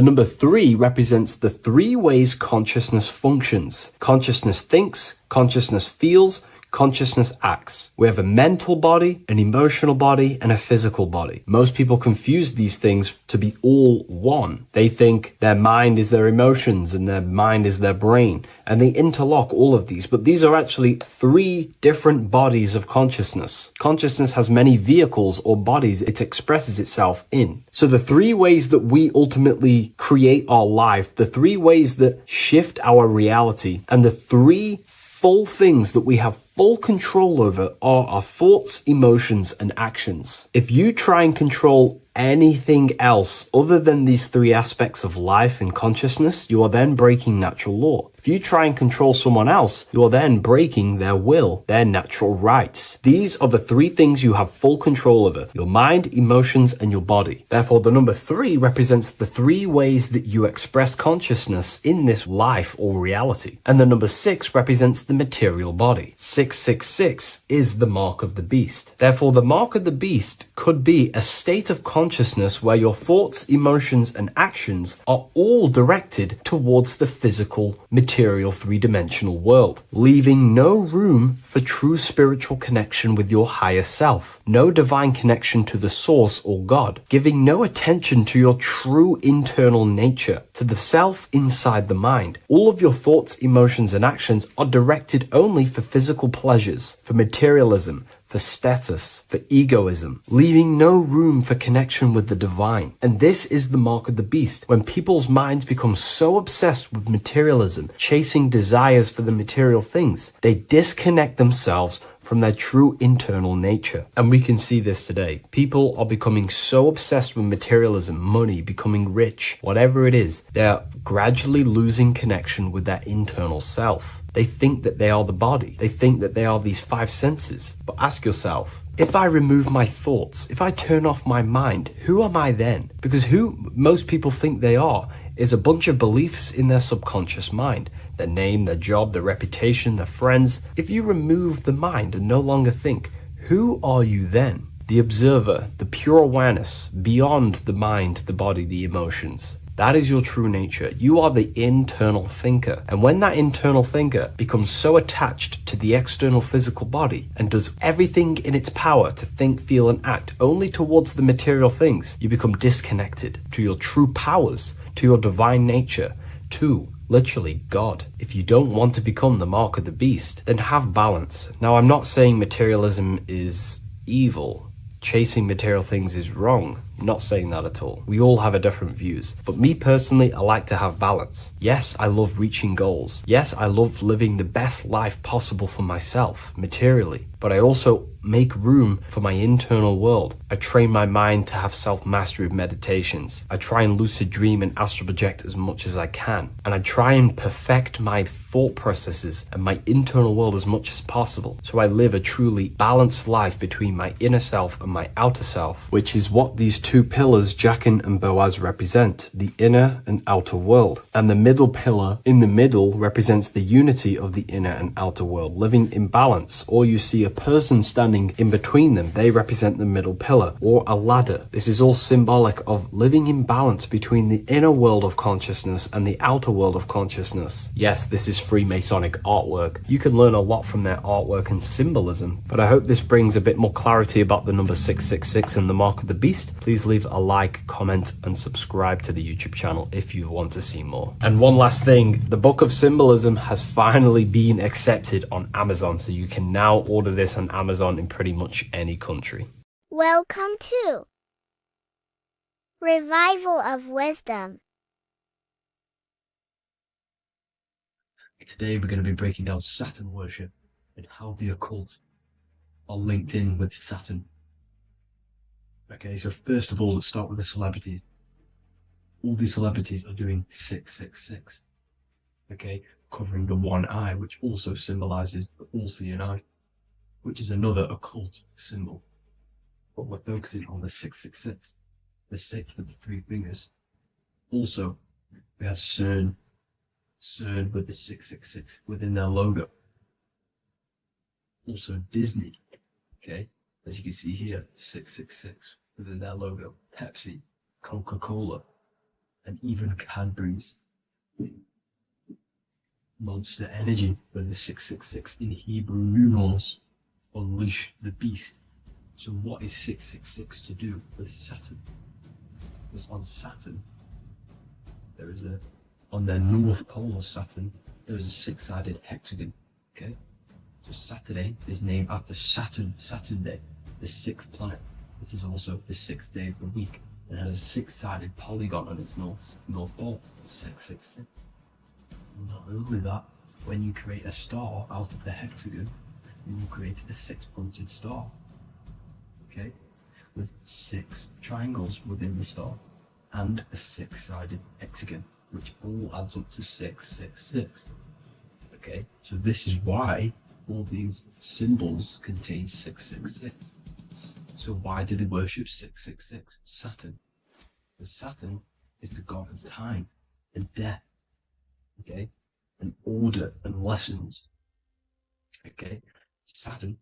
number 3 represents the 3 ways consciousness functions. Consciousness thinks, consciousness feels, consciousness acts. We have a mental body, an emotional body, and a physical body. Most people confuse these things to be all one. They think their mind is their emotions and their mind is their brain, and they interlock all of these, but these are actually 3 different bodies of consciousness. Consciousness has many vehicles or bodies it expresses itself in. So the 3 ways that we ultimately create our life, the 3 ways that shift our reality, and the 3 full things that we have full control over are our thoughts, emotions, and actions. If you try and control anything else other than these three aspects of life and consciousness, you are then breaking natural law. If you try and control someone else, you are then breaking their will, their natural rights. These are the three things you have full control over: your mind, emotions, and your body. Therefore, the number 3 represents the 3 ways that you express consciousness in this life or reality. And the number 6 represents the material body. 666 is the mark of the beast. Therefore, the mark of the beast could be a state of consciousness where your thoughts, emotions, and actions are all directed towards the physical, material, three-dimensional world, leaving no room for true spiritual connection with your higher self, no divine connection to the source or God, giving no attention to your true internal nature, to the self inside the mind. All of your thoughts, emotions, and actions are directed only for physical pleasures, for materialism, for status, for egoism, leaving no room for connection with the divine. And this is the mark of the beast. When people's minds become so obsessed with materialism, chasing desires for the material things, they disconnect themselves from their true internal nature. And we can see this today. People are becoming so obsessed with materialism, money, becoming rich, whatever it is, they're gradually losing connection with their internal self. They think that they are the body. They think that they are these 5 senses. But ask yourself, if I remove my thoughts, if I turn off my mind, who am I then? Because who most people think they are is a bunch of beliefs in their subconscious mind. Their name, their job, their reputation, their friends. If you remove the mind and no longer think, who are you then? The observer, the pure awareness, beyond the mind, the body, the emotions. That is your true nature. You are the internal thinker. And when that internal thinker becomes so attached to the external physical body and does everything in its power to think, feel, and act only towards the material things, you become disconnected to your true powers, to your divine nature, to literally God. If you don't want to become the mark of the beast, then have balance. Now, I'm not saying materialism is evil. Chasing material things is wrong. I'm not saying that at all. We all have a different views. But me personally, I like to have balance. Yes, I love reaching goals. Yes, I love living the best life possible for myself, materially. But I also make room for my internal world. I train my mind to have self-mastery with meditations. I try and lucid dream and astral project as much as I can. And I try and perfect my thought processes and my internal world as much as possible. So I live a truly balanced life between my inner self and my outer self, which is what these 2 pillars, Jachin and Boaz, represent, the inner and outer world. And the middle pillar in the middle represents the unity of the inner and outer world, living in balance. Or you see a person standing in between them, they represent the middle pillar, or a ladder. This is all symbolic of living in balance between the inner world of consciousness and the outer world of consciousness. Yes, this is Freemasonic artwork. You can learn a lot from their artwork and symbolism, but I hope this brings a bit more clarity about the number 666 and the mark of the beast. Please leave a like, comment, and subscribe to the YouTube channel if you want to see more. And one last thing, the Book of Symbolism has finally been accepted on Amazon, so you can now order this on Amazon in pretty much any country. Welcome to Revival of Wisdom. Today we're going to be breaking down Saturn worship and how the occult are linked in with Saturn. Okay, so first of all, let's start with the celebrities. All these celebrities are doing 666. Okay, covering the one eye, which also symbolizes the all-seeing eye, which is another occult symbol. But we're focusing on the 666, the 6 with the 3 fingers. Also, we have CERN with the 666 within their logo. Also Disney, okay, as you can see here, 666 within their logo. Pepsi, Coca-Cola, and even Cadbury's. Monster Energy with the 666 in Hebrew numerals. Unleash the beast. So what is 666 to do with Saturn? Because on Saturn, there is on the north pole of Saturn, there is a 6-sided hexagon. Okay, so Saturday is named after Saturn Day, the 6th planet. It is also the 6th day of the week and has a 6-sided polygon on its north pole. 666. Not only that, when you create a star out of the hexagon, you will create a 6-pointed star. Okay, with 6 triangles within the star and a 6-sided hexagon, which all adds up to 666. Okay, so this is why all these symbols contain 666. So why do they worship 666? Saturn. Because Saturn is the god of time and death, okay, and order and lessons. Okay, Saturn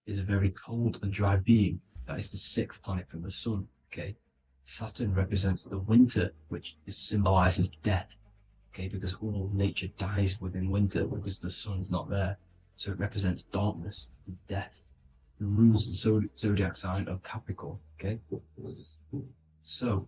is a very cold and dry being. That is the 6th planet from the sun. Okay, Saturn represents the winter, which symbolizes death. Okay, because all nature dies within winter because the sun's not there. So it represents darkness and death. It rules the zodiac sign of Capricorn. Okay, so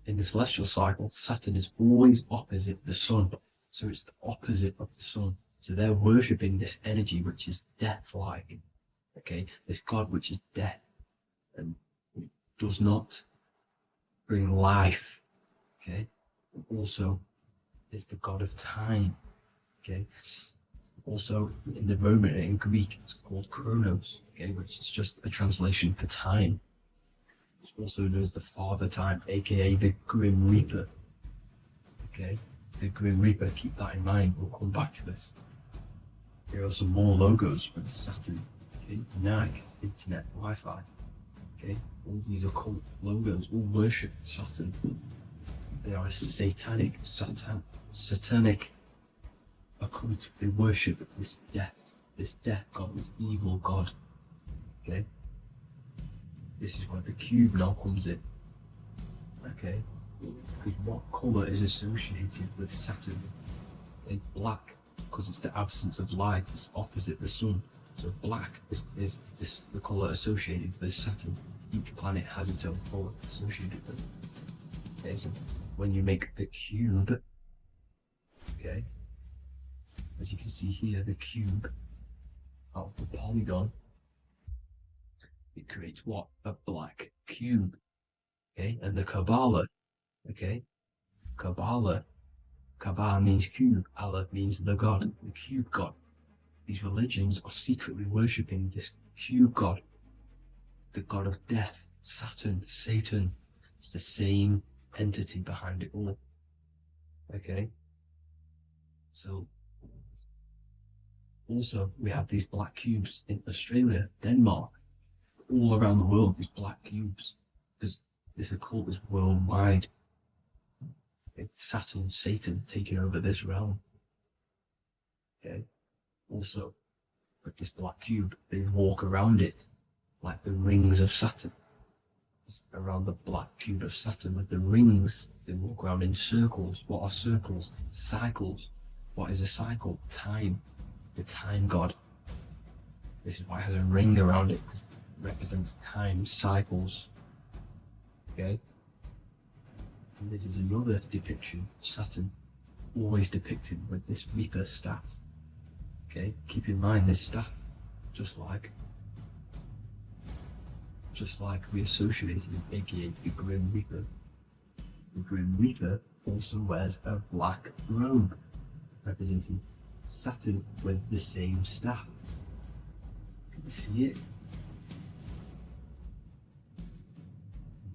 in the celestial cycle, Saturn is always opposite the sun. So it's the opposite of the sun. So they're worshipping this energy which is death-like. Okay, this god which is death and does not bring life. Okay, also is the god of time. Okay, also in the Roman and in Greek it's called Chronos. Okay, which is just a translation for time. It's also known as the Father Time, aka the Grim Reaper. Okay, the Grim Reaper, keep that in mind, we'll come back to this. Here are some more logos for the Saturn. Okay, Nike, Internet, Wi-Fi. Okay, all these occult logos all worship Saturn. They are a satanic occult. They worship this death god, this evil god. Okay, this is where the cube now comes in. Okay, because what colour is associated with Saturn? Okay, black, because it's the absence of light. It's opposite the sun. So black is the colour associated with Saturn. Each planet has its own colour associated with it. Okay, so when you make the cube, okay, as you can see here, the cube out of the polygon, it creates what? A black cube. Okay, and the Kabbalah, okay, Kabbalah means cube, Allah means the god, the cube god. These religions are secretly worshipping this cube god, the god of death, Saturn, Satan. It's the same entity behind it all. Okay, so also we have these black cubes in Australia, Denmark, all around the world, these black cubes, because this occult is worldwide. It's Saturn, Satan taking over this realm. Okay, also with this black cube, they walk around it like the rings of Saturn. Around the black cube of Saturn with the rings, they walk around in circles. What are circles? Cycles. What is a cycle? Time. The time god. This is why it has a ring around it, because it represents time, cycles. Okay, and this is another depiction. Saturn, always depicted with this Reaper staff. Okay, keep in mind this staff, just like we associated with aka the Grim Reaper. The Grim Reaper also wears a black robe, representing Saturn with the same staff. Can you see it?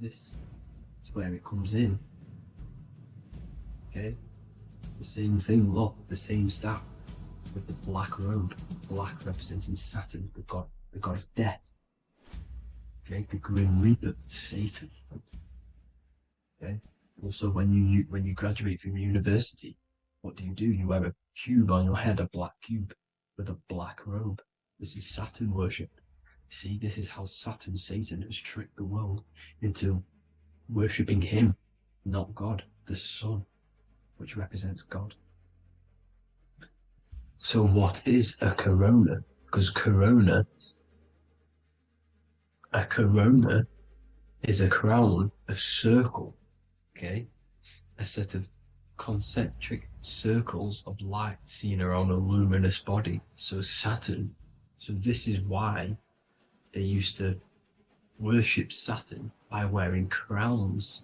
This is where it comes in. Okay, the same thing. Look, the same staff with the black robe. Black representing Saturn, the god of death. Okay, the Grim Reaper, Satan. Okay. Also, when you graduate from university, what do? You wear a cube on your head, a black cube with a black robe. This is Saturn worship. See, this is how Saturn, Satan, has tricked the world into worshipping him, not God, the sun, which represents God. So what is a corona? Because a corona is a crown, a circle, okay? A set of concentric circles of light seen around a luminous body. So Saturn. So this is why they used to worship Saturn by wearing crowns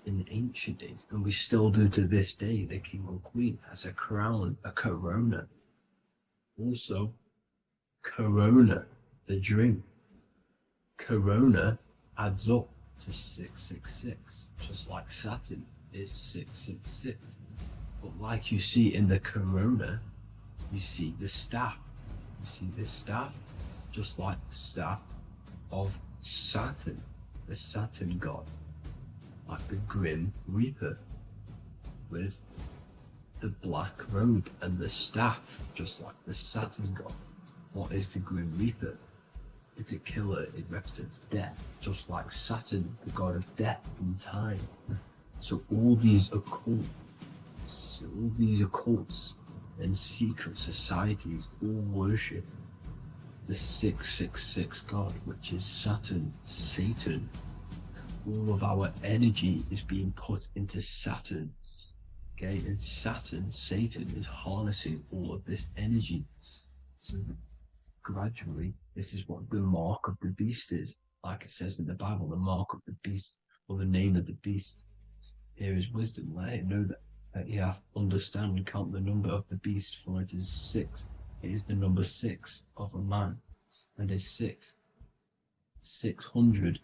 in ancient days, and we still do to this day. The king or queen has a crown, a corona. Also, corona the dream. Corona adds up to 666, just like Saturn is 666. But like you see in the corona, you see the staff. You see this staff, just like the staff of Saturn, the Saturn god, like the Grim Reaper, with the black robe and the staff, just like the Saturn god. What is the Grim Reaper? It's a killer, it represents death, just like Saturn, the god of death and time. So all these occults and secret societies all worship the 666 god, which is Saturn, Satan. All of our energy is being put into Saturn. Okay, and Saturn, Satan, is harnessing all of this energy. So gradually, this is what the mark of the beast is. Like it says in the Bible, the mark of the beast, or the name of the beast. Here is wisdom. Let it know that you have to understand and count the number of the beast, for it is 6. It is the number 6 of a man, and is 6. 600,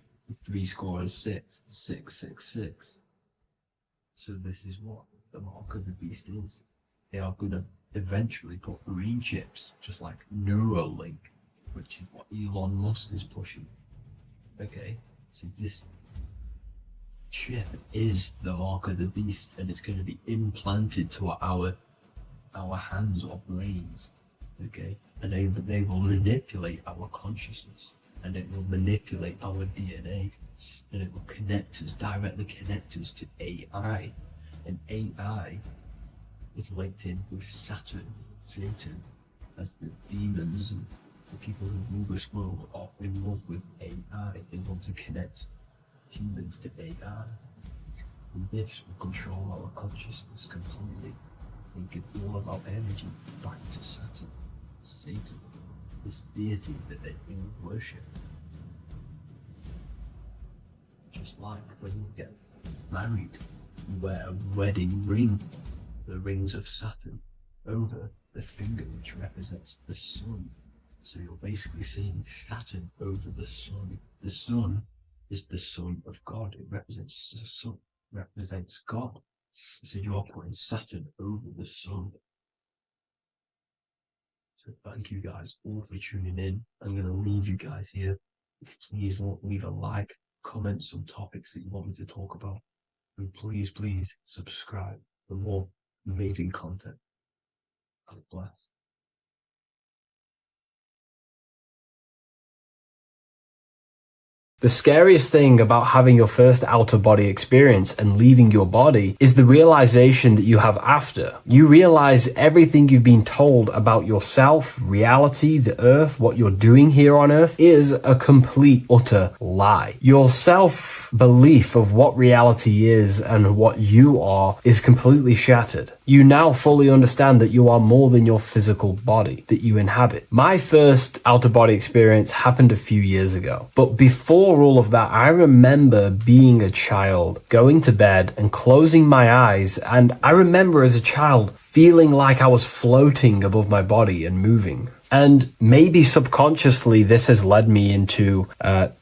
3 score is 6, 666. So this is what the mark of the beast is. They are going to eventually put green chips, just like Neuralink, which is what Elon Musk is pushing. Okay, so this chip is the mark of the beast, and it's going to be implanted to our hands or brains. Okay, and they will manipulate our consciousness, and it will manipulate our DNA, and it will directly connect us to AI, and AI is linked in with Saturn, Satan, as the demons and the people who rule this world are in love with AI. They want to connect humans to AI. And this will control our consciousness completely and give all of our energy back to Saturn, Satan, this deity that they all worship. Just like when you get married, you wear a wedding ring, the rings of Saturn, over the finger, which represents the sun. So you're basically seeing Saturn over the sun. The sun is the son of God. It represents the sun, represents God. So you are putting Saturn over the sun. So thank you guys all for tuning in. I'm going to leave you guys here. Please leave a like, comment some topics that you want me to talk about. And please subscribe for more amazing content. God bless. The scariest thing about having your first out-of-body experience and leaving your body is the realization that you have after. You realize everything you've been told about yourself, reality, the earth, what you're doing here on earth is a complete, utter lie. Your self-belief of what reality is and what you are is completely shattered. You now fully understand that you are more than your physical body that you inhabit. My first out-of-body experience happened a few years ago, but before all of that, I remember being a child, going to bed and closing my eyes, and I remember as a child feeling like I was floating above my body and moving. And maybe subconsciously this has led me into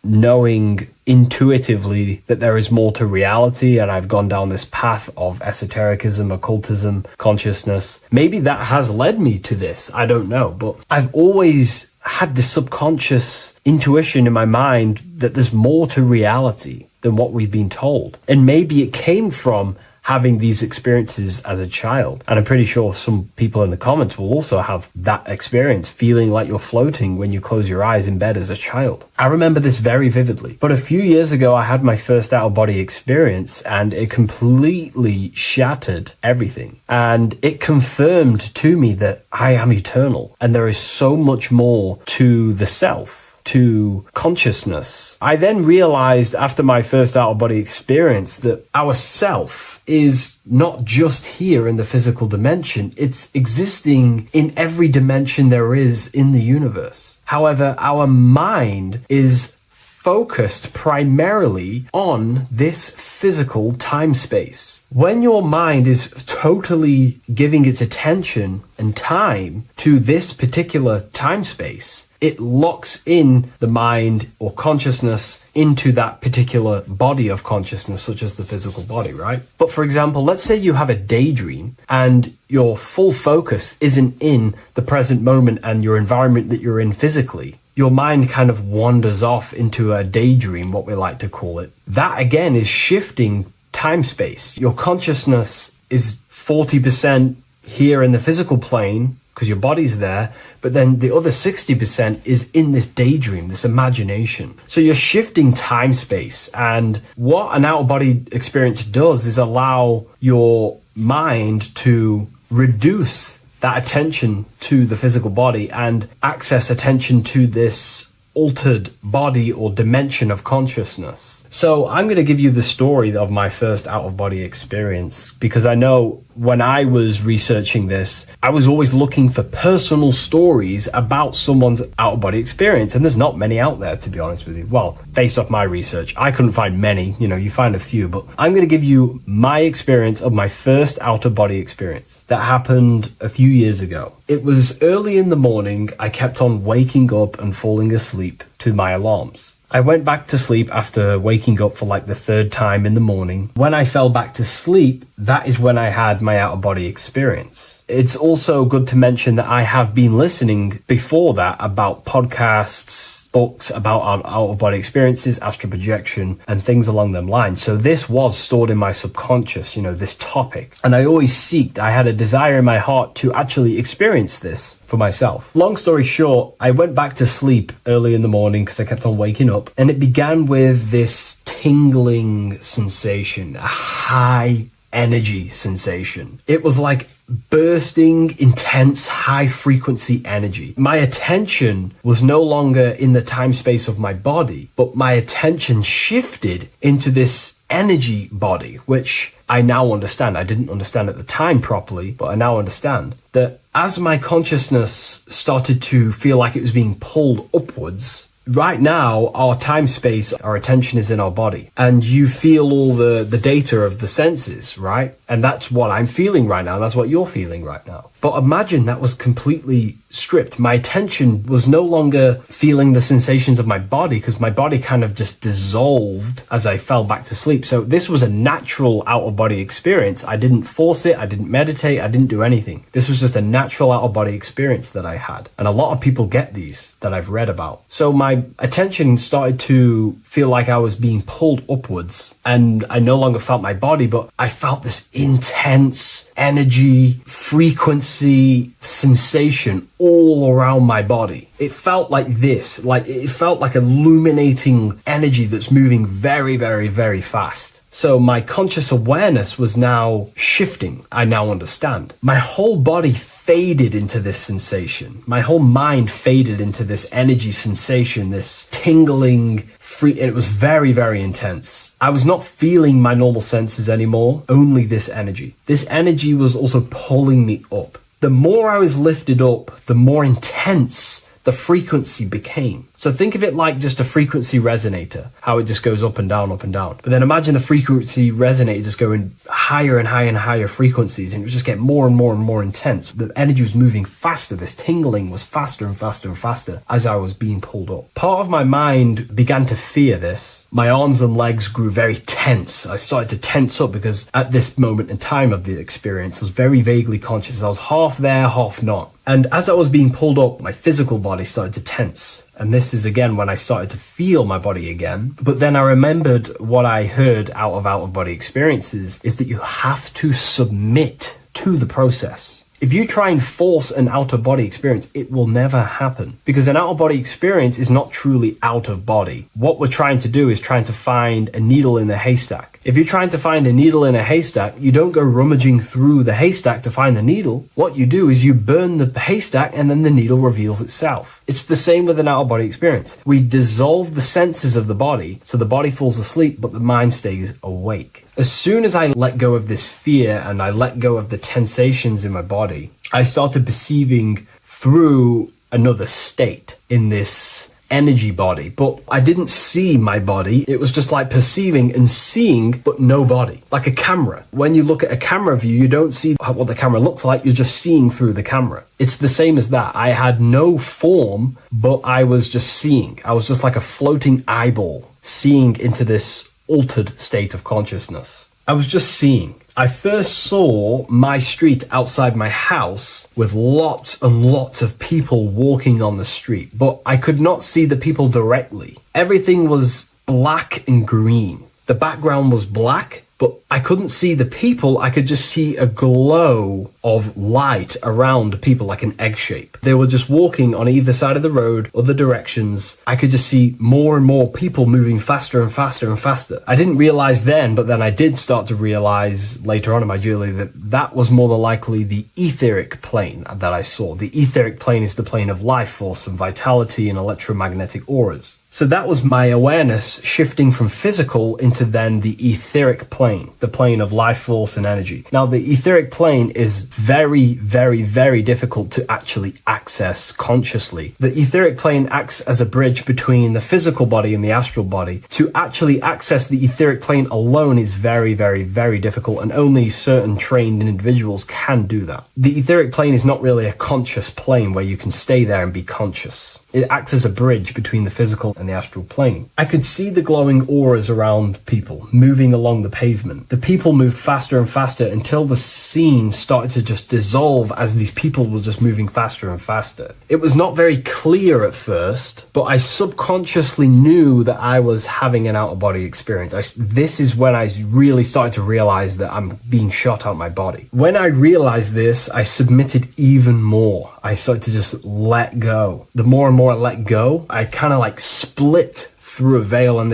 knowing intuitively that there is more to reality, and I've gone down this path of esotericism, occultism, consciousness. Maybe that has led me to this, I don't know, but I've always had this subconscious intuition in my mind that there's more to reality than what we've been told. And maybe it came from having these experiences as a child. And I'm pretty sure some people in the comments will also have that experience, feeling like you're floating when you close your eyes in bed as a child. I remember this very vividly. But a few years ago, I had my first out-of-body experience, and it completely shattered everything. And it confirmed to me that I am eternal, and there is so much more to the self, to consciousness. I then realized after my first out-of-body experience that our self is not just here in the physical dimension, it's existing in every dimension there is in the universe. However, our mind is focused primarily on this physical time space. When your mind is totally giving its attention and time to this particular time space, it locks in the mind or consciousness into that particular body of consciousness, such as the physical body, right? But for example, let's say you have a daydream and your full focus isn't in the present moment and your environment that you're in physically. Your mind kind of wanders off into a daydream, what we like to call it. That again is shifting time space. Your consciousness is 40% here in the physical plane because your body's there, but then the other 60% is in this daydream, this imagination. So you're shifting time space, and what an out-of-body experience does is allow your mind to reduce that attention to the physical body and access attention to this altered body or dimension of consciousness. So I'm going to give you the story of my first out-of-body experience, because I know when I was researching this, I was always looking for personal stories about someone's out-of-body experience, and there's not many out there, to be honest with you. Well, based off my research, I couldn't find many. You find a few, but I'm going to give you my experience of my first out-of-body experience that happened a few years ago. It was early in the morning. I kept on waking up and falling asleep to my alarms. I went back to sleep after waking up for like the third time in the morning. When I fell back to sleep, that is when I had my out-of-body experience. It's also good to mention that I have been listening before that about podcasts, books about out-of-body experiences, astral projection, and things along them lines. So this was stored in my subconscious, this topic. And I had a desire in my heart to actually experience this for myself. Long story short, I went back to sleep early in the morning because I kept on waking up, and it began with this tingling sensation, a high energy sensation. It was like bursting, intense, high frequency energy. My attention was no longer in the time space of my body, but my attention shifted into this energy body, which I now understand. I didn't understand at the time properly, but I now understand that as my consciousness started to feel like it was being pulled upwards, right now, our time space, our attention is in our body, and you feel all the data of the senses, right? And that's what I'm feeling right now. That's what you're feeling right now. But imagine that was completely stripped. My attention was no longer feeling the sensations of my body, because my body kind of just dissolved as I fell back to sleep. So this was a natural out-of-body experience. I didn't force it. I didn't meditate. I didn't do anything. This was just a natural out-of-body experience that I had. And a lot of people get these that I've read about. So my attention started to feel like I was being pulled upwards, and I no longer felt my body, but I felt this intense energy, frequency, sensation all around my body. It felt like this, it felt like illuminating energy that's moving very, very, very fast. So my conscious awareness was now shifting. I now understand. My whole body faded into this sensation. My whole mind faded into this energy sensation, this tingling, free. It was very, very intense. I was not feeling my normal senses anymore, only this energy. This energy was also pulling me up. The more I was lifted up, the more intense the frequency became. So think of it like just a frequency resonator, how it just goes up and down, up and down. But then imagine the frequency resonator just going higher and higher and higher frequencies, and it was just getting more and more and more intense. The energy was moving faster. This tingling was faster and faster and faster as I was being pulled up. Part of my mind began to fear this. My arms and legs grew very tense. I started to tense up because at this moment in time of the experience, I was very vaguely conscious. I was half there, half not. And as I was being pulled up, my physical body started to tense. And this is again when I started to feel my body again. But then I remembered what I heard out of body experiences is that you have to submit to the process. If you try and force an out-of-body experience, it will never happen, because an out-of-body experience is not truly out of body. What we're trying to do is trying to find a needle in a haystack. If you're trying to find a needle in a haystack, you don't go rummaging through the haystack to find the needle. What you do is you burn the haystack and then the needle reveals itself. It's the same with an out-of-body experience. We dissolve the senses of the body, so the body falls asleep, but the mind stays awake. As soon as I let go of this fear and I let go of the tensations in my body, I started perceiving through another state in this energy body, but I didn't see my body. It was just like perceiving and seeing, but no body. Like a camera. When you look at a camera view, you don't see what the camera looks like, you're just seeing through the camera. It's the same as that. I had no form, but I was just seeing. I was just like a floating eyeball, seeing into this altered state of consciousness. I was just seeing. I first saw my street outside my house with lots and lots of people walking on the street, but I could not see the people directly. Everything was black and green. The background was black, but I couldn't see the people. I could just see a glow of light around people, like an egg shape. They were just walking on either side of the road, other directions. I could just see more and more people moving faster and faster and faster. I didn't realize then, but then I did start to realize later on in my journey that that was more than likely the etheric plane that I saw. The etheric plane is the plane of life force and vitality and electromagnetic auras. So that was my awareness shifting from physical into then the etheric plane, the plane of life force and energy. Now, the etheric plane is very, very, very difficult to actually access consciously. The etheric plane acts as a bridge between the physical body and the astral body. To actually access the etheric plane alone is very, very, very difficult, and only certain trained individuals can do that. The etheric plane is not really a conscious plane where you can stay there and be conscious. It acts as a bridge between the physical and the astral plane. I could see the glowing auras around people moving along the pavement. The people moved faster and faster until the scene started to just dissolve as these people were just moving faster and faster. It was not very clear at first, but I subconsciously knew that I was having an out-of-body experience. This is when I really started to realize that I'm being shot out my body. When I realized this, I submitted even more. I started to just let go. The more and more I let go, I kind of like split through a veil, and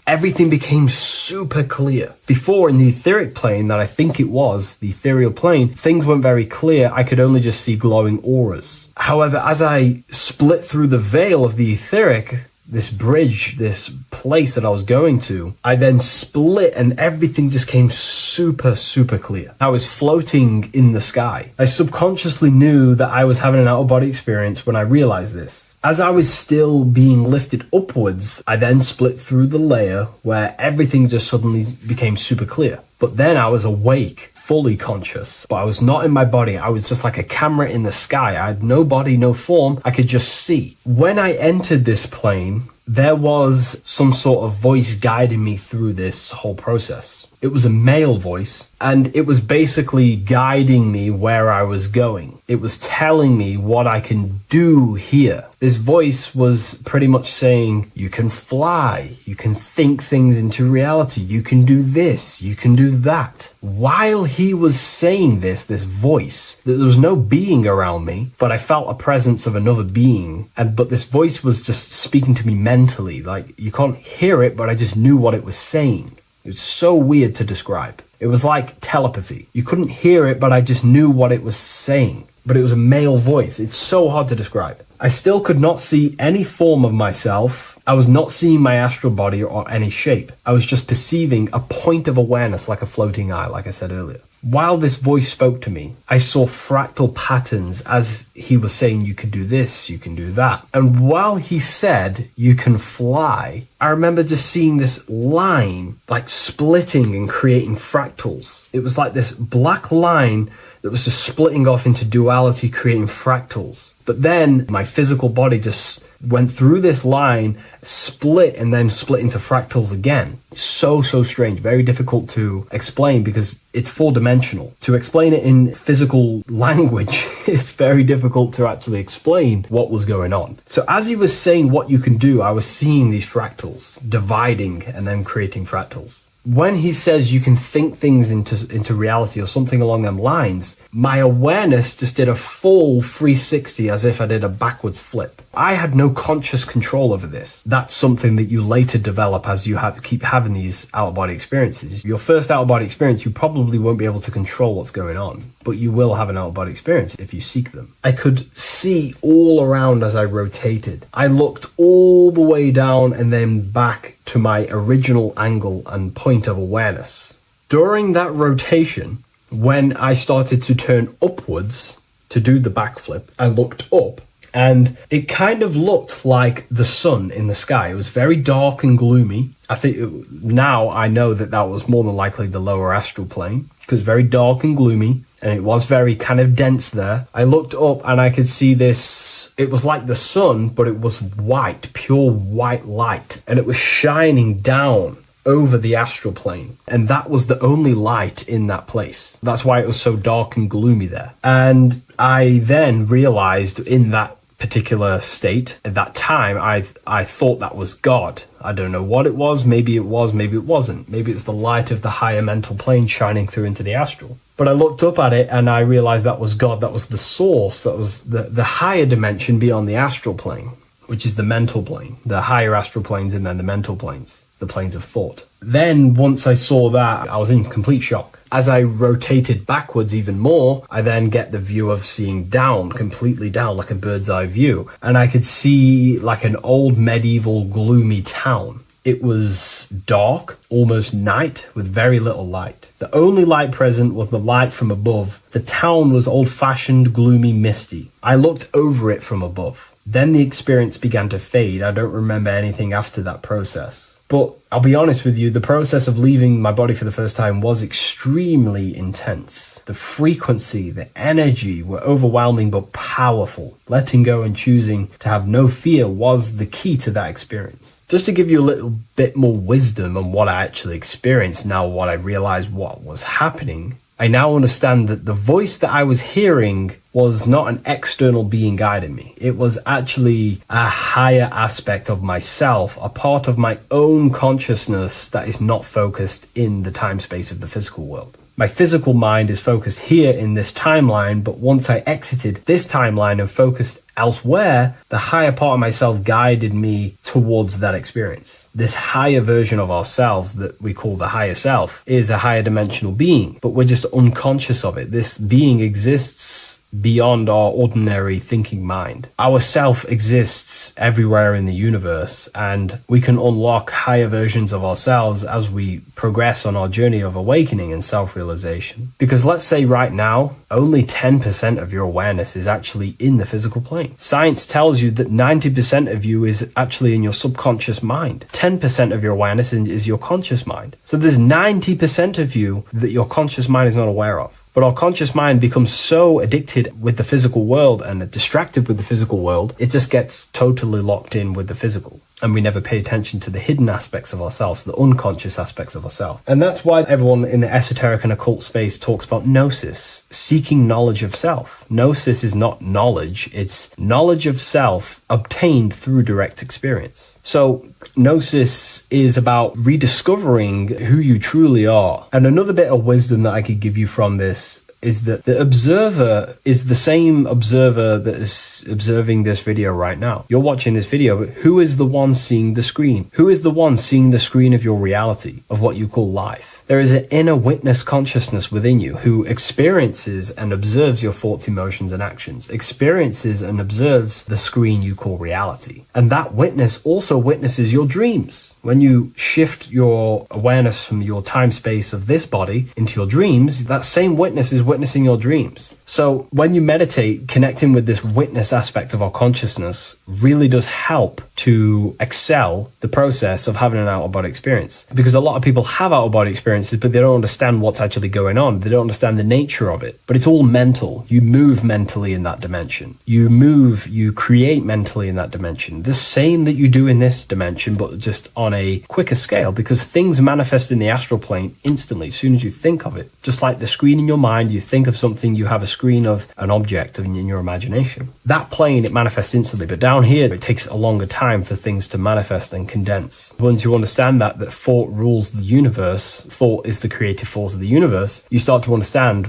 everything became super clear. Before, in the etheric plane that I think it was, the ethereal plane, things weren't very clear. I could only just see glowing auras. However, as I split through the veil of the etheric, this bridge, this place that I was going to, I then split and everything just came super, super clear. I was floating in the sky. I subconsciously knew that I was having an out-of-body experience when I realized this. As I was still being lifted upwards, I then split through the layer where everything just suddenly became super clear. But then I was awake, fully conscious, but I was not in my body. I was just like a camera in the sky. I had no body, no form. I could just see. When I entered this plane, there was some sort of voice guiding me through this whole process. It was a male voice, and it was basically guiding me where I was going. It was telling me what I can do here. This voice was pretty much saying, you can fly, you can think things into reality, you can do this, you can do that. While he was saying this voice, there was no being around me, but I felt a presence of another being. But this voice was just speaking to me mentally. Like, you can't hear it, but I just knew what it was saying. It was so weird to describe. It was like telepathy. You couldn't hear it, but I just knew what it was saying. But it was a male voice. It's so hard to describe. I still could not see any form of myself. I was not seeing my astral body or any shape. I was just perceiving a point of awareness like a floating eye, like I said earlier. While this voice spoke to me, I saw fractal patterns as he was saying, you can do this, you can do that. And while he said, you can fly, I remember just seeing this line like splitting and creating fractals. It was like this black line that was just splitting off into duality, creating fractals. But then my physical body just went through this line, split, and then split into fractals again. So strange, very difficult to explain because it's four-dimensional. To explain it in physical language, it's very difficult to actually explain what was going on. So as he was saying what you can do, I was seeing these fractals dividing and then creating fractals. When he says you can think things into reality or something along them lines, my awareness just did a full 360 as if I did a backwards flip. I had no conscious control over this. That's something that you later develop as you keep having these out-of-body experiences. Your first out-of-body experience, you probably won't be able to control what's going on, but you will have an out-of-body experience if you seek them. I could see all around as I rotated. I looked all the way down and then back to my original angle and point of awareness. During that rotation, when I started to turn upwards to do the backflip, I looked up And it kind of looked like the sun in the sky. It was very dark and gloomy. I think now I know that that was more than likely the lower astral plane, because very dark and gloomy, and it was very kind of dense there. I looked up and I could see this. It was like the sun, but it was white, pure white light, and it was shining down over the astral plane, and that was the only light in that place. That's why it was so dark and gloomy there. And I then realized in that particular state, at that time, I thought that was God. I don't know what it was, maybe it wasn't. Maybe it's the light of the higher mental plane shining through into the astral. But I looked up at it and I realized that was God, that was the source, that was the higher dimension beyond the astral plane, which is the mental plane, the higher astral planes and then the mental planes, the planes of thought. Then once I saw that, I was in complete shock. As I rotated backwards even more, I then get the view of seeing down, completely down, like a bird's eye view. And I could see like an old medieval gloomy town. It was dark, almost night, with very little light. The only light present was the light from above. The town was old-fashioned, gloomy, misty. I looked over it from above. Then the experience began to fade. I don't remember anything after that process. But I'll be honest with you, the process of leaving my body for the first time was extremely intense. The frequency, the energy were overwhelming but powerful. Letting go and choosing to have no fear was the key to that experience. Just to give you a little bit more wisdom on what I actually experienced now, what I realized what was happening, I now understand that the voice that I was hearing was not an external being guiding me. It was actually a higher aspect of myself, a part of my own consciousness that is not focused in the time space of the physical world. My physical mind is focused here in this timeline, but once I exited this timeline and focused elsewhere, the higher part of myself guided me towards that experience. This higher version of ourselves that we call the higher self is a higher dimensional being, but we're just unconscious of it. This being exists beyond our ordinary thinking mind. Our self exists everywhere in the universe, and we can unlock higher versions of ourselves as we progress on our journey of awakening and self-realization. Because let's say right now, only 10% of your awareness is actually in the physical plane. Science tells you that 90% of you is actually in your subconscious mind. 10% of your awareness is your conscious mind. So there's 90% of you that your conscious mind is not aware of. But our conscious mind becomes so addicted with the physical world and distracted with the physical world, it just gets totally locked in with the physical. And we never pay attention to the hidden aspects of ourselves, the unconscious aspects of ourselves. And that's why everyone in the esoteric and occult space talks about gnosis, seeking knowledge of self. Gnosis is not knowledge, it's knowledge of self obtained through direct experience. So gnosis is about rediscovering who you truly are. And another bit of wisdom that I could give you from this is that the observer is the same observer that is observing this video right now. You're watching this video, but who is the one seeing the screen? Who is the one seeing the screen of your reality, of what you call life? There is an inner witness consciousness within you who experiences and observes your thoughts, emotions, and actions, experiences and observes the screen you call reality. And that witness also witnesses your dreams. When you shift your awareness from your time space of this body into your dreams, that same witness is witnessing your dreams. So when you meditate, connecting with this witness aspect of our consciousness really does help to excel the process of having an out-of-body experience. Because a lot of people have out-of-body experiences, but they don't understand what's actually going on. They don't understand the nature of it. But it's all mental. You move mentally in that dimension. You create mentally in that dimension. The same that you do in this dimension, but just on a quicker scale, because things manifest in the astral plane instantly as soon as you think of it. Just like the screen in your mind, you think of something, you have a screen of an object in your imagination. That plane, it manifests instantly, but down here, it takes a longer time for things to manifest and condense. Once you understand that thought rules the universe, thought is the creative force of the universe, you start to understand,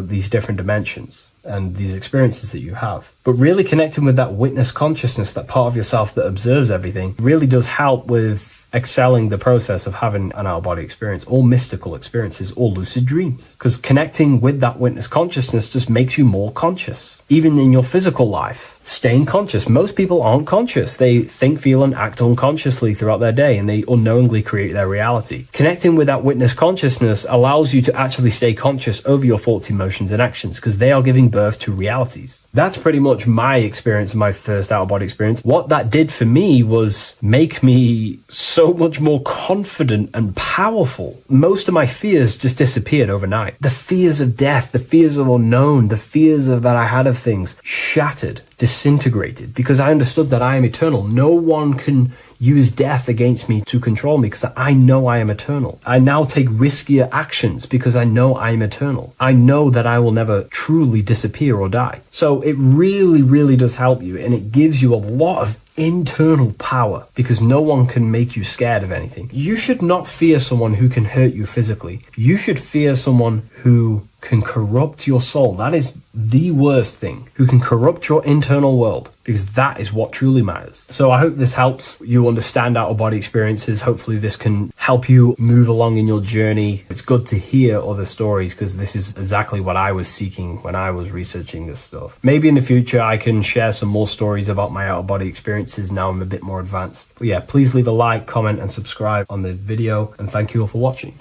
these different dimensions and these experiences that you have. But really connecting with that witness consciousness, that part of yourself that observes everything, really does help with excelling the process of having an out-of-body experience or mystical experiences or lucid dreams. Because connecting with that witness consciousness just makes you more conscious. Even in your physical life, staying conscious. Most people aren't conscious. They think, feel, and act unconsciously throughout their day, and they unknowingly create their reality. Connecting with that witness consciousness allows you to actually stay conscious over your thoughts, emotions, and actions, because they are giving birth to realities. That's pretty much my experience, my first out-of-body experience. What that did for me was make me so much more confident and powerful. Most of my fears just disappeared overnight. The fears of death, the fears of unknown, the fears of that I had of things shattered, disintegrated, because I understood that I am eternal. No one can use death against me to control me, because I know I am eternal. I now take riskier actions because I know I am eternal. I know that I will never truly disappear or die. So it really, really does help you, and it gives you a lot of internal power, because no one can make you scared of anything. You should not fear someone who can hurt you physically. You should fear someone who can corrupt your soul. That is the worst thing. Who can corrupt your internal world, because that is what truly matters. So I hope this helps you understand out-of-body experiences. Hopefully this can help you move along in your journey. It's good to hear other stories, because this is exactly what I was seeking when I was researching this stuff. Maybe in the future I can share some more stories about my out-of-body experiences now I'm a bit more advanced. But yeah, please leave a like, comment, and subscribe on the video, and thank you all for watching.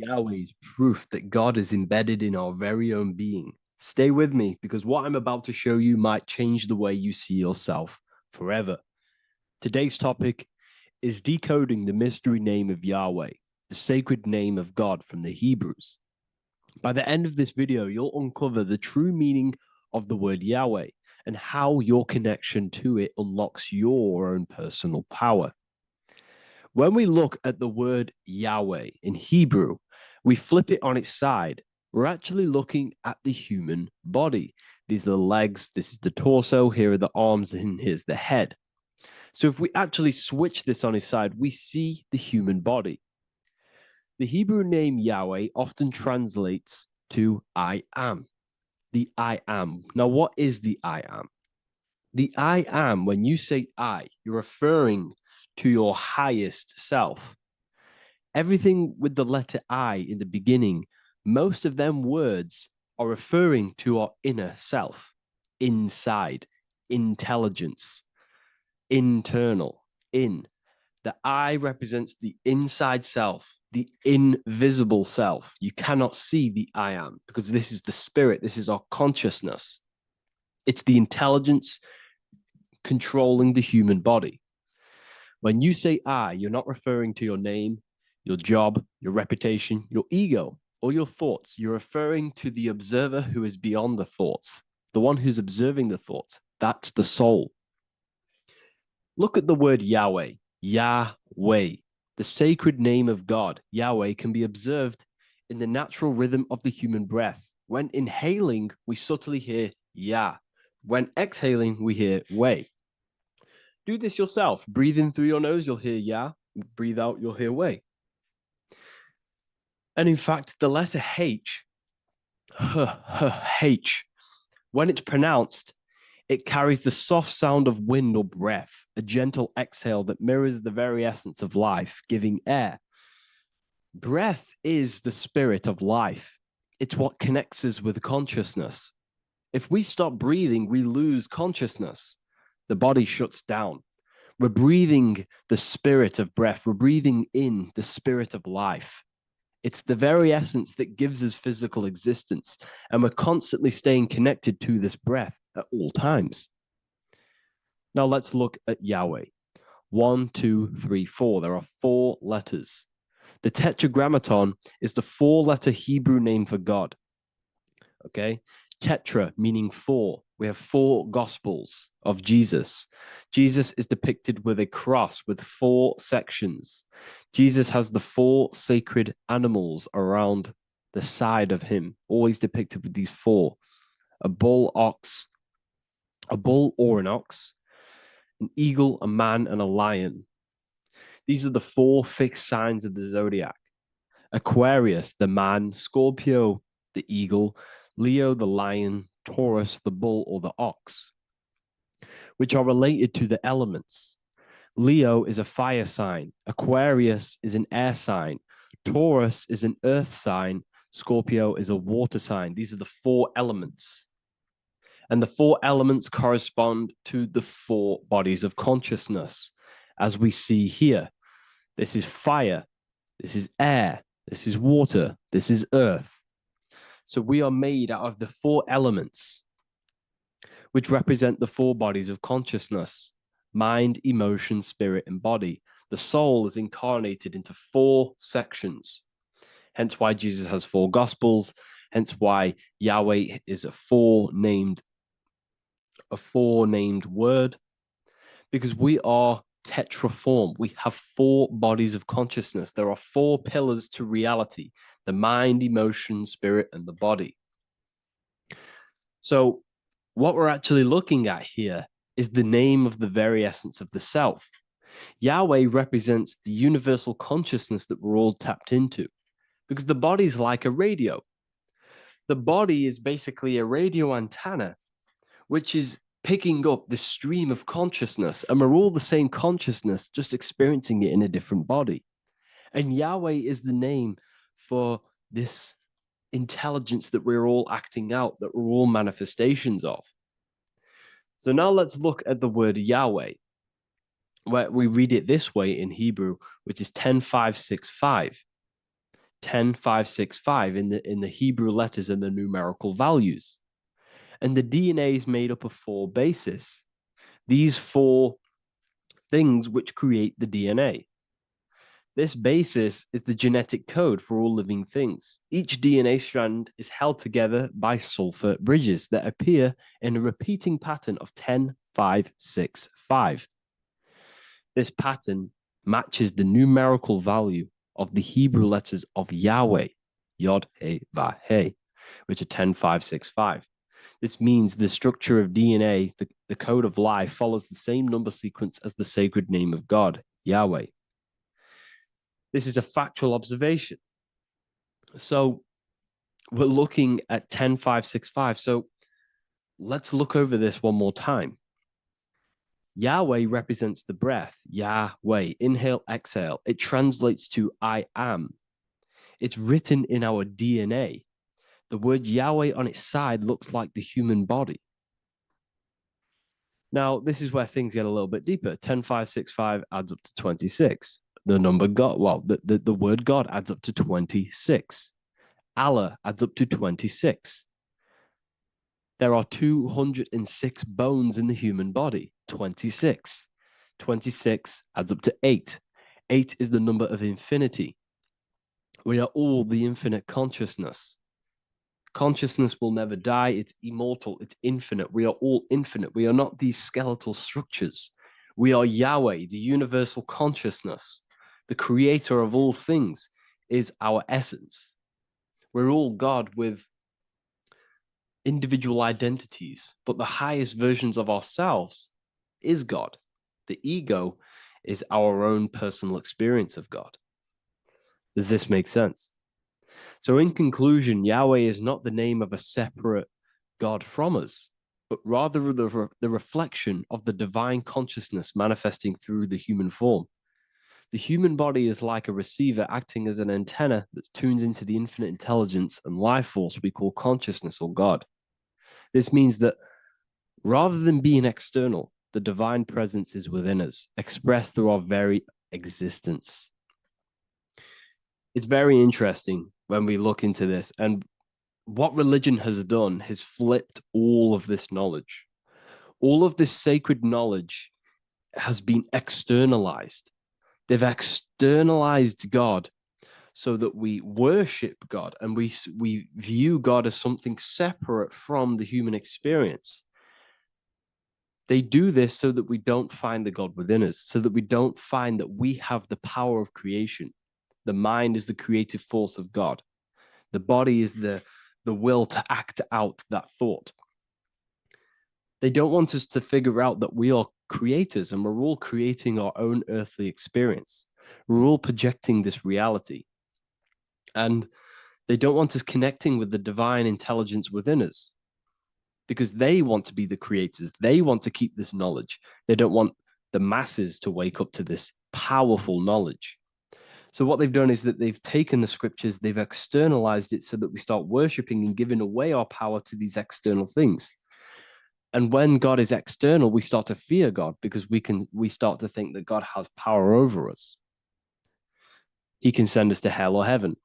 Yahweh is proof that God is embedded in our very own being. Stay with me, because what I'm about to show you might change the way you see yourself forever. Today's topic is decoding the mystery name of Yahweh, the sacred name of God from the Hebrews. By the end of this video, you'll uncover the true meaning of the word Yahweh and how your connection to it unlocks your own personal power. When we look at the word Yahweh in Hebrew, we flip it on its side. We're actually looking at the human body. These are the legs, this is the torso, here are the arms, and here's the head. So if we actually switch this on its side, we see the human body. The Hebrew name Yahweh often translates to I am. The I am. Now, what is the I am? The I am, when you say I, you're referring to your highest self. Everything with the letter I in the beginning, most of them words are referring to our inner self, inside, intelligence, internal, in. The I represents the inside self, the invisible self. You cannot see the I am, because this is the spirit, this is our consciousness. It's the intelligence controlling the human body. When you say I, you're not referring to your name, your job, your reputation, your ego, or your thoughts. You're referring to the observer who is beyond the thoughts, the one who's observing the thoughts. That's the soul. Look at the word Yahweh, Yahweh, the sacred name of God. Yahweh can be observed in the natural rhythm of the human breath. When inhaling, we subtly hear Yah. When exhaling, we hear Way. Do this yourself. Breathe in through your nose, you'll hear Yah. Breathe out, you'll hear Way. And in fact, the letter H, H, when it's pronounced, it carries the soft sound of wind or breath, a gentle exhale that mirrors the very essence of life, giving air. Breath is the spirit of life. It's what connects us with consciousness. If we stop breathing, we lose consciousness. The body shuts down. We're breathing the spirit of breath. We're breathing in the spirit of life. It's the very essence that gives us physical existence, and we're constantly staying connected to this breath at all times. Now let's look at Yahweh. 1, 2, 3, 4. There are 4 letters. The Tetragrammaton is the 4-letter Hebrew name for God. Okay? Tetra, meaning 4. We have 4 Gospels of Jesus. Jesus is depicted with a cross with 4 sections. Jesus has the 4 sacred animals around the side of him, always depicted with these 4. A bull or an ox, an eagle, a man, and a lion. These are the 4 fixed signs of the zodiac. Aquarius, the man; Scorpio, the eagle; Leo, the lion; Taurus, the bull or the ox, which are related to the elements. Leo is a fire sign. Aquarius is an air sign. Taurus is an earth sign. Scorpio is a water sign. These are the 4 elements. And the 4 elements correspond to the 4 bodies of consciousness, as we see here. This is fire. This is air. This is water. This is earth. So we are made out of the 4 elements, which represent the 4 bodies of consciousness: mind, emotion, spirit, and body. The soul is incarnated into 4 sections. Hence why Jesus has 4 gospels. Hence why Yahweh is a four-named word, because we are tetraform. We have 4 bodies of consciousness. There are 4 pillars to reality: the mind, emotion, spirit, and the body. So what we're actually looking at here is the name of the very essence of the self. Yahweh represents the universal consciousness that we're all tapped into, because the body is like a radio. The body is basically a radio antenna, which is picking up the stream of consciousness, and we're all the same consciousness, just experiencing it in a different body. And Yahweh is the name for this intelligence that we're all acting out, that we're all manifestations of. So now let's look at the word Yahweh, where we read it this way in Hebrew, which is 10565. 10565 in the Hebrew letters and the numerical values. And the DNA is made up of 4 bases. These 4 things which create the DNA. This basis is the genetic code for all living things. Each DNA strand is held together by sulfur bridges that appear in a repeating pattern of 10565. This pattern matches the numerical value of the Hebrew letters of Yahweh, Yod, He, Va, He, which are 10565. This means the structure of DNA, the code of life, follows the same number sequence as the sacred name of God, Yahweh. This is a factual observation. So we're looking at 10565. So let's look over this one more time. Yahweh represents the breath, Yahweh, inhale, exhale. It translates to I am. It's written in our DNA. The word Yahweh on its side looks like the human body. Now, this is where things get a little bit deeper. 10565 adds up to 26. The number God, well, the word God adds up to 26. Allah adds up to 26. There are 206 bones in the human body, 26. 26 adds up to 8. 8 is the number of infinity. We are all the infinite consciousness. Consciousness will never die. It's immortal. It's infinite. We are all infinite. We are not these skeletal structures. We are Yahweh, the universal consciousness. The creator of all things is our essence. We're all God with individual identities, but the highest versions of ourselves is God. The ego is our own personal experience of God. Does this make sense? So in conclusion, Yahweh is not the name of a separate God from us, but rather the reflection of the divine consciousness manifesting through the human form. The human body is like a receiver acting as an antenna that tunes into the infinite intelligence and life force we call consciousness or God. This means that rather than being external, the divine presence is within us, expressed through our very existence. It's very interesting when we look into this, and what religion has done has flipped all of this knowledge. All of this sacred knowledge has been externalized. They've externalized God so that we worship God and we view God as something separate from the human experience. They do this so that we don't find the God within us, so that we don't find that we have the power of creation. The mind is the creative force of God. The body is the will to act out that thought. They don't want us to figure out that we are creators and we're all creating our own earthly experience. We're all projecting this reality. And they don't want us connecting with the divine intelligence within us because they want to be the creators. They want to keep this knowledge. They don't want the masses to wake up to this powerful knowledge. So what they've done is that they've taken the scriptures, they've externalized it so that we start worshiping and giving away our power to these external things. And when God is external, we start to fear God because we start to think that God has power over us. He can send us to hell or heaven.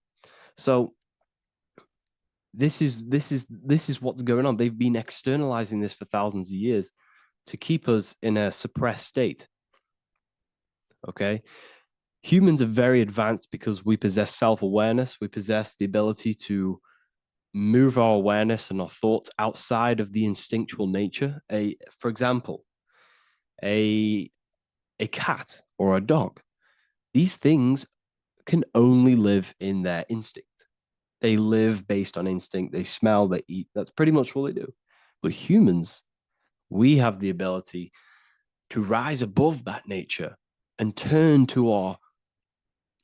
So this is what's going on. They've been externalizing this for thousands of years to keep us in a suppressed state. Okay? Humans are very advanced because we possess self-awareness. We possess the ability to move our awareness and our thoughts outside of the instinctual nature. For example, a cat or a dog. These things can only live in their instinct. They live based on instinct. They smell, they eat. That's pretty much what they do. But humans, we have the ability to rise above that nature and turn to our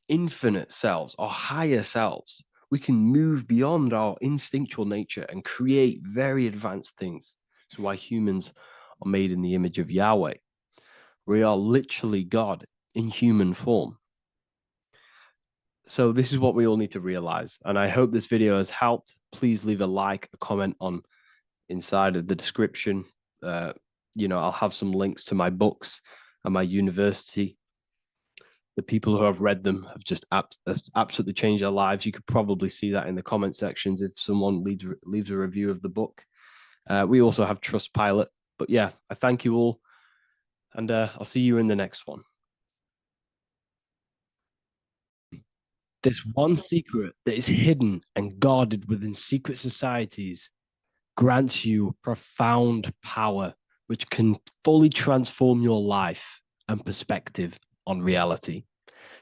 infinite selves, our higher selves. We can move beyond our instinctual nature and create very advanced things. That's why humans are made in the image of Yahweh. We are literally God in human form. So this is what we all need to realize. And I hope this video has helped. Please leave a like, a comment on inside of the description. I'll have some links to my books and my university. The people who have read them have just absolutely changed their lives. You could probably see that in the comment sections if someone leaves a review of the book. We also have Trustpilot. But yeah, I thank you all. And I'll see you in the next one. This one secret that is hidden and guarded within secret societies grants you profound power, which can fully transform your life and perspective on reality.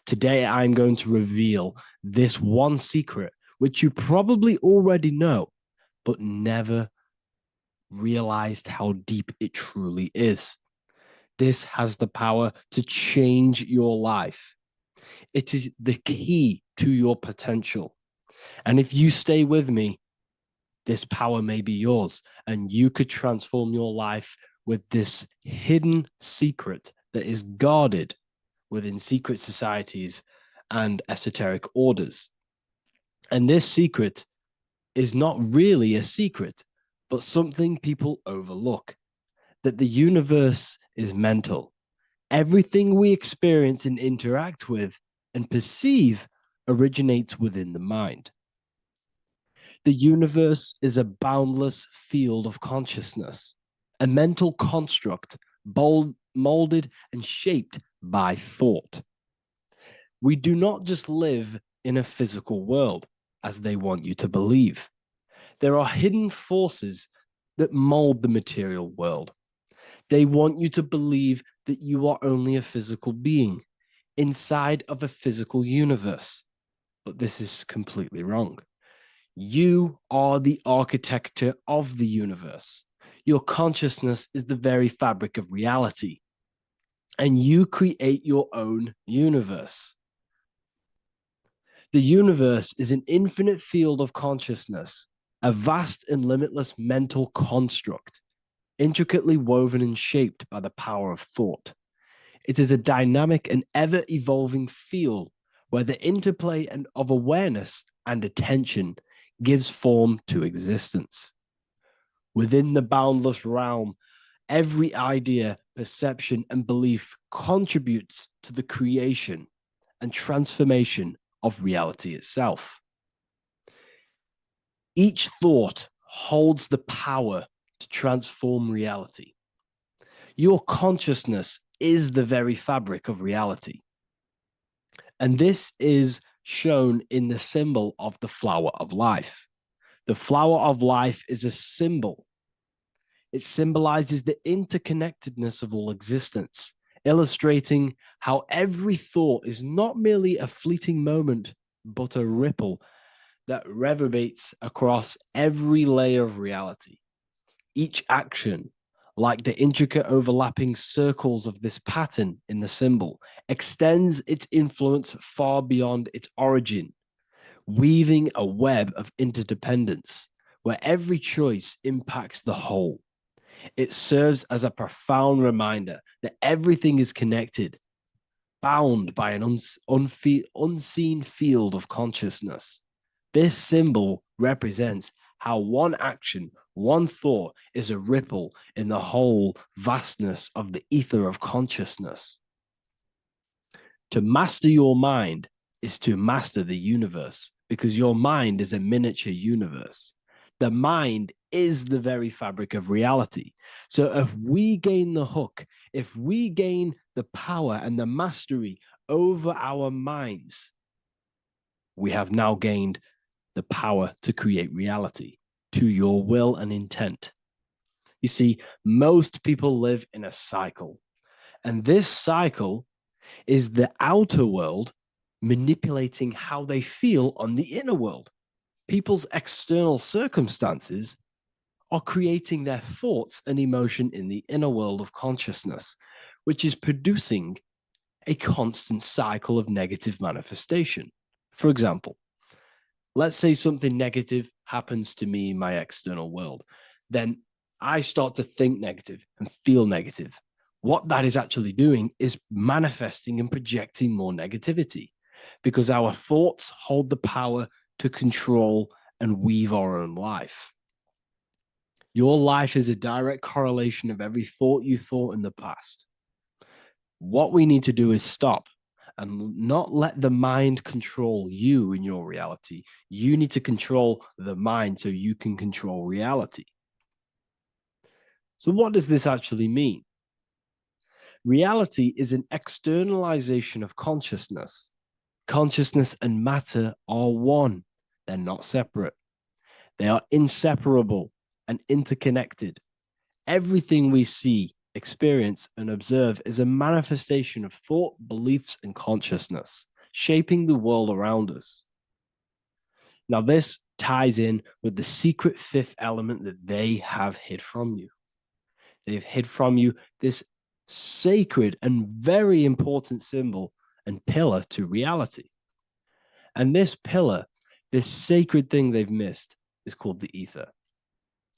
Today, I'm going to reveal this one secret, which you probably already know, but never realized how deep it truly is. This has the power to change your life. It is the key to your potential. And if you stay with me, this power may be yours, and you could transform your life with this hidden secret that is guarded within secret societies and esoteric orders. And this secret is not really a secret, but something people overlook, that the universe is mental. Everything we experience and interact with and perceive originates within the mind. The universe is a boundless field of consciousness, a mental construct molded and shaped by thought. We do not just live in a physical world, as they want you to believe. There are hidden forces that mold the material world. They want you to believe that you are only a physical being inside of a physical universe. But this is completely wrong. You are the architecture of the universe. Your consciousness is the very fabric of reality. And you create your own universe. The universe is an infinite field of consciousness, a vast and limitless mental construct, intricately woven and shaped by the power of thought. It is a dynamic and ever-evolving field where the interplay of awareness and attention gives form to existence. Within the boundless realm, every idea, perception, and belief contributes to the creation and transformation of reality itself. Each thought holds the power to transform reality. Your consciousness is the very fabric of reality. And this is shown in the symbol of the flower of life. The flower of life is a symbol. It symbolizes the interconnectedness of all existence, illustrating how every thought is not merely a fleeting moment, but a ripple that reverberates across every layer of reality. Each action, like the intricate overlapping circles of this pattern in the symbol, extends its influence far beyond its origin, weaving a web of interdependence where every choice impacts the whole. It serves as a profound reminder that everything is connected, bound by an unseen field of consciousness. This symbol represents how one action, one thought is a ripple in the whole vastness of the ether of consciousness. To master your mind is to master the universe, because your mind is a miniature universe. The mind is the very fabric of reality. So if we gain the hook, if we gain the power and the mastery over our minds, we have now gained the power to create reality to your will and intent. You see, most people live in a cycle, and this cycle is the outer world manipulating how they feel on the inner world. People's external circumstances are creating their thoughts and emotion in the inner world of consciousness, which is producing a constant cycle of negative manifestation. For example, let's say something negative happens to me in my external world. Then I start to think negative and feel negative. What that is actually doing is manifesting and projecting more negativity, because our thoughts hold the power to control and weave our own life. Your life is a direct correlation of every thought you thought in the past. What we need to do is stop and not let the mind control you in your reality. You need to control the mind so you can control reality. So what does this actually mean? Reality is an externalization of consciousness. Consciousness and matter are one. They're not separate. They are inseparable and interconnected. Everything we see, experience, and observe is a manifestation of thought, beliefs, and consciousness, shaping the world around us. Now, this ties in with the secret fifth element that they have hid from you. They've hid from you this sacred and very important symbol and pillar to reality. And this pillar, this sacred thing they've missed, is called the ether.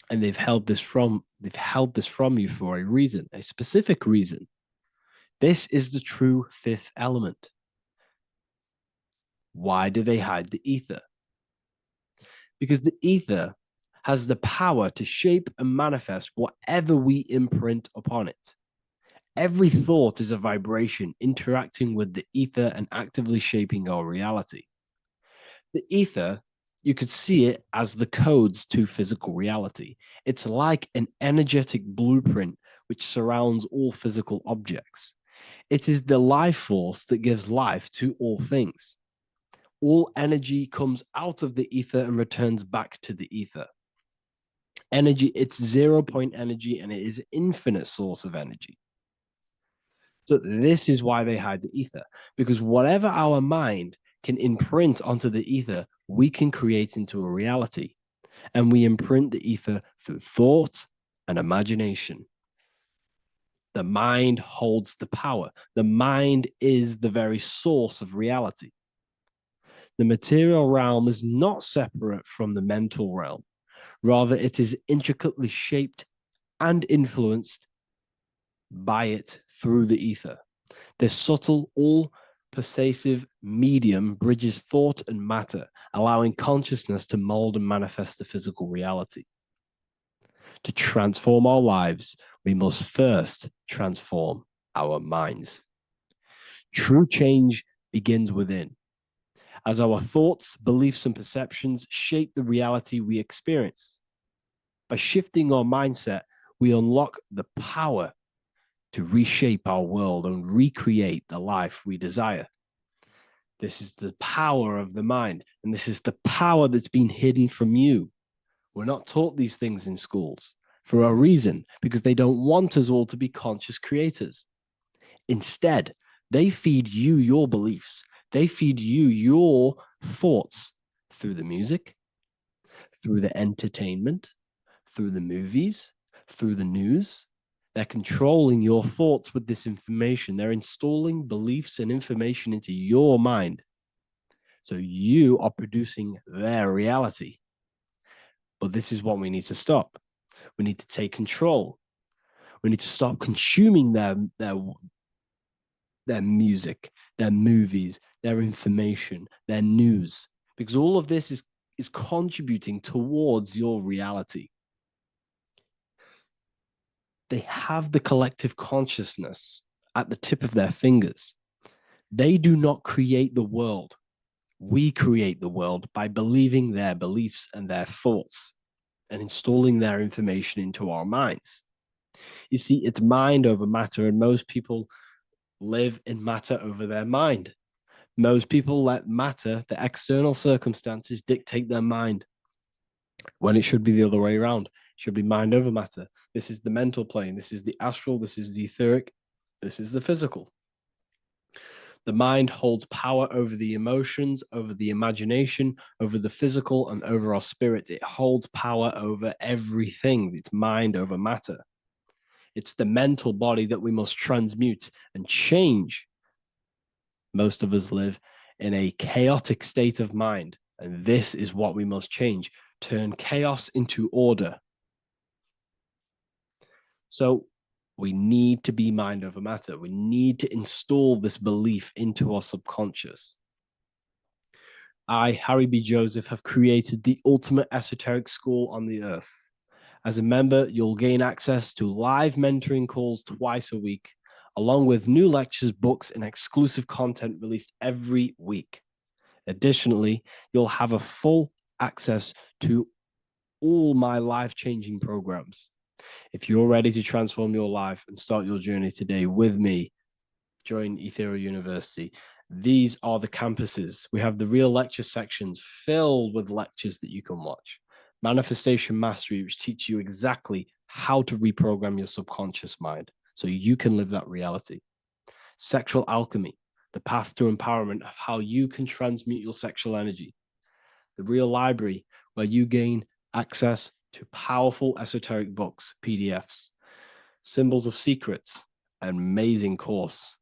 And they've held this from you for a reason, a specific reason. This is the true fifth element. Why do they hide the ether? Because the ether has the power to shape and manifest whatever we imprint upon it. Every thought is a vibration interacting with the ether and actively shaping our reality. The ether, you could see it as the codes to physical reality. It's like an energetic blueprint which surrounds all physical objects. It is the life force that gives life to all things. All energy comes out of the ether and returns back to the ether. Energy, it's 0 point energy, and it is an infinite source of energy. So this is why they hide the ether, because whatever our mind can imprint onto the ether, we can create into a reality. And we imprint the ether through thought and imagination. The mind holds the power. The mind is the very source of reality. The material realm is not separate from the mental realm. Rather, it is intricately shaped and influenced by it through the ether. This subtle, all-pervasive medium bridges thought and matter, allowing consciousness to mold and manifest the physical reality. To transform our lives, we must first transform our minds. True change begins within, as our thoughts, beliefs, and perceptions shape the reality we experience. By shifting our mindset, we unlock the power to reshape our world and recreate the life we desire. This is the power of the mind, and this is the power that's been hidden from you. We're not taught these things in schools for a reason, because they don't want us all to be conscious creators. Instead, they feed you your beliefs. They feed you your thoughts through the music, through the entertainment, through the movies, through the news. They're controlling your thoughts with this information. They're installing beliefs and information into your mind. So you are producing their reality. But this is what we need to stop. We need to take control. We need to stop consuming their music, their movies, their information, their news, because all of this is contributing towards your reality. They have the collective consciousness at the tip of their fingers. They do not create the world. We create the world by believing their beliefs and their thoughts and installing their information into our minds. You see, it's mind over matter, and most people live in matter over their mind. Most people let matter, the external circumstances, dictate their mind, when it should be the other way around. It should be mind over matter. This is the mental plane. This is the astral. This is the etheric. This is the physical. The mind holds power over the emotions, over the imagination, over the physical, and over our spirit. It holds power over everything. It's mind over matter. It's the mental body that we must transmute and change. Most of us live in a chaotic state of mind, and this is what we must change. Turn chaos into order. So we need to be mind over matter. We need to install this belief into our subconscious. I, Harry B. Joseph, have created the ultimate esoteric school on the earth. As a member, you'll gain access to live mentoring calls twice a week, along with new lectures, books, and exclusive content released every week. Additionally, you'll have a full access to all my life-changing programs. If you're ready to transform your life and start your journey today with me, join Ethereal University. These are the campuses. We have the real lecture sections filled with lectures that you can watch. Manifestation Mastery, which teach you exactly how to reprogram your subconscious mind so you can live that reality. Sexual Alchemy, the path to empowerment of how you can transmute your sexual energy. The Real Library, where you gain access to powerful esoteric books, PDFs. Symbols of Secrets, an amazing course.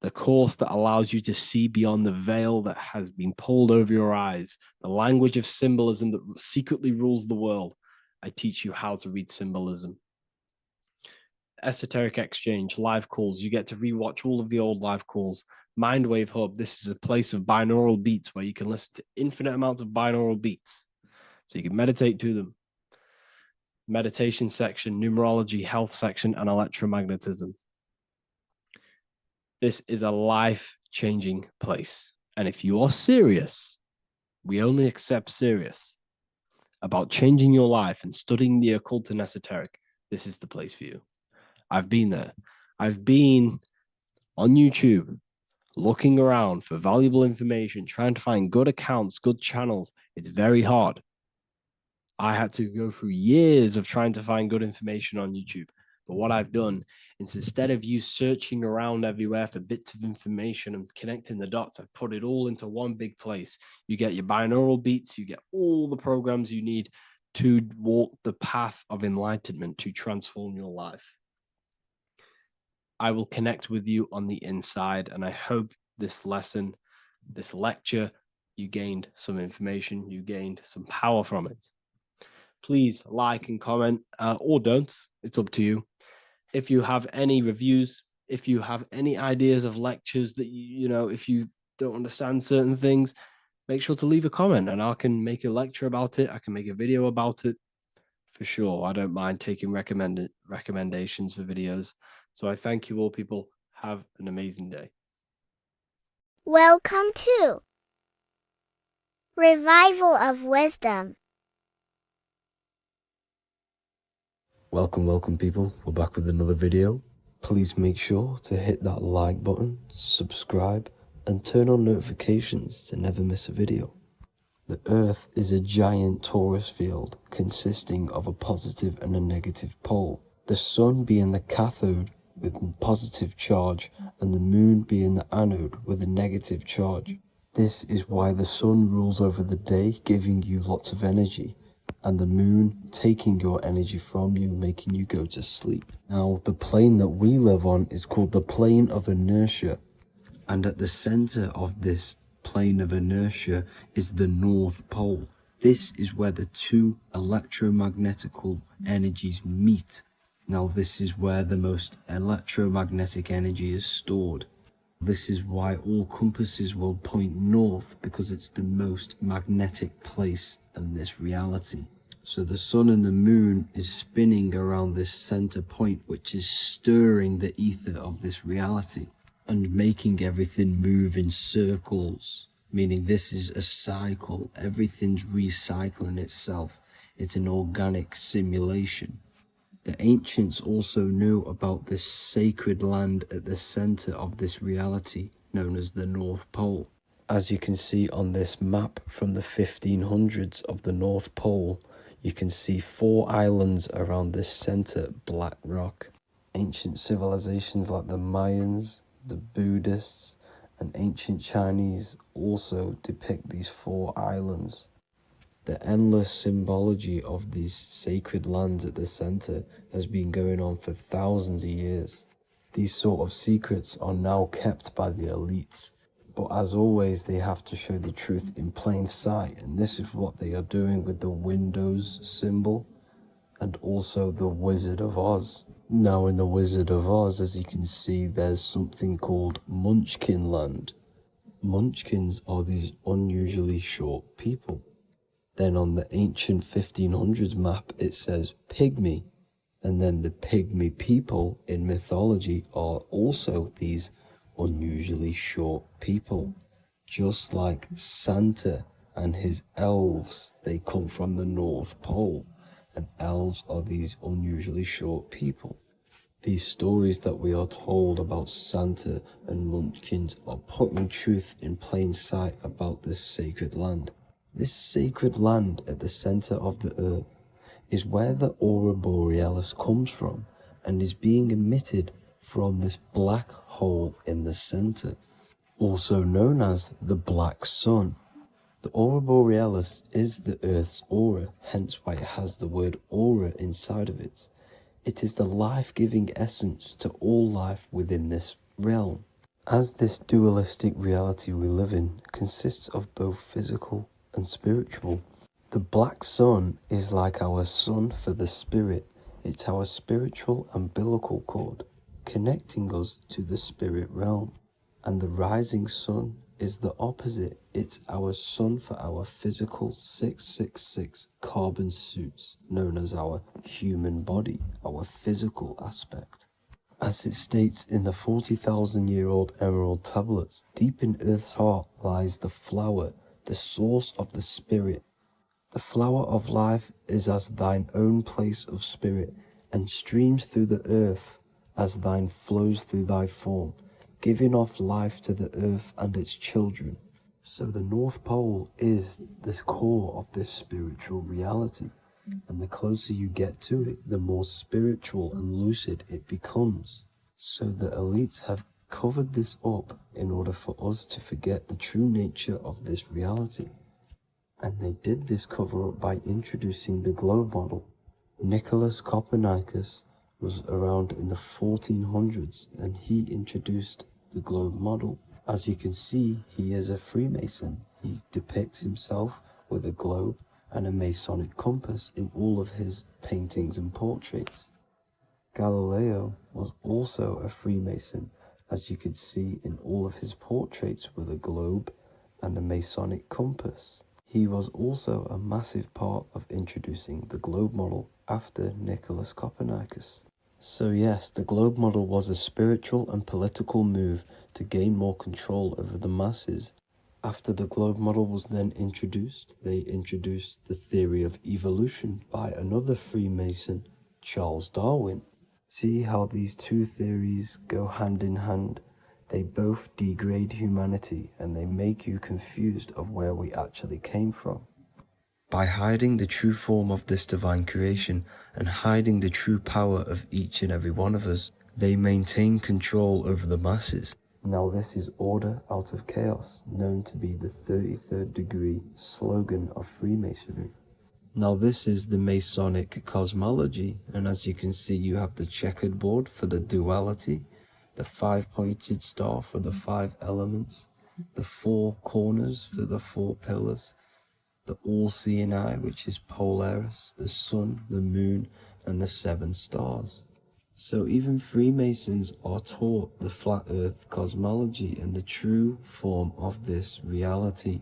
The course that allows you to see beyond the veil that has been pulled over your eyes, the language of symbolism that secretly rules the world. I teach you how to read symbolism. Esoteric Exchange, live calls. You get to rewatch all of the old live calls. Mindwave Hub, this is a place of binaural beats where you can listen to infinite amounts of binaural beats. So you can meditate to them. Meditation section, numerology, health section, and electromagnetism. This is a life-changing place. And if you are serious, we only accept serious about changing your life and studying the occult and esoteric, this is the place for you. I've been there. I've been on YouTube looking around for valuable information, trying to find good accounts, good channels. It's very hard. I had to go through years of trying to find good information on YouTube. But what I've done is, instead of you searching around everywhere for bits of information and connecting the dots, I've put it all into one big place. You get your binaural beats, you get all the programs you need to walk the path of enlightenment to transform your life. I will connect with you on the inside, and I hope this lesson, this lecture, you gained some information, you gained some power from it. Please like and comment, or don't. It's up to you. If you have any reviews, if you have any ideas of lectures that you know, if you don't understand certain things, make sure to leave a comment and I can make a lecture about it. I can make a video about it for sure. I don't mind taking recommendations for videos. So I thank you all, people. Have an amazing day. Welcome to Revival of Wisdom. Welcome people, we're back with another video. Please make sure to hit that like button, subscribe, and turn on notifications to never miss a video. The Earth is a giant torus field consisting of a positive and a negative pole. The Sun being the cathode with a positive charge and the Moon being the anode with a negative charge. This is why the Sun rules over the day, giving you lots of energy, and the Moon taking your energy from you, making you go to sleep. Now, the plane that we live on is called the plane of inertia, and at the center of this plane of inertia is the North Pole. This is where the two electromagnetical energies meet Now this is where the most electromagnetic energy is stored. This is why all compasses will point north, because it's the most magnetic place in this reality. So the sun and the moon is spinning around this center point, which is stirring the ether of this reality and making everything move in circles, meaning this is a cycle. Everything's recycling itself. It's an organic simulation. The ancients also knew about this sacred land at the center of this reality, known as the North Pole. As you can see on this map from the 1500s of the North Pole, you can see 4 islands around this center black rock. Ancient civilizations like the Mayans, the Buddhists, and ancient Chinese also depict these 4 islands. The endless symbology of these sacred lands at the center has been going on for thousands of years. These sort of secrets are now kept by the elites, but as always they have to show the truth in plain sight, and this is what they are doing with the Windows symbol and also the Wizard of Oz. Now in the Wizard of Oz, as you can see, there's something called Munchkin Land. Munchkins are these unusually short people. Then on the ancient 1500s map, it says pygmy. And then the pygmy people in mythology are also these unusually short people. Just like Santa and his elves, they come from the North Pole. And elves are these unusually short people. These stories that we are told about Santa and Munchkins are putting truth in plain sight about this sacred land. This sacred land at the center of the earth is where the aurora borealis comes from and is being emitted from this black hole in the center, also known as the black sun. The aurora borealis is the earth's aura, hence why it has the word aura inside of it. It is the life-giving essence to all life within this realm. As this dualistic reality we live in consists of both physical and spiritual, the black sun is like our sun for the spirit. It's our spiritual umbilical cord, connecting us to the spirit realm. And the rising sun is the opposite. It's our sun for our physical 666 carbon suits, known as our human body, our physical aspect. As it states in the 40,000-year-old emerald tablets, deep in Earth's heart lies the flower, the source of the spirit. The flower of life is as thine own place of spirit, and streams through the earth as thine flows through thy form, giving off life to the earth and its children. So the North Pole is the core of this spiritual reality, and the closer you get to it, the more spiritual and lucid it becomes. So the elites have covered this up in order for us to forget the true nature of this reality. And they did this cover up by introducing the globe model. Nicholas Copernicus was around in the 1400s and he introduced the globe model. As you can see, he is a Freemason. He depicts himself with a globe and a Masonic compass in all of his paintings and portraits. Galileo was also a Freemason, as you could see in all of his portraits with a globe and a Masonic compass. He was also a massive part of introducing the globe model after Nicholas Copernicus. So yes, the globe model was a spiritual and political move to gain more control over the masses. After the globe model was then introduced, they introduced the theory of evolution by another Freemason, Charles Darwin. See how these two theories go hand in hand? They both degrade humanity and they make you confused of where we actually came from. By hiding the true form of this divine creation and hiding the true power of each and every one of us, they maintain control over the masses. Now this is order out of chaos, known to be the 33rd degree slogan of Freemasonry. Now this is the Masonic cosmology, and as you can see you have the checkered board for the duality, the 5-pointed star for the 5 elements, the 4 corners for the 4 pillars, the all-seeing eye which is Polaris, the sun, the moon and the 7 stars. So even Freemasons are taught the flat earth cosmology and the true form of this reality.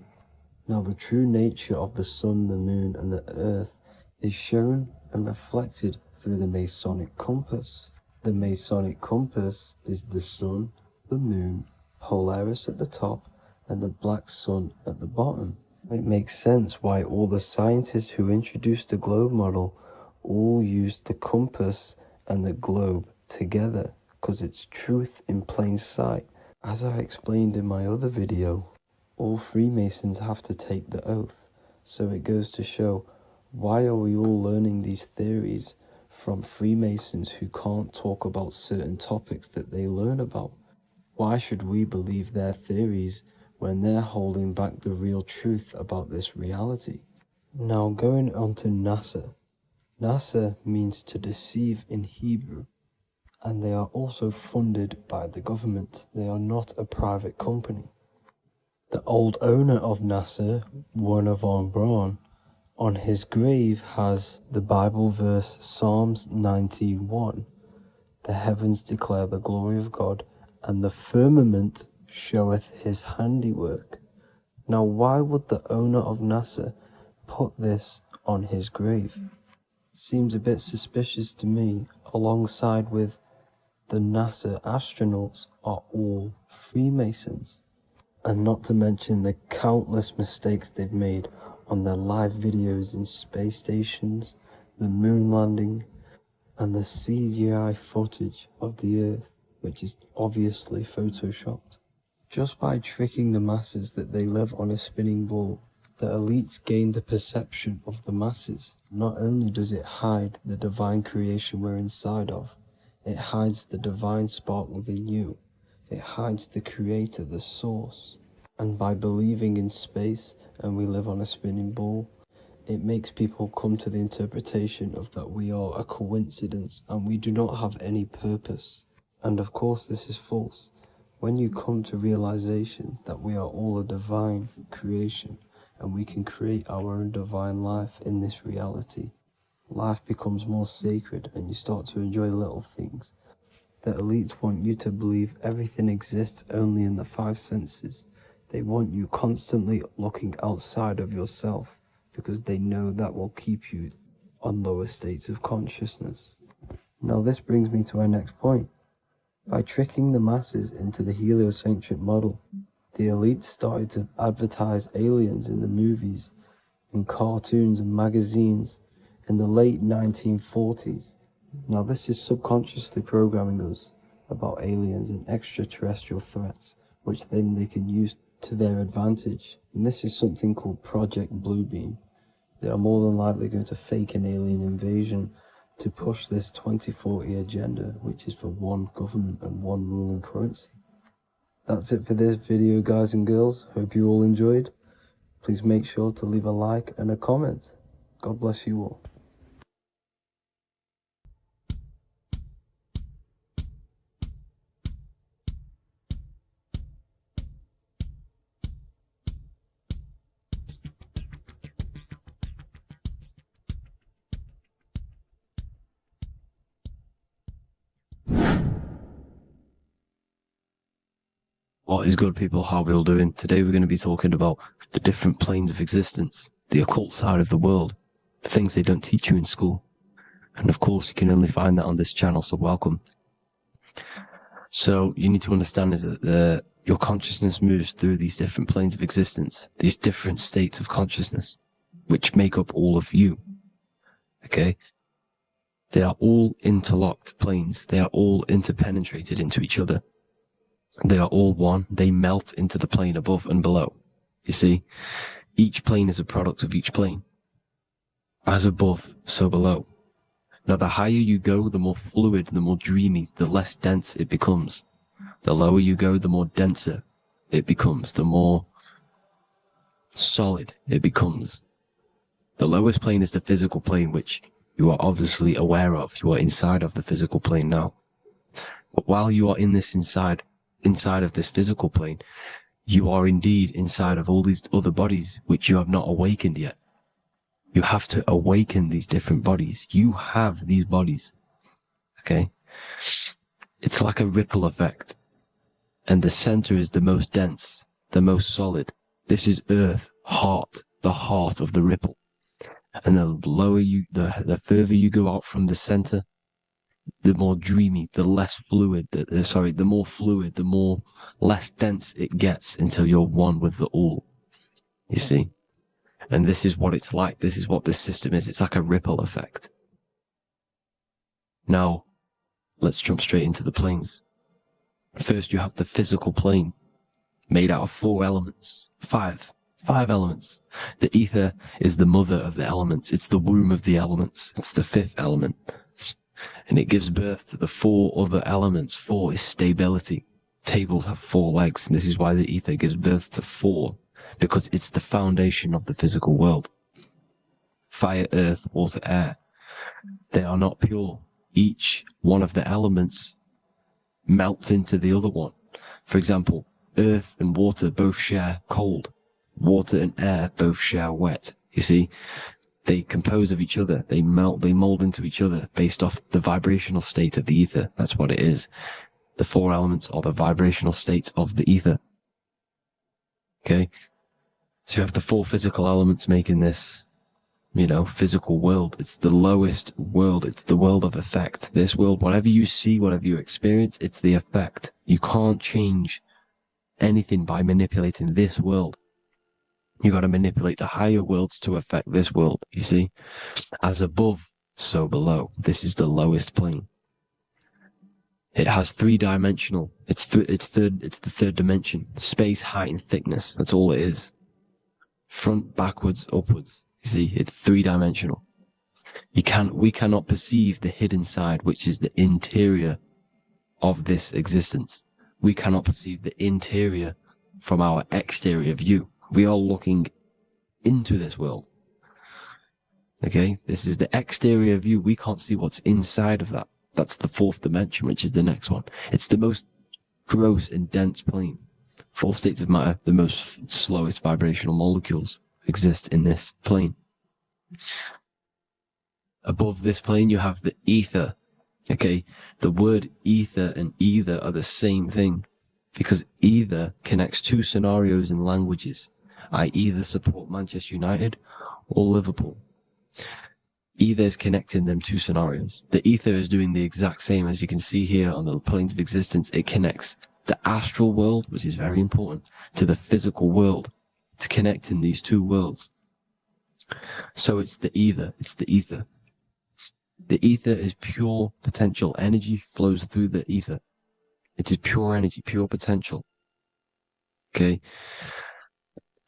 Now the true nature of the sun, the moon and the earth is shown and reflected through the Masonic compass. The Masonic compass is the sun, the moon, Polaris at the top and the black sun at the bottom. It makes sense why all the scientists who introduced the globe model all used the compass and the globe together, because it's truth in plain sight. As I explained in my other video, all Freemasons have to take the oath, so it goes to show, why are we all learning these theories from Freemasons who can't talk about certain topics that they learn about? Why should we believe their theories when they're holding back the real truth about this reality? Now going on to NASA. NASA means to deceive in Hebrew, and they are also funded by the government. They are not a private company. The old owner of NASA, Werner von Braun, on his grave has the Bible verse Psalms 91. The heavens declare the glory of God, and the firmament showeth his handiwork. Now why would the owner of NASA put this on his grave? Seems a bit suspicious to me, alongside with the NASA astronauts are all Freemasons. And not to mention the countless mistakes they've made on their live videos in space stations, the moon landing, and the CGI footage of the Earth, which is obviously photoshopped. Just by tricking the masses that they live on a spinning ball, the elites gain the perception of the masses. Not only does it hide the divine creation we're inside of, it hides the divine spark within you. It hides the creator, the source. And by believing in space and we live on a spinning ball, it makes people come to the interpretation of that we are a coincidence and we do not have any purpose. And of course this is false. When you come to realization that we are all a divine creation and we can create our own divine life in this reality, life becomes more sacred and you start to enjoy little things. The elites want you to believe everything exists only in the five senses. They want you constantly looking outside of yourself because they know that will keep you on lower states of consciousness. Now this brings me to our next point. By tricking the masses into the heliocentric model, the elites started to advertise aliens in the movies, in cartoons and magazines in the late 1940s. Now this is subconsciously programming us about aliens and extraterrestrial threats, which then they can use to their advantage. And this is something called Project Bluebeam. They are more than likely going to fake an alien invasion to push this 2040 agenda, which is for one government and one ruling currency. That's it for this video, guys and girls. Hope you all enjoyed. Please make sure to leave a like and a comment. God bless you all. What is good, people? How are we all doing? Today we're going to be talking about the different planes of existence, the occult side of the world, the things they don't teach you in school. And of course, you can only find that on this channel, so welcome. So you need to understand is that your consciousness moves through these different planes of existence, these different states of consciousness, which make up all of you. Okay? They are all interlocked planes. They are all interpenetrated into each other. They are all one. They melt into the plane above and below. You see, each plane is a product of each plane. As above, so below. Now, the higher you go, the more fluid, the more dreamy, the less dense it becomes. The lower you go, the more denser it becomes, the more solid it becomes. The lowest plane is the physical plane, which you are obviously aware of. You are inside of the physical plane now. But while you are in this inside of this physical plane, you are indeed inside of all these other bodies which you have not awakened yet. You have to awaken these different bodies. You have these bodies. Okay? It's like a ripple effect. And the center is the most dense, the most solid. This is Earth, the heart of the ripple. And the lower you, the further you go out from the center, the more dreamy, the less fluid, the more fluid, the more less dense it gets until you're one with the all. You see? And this is what it's like. This is what this system is. It's like a ripple effect. Now, let's jump straight into the planes. First, you have the physical plane, made out of 4 elements. Five elements. The ether is the mother of the elements. It's the womb of the elements. It's the 5th element. And it gives birth to the 4 other elements. 4 is stability. Tables have 4 legs, and this is why the ether gives birth to 4, because it's the foundation of the physical world. Fire, earth, water, air. They are not pure. Each one of the elements melts into the other one. For example, earth and water both share cold. Water and air both share wet. You see, they compose of each other. They melt, they mold into each other based off the vibrational state of the ether. That's what it is. The 4 elements are the vibrational states of the ether. Okay? So you have the 4 physical elements making this, physical world. It's the lowest world. It's the world of effect. This world, whatever you see, whatever you experience, it's the effect. You can't change anything by manipulating this world. You got to manipulate the higher worlds to affect this world, you see? As above, so below. This is the lowest plane. It has 3-dimensional. It's the 3rd dimension. Space, height, and thickness. That's all it is. Front, backwards, upwards. You see, it's 3-dimensional. We cannot perceive the hidden side, which is the interior of this existence. We cannot perceive the interior from our exterior view. We are looking into this world. Okay? This is the exterior view. We can't see what's inside of that. That's the 4th dimension, which is the next one. It's the most gross and dense plane. 4 states of matter, the most slowest vibrational molecules exist in this plane. Above this plane, you have the ether. Okay? The word ether and either are the same thing, because either connects 2 scenarios in languages. I either support Manchester United or Liverpool. Either is connecting them 2 scenarios. The ether is doing the exact same, as you can see here on the planes of existence. It connects the astral world, which is very important, to the physical world. It's connecting these 2 worlds. So it's the ether. It's the ether. The ether is pure potential. Energy flows through the ether. It is pure energy, pure potential. Okay?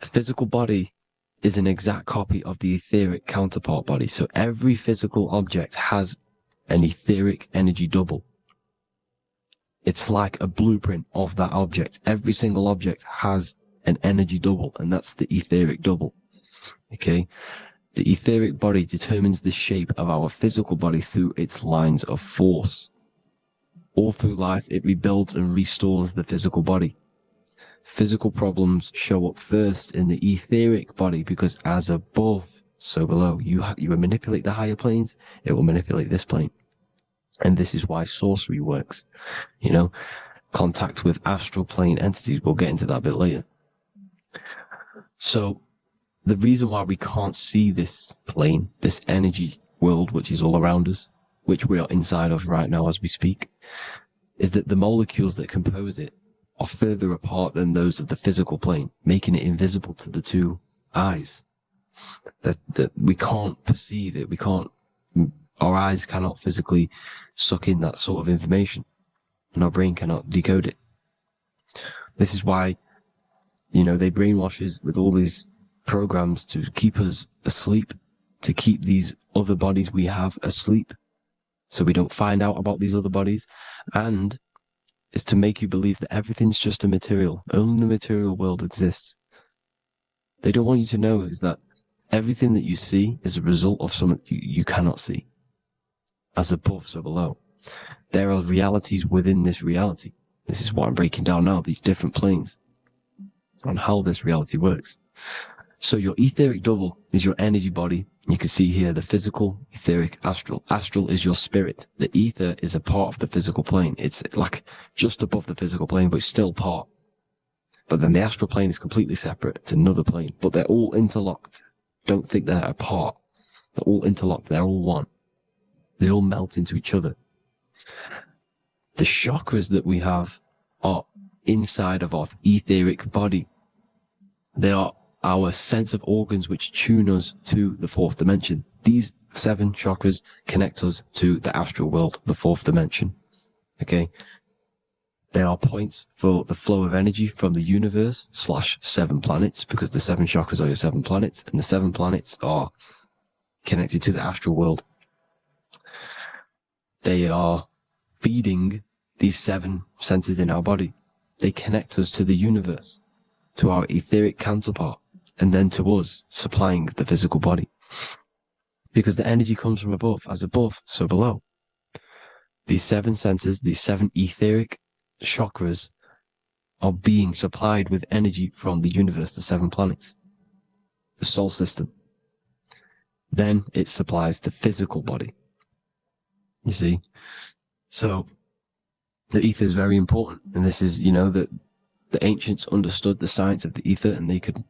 The physical body is an exact copy of the etheric counterpart body. So every physical object has an etheric energy double. It's like a blueprint of that object. Every single object has an energy double, and that's the etheric double. Okay? The etheric body determines the shape of our physical body through its lines of force. All through life, it rebuilds and restores the physical body. Physical problems show up first in the etheric body, because as above, so below. You manipulate the higher planes, it will manipulate this plane. And this is why sorcery works. Contact with astral plane entities. We'll get into that a bit later. So, the reason why we can't see this plane, this energy world, which is all around us, which we are inside of right now as we speak, is that the molecules that compose it are further apart than those of the physical plane, making it invisible to the 2 eyes. That we can't perceive it. Our eyes cannot physically suck in that sort of information, and our brain cannot decode it. This is why, they brainwash us with all these programs to keep us asleep, to keep these other bodies we have asleep, so we don't find out about these other bodies, and is to make you believe that everything's just a material. Only the material world exists. They don't want you to know is that everything that you see is a result of something you cannot see. As above, so below. There are realities within this reality. This is what I'm breaking down now, these different planes, on how this reality works. So your etheric double is your energy body. You can see here the physical, etheric, astral. Astral is your spirit. The ether is a part of the physical plane. It's like just above the physical plane, but it's still part. But then the astral plane is completely separate. It's another plane, but they're all interlocked. Don't think they're apart. They're all interlocked. They're all one. They all melt into each other. The chakras that we have are inside of our etheric body. They are our sense of organs which tune us to the fourth dimension. These 7 chakras connect us to the astral world, the fourth dimension. Okay? They are points for the flow of energy from the universe / 7 planets, because the 7 chakras are your 7 planets, and the 7 planets are connected to the astral world. They are feeding these 7 senses in our body. They connect us to the universe, to our etheric counterpart, and then to us, supplying the physical body. Because the energy comes from above. As above, so below. These 7 senses, these 7 etheric chakras, are being supplied with energy from the universe, the 7 planets, the solar system. Then it supplies the physical body. You see? So, the ether is very important. And this is, that the ancients understood the science of the ether, and they could,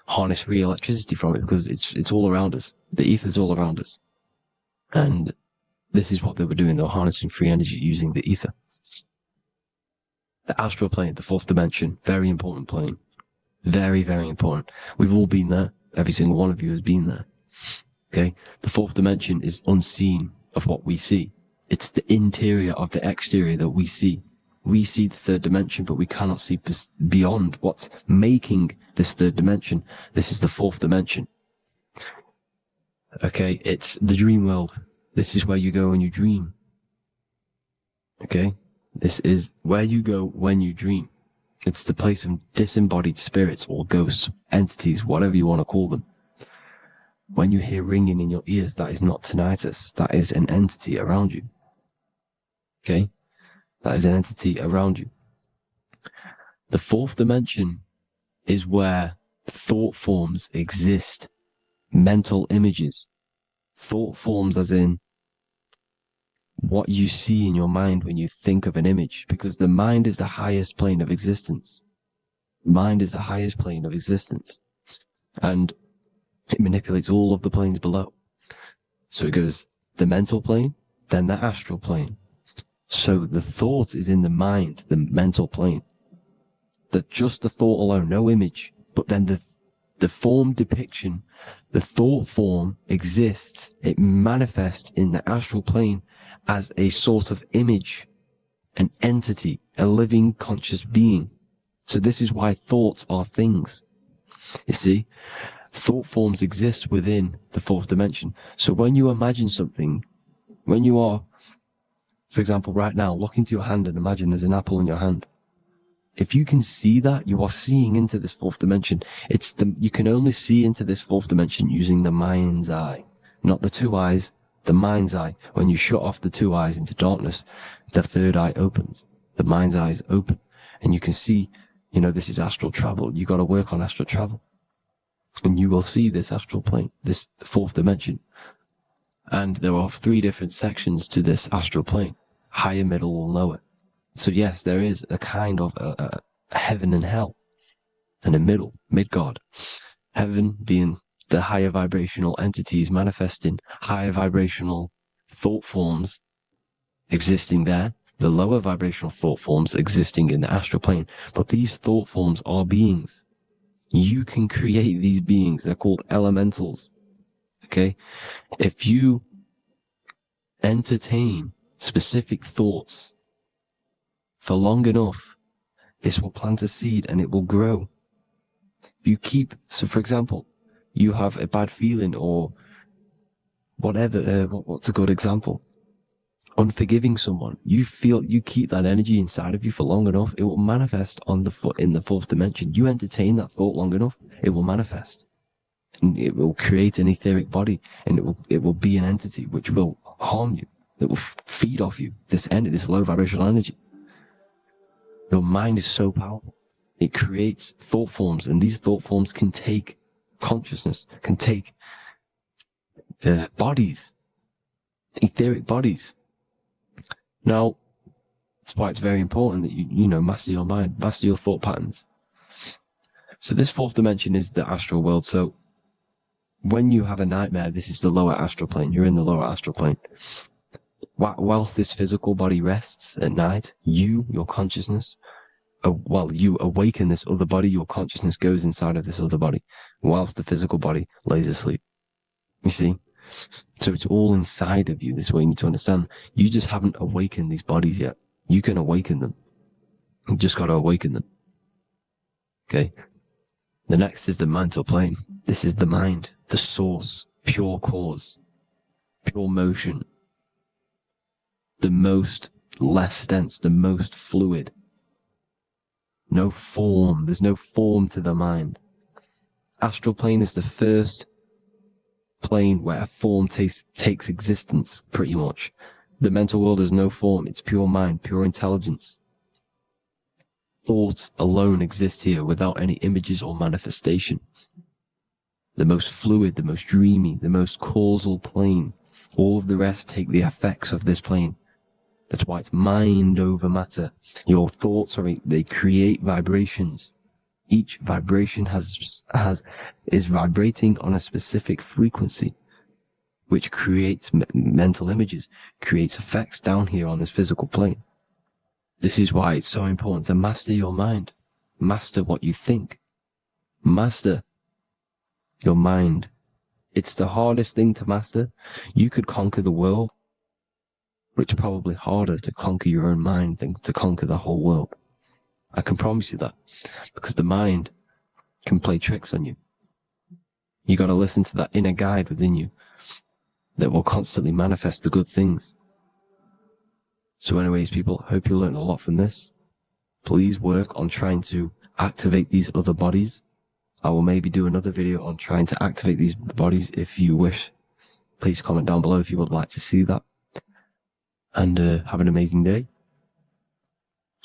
harness free electricity from it, because it's all around us. The ether is all around us. And this is what they were doing. They were harnessing free energy using the ether. The astral plane, the fourth dimension, very important plane. Very, very important. We've all been there. Every single one of you has been there. Okay? The fourth dimension is unseen of what we see. It's the interior of the exterior that we see. We see the third dimension, but we cannot see beyond what's making this third dimension. This is the fourth dimension. Okay? It's the dream world. This is where you go when you dream. Okay? This is where you go when you dream. It's the place of disembodied spirits or ghosts, entities, whatever you want to call them. When you hear ringing in your ears, that is not tinnitus. That is an entity around you. Okay? That is an entity around you. The fourth dimension is where thought forms exist. Mental images. Thought forms as in what you see in your mind when you think of an image, because the mind is the highest plane of existence. Mind is the highest plane of existence. And it manipulates all of the planes below. So it goes the mental plane, then the astral plane. So the thought is in the mind, the mental plane. Just the thought alone, no image. But then the form depiction, the thought form exists. It manifests in the astral plane as a sort of image, an entity, a living conscious being. So this is why thoughts are things. You see, thought forms exist within the fourth dimension. So when you imagine something, when you are, for example, right now, look into your hand and imagine there's an apple in your hand. If you can see that, you are seeing into this fourth dimension. You can only see into this fourth dimension using the mind's eye, not the 2 eyes, the mind's eye. When you shut off the 2 eyes into darkness, the third eye opens. The mind's eye is open. And you can see, this is astral travel. You got to work on astral travel. And you will see this astral plane, this fourth dimension. And there are 3 different sections to this astral plane. Higher, middle, or lower. So yes, there is a kind of a heaven and hell. And a middle, mid-God. Heaven being the higher vibrational entities manifesting higher vibrational thought forms existing there. The lower vibrational thought forms existing in the astral plane. But these thought forms are beings. You can create these beings. They're called elementals. Okay? If you entertain specific thoughts for long enough, this will plant a seed and it will grow. If you so for example, you have a bad feeling or whatever, what's a good example? Unforgiving someone. You keep that energy inside of you for long enough, it will manifest in the fourth dimension. You entertain that thought long enough, it will manifest. And it will create an etheric body, and it will be an entity which will harm you. It will feed off you, this low vibrational energy. Your mind is so powerful. It creates thought forms, and these thought forms can take consciousness, can take bodies, etheric bodies. Now, that's why it's very important that you master your mind, master your thought patterns. So this fourth dimension is the astral world. So when you have a nightmare, this is the lower astral plane. You're in the lower astral plane. Whilst this physical body rests at night, your consciousness, you awaken this other body, your consciousness goes inside of this other body, whilst the physical body lays asleep. You see? So it's all inside of you. This is what you need to understand. You just haven't awakened these bodies yet. You can awaken them. You just got to awaken them. Okay? The next is the mental plane. This is the mind, the source, pure cause, pure motion, the most less dense, the most fluid. No form. There's no form to the mind. Astral plane is the first plane where a form takes existence, pretty much. The mental world has no form. It's pure mind, pure intelligence. Thoughts alone exist here without any images or manifestation. The most fluid, the most dreamy, the most causal plane. All of the rest take the effects of this plane. That's why it's mind over matter. Your thoughts they create vibrations. Each vibration is vibrating on a specific frequency, which creates mental images, creates effects down here on this physical plane. This is why it's so important to master your mind. Master what you think. Master your mind. It's the hardest thing to master. You could conquer the world, but it's probably harder to conquer your own mind than to conquer the whole world. I can promise you that, because the mind can play tricks on you. You got to listen to that inner guide within you that will constantly manifest the good things. So anyways, people, hope you learned a lot from this. Please work on trying to activate these other bodies. I will maybe do another video on trying to activate these bodies if you wish. Please comment down below if you would like to see that. And have an amazing day.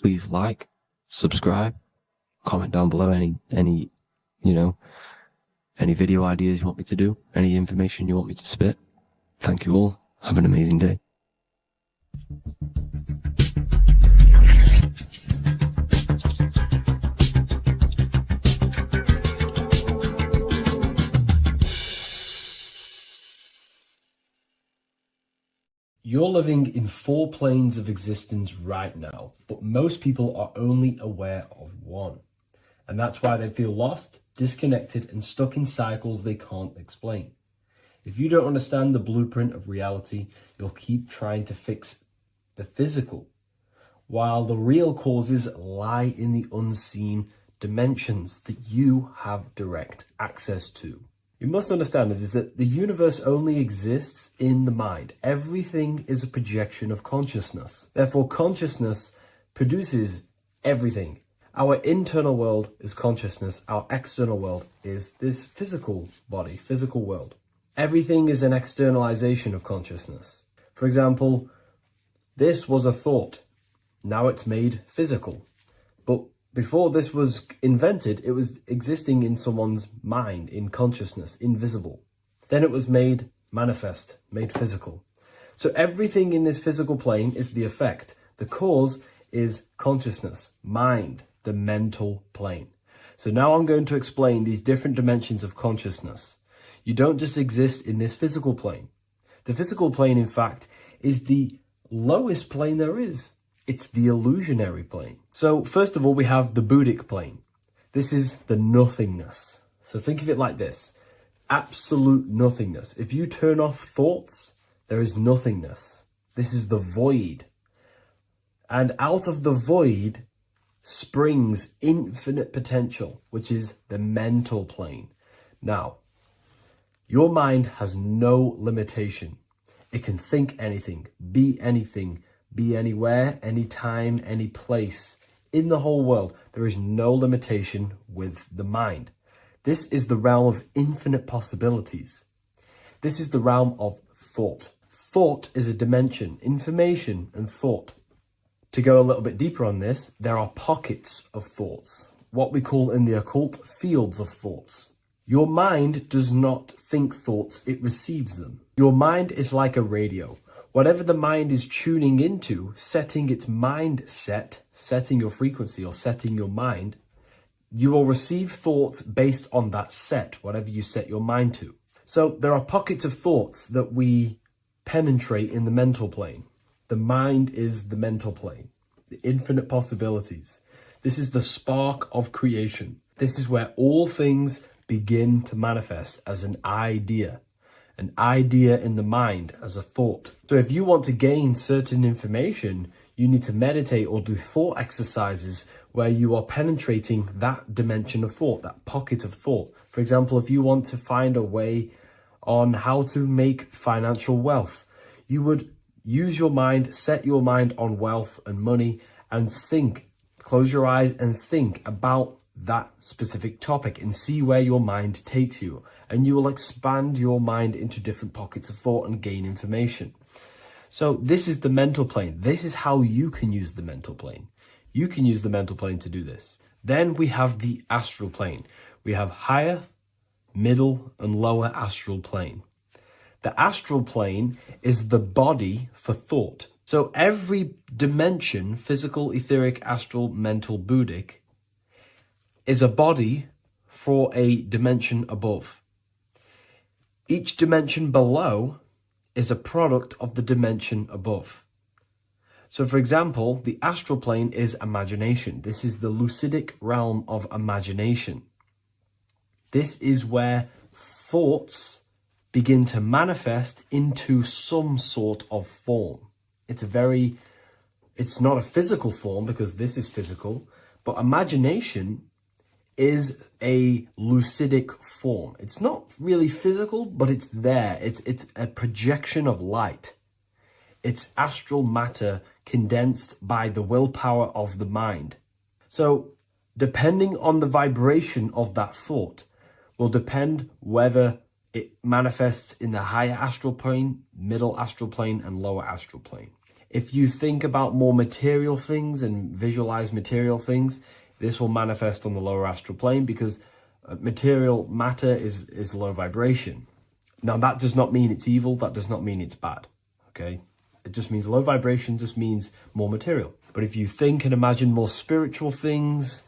Please like, subscribe, comment down below any video ideas you want me to do, any information you want me to spit. Thank you all. Have an amazing day. You're living in 4 planes of existence right now, but most people are only aware of one. And that's why they feel lost, disconnected, and stuck in cycles they can't explain. If you don't understand the blueprint of reality, you'll keep trying to fix the physical, while the real causes lie in the unseen dimensions that you have direct access to. You must understand is that the universe only exists in the mind. Everything is a projection of consciousness. Therefore, consciousness produces everything. Our internal world is consciousness. Our external world is this physical body, physical world. Everything is an externalization of consciousness. For example, this was a thought. Now it's made physical. But before this was invented, it was existing in someone's mind, in consciousness, invisible. Then it was made manifest, made physical. So everything in this physical plane is the effect. The cause is consciousness, mind, the mental plane. So now I'm going to explain these different dimensions of consciousness. You don't just exist in this physical plane. The physical plane, in fact, is the lowest plane there is. It's the illusionary plane. So first of all, we have the Buddhic plane. This is the nothingness. So think of it like this. Absolute nothingness. If you turn off thoughts, there is nothingness. This is the void. And out of the void springs infinite potential, which is the mental plane. Now, your mind has no limitation. It can think anything, be anywhere, anytime, any place. In the whole world, there is no limitation with the mind. This is the realm of infinite possibilities. This is the realm of thought. Thought is a dimension, information and thought. To go a little bit deeper on this, there are pockets of thoughts. what we call in the occult fields of thoughts. Your mind does not think thoughts, it receives them. Your mind is like a radio. Whatever the mind is tuning into, setting its mindset, setting your frequency or setting your mind, you will receive thoughts based on that set, whatever you set your mind to. So there are pockets of thoughts that we penetrate in the mental plane. The mind is the mental plane, the infinite possibilities. This is the spark of creation. This is where all things begin to manifest as an idea in the mind as a thought. So if you want to gain certain information, you need to meditate or do thought exercises where you are penetrating that dimension of thought, that pocket of thought. For example, if you want to find a way on how to make financial wealth, you would use your mind, set your mind on wealth and money, and think, close your eyes and think about that specific topic and see where your mind takes you. And you will expand your mind into different pockets of thought and gain information. So this is the mental plane. This is how you can use the mental plane. You can use the mental plane to do this. Then we have the astral plane. We have higher, middle, and lower astral plane. The astral plane is the body for thought. So every dimension, physical, etheric, astral, mental, Buddhic, is a body for a dimension above. Each dimension below is a product of the dimension above. So for example, the astral plane is imagination. This is the lucidic realm of imagination. This is where thoughts begin to manifest into some sort of form. It's not a physical form because this is physical, but imagination is a lucidic form. It's not really physical, but it's there. It's a projection of light. It's astral matter condensed by the willpower of the mind. So depending on the vibration of that thought will depend whether it manifests in the higher astral plane, middle astral plane, and lower astral plane. If you think about more material things and visualize material things, this will manifest on the lower astral plane because material matter is low vibration. Now, that does not mean it's evil. That does not mean it's bad. Okay? It just means low vibration just means more material. But if you think and imagine more spiritual things,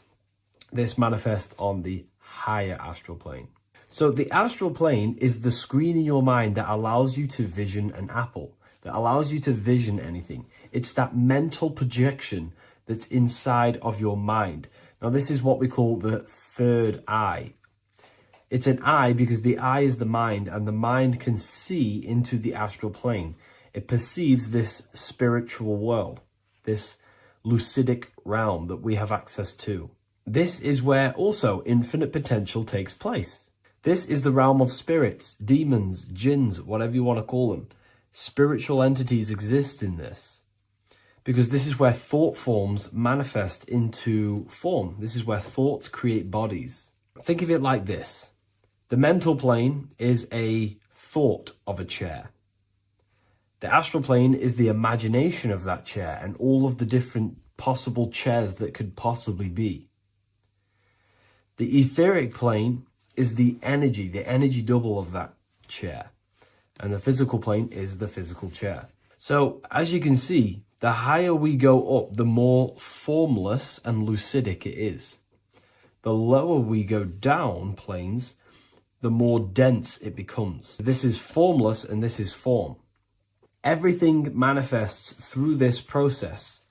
this manifests on the higher astral plane. So the astral plane is the screen in your mind that allows you to vision an apple, that allows you to vision anything. It's that mental projection that's inside of your mind. Now, this is what we call the third eye. It's an eye because the eye is the mind, and the mind can see into the astral plane. It perceives this spiritual world, this lucidic realm that we have access to. This is where also infinite potential takes place. This is the realm of spirits, demons, jinns, whatever you want to call them. Spiritual entities exist in this. Because this is where thought forms manifest into form. This is where thoughts create bodies. Think of it like this. The mental plane is a thought of a chair. The astral plane is the imagination of that chair and all of the different possible chairs that could possibly be. The etheric plane is the energy double of that chair. And the physical plane is the physical chair. So, as you can see, the higher we go up, the more formless and lucidic it is. The lower we go down planes, the more dense it becomes. This is formless and this is form. Everything manifests through this process.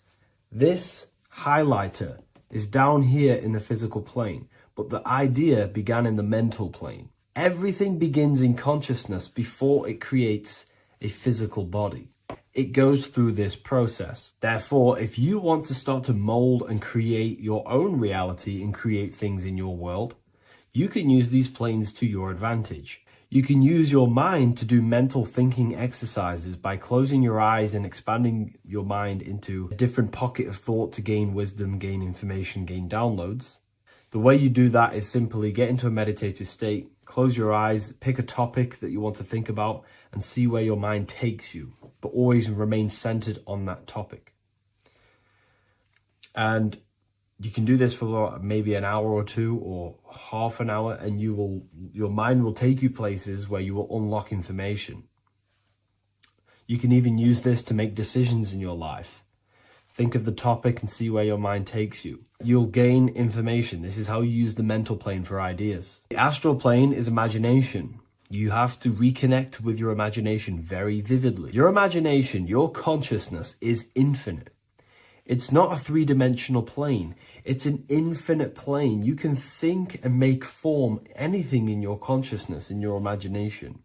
This highlighter is down here in the physical plane, but the idea began in the mental plane. Everything begins in consciousness before it creates a physical body. It goes through this process. Therefore, if you want to start to mold and create your own reality and create things in your world, you can use these planes to your advantage. You can use your mind to do mental thinking exercises by closing your eyes and expanding your mind into a different pocket of thought to gain wisdom, gain information, gain downloads. The way you do that is simply get into a meditative state, close your eyes, pick a topic that you want to think about, and see where your mind takes you, but always remain centered on that topic. And You can do this for maybe an hour or two or half an hour, and your mind will take you places where you will unlock information. You can even use this to make decisions in your life. Think of the topic and see where your mind takes you. You'll gain information. This is how you use the mental plane for ideas. The astral plane is imagination. You have to reconnect with your imagination very vividly. Your imagination, your consciousness is infinite. It's not a three-dimensional plane. It's an infinite plane. You can think and make form anything in your consciousness, in your imagination.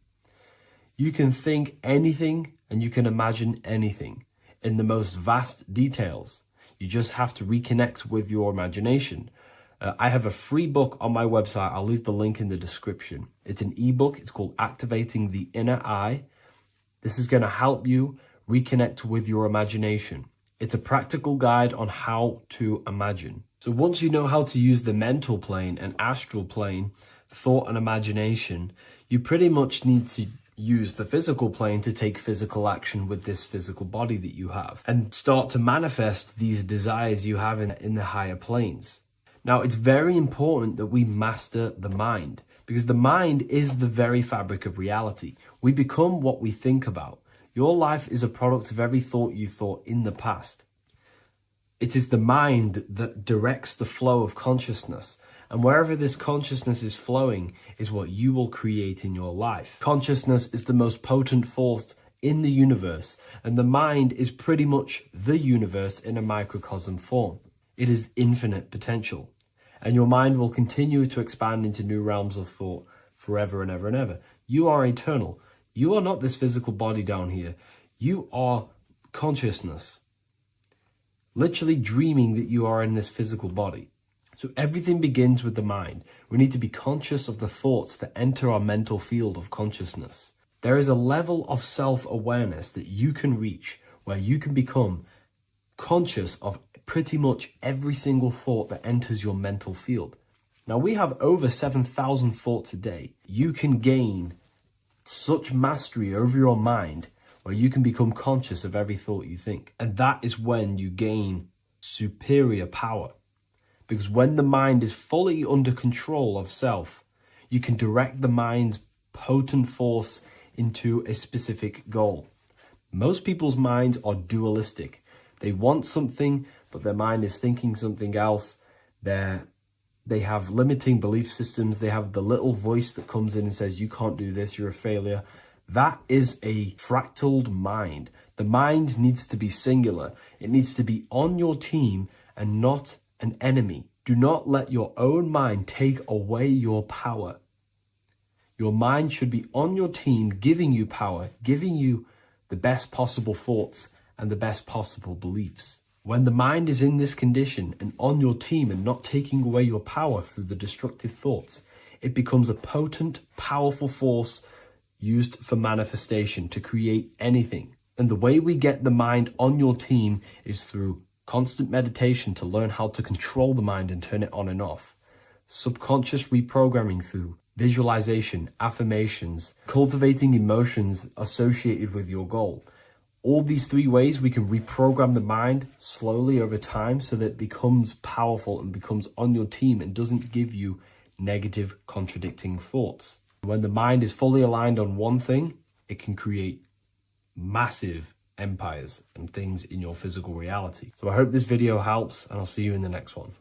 You can think anything and you can imagine anything in the most vast details. You just have to reconnect with your imagination. I have a free book on my website. I'll leave the link in the description. It's an ebook. It's called Activating the Inner Eye. This is going to help you reconnect with your imagination. It's a practical guide on how to imagine. So once you know how to use the mental plane and astral plane, thought and imagination, you pretty much need to use the physical plane to take physical action with this physical body that you have and start to manifest these desires you have in the higher planes. Now, it's very important that we master the mind, because the mind is the very fabric of reality. We become what we think about. Your life is a product of every thought you thought in the past. It is the mind that directs the flow of consciousness. And wherever this consciousness is flowing is what you will create in your life. Consciousness is the most potent force in the universe, and the mind is pretty much the universe in a microcosm form. It is infinite potential, and your mind will continue to expand into new realms of thought forever and ever and ever. You are eternal. You are not this physical body down here. You are consciousness, literally dreaming that you are in this physical body. So everything begins with the mind. We need to be conscious of the thoughts that enter our mental field of consciousness. There is a level of self-awareness that you can reach where you can become conscious of pretty much every single thought that enters your mental field. Now, we have over 7,000 thoughts a day. You can gain such mastery over your mind where you can become conscious of every thought you think. And that is when you gain superior power. Because when the mind is fully under control of self, you can direct the mind's potent force into a specific goal. Most people's minds are dualistic. They want something, but their mind is thinking something else. They have limiting belief systems. They have the little voice that comes in and says, you can't do this, you're a failure. That is a fractaled mind. The mind needs to be singular. It needs to be on your team and not an enemy. Do not let your own mind take away your power. Your mind should be on your team, giving you power, giving you the best possible thoughts and the best possible beliefs. When the mind is in this condition and on your team and not taking away your power through the destructive thoughts, it becomes a potent, powerful force used for manifestation to create anything. And the way we get the mind on your team is through constant meditation to learn how to control the mind and turn it on and off. Subconscious reprogramming through visualization, affirmations, cultivating emotions associated with your goal. All these three ways we can reprogram the mind slowly over time so that it becomes powerful and becomes on your team and doesn't give you negative contradicting thoughts. When the mind is fully aligned on one thing, it can create massive empires and things in your physical reality. So I hope this video helps, and I'll see you in the next one.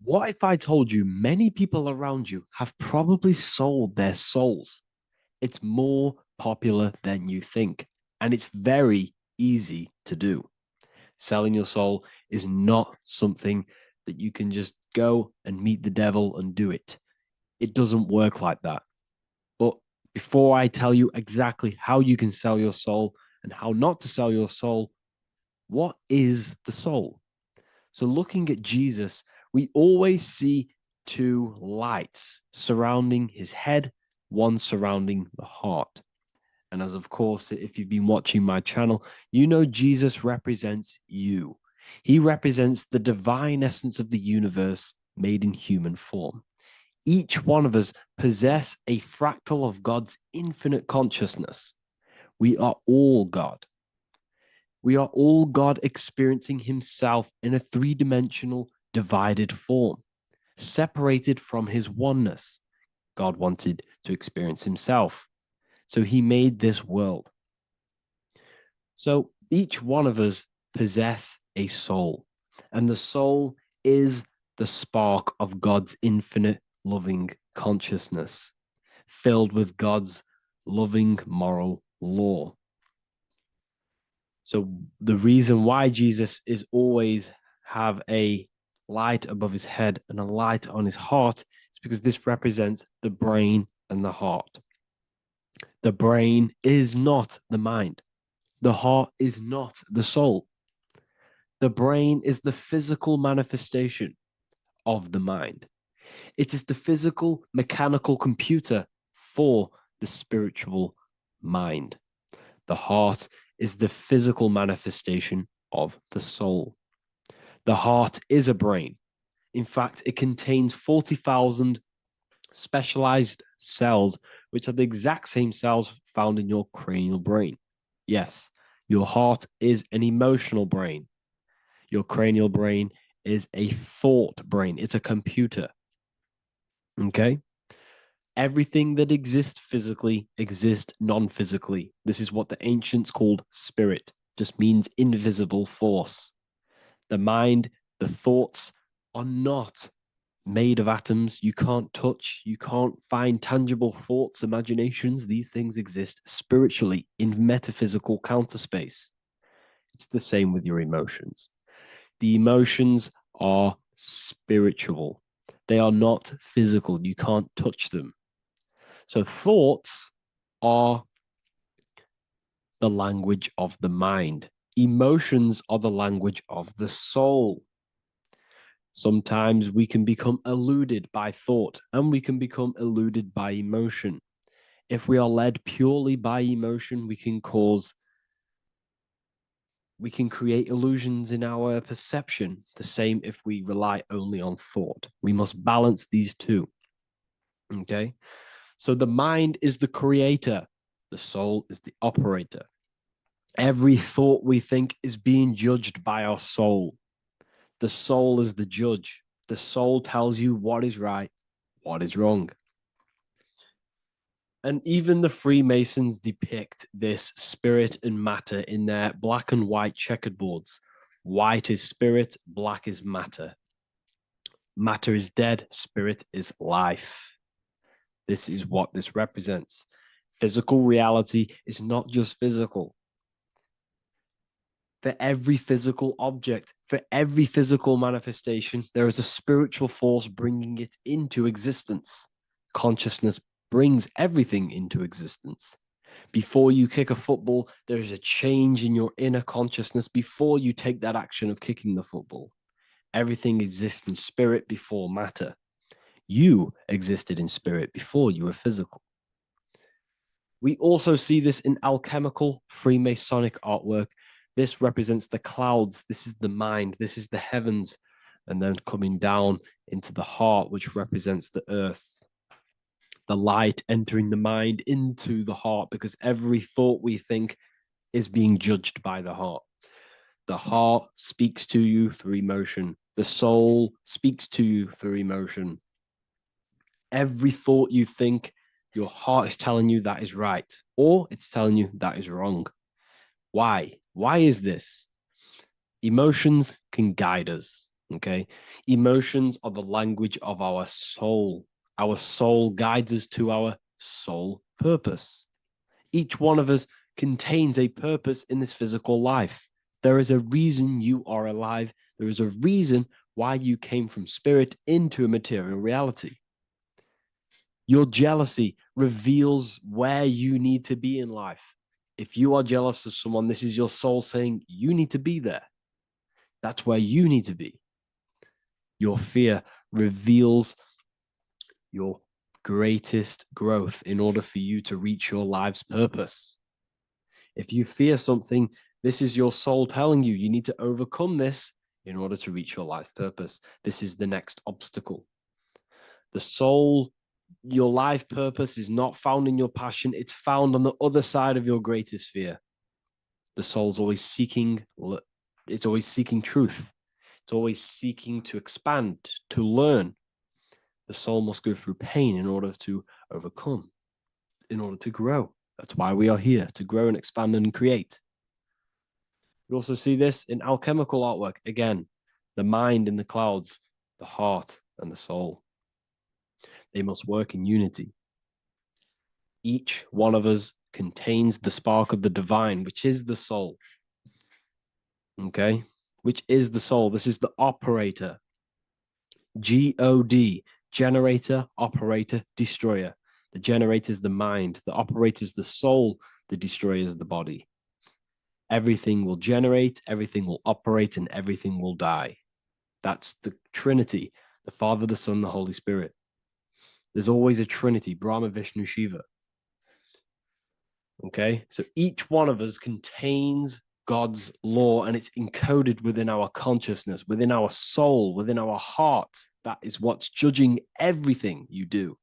What if I told you many people around you have probably sold their souls? It's more popular than you think, and it's very easy to do. Selling your soul is not something that you can just go and meet the devil and do it. It doesn't work like that. But before I tell you exactly how you can sell your soul and how not to sell your soul, what is the soul? So looking at Jesus, we always see two lights surrounding his head, one surrounding the heart. And as of course, if you've been watching my channel, you know Jesus represents you. He represents the divine essence of the universe made in human form. Each one of us possess a fractal of God's infinite consciousness. We are all God. We are all God experiencing himself in a three-dimensional divided form, separated from his oneness. God wanted to experience himself. So he made this world. So each one of us possess a soul, and the soul is the spark of God's infinite loving consciousness, filled with God's loving moral law. So the reason why Jesus is always have a light above his head and a light on his heart is because this represents the brain and the heart. The brain is not the mind. The heart is not the soul. The brain is the physical manifestation of the mind. It is the physical mechanical computer for the spiritual mind. The heart is the physical manifestation of the soul. The heart is a brain. In fact, it contains 40,000 specialized cells, which are the exact same cells found in your cranial brain. Yes, your heart is an emotional brain. Your cranial brain is a thought brain. It's a computer. Okay? Everything that exists physically exists non-physically. This is what the ancients called spirit. Just means invisible force. The mind, the thoughts are not made of atoms. You can't touch, you can't find tangible thoughts, imaginations. These things exist spiritually in metaphysical counterspace. It's the same with your emotions. The emotions are spiritual. They are not physical. You can't touch them. So thoughts are the language of the mind. Emotions are the language of the soul. Sometimes we can become eluded by thought and we can become eluded by emotion. If we are led purely by emotion, we can create illusions in our perception. The same if we rely only on thought. We must balance these two. Okay? So the mind is the creator. The soul is the operator. Every thought we think is being judged by our soul. The soul is the judge. The soul tells you what is right, what is wrong. And even the Freemasons depict this spirit and matter in their black and white checkerboards. White is spirit, black is matter. Matter is dead, spirit is life. This is what this represents. Physical reality is not just physical. For every physical object, for every physical manifestation, there is a spiritual force bringing it into existence. Consciousness brings everything into existence. Before you kick a football, there is a change in your inner consciousness before you take that action of kicking the football. Everything exists in spirit before matter. You existed in spirit before you were physical. We also see this in alchemical Freemasonic artwork. This represents the clouds. This is the mind. This is the heavens. And then coming down into the heart, which represents the earth. The light entering the mind into the heart, because every thought we think is being judged by the heart. The heart speaks to you through emotion. The soul speaks to you through emotion. Every thought you think, your heart is telling you that is right, or it's telling you that is wrong. Why? Why is this? Emotions can guide us, okay? Emotions are the language of our soul. Our soul guides us to our soul purpose. Each one of us contains a purpose in this physical life. There is a reason you are alive. There is a reason why you came from spirit into a material reality. Your jealousy reveals where you need to be in life. If you are jealous of someone, this is your soul saying you need to be there. That's where you need to be. Your fear reveals your greatest growth in order for you to reach your life's purpose. If you fear something, this is your soul telling you you need to overcome this in order to reach your life purpose. This is the next obstacle. The soul, your life purpose is not found in your passion. It's found on the other side of your greatest fear. The soul's always seeking, it's always seeking truth. It's always seeking to expand, to learn. The soul must go through pain in order to overcome, in order to grow. That's why we are here, to grow and expand and create. We also see this in alchemical artwork. Again, the mind in the clouds, the heart and the soul. They must work in unity. Each one of us contains the spark of the divine, which is the soul. Okay? Which is the soul. This is the operator. G-O-D, generator, operator, destroyer. The generator is the mind. The operator is the soul. The destroyer is the body. Everything will generate, everything will operate, and everything will die. That's the Trinity, the Father, the Son, the Holy Spirit. There's always a Trinity, Brahma, Vishnu, Shiva. Okay, so each one of us contains God's law, and it's encoded within our consciousness, within our soul, within our heart. That is what's judging everything you do.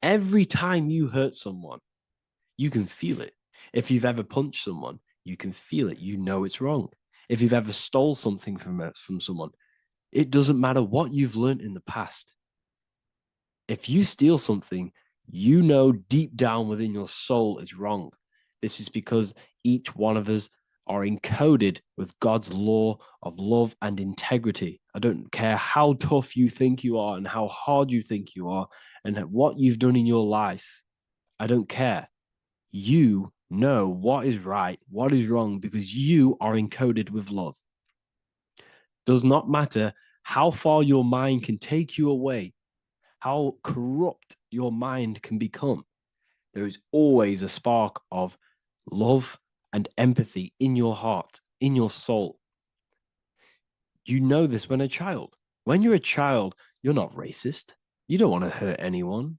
Every time you hurt someone, you can feel it. If you've ever punched someone, you can feel it. You know it's wrong. If you've ever stole something from someone, it doesn't matter what you've learned in the past. If you steal something, you know deep down within your soul it's wrong. This is because each one of us are encoded with God's law of love and integrity. I don't care how tough you think you are and how hard you think you are and what you've done in your life. I don't care. You know what is right, what is wrong, because you are encoded with love. Does not matter how far your mind can take you away, how corrupt your mind can become. There is always a spark of love and empathy in your heart, in your soul. You know this when a child. When you're a child, you're not racist. You don't want to hurt anyone.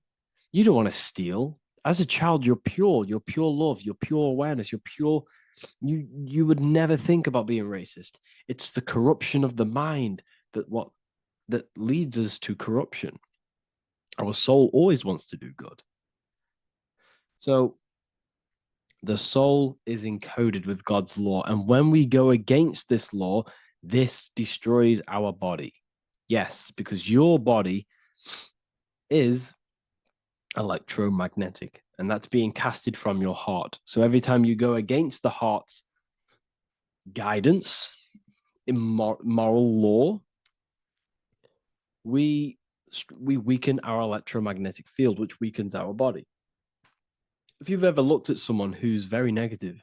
You don't want to steal. As a child, you're pure love, you're pure awareness, you're pure. You would never think about being racist. It's the corruption of the mind that leads us to corruption. Our soul always wants to do good. So the soul is encoded with God's law. And when we go against this law, this destroys our body. Yes, because your body is electromagnetic, and that's being casted from your heart. So every time you go against the heart's guidance in moral law, we weaken our electromagnetic field, which weakens our body. If you've ever looked at someone who's very negative,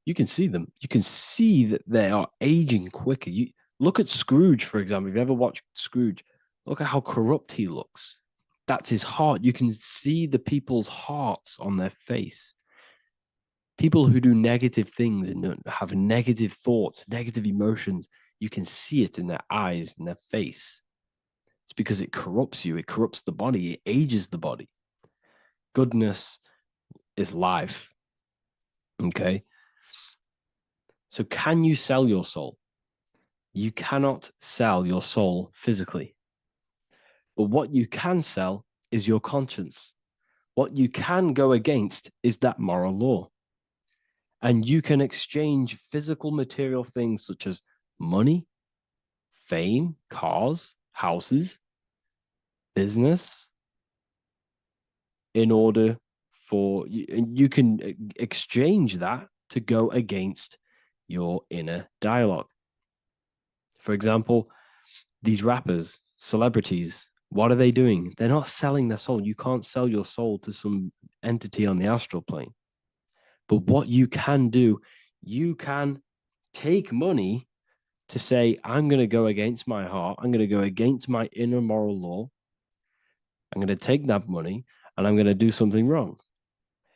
you can see them. You can see that they are aging quicker. You look at Scrooge, for example. If you ever watched Scrooge, look at how corrupt he looks. That's his heart. You can see the people's hearts on their face. People who do negative things and have negative thoughts, negative emotions, you can see it in their eyes, in their face. It's because it corrupts you. It corrupts the body. It ages the body. Goodness is life. Okay? So can you sell your soul? You cannot sell your soul physically. But what you can sell is your conscience. What you can go against is that moral law. And you can exchange physical material things such as money, fame, cars, houses, business, in order for you can exchange that to go against your inner dialogue. For example, these rappers, celebrities, what are they doing? They're not selling their soul. You can't sell your soul to some entity on the astral plane. But what you can do, you can take money to say, I'm going to go against my heart. I'm going to go against my inner moral law. I'm going to take that money and I'm going to do something wrong.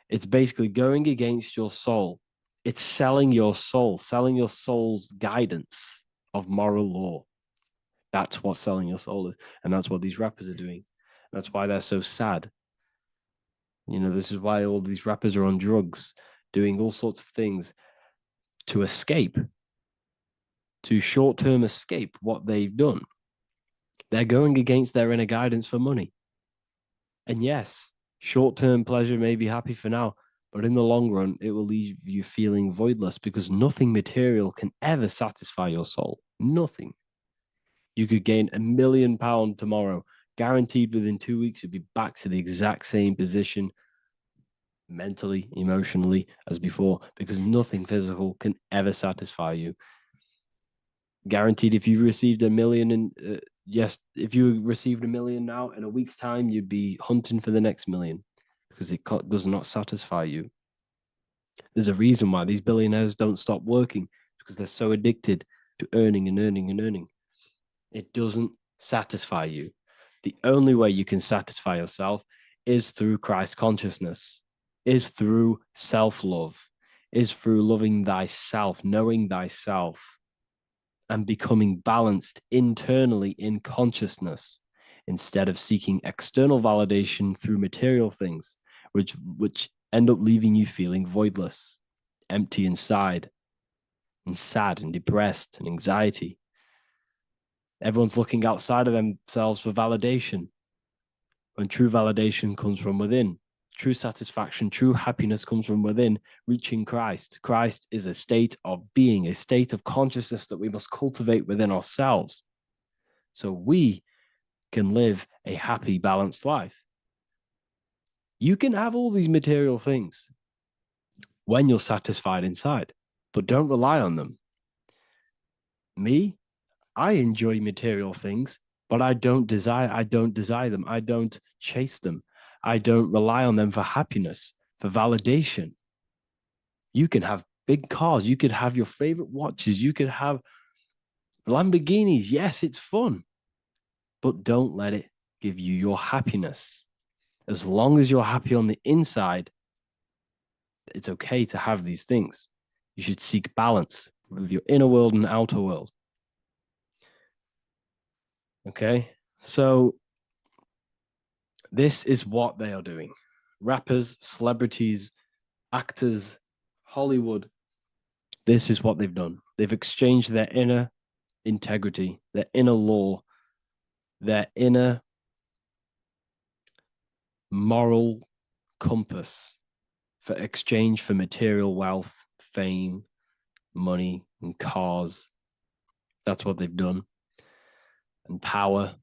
It's basically going against your soul. It's selling your soul's guidance of moral law. That's what selling your soul is. And that's what these rappers are doing. That's why they're so sad. You know, this is why all these rappers are on drugs, doing all sorts of things to escape, to short-term escape what they've done. They're going against their inner guidance for money. And yes, short-term pleasure may be happy for now, But in the long run, it will leave you feeling voidless because nothing material can ever satisfy your soul. Nothing. You could gain £1 million tomorrow, guaranteed within 2 weeks, you'd be back to the exact same position mentally, emotionally as before, because nothing physical can ever satisfy you. Guaranteed, if you received $1 million if you received $1 million now, in a week's time, you'd be hunting for the next million because it does not satisfy you. There's a reason why these billionaires don't stop working, because they're so addicted to earning and earning and earning. It doesn't satisfy you. The only way you can satisfy yourself is through Christ consciousness, is through self-love, is through loving thyself, knowing thyself, and becoming balanced internally in consciousness, instead of seeking external validation through material things, which end up leaving you feeling voidless, empty inside, and sad and depressed and anxiety. Everyone's looking outside of themselves for validation, when true validation comes from within. True satisfaction, true happiness comes from within, reaching Christ. Christ is a state of being, a state of consciousness that we must cultivate within ourselves, so we can live a happy, balanced life. You can have all these material things when you're satisfied inside, but don't rely on them. Me, I enjoy material things, but I don't desire them. I don't chase them. I don't rely on them for happiness, for validation. You can have big cars. You could have your favorite watches. You could have Lamborghinis. Yes, it's fun, but don't let it give you your happiness. As long as you're happy on the inside, it's okay to have these things. You should seek balance with your inner world and outer world. Okay, so this is what they are doing. Rappers, celebrities, actors, Hollywood, this is what they've done. They've exchanged their inner integrity, their inner law, their inner moral compass for exchange for material wealth, fame, money, and cars. That's what they've done. And power,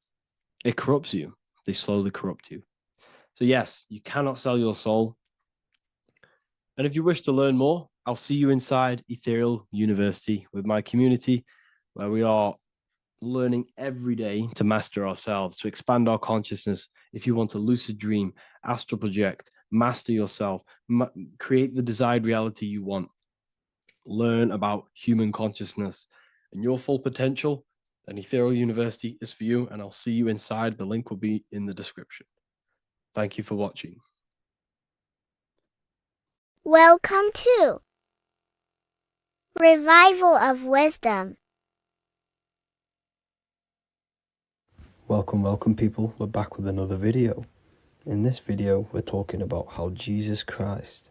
it corrupts you. They slowly corrupt you. So yes, you cannot sell your soul. And if you wish to learn more, I'll see you inside Ethereal University with my community, where we are learning every day to master ourselves, to expand our consciousness. If you want to lucid dream, astral project, master yourself, create the desired reality you want, learn about human consciousness and your full potential, then Ethereal University is for you, and I'll see you inside. The link will be in the description. Thank you for watching. Welcome to Revival of Wisdom. Welcome people, we're back with another video. In this video, we're talking about how Jesus Christ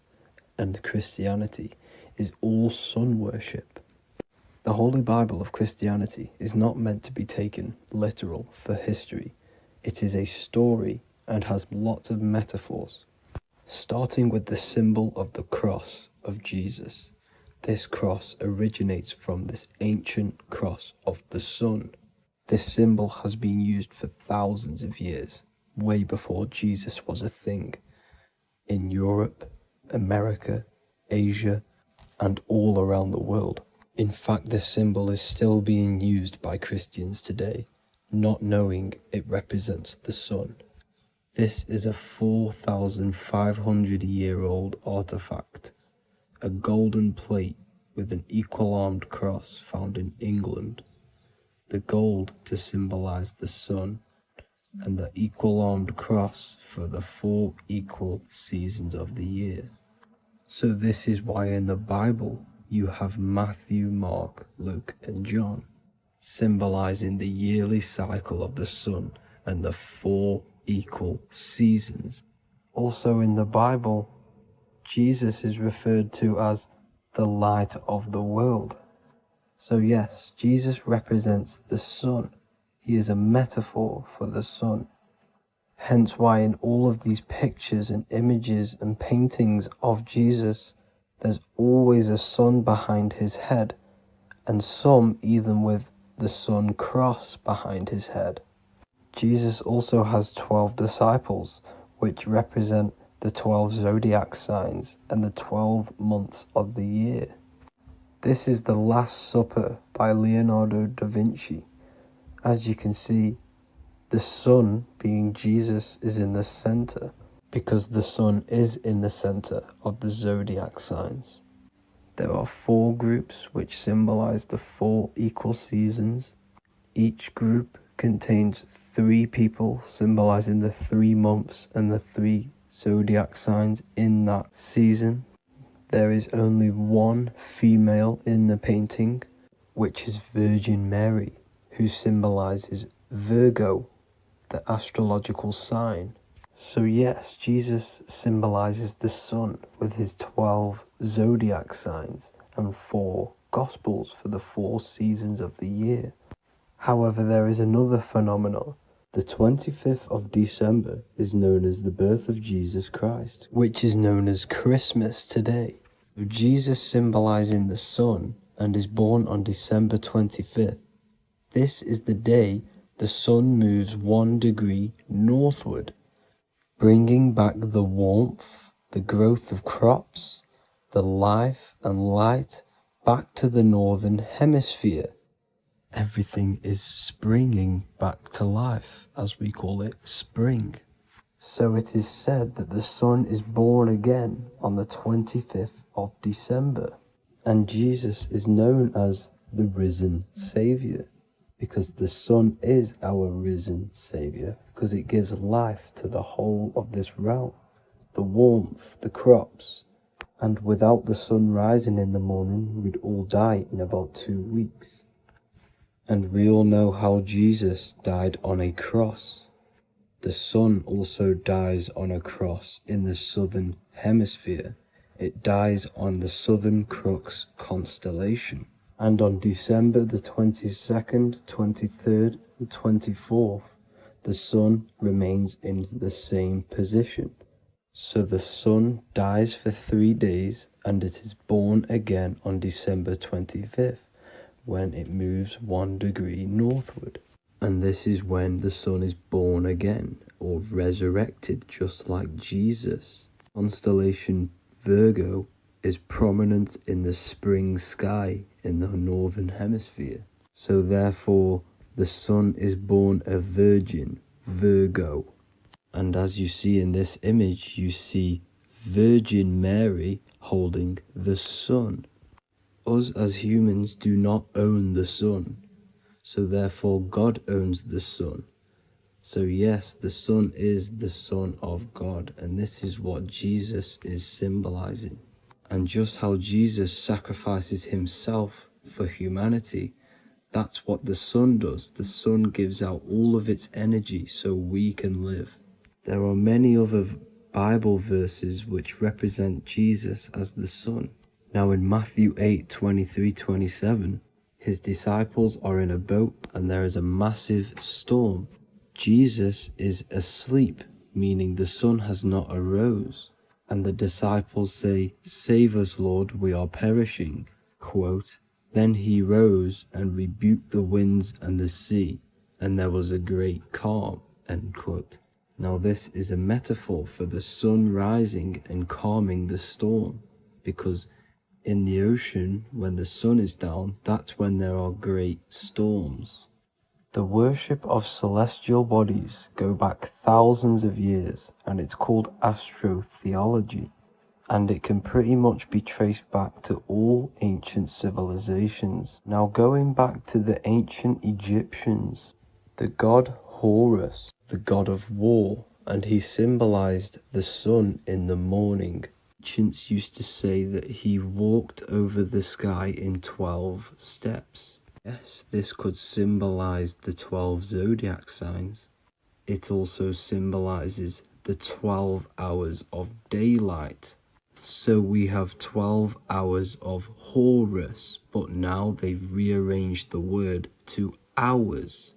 and Christianity is all sun worship. The Holy Bible of Christianity is not meant to be taken literal for history. It is a story and has lots of metaphors. Starting with the symbol of the cross of Jesus. This cross originates from this ancient cross of the sun. This symbol has been used for thousands of years, way before Jesus was a thing, in Europe, America, Asia, and all around the world. In fact, this symbol is still being used by Christians today, not knowing it represents the sun. This is a 4,500-year-old artifact, a golden plate with an equal-armed cross found in England. The gold to symbolize the sun, and the equal-armed cross for the 4 equal seasons of the year. So this is why in the Bible you have Matthew, Mark, Luke, and John, symbolizing the yearly cycle of the sun and the 4 equal seasons. Also in the Bible, Jesus is referred to as the light of the world. So yes, Jesus represents the sun. He is a metaphor for the sun. Hence why in all of these pictures and images and paintings of Jesus, there's always a sun behind his head, and some even with the sun cross behind his head. Jesus also has 12 disciples, which represent the 12 zodiac signs and the 12 months of the year. This is the Last Supper by Leonardo da Vinci. As you can see, the sun, being Jesus, is in the center, because the sun is in the center of the zodiac signs. There are 4 groups which symbolize the 4 equal seasons. Each group contains 3 people symbolizing the 3 months and the 3 zodiac signs in that season. There is only one female in the painting, which is Virgin Mary, who symbolizes Virgo, the astrological sign. So yes, Jesus symbolizes the sun with his 12 zodiac signs and 4 gospels for the 4 seasons of the year. However, there is another phenomenon. The 25th of December is known as the birth of Jesus Christ, which is known as Christmas today. Jesus symbolizing the sun and is born on December 25th. This is the day the sun moves 1 degree northward, bringing back the warmth, the growth of crops, the life and light back to the northern hemisphere. Everything is springing back to life, as we call it, spring. So it is said that the sun is born again on the 25th of December, and Jesus is known as the risen Saviour, because the sun is our risen Saviour, because it gives life to the whole of this realm, the warmth, the crops, and without the sun rising in the morning, we'd all die in about 2 weeks. And we all know how Jesus died on a cross. The sun also dies on a cross in the southern hemisphere. It dies on the Southern Crux constellation. And on December the 22nd, 23rd, and 24th, the sun remains in the same position. So the sun dies for 3 days, and it is born again on December 25th, when it moves 1 degree northward. And this is when the sun is born again, or resurrected, just like Jesus. Constellation Virgo is prominent in the spring sky in the northern hemisphere. So therefore, the sun is born a virgin, Virgo. And as you see in this image, you see Virgin Mary holding the sun. Us as humans do not own the sun, so therefore God owns the sun. So yes, the sun is the Son of God, and this is what Jesus is symbolizing. And just how Jesus sacrifices himself for humanity, that's what the sun does. The sun gives out all of its energy so we can live. There are many other Bible verses which represent Jesus as the sun. Now in Matthew 8:23-27, his disciples are in a boat and there is a massive storm. Jesus is asleep, meaning the sun has not arose. And the disciples say, "Save us, Lord, we are perishing." Quote, "Then he rose and rebuked the winds and the sea, and there was a great calm." End quote. Now this is a metaphor for the sun rising and calming the storm, because in the ocean, when the sun is down, that's when there are great storms. The worship of celestial bodies go back thousands of years, and it's called astrotheology, and it can pretty much be traced back to all ancient civilizations. Now going back to the ancient Egyptians, the god Horus, the god of war, and he symbolized the sun in the morning. Ancients used to say that he walked over the sky in 12 steps. Yes, this could symbolize the 12 zodiac signs. It also symbolizes the 12 hours of daylight. So we have 12 hours of Horus, but now they've rearranged the word to hours.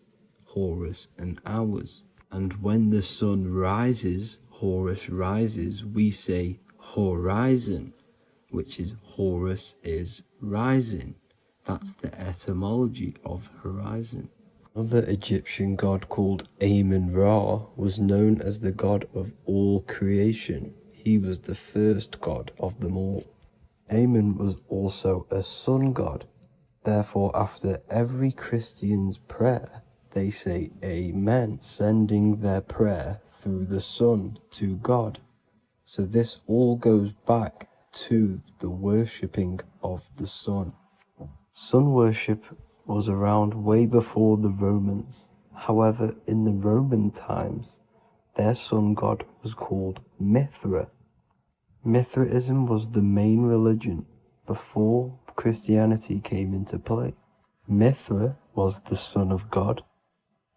Horus and hours. And when the sun rises, Horus rises, we say horizon, which is Horus is rising. That's the etymology of horizon. Another Egyptian god called Amun-Ra was known as the god of all creation. He was the first god of them all. Amun was also a sun god. Therefore, after every Christian's prayer, they say Amen, sending their prayer through the sun to God. So this all goes back to the worshipping of the sun. Sun worship was around way before the Romans. However, in the Roman times, their sun god was called Mithra. Mithraism was the main religion before Christianity came into play. Mithra was the son of God.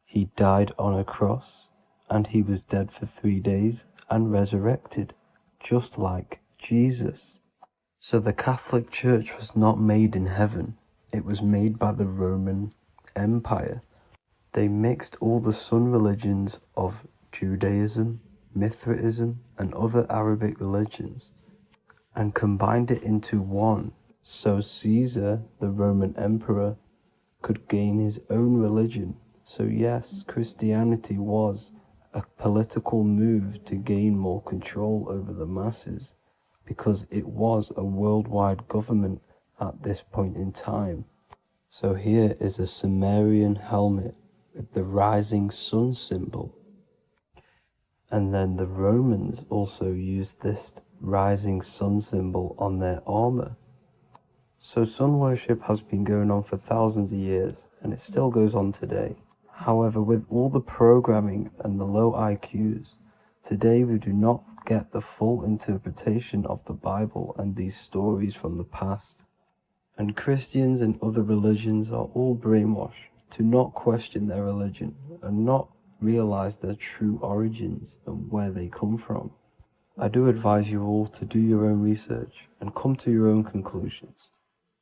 He died on a cross, and he was dead for 3 days and resurrected, just like Jesus. So the Catholic Church was not made in heaven. It was made by the Roman Empire. They mixed all the sun religions of Judaism, Mithraism, and other Arabic religions, and combined it into one, so Caesar, the Roman emperor, could gain his own religion. So yes, Christianity was a political move to gain more control over the masses, because it was a worldwide government at this point in time. So here is a Sumerian helmet with the rising sun symbol. And then the Romans also used this rising sun symbol on their armor. So sun worship has been going on for thousands of years, and it still goes on today. However, with all the programming and the low IQs, today we do not get the full interpretation of the Bible and these stories from the past. And Christians and other religions are all brainwashed to not question their religion and not realize their true origins and where they come from. I do advise you all to do your own research and come to your own conclusions.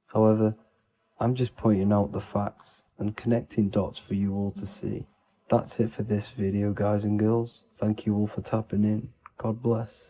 However, I'm just pointing out the facts and connecting dots for you all to see. That's it for this video, guys and girls. Thank you all for tapping in. God bless.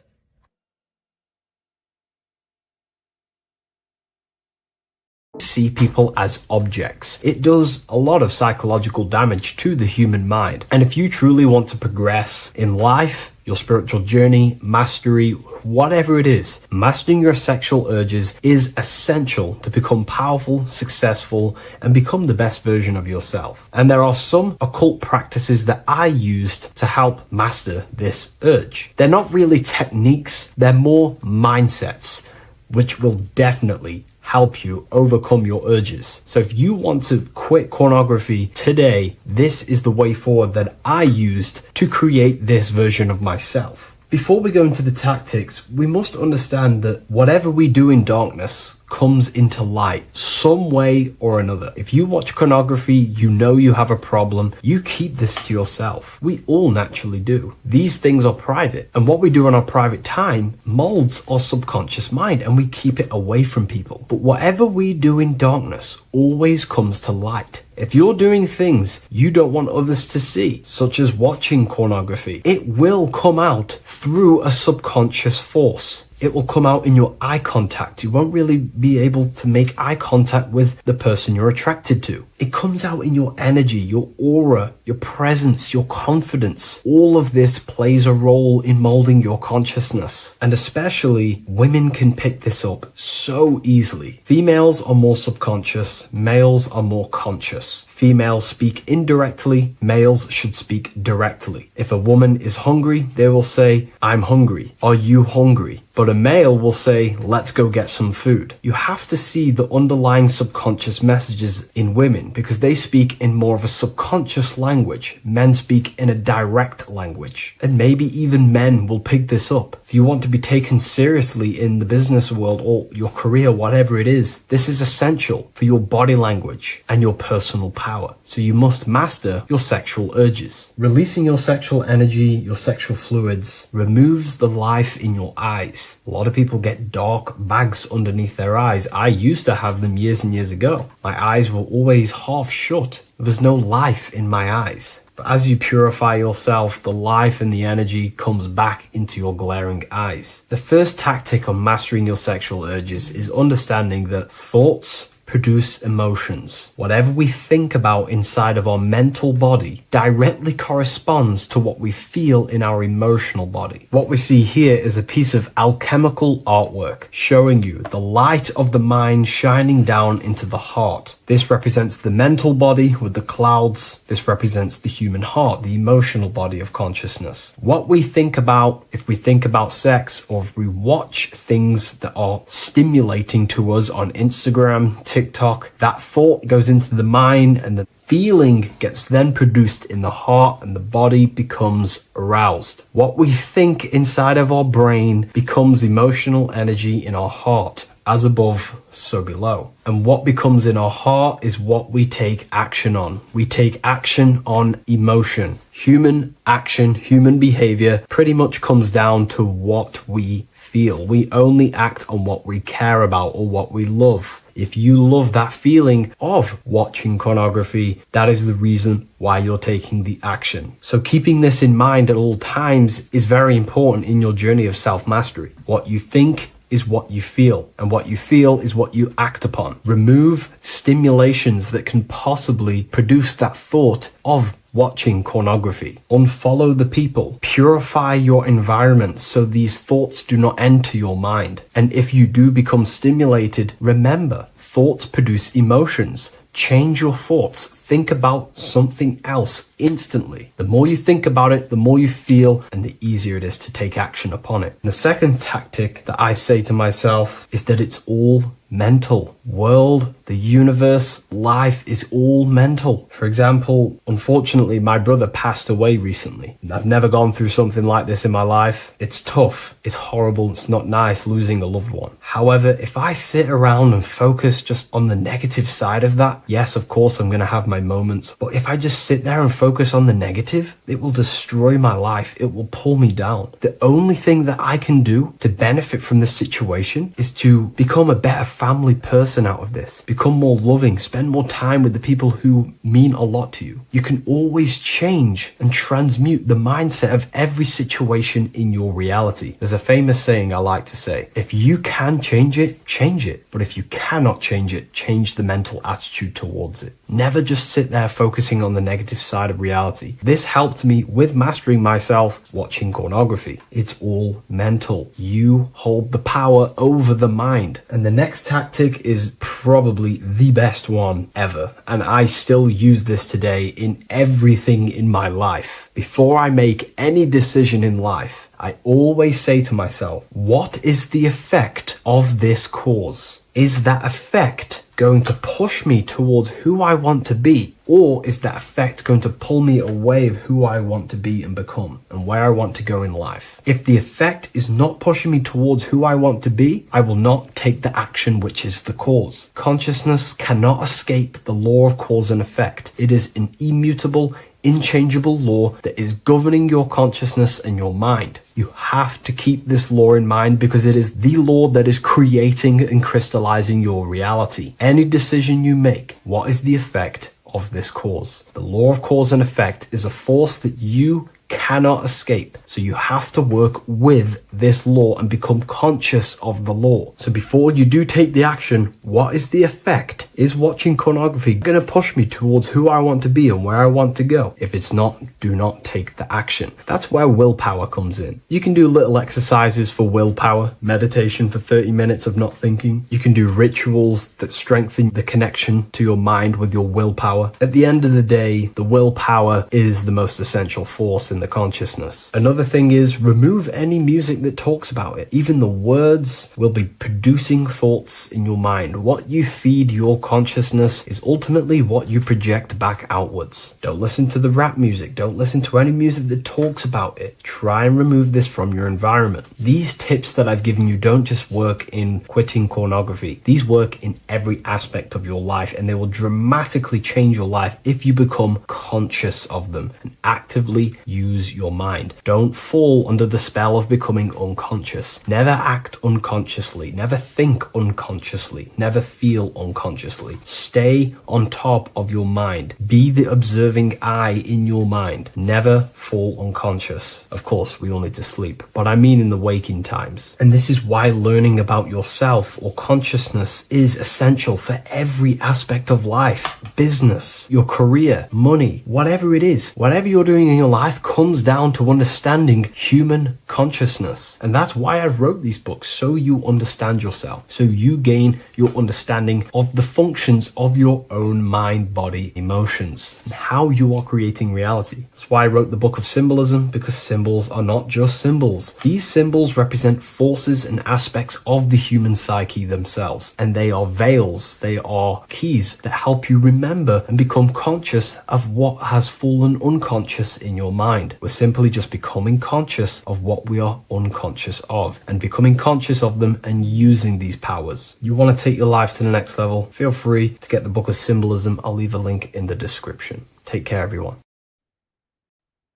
See people as objects. It does a lot of psychological damage to the human mind. And if you truly want to progress in life, your spiritual journey, mastery, whatever it is, mastering your sexual urges is essential to become powerful, successful, and become the best version of yourself. And there are some occult practices that I used to help master this urge. They're not really techniques, they're more mindsets, which will definitely help you overcome your urges. So if you want to quit pornography today, this is the way forward that I used to create this version of myself. Before we go into the tactics, we must understand that whatever we do in darkness comes into light some way or another. If you watch pornography, you know you have a problem, you keep this to yourself. We all naturally do. These things are private, and what we do in our private time molds our subconscious mind, and we keep it away from people. But whatever we do in darkness always comes to light. If you're doing things you don't want others to see, such as watching pornography, it will come out through a subconscious force. It will come out in your eye contact. You won't really be able to make eye contact with the person you're attracted to. It comes out in your energy, your aura, your presence, your confidence. All of this plays a role in molding your consciousness. And especially women can pick this up so easily. Females are more subconscious, males are more conscious. Females speak indirectly, males should speak directly. If a woman is hungry, they will say, "I'm hungry. Are you hungry?" But a male will say, "Let's go get some food." You have to see the underlying subconscious messages in women, because they speak in more of a subconscious language. Men speak in a direct language. And maybe even men will pick this up. If you want to be taken seriously in the business world or your career, whatever it is, this is essential for your body language and your personal power. So you must master your sexual urges. Releasing your sexual energy, your sexual fluids, removes the life in your eyes. A lot of people get dark bags underneath their eyes. I used to have them years and years ago. My eyes were always half shut. There was no life in my eyes. But as you purify yourself, the life and the energy comes back into your glaring eyes. The first tactic on mastering your sexual urges is understanding that thoughts produce emotions. Whatever we think about inside of our mental body directly corresponds to what we feel in our emotional body. What we see here is a piece of alchemical artwork showing you the light of the mind shining down into the heart. This represents the mental body with the clouds. This represents the human heart, the emotional body of consciousness. What we think about, if we think about sex, or if we watch things that are stimulating to us on Instagram, TikTok, that thought goes into the mind and the feeling gets then produced in the heart and the body becomes aroused. What we think inside of our brain becomes emotional energy in our heart. As above, so below. And what becomes in our heart is what we take action on. We take action on emotion. Human action, human behavior pretty much comes down to what we feel. We only act on what we care about or what we love. If you love that feeling of watching pornography, that is the reason why you're taking the action. So keeping this in mind at all times is very important in your journey of self-mastery. What you think is what you feel, and what you feel is what you act upon. Remove stimulations that can possibly produce that thought of watching pornography. Unfollow the people. Purify your environment so these thoughts do not enter your mind. And if you do become stimulated, remember, thoughts produce emotions. Change your thoughts. Think about something else instantly. The more you think about it, the more you feel, and the easier it is to take action upon it. And the second tactic that I say to myself is that it's all mental. World, the universe, life is all mental. For example, unfortunately, my brother passed away recently. I've never gone through something like this in my life. It's tough. It's horrible. It's not nice losing a loved one. However, if I sit around and focus just on the negative side of that, yes, of course, I'm going to have my moments. But if I just sit there and focus on the negative, it will destroy my life. It will pull me down. The only thing that I can do to benefit from this situation is to become a better family person out of this. Become more loving. Spend more time with the people who mean a lot to you. You can always change and transmute the mindset of every situation in your reality. There's a famous saying I like to say, if you can change it, change it. But if you cannot change it, change the mental attitude towards it. Never just sit there focusing on the negative side of reality. This helped me with mastering myself watching pornography. It's all mental. You hold the power over the mind. And the next tactic is probably the best one ever. And I still use this today in everything in my life. Before I make any decision in life, I always say to myself, what is the effect of this cause? Is that effect going to push me towards who I want to be? Or is that effect going to pull me away of who I want to be and become and where I want to go in life? If the effect is not pushing me towards who I want to be, I will not take the action which is the cause. Consciousness cannot escape the law of cause and effect. It is an immutable, inchangeable law that is governing your consciousness and your mind. You have to keep this law in mind because it is the law that is creating and crystallizing your reality. Any decision you make, what is the effect of this cause? The law of cause and effect is a force that you cannot escape. So you have to work with this law and become conscious of the law. So before you do take the action, what is the effect? Is watching pornography going to push me towards who I want to be and where I want to go? If it's not, do not take the action. That's where willpower comes in. You can do little exercises for willpower, meditation for 30 minutes of not thinking. You can do rituals that strengthen the connection to your mind with your willpower. At the end of the day, the willpower is the most essential force in the consciousness. Another thing is remove any music that talks about it. Even the words will be producing thoughts in your mind. What you feed your consciousness is ultimately what you project back outwards. Don't listen to the rap music. Don't listen to any music that talks about it. Try and remove this from your environment. These tips that I've given you don't just work in quitting pornography. These work in every aspect of your life, and they will dramatically change your life if you become conscious of them and actively use your mind. Don't fall under the spell of becoming being unconscious. Never act unconsciously. Never think unconsciously. Never feel unconsciously. Stay on top of your mind. Be the observing eye in your mind. Never fall unconscious. Of course, we all need to sleep, but I mean in the waking times. And this is why learning about yourself or consciousness is essential for every aspect of life. Business, your career, money, whatever it is. Whatever you're doing in your life comes down to understanding human consciousness. And that's why I wrote these books, so you understand yourself, so you gain your understanding of the functions of your own mind, body, emotions, and how you are creating reality. That's why I wrote the book of symbolism, because symbols are not just symbols. These symbols represent forces and aspects of the human psyche themselves, and they are veils, they are keys that help you remember and become conscious of what has fallen unconscious in your mind. We're simply just becoming conscious of what we are unconscious of, and becoming conscious of them and using these powers. You want to take your life to the next level? Feel free to get the book of symbolism. I'll leave a link in the description. Take care, everyone.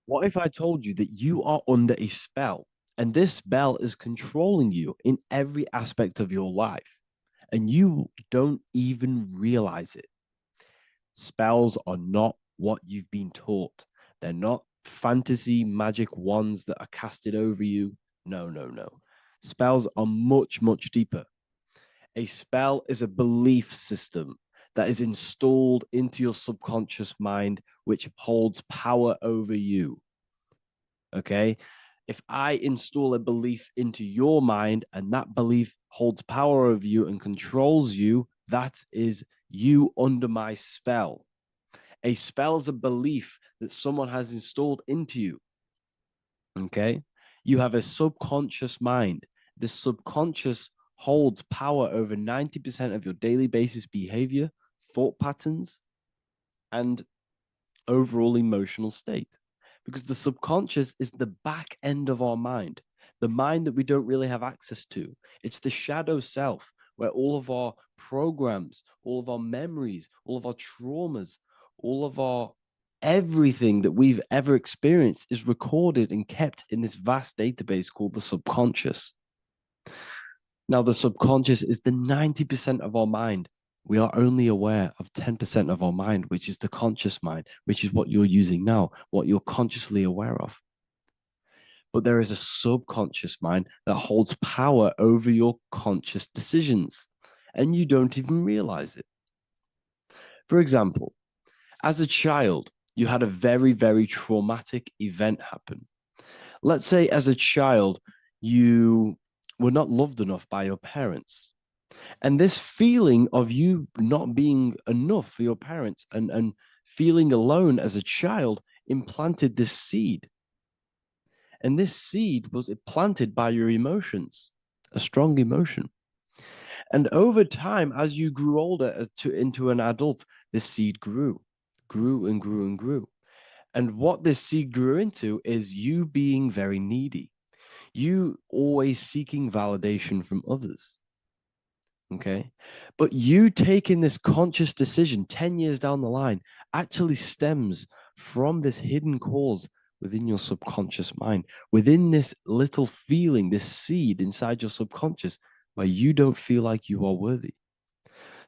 What if I told you that you are under a spell, and this spell is controlling you in every aspect of your life, and you don't even realize it? Spells are not what you've been taught. They're not fantasy magic wands that are casted over you. No, no, no. Spells are much, much deeper. A spell is a belief system that is installed into your subconscious mind, which holds power over you. Okay? If I install a belief into your mind and that belief holds power over you and controls you, that is you under my spell. A spell is a belief that someone has installed into you. Okay? You have a subconscious mind. The subconscious holds power over 90% of your daily basis behavior, thought patterns, and overall emotional state. Because the subconscious is the back end of our mind, the mind that we don't really have access to. It's the shadow self, where all of our programs, all of our memories, all of our traumas, all of our everything that we've ever experienced is recorded and kept in this vast database called the subconscious. Now, the subconscious is the 90% of our mind. We are only aware of 10% of our mind, which is the conscious mind, which is what you're using now, what you're consciously aware of. But there is a subconscious mind that holds power over your conscious decisions, and you don't even realize it. For example, as a child, you had a very, very traumatic event happen. Let's say as a child, you were not loved enough by your parents. And this feeling of you not being enough for your parents and feeling alone as a child implanted this seed. And this seed was planted by your emotions, a strong emotion. And over time, as you grew older into an adult, this seed grew and grew and grew. And what this seed grew into is you being very needy, you always seeking validation from others. Okay. But you taking this conscious decision 10 years down the line actually stems from this hidden cause within your subconscious mind, within this little feeling, this seed inside your subconscious where you don't feel like you are worthy.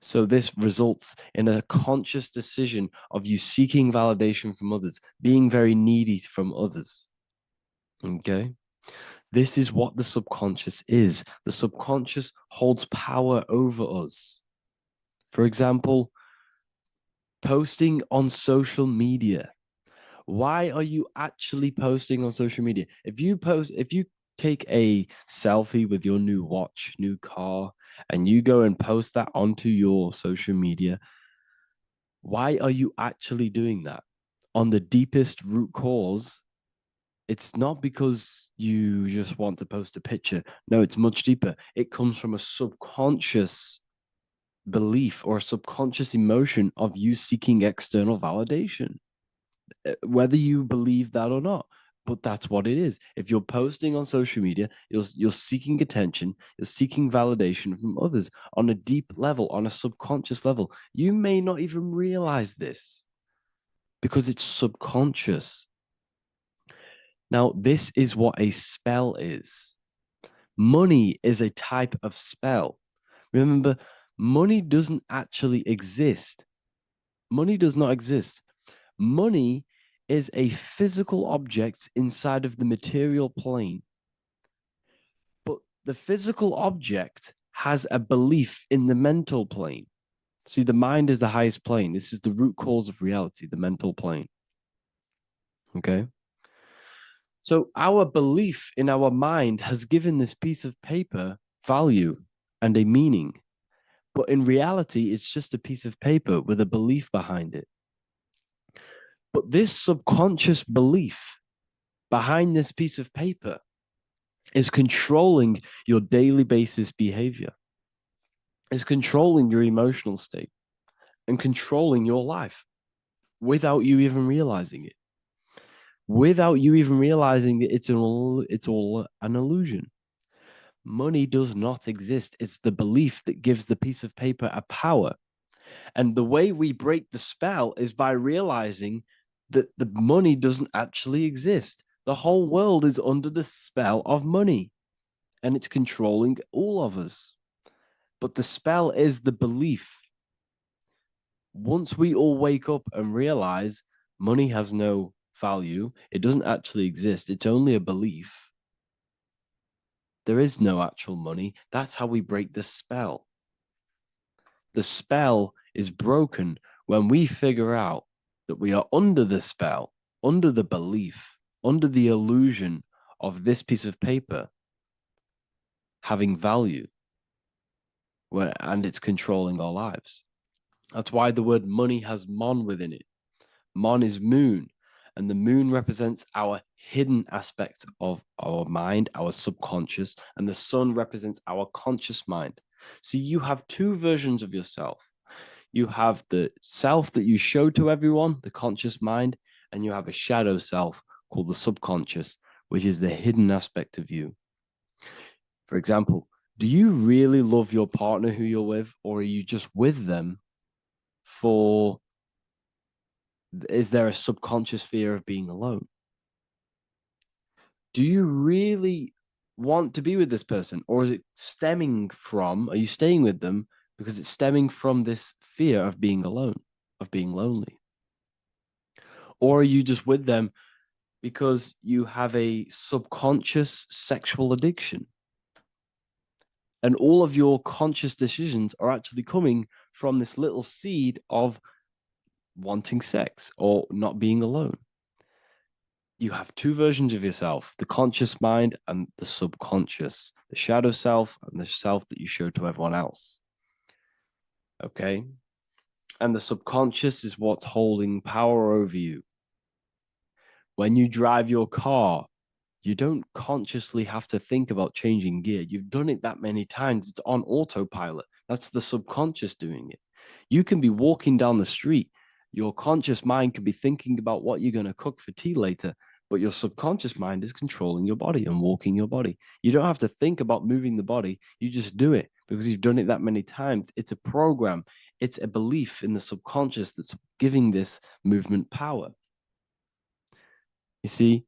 So this results in a conscious decision of you seeking validation from others, being very needy from others. Okay. This is what the subconscious is. The subconscious holds power over us. For example, posting on social media. Why are you actually posting on social media? If you take a selfie with your new watch, new car, and you go and post that onto your social media, why are you actually doing that? On the deepest root cause, it's not because you just want to post a picture. No, it's much deeper. It comes from a subconscious belief or a subconscious emotion of you seeking external validation, whether you believe that or not. But that's what it is. If you're posting on social media, you're seeking attention, you're seeking validation from others on a deep level, on a subconscious level. You may not even realize this because it's subconscious. Now, this is what a spell is. Money is a type of spell. Remember, money doesn't actually exist. Money does not exist. Money is a physical object inside of the material plane. But the physical object has a belief in the mental plane. See, the mind is the highest plane. This is the root cause of reality, the mental plane. Okay? So our belief in our mind has given this piece of paper value and a meaning. But in reality, it's just a piece of paper with a belief behind it. But this subconscious belief behind this piece of paper is controlling your daily basis behavior, is controlling your emotional state, and controlling your life without you even realizing it. Without you even realizing that it's all an illusion. Money does not exist. It's the belief that gives the piece of paper a power. And the way we break the spell is by realizing that the money doesn't actually exist. The whole world is under the spell of money, and it's controlling all of us. But the spell is the belief. Once we all wake up and realize money has no value, it doesn't actually exist, it's only a belief. There is no actual money. That's how we break the spell. The spell is broken when we figure out that we are under the spell, under the belief, under the illusion of this piece of paper having value, and it's controlling our lives. That's why the word money has mon within it. Mon is moon, and the moon represents our hidden aspect of our mind, our subconscious, and the sun represents our conscious mind. So you have two versions of yourself. You have the self that you show to everyone, the conscious mind, and you have a shadow self called the subconscious, which is the hidden aspect of you. For example, do you really love your partner who you're with, or are you just with them for, is there a subconscious fear of being alone? Do you really want to be with this person, or is it stemming from, are you staying with them because it's stemming from this fear of being alone, of being lonely? Or are you just with them because you have a subconscious sexual addiction? And all of your conscious decisions are actually coming from this little seed of wanting sex or not being alone. You have two versions of yourself, the conscious mind and the subconscious, the shadow self and the self that you show to everyone else. Okay? And the subconscious is what's holding power over you. When you drive your car, you don't consciously have to think about changing gear. You've done it that many times. It's on autopilot. That's the subconscious doing it. You can be walking down the street. Your conscious mind can be thinking about what you're going to cook for tea later, but your subconscious mind is controlling your body and walking your body. You don't have to think about moving the body. You just do it because you've done it that many times. It's a program. It's a belief in the subconscious that's giving this movement power. You see,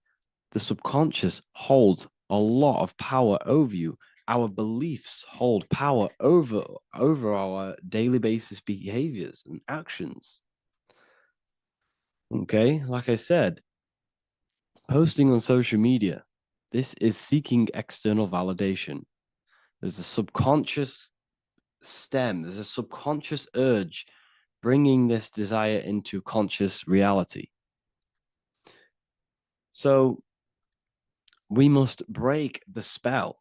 the subconscious holds a lot of power over you. Our beliefs hold power over our daily basis behaviors and actions. Okay, like I said, posting on social media, this is seeking external validation. There's a subconscious stem, there's a subconscious urge bringing this desire into conscious reality. So we must break the spell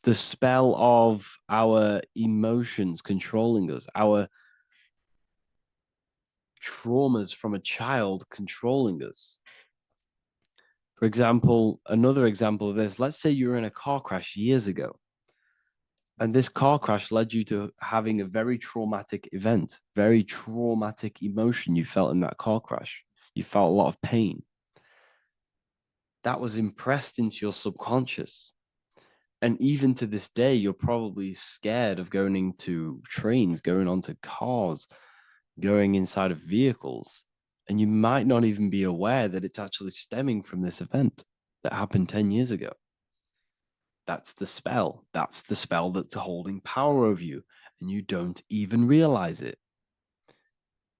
of our emotions controlling us, our traumas from a child controlling us. For example, another example of this, let's say you were in a car crash years ago, and this car crash led you to having a very traumatic event, very traumatic emotion you felt in that car crash. You felt a lot of pain. That was impressed into your subconscious. And even to this day, you're probably scared of going into trains, going onto cars, going inside of vehicles. And you might not even be aware that it's actually stemming from this event that happened 10 years ago. That's the spell. That's the spell that's holding power over you, and you don't even realize it.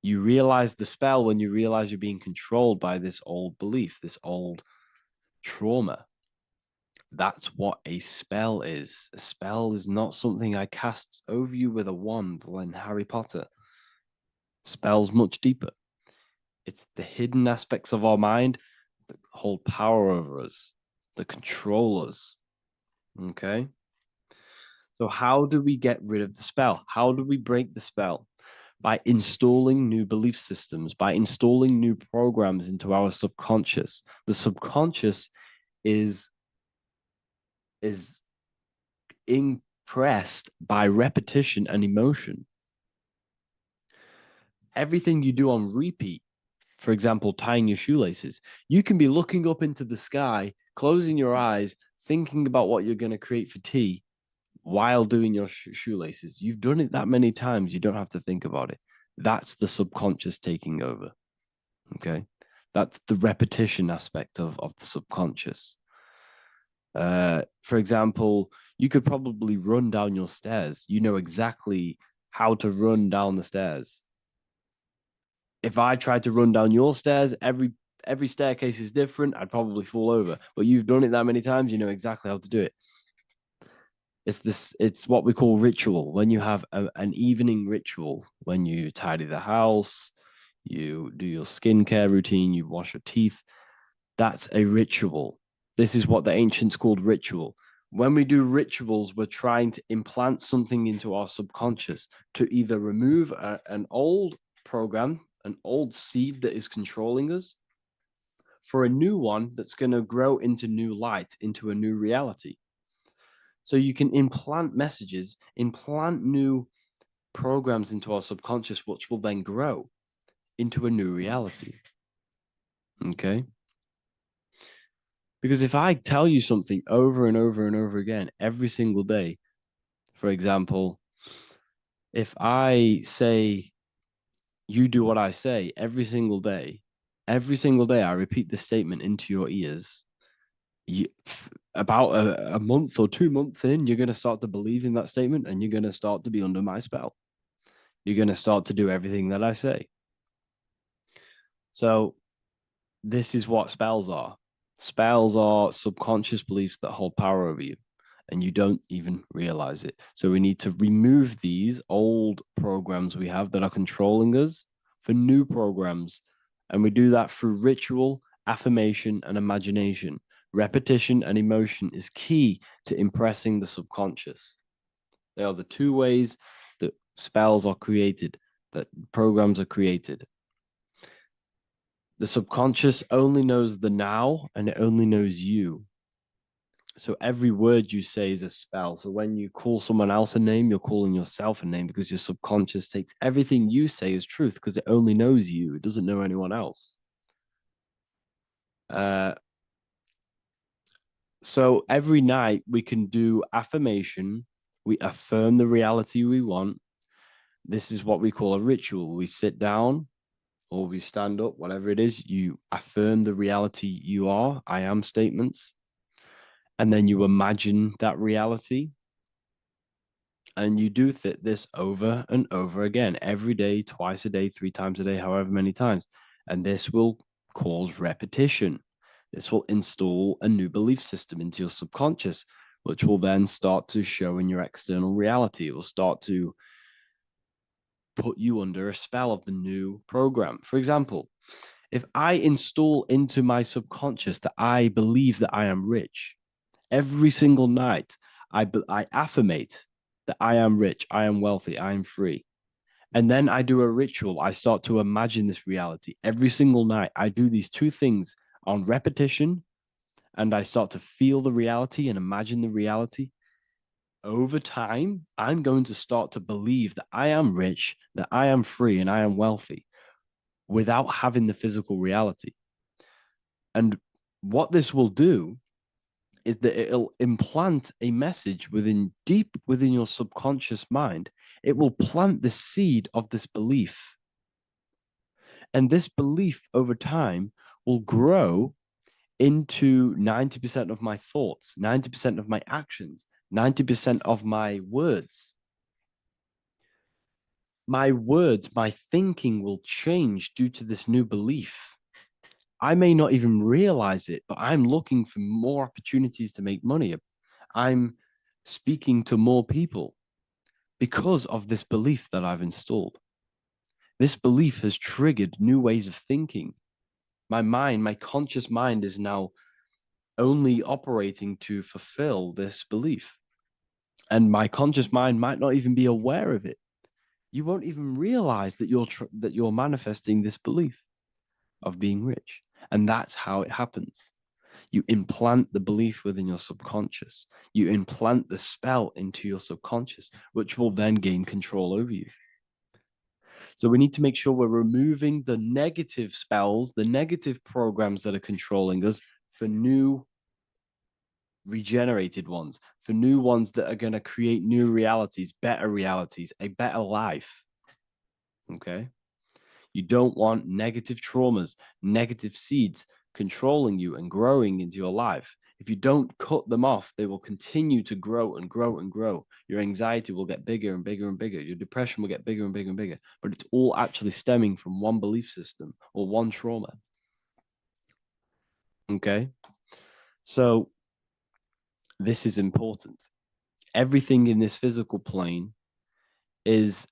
You realize the spell when you realize you're being controlled by this old belief, this old trauma. That's what a spell is. A spell is not something I cast over you with a wand like Harry Potter. Spell's much deeper. It's the hidden aspects of our mind that hold power over us, that control us. Okay? So how do we get rid of the spell? How do we break the spell? By installing new belief systems, by installing new programs into our subconscious. The subconscious is impressed by repetition and emotion. Everything you do on repeat, for example, tying your shoelaces, you can be looking up into the sky, closing your eyes, thinking about what you're going to create for tea while doing your shoelaces. You've done it that many times, you don't have to think about it. That's the subconscious taking over. Okay. That's the repetition aspect of the subconscious. For example, you could probably run down your stairs. You know exactly how to run down the stairs. If I tried to run down your stairs, every staircase is different. I'd probably fall over. But you've done it that many times, you know exactly how to do it. It's what we call ritual. When you have an evening ritual, when you tidy the house, you do your skincare routine, you wash your teeth, that's a ritual. This is what the ancients called ritual. When we do rituals, we're trying to implant something into our subconscious to either remove an old program, an old seed that is controlling us, for a new one that's going to grow into new light, into a new reality. So you can implant messages, implant new programs into our subconscious, which will then grow into a new reality. Okay? Because if I tell you something over and over and over again every single day, for example, if I say, you do what I say every single day I repeat this statement into your ears, about a month or 2 months in, you're going to start to believe in that statement and you're going to start to be under my spell. You're going to start to do everything that I say. So this is what spells are. Spells are subconscious beliefs that hold power over you, and you don't even realize it. So we need to remove these old programs we have that are controlling us for new programs. And we do that through ritual, affirmation, and imagination. Repetition and emotion is key to impressing the subconscious. They are the two ways that spells are created, that programs are created. The subconscious only knows the now, and it only knows you. So every word you say is a spell. So when you call someone else a name, you're calling yourself a name, because your subconscious takes everything you say as truth, because it only knows you. It doesn't know anyone else. So every night we can do affirmation. We affirm the reality we want. This is what we call a ritual. We sit down or we stand up, whatever it is, you affirm the reality you are, I am statements, and then you imagine that reality. And you do this over and over again, every day, twice a day, 3 times a day, however many times. And this will cause repetition. This will install a new belief system into your subconscious, which will then start to show in your external reality. It will start to put you under a spell of the new program. For example, if I install into my subconscious that I believe that I am rich, every single night I affirmate that I am rich, I am wealthy, I am free. And then I do a ritual. I start to imagine this reality. Every single night, I do these two things on repetition, and I start to feel the reality and imagine the reality. Over time, I'm going to start to believe that I am rich, that I am free, and I am wealthy without having the physical reality. And what this will do is that it'll implant a message deep within your subconscious mind. It will plant the seed of this belief. And this belief over time will grow into 90% of my thoughts, 90% of my actions, 90% of my words. My words, my thinking will change due to this new belief. I may not even realize it, but I'm looking for more opportunities to make money. I'm speaking to more people because of this belief that I've installed. This belief has triggered new ways of thinking. My mind, my conscious mind is now only operating to fulfill this belief. And my conscious mind might not even be aware of it. You won't even realize that you're manifesting this belief of being rich. And that's how it happens. You implant the belief within your subconscious. You implant the spell into your subconscious, which will then gain control over you. So we need to make sure we're removing the negative spells, the negative programs that are controlling us for new regenerated ones, for new ones that are going to create new realities, a better life. Okay? You don't want negative traumas, negative seeds controlling you and growing into your life. If you don't cut them off, they will continue to grow and grow and grow. Your anxiety will get bigger and bigger and bigger. Your depression will get bigger and bigger and bigger. But it's all actually stemming from one belief system or one trauma. Okay? So this is important. Everything in this physical plane is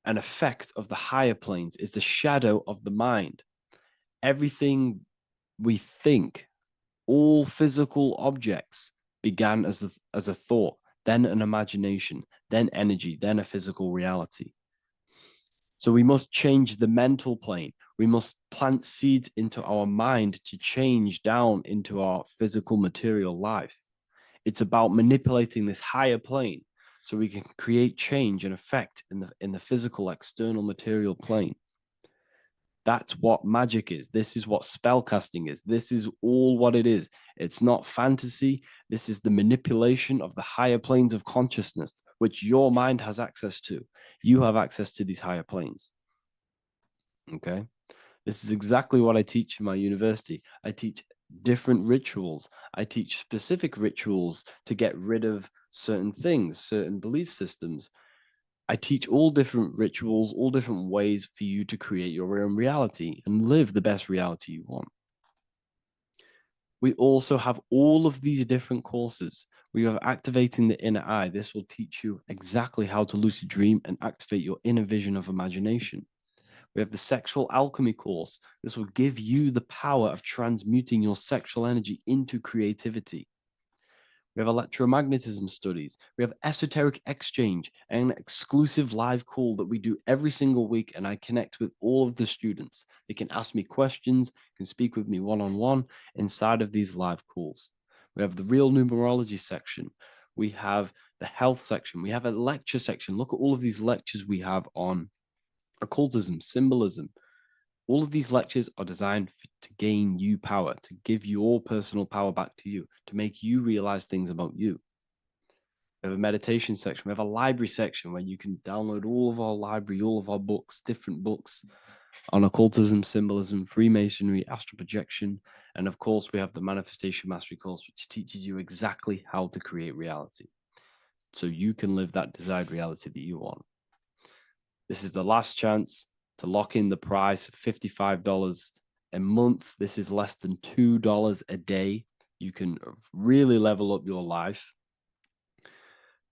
an effect of the higher planes. It's a shadow of the mind. Everything we think, all physical objects began as a thought, then an imagination, then energy, then a physical reality. So we must change the mental plane. We must plant seeds into our mind to change down into our physical material life. It's about manipulating this higher plane so we can create change and effect in the physical external material plane. That's what magic is. This is what spellcasting is. This is all what it is. It's not fantasy. This is the manipulation of the higher planes of consciousness, which your mind has access to. You have access to these higher planes. Okay? This is exactly what I teach in my university. I teach different rituals. I teach specific rituals to get rid of certain things, certain belief systems. I teach all different rituals, all different ways for you to create your own reality and live the best reality you want. We also have all of these different courses. We have activating the inner eye. This will teach you exactly how to lucid dream and activate your inner vision of imagination. We have the sexual alchemy course. This will give you the power of transmuting your sexual energy into creativity. We have electromagnetism studies. We have esoteric exchange and an exclusive live call that we do every single week. And I connect with all of the students. They can ask me questions, can speak with me one-on-one inside of these live calls. We have the real numerology section. We have the health section. We have a lecture section. Look at all of these lectures we have on occultism, symbolism. All of these lectures are designed to gain you power, to give your personal power back to you, to make you realize things about you. We have a meditation section. We have a library section where you can download all of our library, all of our books, different books on occultism, symbolism, Freemasonry, astral projection. And of course, we have the Manifestation Mastery course, which teaches you exactly how to create reality so you can live that desired reality that you want. This is the last chance to lock in the price of $55 a month. This is less than $2 a day. You can really level up your life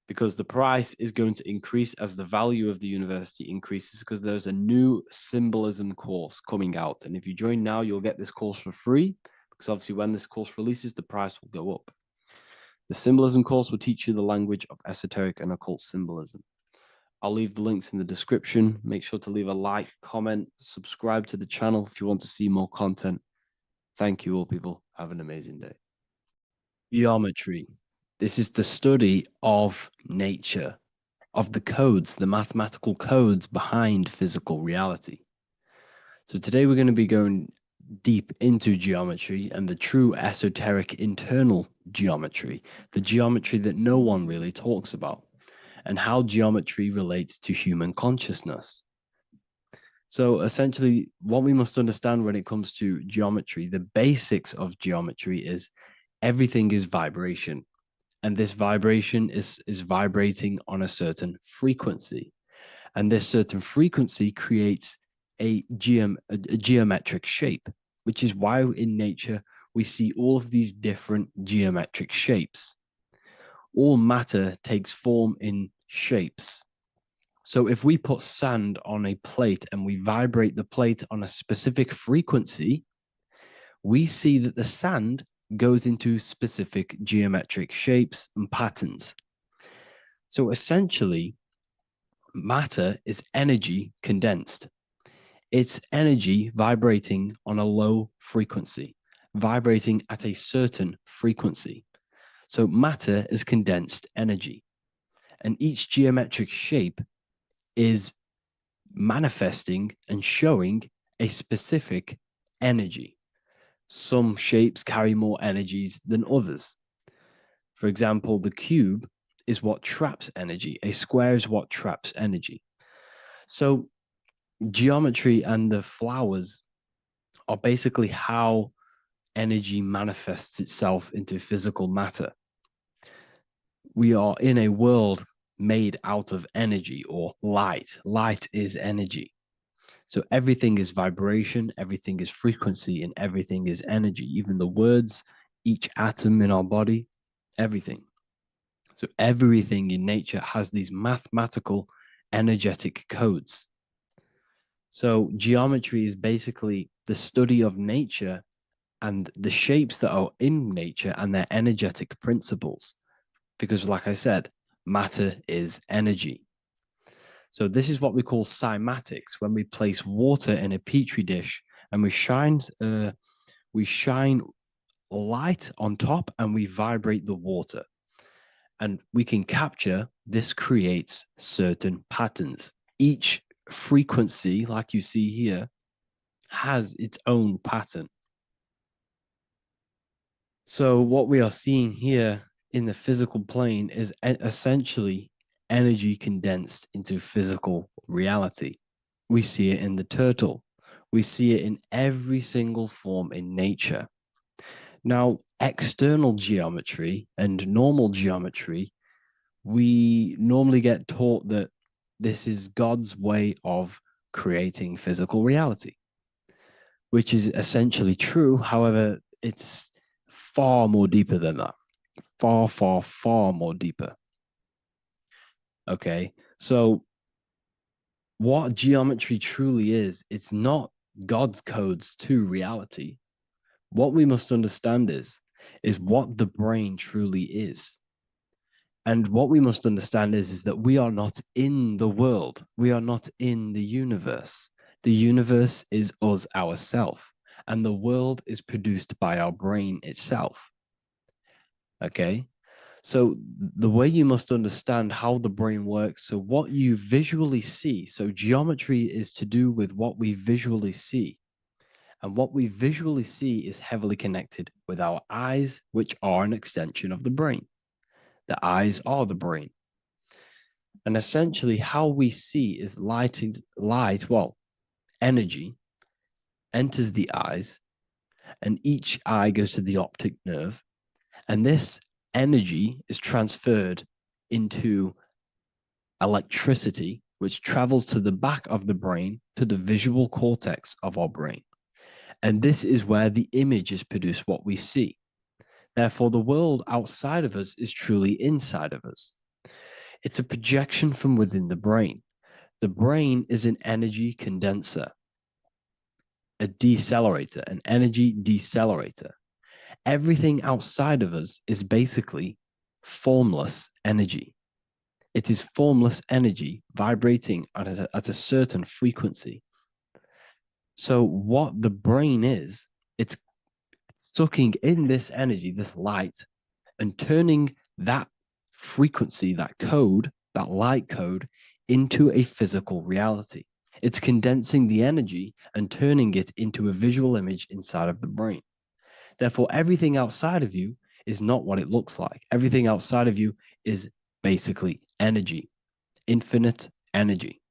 because the price is going to increase as the value of the university increases because there's a new symbolism course coming out. And if you join now, you'll get this course for free because obviously when this course releases, the price will go up. The symbolism course will teach you the language of esoteric and occult symbolism. I'll leave the links in the description. Make sure to leave a like, comment, subscribe to the channel if you want to see more content. Thank you all, people. Have an amazing day. Geometry. This is the study of nature, of the codes, the mathematical codes behind physical reality. So today we're going to be going deep into geometry and the true esoteric internal geometry, the geometry that no one really talks about, and how geometry relates to human consciousness. So essentially, what we must understand when it comes to geometry, the basics of geometry is everything is vibration. And this vibration is vibrating on a certain frequency. And this certain frequency creates a geometric shape, which is why in nature we see all of these different geometric shapes. All matter takes form in shapes. So if we put sand on a plate and we vibrate the plate on a specific frequency, we see that the sand goes into specific geometric shapes and patterns. So essentially, matter is energy condensed. It's energy vibrating on a low frequency, vibrating at a certain frequency. So matter is condensed energy. And each geometric shape is manifesting and showing a specific energy. Some shapes carry more energies than others. For example, the cube is what traps energy. A square is what traps energy. So geometry and the flowers are basically how energy manifests itself into physical matter. We are in a world made out of energy or light. Light is energy. So everything is vibration, everything is frequency, and everything is energy. Even the words, each atom in our body, everything. So everything in nature has these mathematical energetic codes. So geometry is basically the study of nature and the shapes that are in nature and their energetic principles. Because like I said, matter is energy. So this is what we call cymatics, when we place water in a petri dish and we shine light on top and we vibrate the water. And we can capture, this creates certain patterns. Each frequency, like you see here, has its own pattern. So what we are seeing here in the physical plane is essentially energy condensed into physical reality. We see it in the turtle. We see it in every single form in nature. Now, external geometry and normal geometry, we normally get taught that this is God's way of creating physical reality, which is essentially true. However, it's far more deeper than that. Far, far, far more deeper. Okay, so what geometry truly is, it's not God's codes to reality. What we must understand is what the brain truly is. And what we must understand is that we are not in the world. We are not in the universe. The universe is us ourselves, and the world is produced by our brain itself. Okay? So the way you must understand how the brain works, so what you visually see, so geometry is to do with what we visually see. And what we visually see is heavily connected with our eyes, which are an extension of the brain. The eyes are the brain. And essentially how we see is energy enters the eyes, and each eye goes to the optic nerve. And this energy is transferred into electricity, which travels to the back of the brain, to the visual cortex of our brain. And this is where the image is produced, what we see. Therefore, the world outside of us is truly inside of us. It's a projection from within the brain. The brain is an energy condenser, a decelerator, an energy decelerator. Everything outside of us is basically formless energy. It is formless energy vibrating at a certain frequency. So what the brain is, it's sucking in this energy, this light, and turning that frequency, that code, that light code, into a physical reality. It's condensing the energy and turning it into a visual image inside of the brain. Therefore, everything outside of you is not what it looks like. Everything outside of you is basically energy, infinite energy.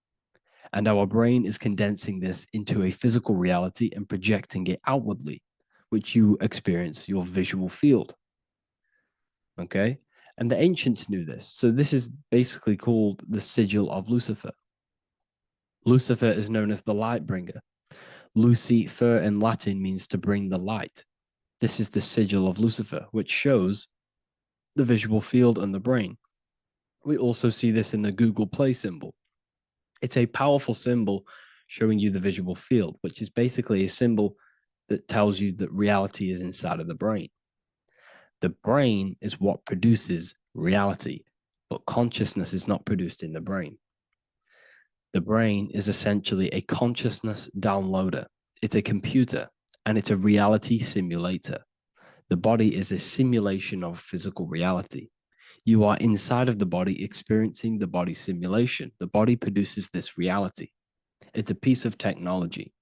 And our brain is condensing this into a physical reality and projecting it outwardly, which you experience your visual field. Okay? And the ancients knew this. So this is basically called the sigil of Lucifer. Lucifer is known as the light bringer. Lucifer in Latin means to bring the light. This is the sigil of Lucifer, which shows the visual field and the brain. We also see this in the Google Play symbol. It's a powerful symbol showing you the visual field, which is basically a symbol that tells you that reality is inside of the brain. The brain is what produces reality, but consciousness is not produced in the brain. The brain is essentially a consciousness downloader. It's a computer and it's a reality simulator. The body is a simulation of physical reality. You are inside of the body experiencing the body simulation. The body produces this reality. It's a piece of technology.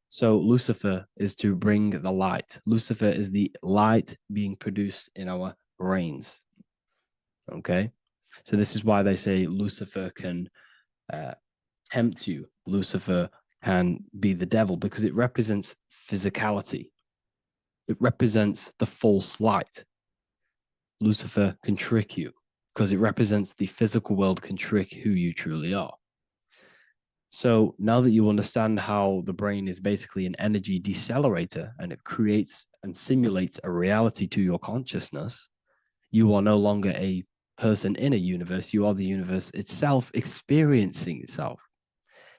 So Lucifer is to bring the light. Lucifer is the light being produced in our brains. Okay? So this is why they say Lucifer can tempt you. Lucifer can be the devil because it represents physicality. It represents the false light. Lucifer can trick you because it represents the physical world can trick who you truly are. So now that you understand how the brain is basically an energy decelerator and it creates and simulates a reality to your consciousness, you are no longer a person in a universe. You are the universe itself experiencing itself.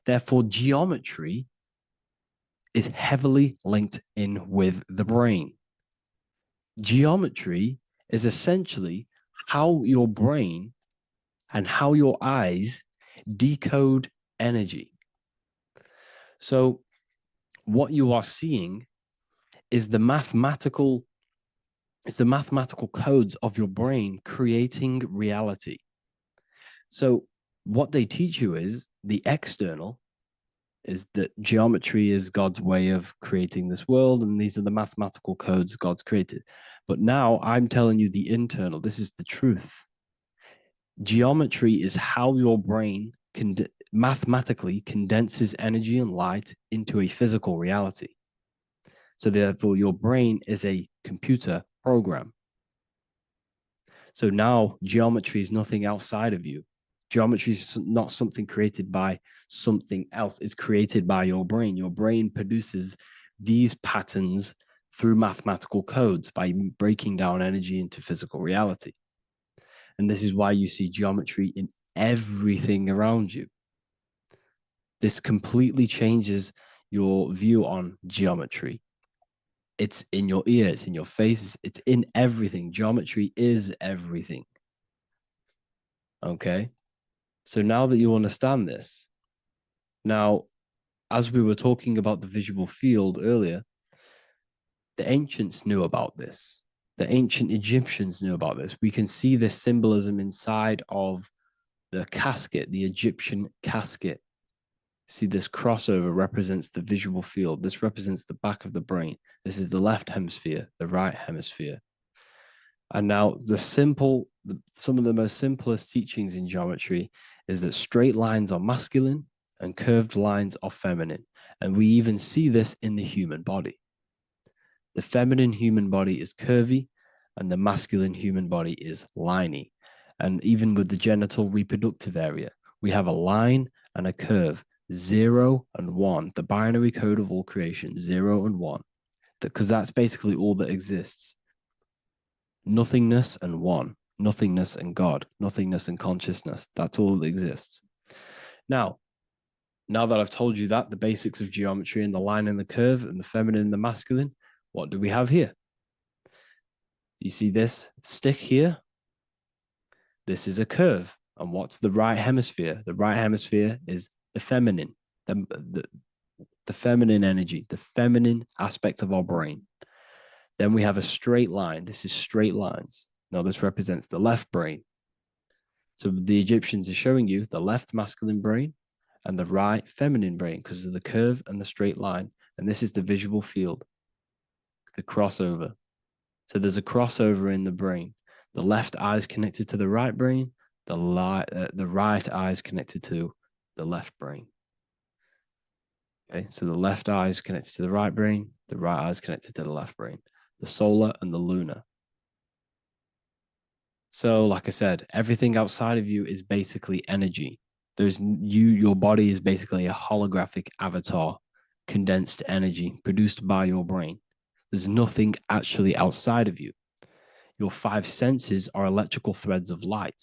Therefore, geometry is heavily linked in with the brain. Geometry is essentially how your brain and how your eyes decode energy. So what you are seeing is the mathematical codes of your brain creating reality. So what they teach you is the external is that geometry is God's way of creating this world, and these are the mathematical codes God's created. But now I'm telling you the internal. This is the truth. Geometry is how your brain mathematically condenses energy and light into a physical reality. So therefore, your brain is a computer program. So now geometry is nothing outside of you. Geometry is not something created by something else. It's created by your brain. Your brain produces these patterns through mathematical codes by breaking down energy into physical reality. And this is why you see geometry in everything around you. This completely changes your view on geometry. It's in your ear, it's in your face, it's in everything. Geometry is everything. Okay? So now that you understand this, now, as we were talking about the visual field earlier, the ancients knew about this. The ancient Egyptians knew about this. We can see this symbolism inside of the casket, the Egyptian casket. See, this crossover represents the visual field. This represents the back of the brain. This is the left hemisphere, the right hemisphere. And now some of the most simplest teachings in geometry is that straight lines are masculine and curved lines are feminine. And we even see this in the human body. The feminine human body is curvy and the masculine human body is liney. And even with the genital reproductive area, we have a line and a curve, 0 and 1, the binary code of all creation, 0 and 1, because that's basically all that exists. Nothingness and one, nothingness and God, nothingness and consciousness. That's all that exists. Now that I've told you that, the basics of geometry and the line and the curve and the feminine and the masculine, what do we have here? You see this stick here? This is a curve. And what's the right hemisphere? The right hemisphere is the feminine, the feminine energy, the feminine aspect of our brain. Then we have a straight line. This is straight lines. Now this represents the left brain. So the Egyptians are showing you the left masculine brain and the right feminine brain because of the curve and the straight line. And this is the visual field, the crossover. So there's a crossover in the brain. The left eye is connected to the right brain. The right eye is connected to the left brain. Okay, so the left eye is connected to the right brain, the right eye is connected to the left brain, the solar and the lunar. So, like I said, everything outside of you is basically energy. Your body is basically a holographic avatar, condensed energy produced by your brain. There's nothing actually outside of you. Your five senses are electrical threads of light.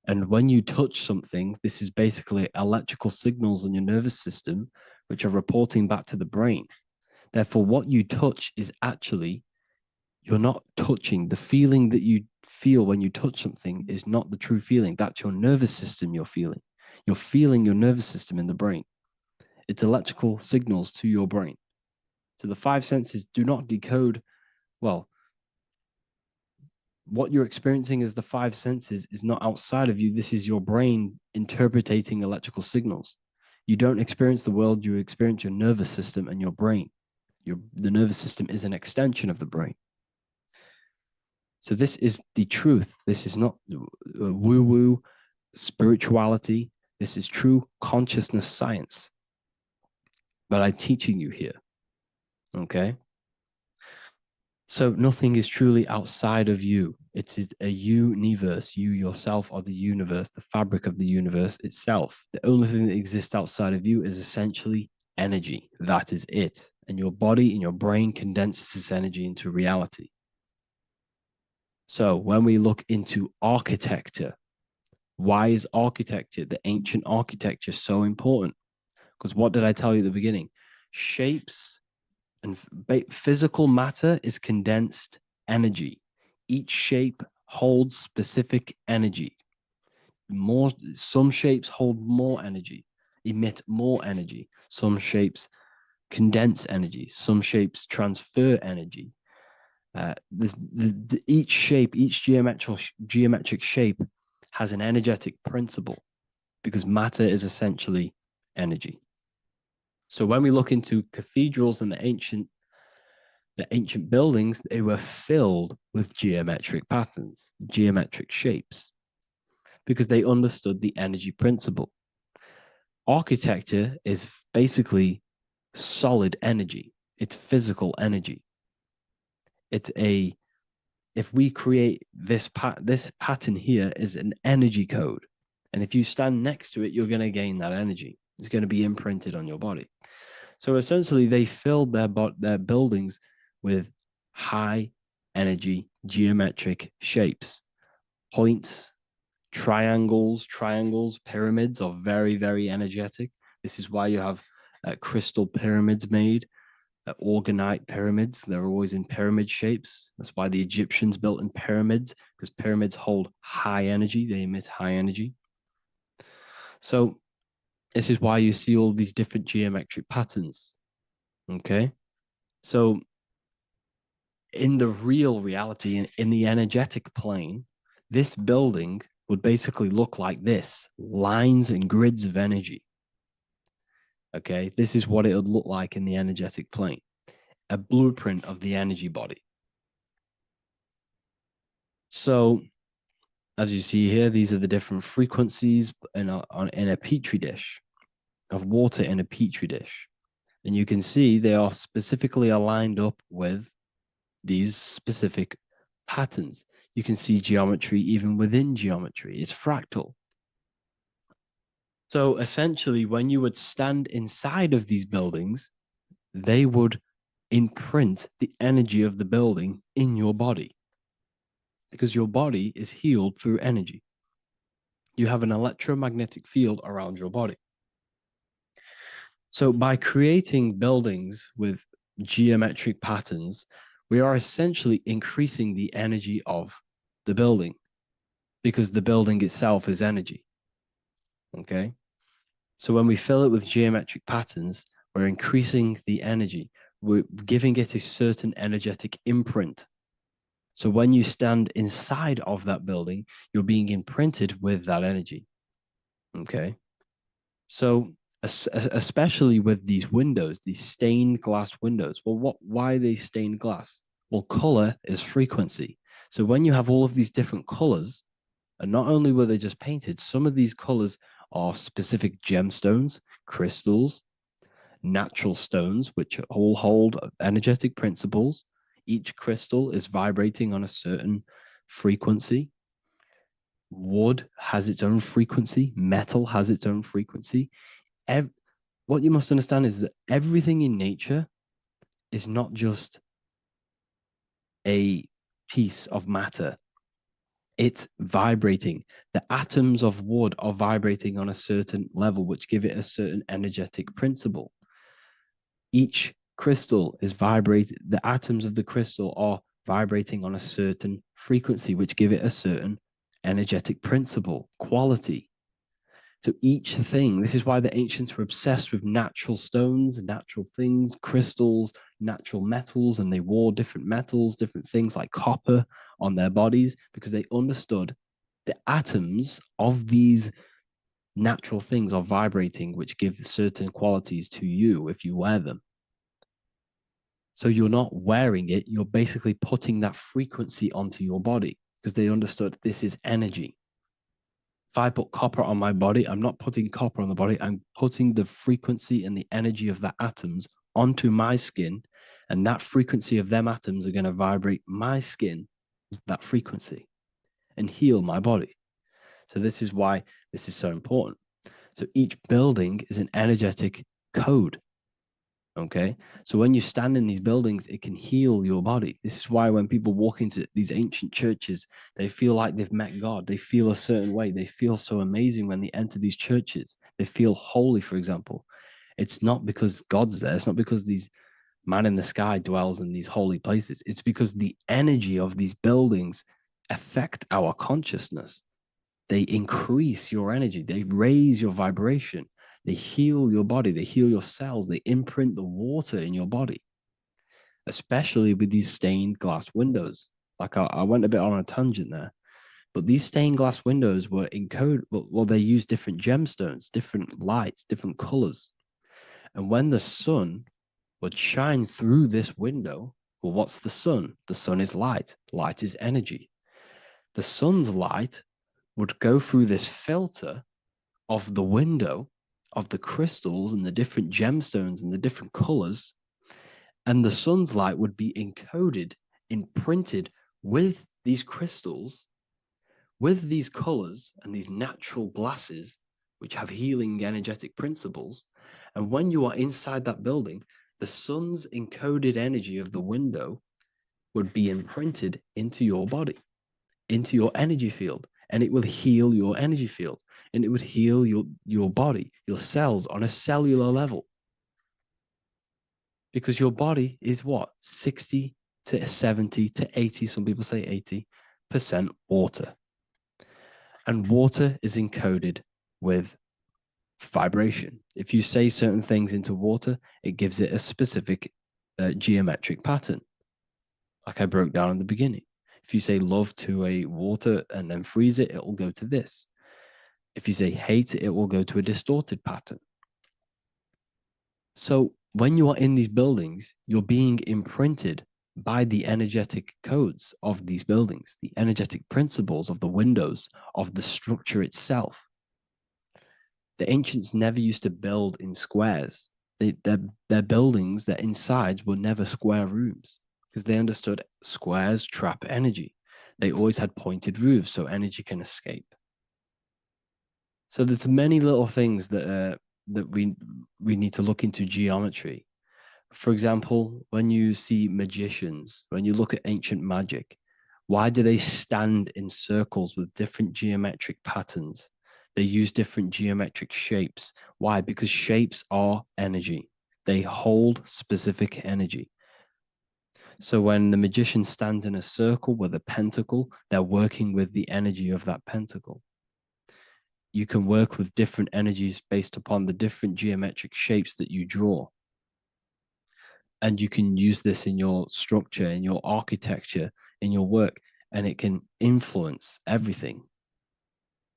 And when you touch something, this is basically electrical signals in your nervous system, which are reporting back to the brain. Therefore, what you touch is actually, you're not touching. The feeling that you feel when you touch something is not the true feeling. That's your nervous system you're feeling. You're feeling your nervous system in the brain. It's electrical signals to your brain. So the five senses do not decode, well, what you're experiencing as the five senses is not outside of you. This is your brain interpreting electrical signals. You don't experience the world, you experience your nervous system and your brain. The nervous system is an extension of the brain. So this is the truth. This is not woo-woo spirituality. This is true consciousness science that I'm teaching you here. Okay? So nothing is truly outside of you. It is a universe. You yourself are the universe, the fabric of the universe itself. The only thing that exists outside of you is essentially energy. That is it. And your body and your brain condenses this energy into reality. So when we look into architecture, why is architecture, the ancient architecture, so important? Because what did I tell you at the beginning? Shapes and physical matter is condensed energy. Each shape holds specific energy. Some shapes hold more energy, emit more energy. Some shapes condense energy. Some shapes transfer energy. Each shape, each geometric shape has an energetic principle because matter is essentially energy. So when we look into cathedrals and the ancient buildings, they were filled with geometric patterns, geometric shapes, because they understood the energy principle. Architecture is basically solid energy. It's physical energy. If we create this pattern here is an energy code. And if you stand next to it, you're going to gain that energy. It's going to be imprinted on your body. So essentially, they filled their buildings with high energy geometric shapes. Points, triangles, pyramids are very, very energetic. This is why you have crystal pyramids made, organite pyramids. They're always in pyramid shapes. That's why the Egyptians built in pyramids, because pyramids hold high energy. They emit high energy. So this is why you see all these different geometric patterns. Okay. So in the real reality, in the energetic plane, this building would basically look like this: lines and grids of energy. Okay. This is what it would look like in the energetic plane, a blueprint of the energy body. So as you see here, these are the different frequencies in a petri dish, of water in a petri dish. And you can see they are specifically aligned up with these specific patterns. You can see geometry even within geometry. It's fractal. So essentially, when you would stand inside of these buildings, they would imprint the energy of the building in your body, because your body is healed through energy. You have an electromagnetic field around your body. So by creating buildings with geometric patterns, we are essentially increasing the energy of the building, because the building itself is energy. Okay. So when we fill it with geometric patterns, we're increasing the energy. We're giving it a certain energetic imprint. So when you stand inside of that building, you're being imprinted with that energy. Okay. So especially with these windows, these stained glass windows. Well, why are they stained glass? Well, color is frequency. So when you have all of these different colors, and not only were they just painted, some of these colors are specific gemstones, crystals, natural stones, which all hold energetic principles. Each crystal is vibrating on a certain frequency. Wood has its own frequency, metal has its own frequency. What you must understand is that everything in nature is not just a piece of matter. It's vibrating. The atoms of wood are vibrating on a certain level, which give it a certain energetic principle. Each crystal is vibrating. The atoms of the crystal are vibrating on a certain frequency, which give it a certain energetic principle, quality. So each thing, this is why the ancients were obsessed with natural stones, natural things, crystals, natural metals, and they wore different metals, different things like copper on their bodies, because they understood the atoms of these natural things are vibrating, which give certain qualities to you if you wear them. So you're not wearing it, you're basically putting that frequency onto your body because they understood this is energy. If I put copper on my body, I'm not putting copper on the body. I'm putting the frequency and the energy of the atoms onto my skin. And that frequency of them atoms are going to vibrate my skin, that frequency, and heal my body. So this is why this is so important. So each building is an energetic code. Okay. So when you stand in these buildings, it can heal your body. This is why when people walk into these ancient churches, they feel like they've met God. They feel a certain way. They feel so amazing when they enter these churches. They feel holy, for example. It's not because God's there. It's not because these man in the sky dwells in these holy places. It's because the energy of these buildings affect our consciousness. They increase your energy. They raise your vibration. They heal your body. They heal your cells. They imprint the water in your body, especially with these stained glass windows. Like I went a bit on a tangent there, but these stained glass windows were encoded. Well, they use different gemstones, different lights, different colors. And when the sun would shine through this window, well, what's the sun? The sun is light. Light is energy. The sun's light would go through this filter of the window of the crystals and the different gemstones and the different colors, and the sun's light would be encoded, imprinted with these crystals, with these colors and these natural glasses, which have healing energetic principles. And when you are inside that building, the sun's encoded energy of the window would be imprinted into your body, into your energy field, and it will heal your energy field, and it would heal your body, your cells on a cellular level. Because your body is what? 60 to 70 to 80, some people say 80% water. And water is encoded with vibration. If you say certain things into water, it gives it a specific geometric pattern, like I broke down in the beginning. If you say love to a water and then freeze it, it will go to this. If you say hate, it will go to a distorted pattern. So when you are in these buildings, you're being imprinted by the energetic codes of these buildings, the energetic principles of the windows, of the structure itself. The ancients never used to build in squares. Their buildings, their insides were never square rooms because they understood squares trap energy. They always had pointed roofs so energy can escape. So there's many little things that we need to look into geometry. For example, when you see magicians, when you look at ancient magic, why do they stand in circles with different geometric patterns? They use different geometric shapes. Why? Because shapes are energy. They hold specific energy. So when the magician stands in a circle with a pentacle, they're working with the energy of that pentacle. You can work with different energies based upon the different geometric shapes that you draw. And you can use this in your structure, in your architecture, in your work, and it can influence everything.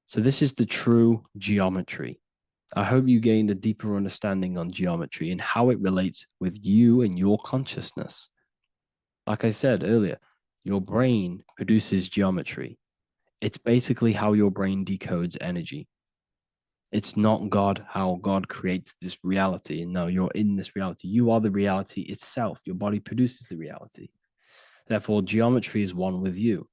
So this is the true geometry. I hope you gained a deeper understanding on geometry and how it relates with you and your consciousness. Like I said earlier, your brain produces geometry. It's basically how your brain decodes energy. It's not God, how God creates this reality. And no, you're in this reality. You are the reality itself. Your body produces the reality. Therefore, geometry is one with you.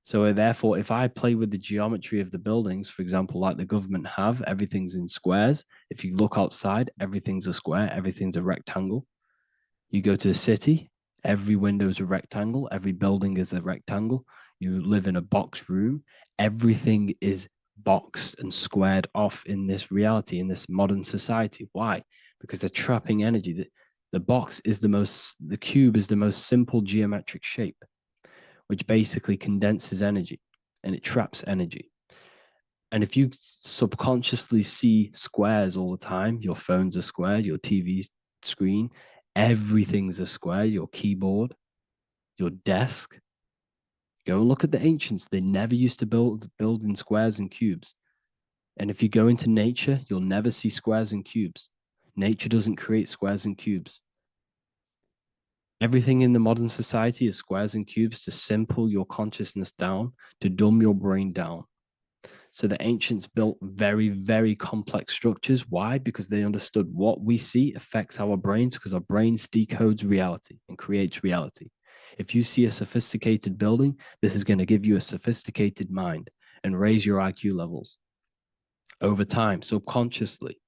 So therefore, if I play with the geometry of the buildings, for example, like the government have, everything's in squares. If you look outside, everything's a square, everything's a rectangle. You go to a city, every window is a rectangle, every building is a rectangle. You live in a box room, everything is boxed and squared off in this reality, in this modern society. Why? Because they're trapping energy. The cube is the most simple geometric shape, which basically condenses energy and it traps energy. And if you subconsciously see squares all the time, your phone's a square, your TV screen, everything's a square, your keyboard, your desk. Go and look at the ancients. They never used to build in squares and cubes. And if you go into nature, you'll never see squares and cubes. Nature doesn't create squares and cubes. Everything in the modern society is squares and cubes to simple your consciousness down, to dumb your brain down. So the ancients built very, very complex structures. Why? Because they understood what we see affects our brains, because our brains decodes reality and creates reality. If you see a sophisticated building, this is going to give you a sophisticated mind and raise your IQ levels over time, subconsciously.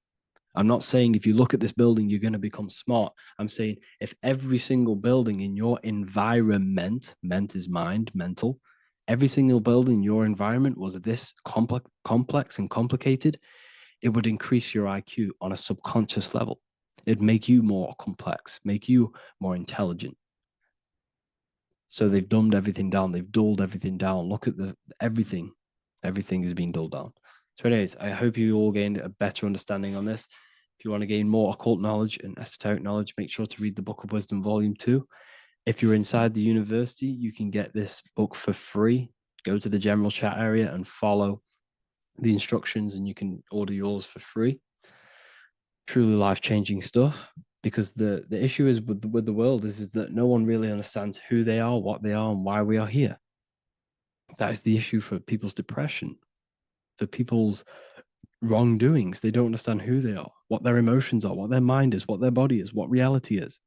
I'm not saying if you look at this building, you're going to become smart. I'm saying if every single building in your environment, ment is mind, mental, every single building in your environment was this complex and complicated, it would increase your IQ on a subconscious level. It'd make you more complex, make you more intelligent. So they've dumbed everything down. They've dulled everything down. Look at everything. Everything is being dulled down. So anyways, I hope you all gained a better understanding on this. If you want to gain more occult knowledge and esoteric knowledge, make sure to read the Book of Wisdom, Volume 2. If you're inside the university, you can get this book for free. Go to the general chat area and follow the instructions and you can order yours for free. Truly life-changing stuff. Because the issue is with the world is that no one really understands who they are, what they are, and why we are here. That is the issue for people's depression, for people's wrongdoings. They don't understand who they are, what their emotions are, what their mind is, what their body is, what reality is.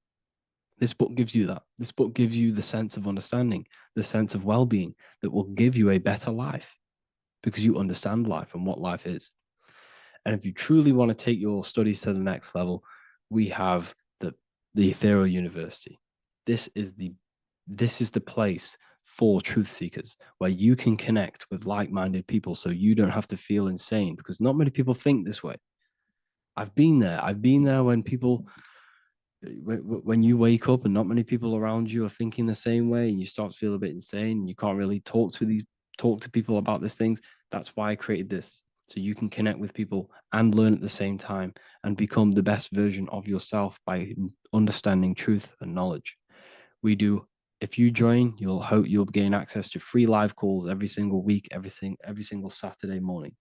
This book gives you that. This book gives you the sense of understanding, the sense of well-being that will give you a better life because you understand life and what life is. And if you truly want to take your studies to the next level, we have the Ethereal University. This is the place for truth seekers where you can connect with like-minded people so you don't have to feel insane, because not many people think this way. I've been there when you wake up and not many people around you are thinking the same way and you start to feel a bit insane and you can't really talk to people about these things. That's why I created this, so you can connect with people and learn at the same time and become the best version of yourself by understanding truth and knowledge. If you join, you'll gain access to free live calls every single week, every single Saturday morning.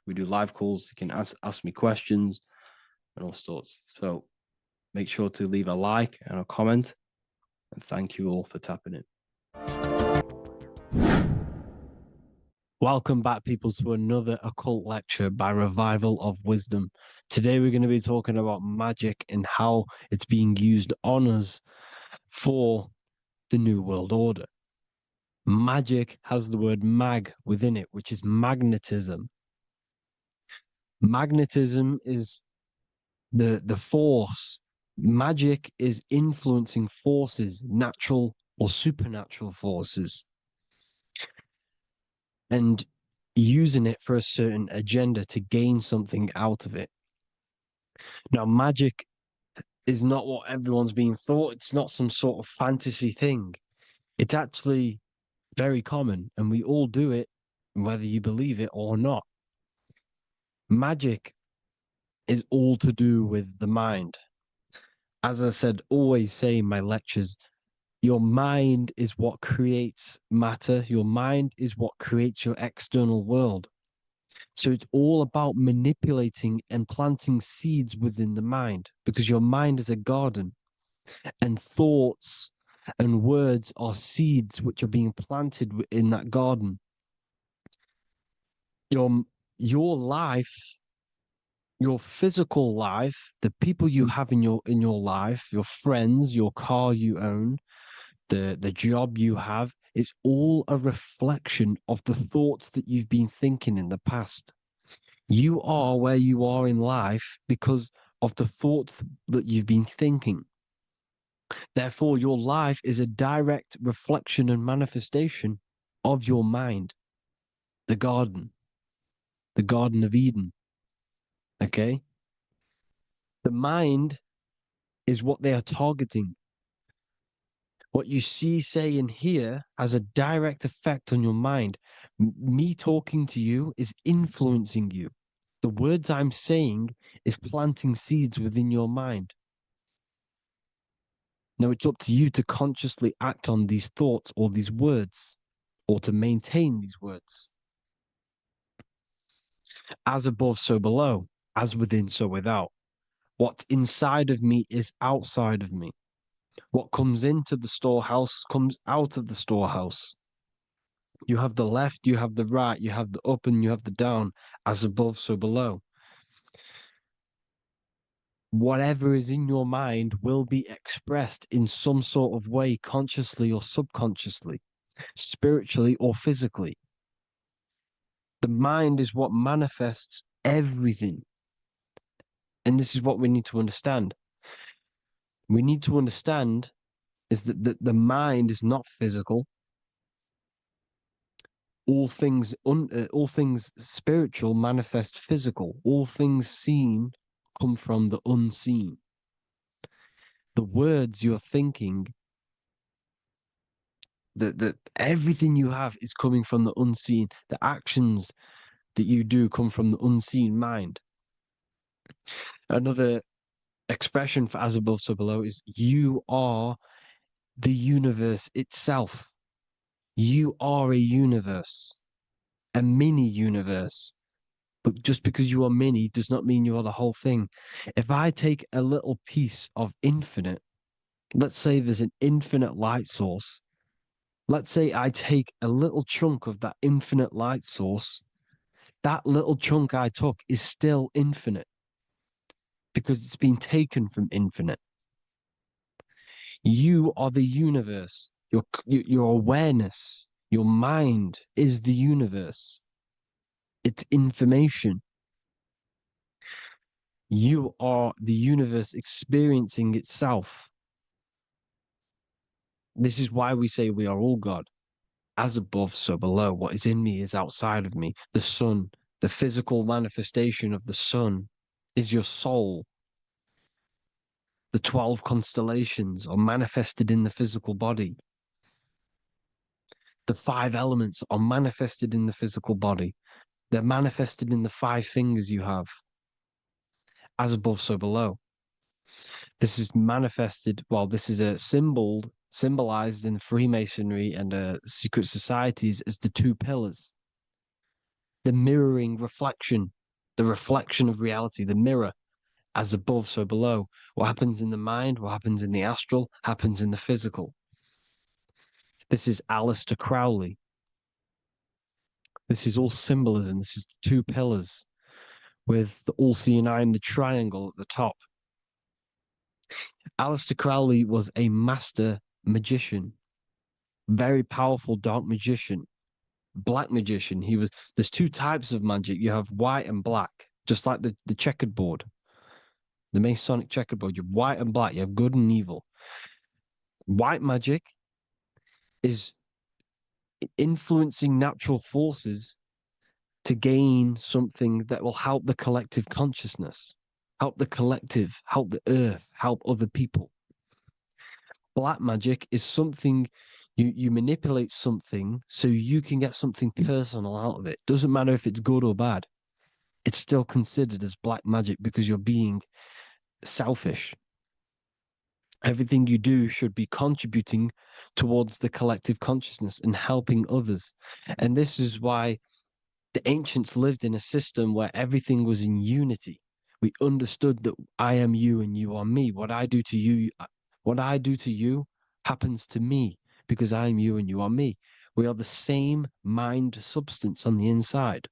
We do live calls. You can ask me questions and all sorts. So make sure to leave a like and a comment. And thank you all for tapping in. Welcome back, people, to another occult lecture by Revival of Wisdom. Today, we're going to be talking about magic and how it's being used on us for the New World Order. Magic has the word mag within it, which is magnetism. Magnetism is the force. Magic is influencing forces, natural or supernatural forces, and using it for a certain agenda to gain something out of it. Now, magic is not what everyone's being thought. It's not some sort of fantasy thing. It's actually very common, and we all do it, whether you believe it or not. Magic is all to do with the mind. As I said, always say in my lectures, your mind is what creates matter. Your mind is what creates your external world. So it's all about manipulating and planting seeds within the mind, because your mind is a garden and thoughts and words are seeds which are being planted in that garden. your life, your physical life, the people you have in your life, your friends, your car you own, the job you have, is all a reflection of the thoughts that you've been thinking in the past. You are where you are in life because of the thoughts that you've been thinking. Therefore, your life is a direct reflection and manifestation of your mind. The Garden of Eden. Okay? The mind is what they are targeting. What you see, say, and hear has a direct effect on your mind. Me talking to you is influencing you. The words I'm saying is planting seeds within your mind. Now it's up to you to consciously act on these thoughts or these words, or to maintain these words. As above, so below. As within, so without. What's inside of me is outside of me. What comes into the storehouse comes out of the storehouse. You have the left, you have the right, you have the up and you have the down. As above, so below. Whatever is in your mind will be expressed in some sort of way, consciously or subconsciously, spiritually or physically. The mind is what manifests everything. And this is what we need to understand. We need to understand is that the mind is not physical. All things spiritual manifest physical. All things seen come from the unseen. The words you're thinking, that everything you have is coming from the unseen. The actions that you do come from the unseen mind. Another expression for as above, so below is you are the universe itself. You are a universe, a mini universe. But just because you are mini does not mean you are the whole thing. If I take a little piece of infinite, let's say there's an infinite light source. Let's say I take a little chunk of that infinite light source. That little chunk I took is still infinite because it's been taken from infinite. You are the universe. Your awareness, your mind is the universe. It's information. You are the universe experiencing itself. This is why we say we are all God. As above, so below. What is in me is outside of me. The sun, the physical manifestation of the sun, is your soul. The 12 constellations are manifested in the physical body. The 5 elements are manifested in the physical body. They're manifested in the 5 fingers you have. As above, so below. This is manifested, well, this is a symbolized in Freemasonry and secret societies as the 2 pillars. The mirroring reflection, the reflection of reality, the mirror, as above, so below. What happens in the mind, what happens in the astral, happens in the physical. This is Aleister Crowley. This is all symbolism. This is the 2 pillars with the all-seeing eye and the triangle at the top. Aleister Crowley was a master magician, very powerful dark magician, black magician. There's 2 types of magic. You have white and black, just like the checkered board, the Masonic checkered board. You have white and black. You have good and evil. White magic is influencing natural forces to gain something that will help the collective consciousness, help the collective, help the earth, help other people. Black magic is something you manipulate something so you can get something personal out of it. Doesn't matter if it's good or bad. It's still considered as black magic because you're being selfish. Everything you do should be contributing towards the collective consciousness and helping others. And this is why the ancients lived in a system where everything was in unity. We understood that I am you and you are me. What I do to you happens to me because I am you and you are me. We are the same mind substance on the inside.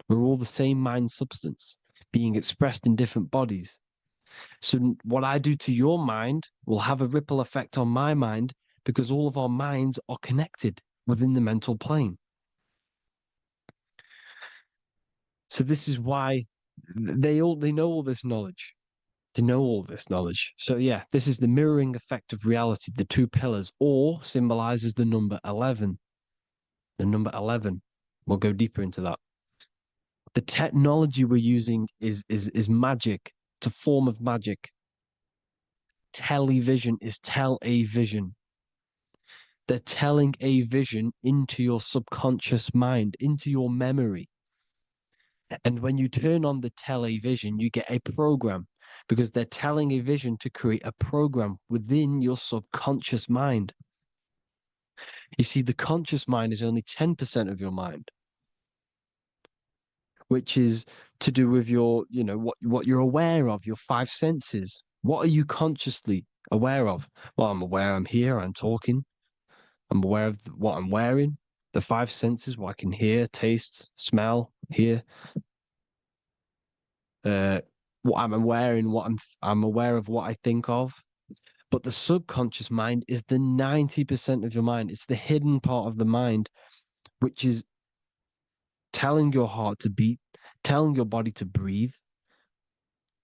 We're all the same mind substance being expressed in different bodies. So what I do to your mind will have a ripple effect on my mind because all of our minds are connected within the mental plane. So this is why they know all this knowledge. They know all this knowledge. So yeah, this is the mirroring effect of reality, the two pillars, or symbolizes the number 11. The number 11. We'll go deeper into that. The technology we're using is magic. It's a form of magic. Television is tell a vision. They're telling a vision into your subconscious mind, into your memory. And when you turn on the television, you get a program because they're telling a vision to create a program within your subconscious mind. You see, the conscious mind is only 10% of your mind, which is to do with your, what you're aware of, your five senses. What are you consciously aware of? Well, I'm aware I'm here, I'm talking. I'm aware of what I'm wearing, the five senses, what I can hear, taste, smell, hear. What I'm wearing, I'm aware of what I think of. But the subconscious mind is the 90% of your mind. It's the hidden part of the mind, which is telling your heart to beat, telling your body to breathe.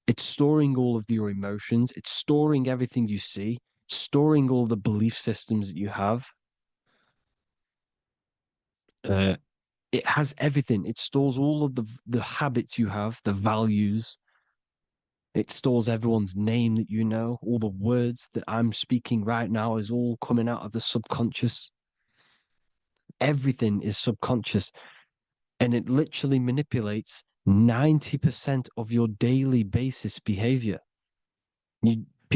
It's storing all of your emotions. It's storing everything you see, storing all the belief systems that you have. It has everything. It stores all of the habits you have, the values. It stores everyone's name that you know. All the words that I'm speaking right now is all coming out of the subconscious. Everything is subconscious. And it literally manipulates 90% of your daily basis behavior.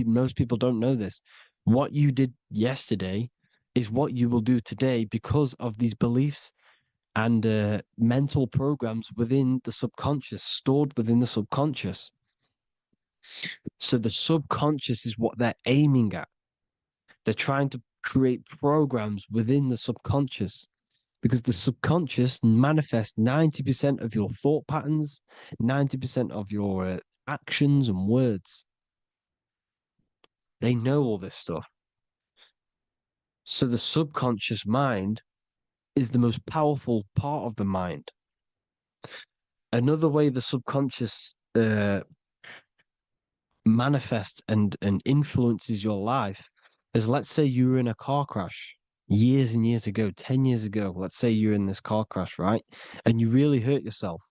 Most people don't know this. What you did yesterday is what you will do today because of these beliefs and mental programs within the subconscious, stored within the subconscious. So the subconscious is what they're aiming at. They're trying to create programs within the subconscious because the subconscious manifests 90% of your thought patterns, 90% of your actions and words. They know all this stuff. So the subconscious mind is the most powerful part of the mind. Another way the subconscious manifests and influences your life is, let's say you were in a car crash years and years ago, 10 years ago. Let's say you're in this car crash, right? And you really hurt yourself.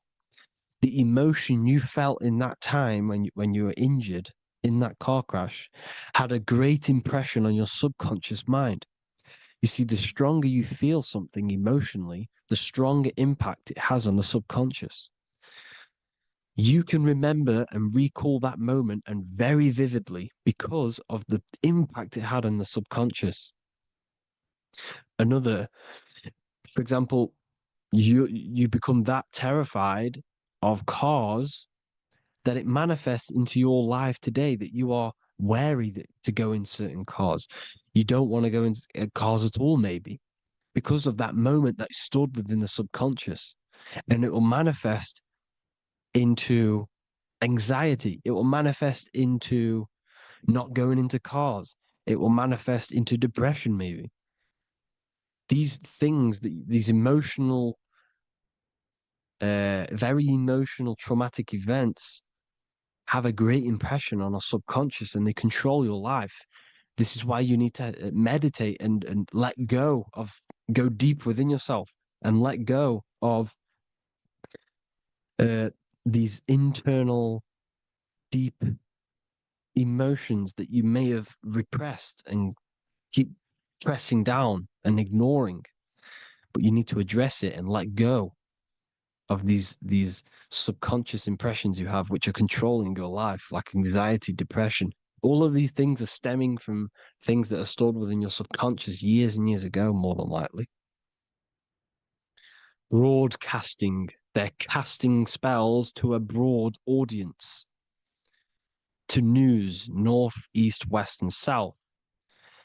The emotion you felt in that time when you were injured in that car crash had a great impression on your subconscious mind. You see, the stronger you feel something emotionally, the stronger impact it has on the subconscious. You can remember and recall that moment and very vividly because of the impact it had on the subconscious. For example, you become that terrified of cars that it manifests into your life today that you are wary to go in certain cars. You don't want to go into cars at all, maybe, because of that moment that stood within the subconscious. And it will manifest into anxiety. It will manifest into not going into cars. It will manifest into depression, maybe. These things, these emotional, very emotional, traumatic events have a great impression on our subconscious and they control your life. This is why you need to meditate and let go deep within yourself and let go of these internal, deep emotions that you may have repressed and keep pressing down and ignoring. But you need to address it and let go of these subconscious impressions you have, which are controlling your life, like anxiety, depression. All of these things are stemming from things that are stored within your subconscious years and years ago, more than likely. Broadcasting. They're casting spells to a broad audience, to news, north, east, west, and south.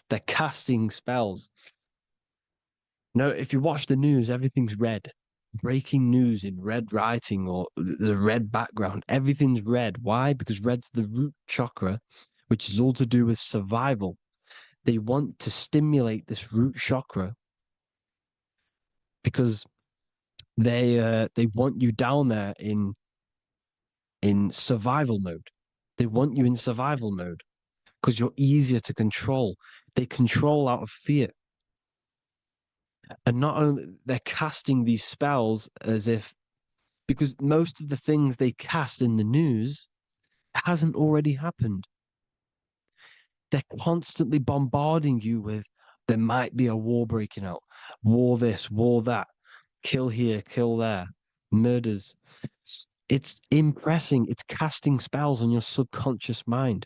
They're casting spells. No, if you watch the news, everything's red. breaking news in red writing or the red background. Everything's red. Why? Because red's the root chakra, which is all to do with survival. They want to stimulate this root chakra because they want you down there in survival mode. They want you in survival mode because you're easier to control. They control out of fear. And not only they're casting these spells as if, because most of the things they cast in the news hasn't already happened. They're constantly bombarding you with there might be a war breaking out, war this, war that, kill here, kill there, murders. It's impressing, it's casting spells on your subconscious mind.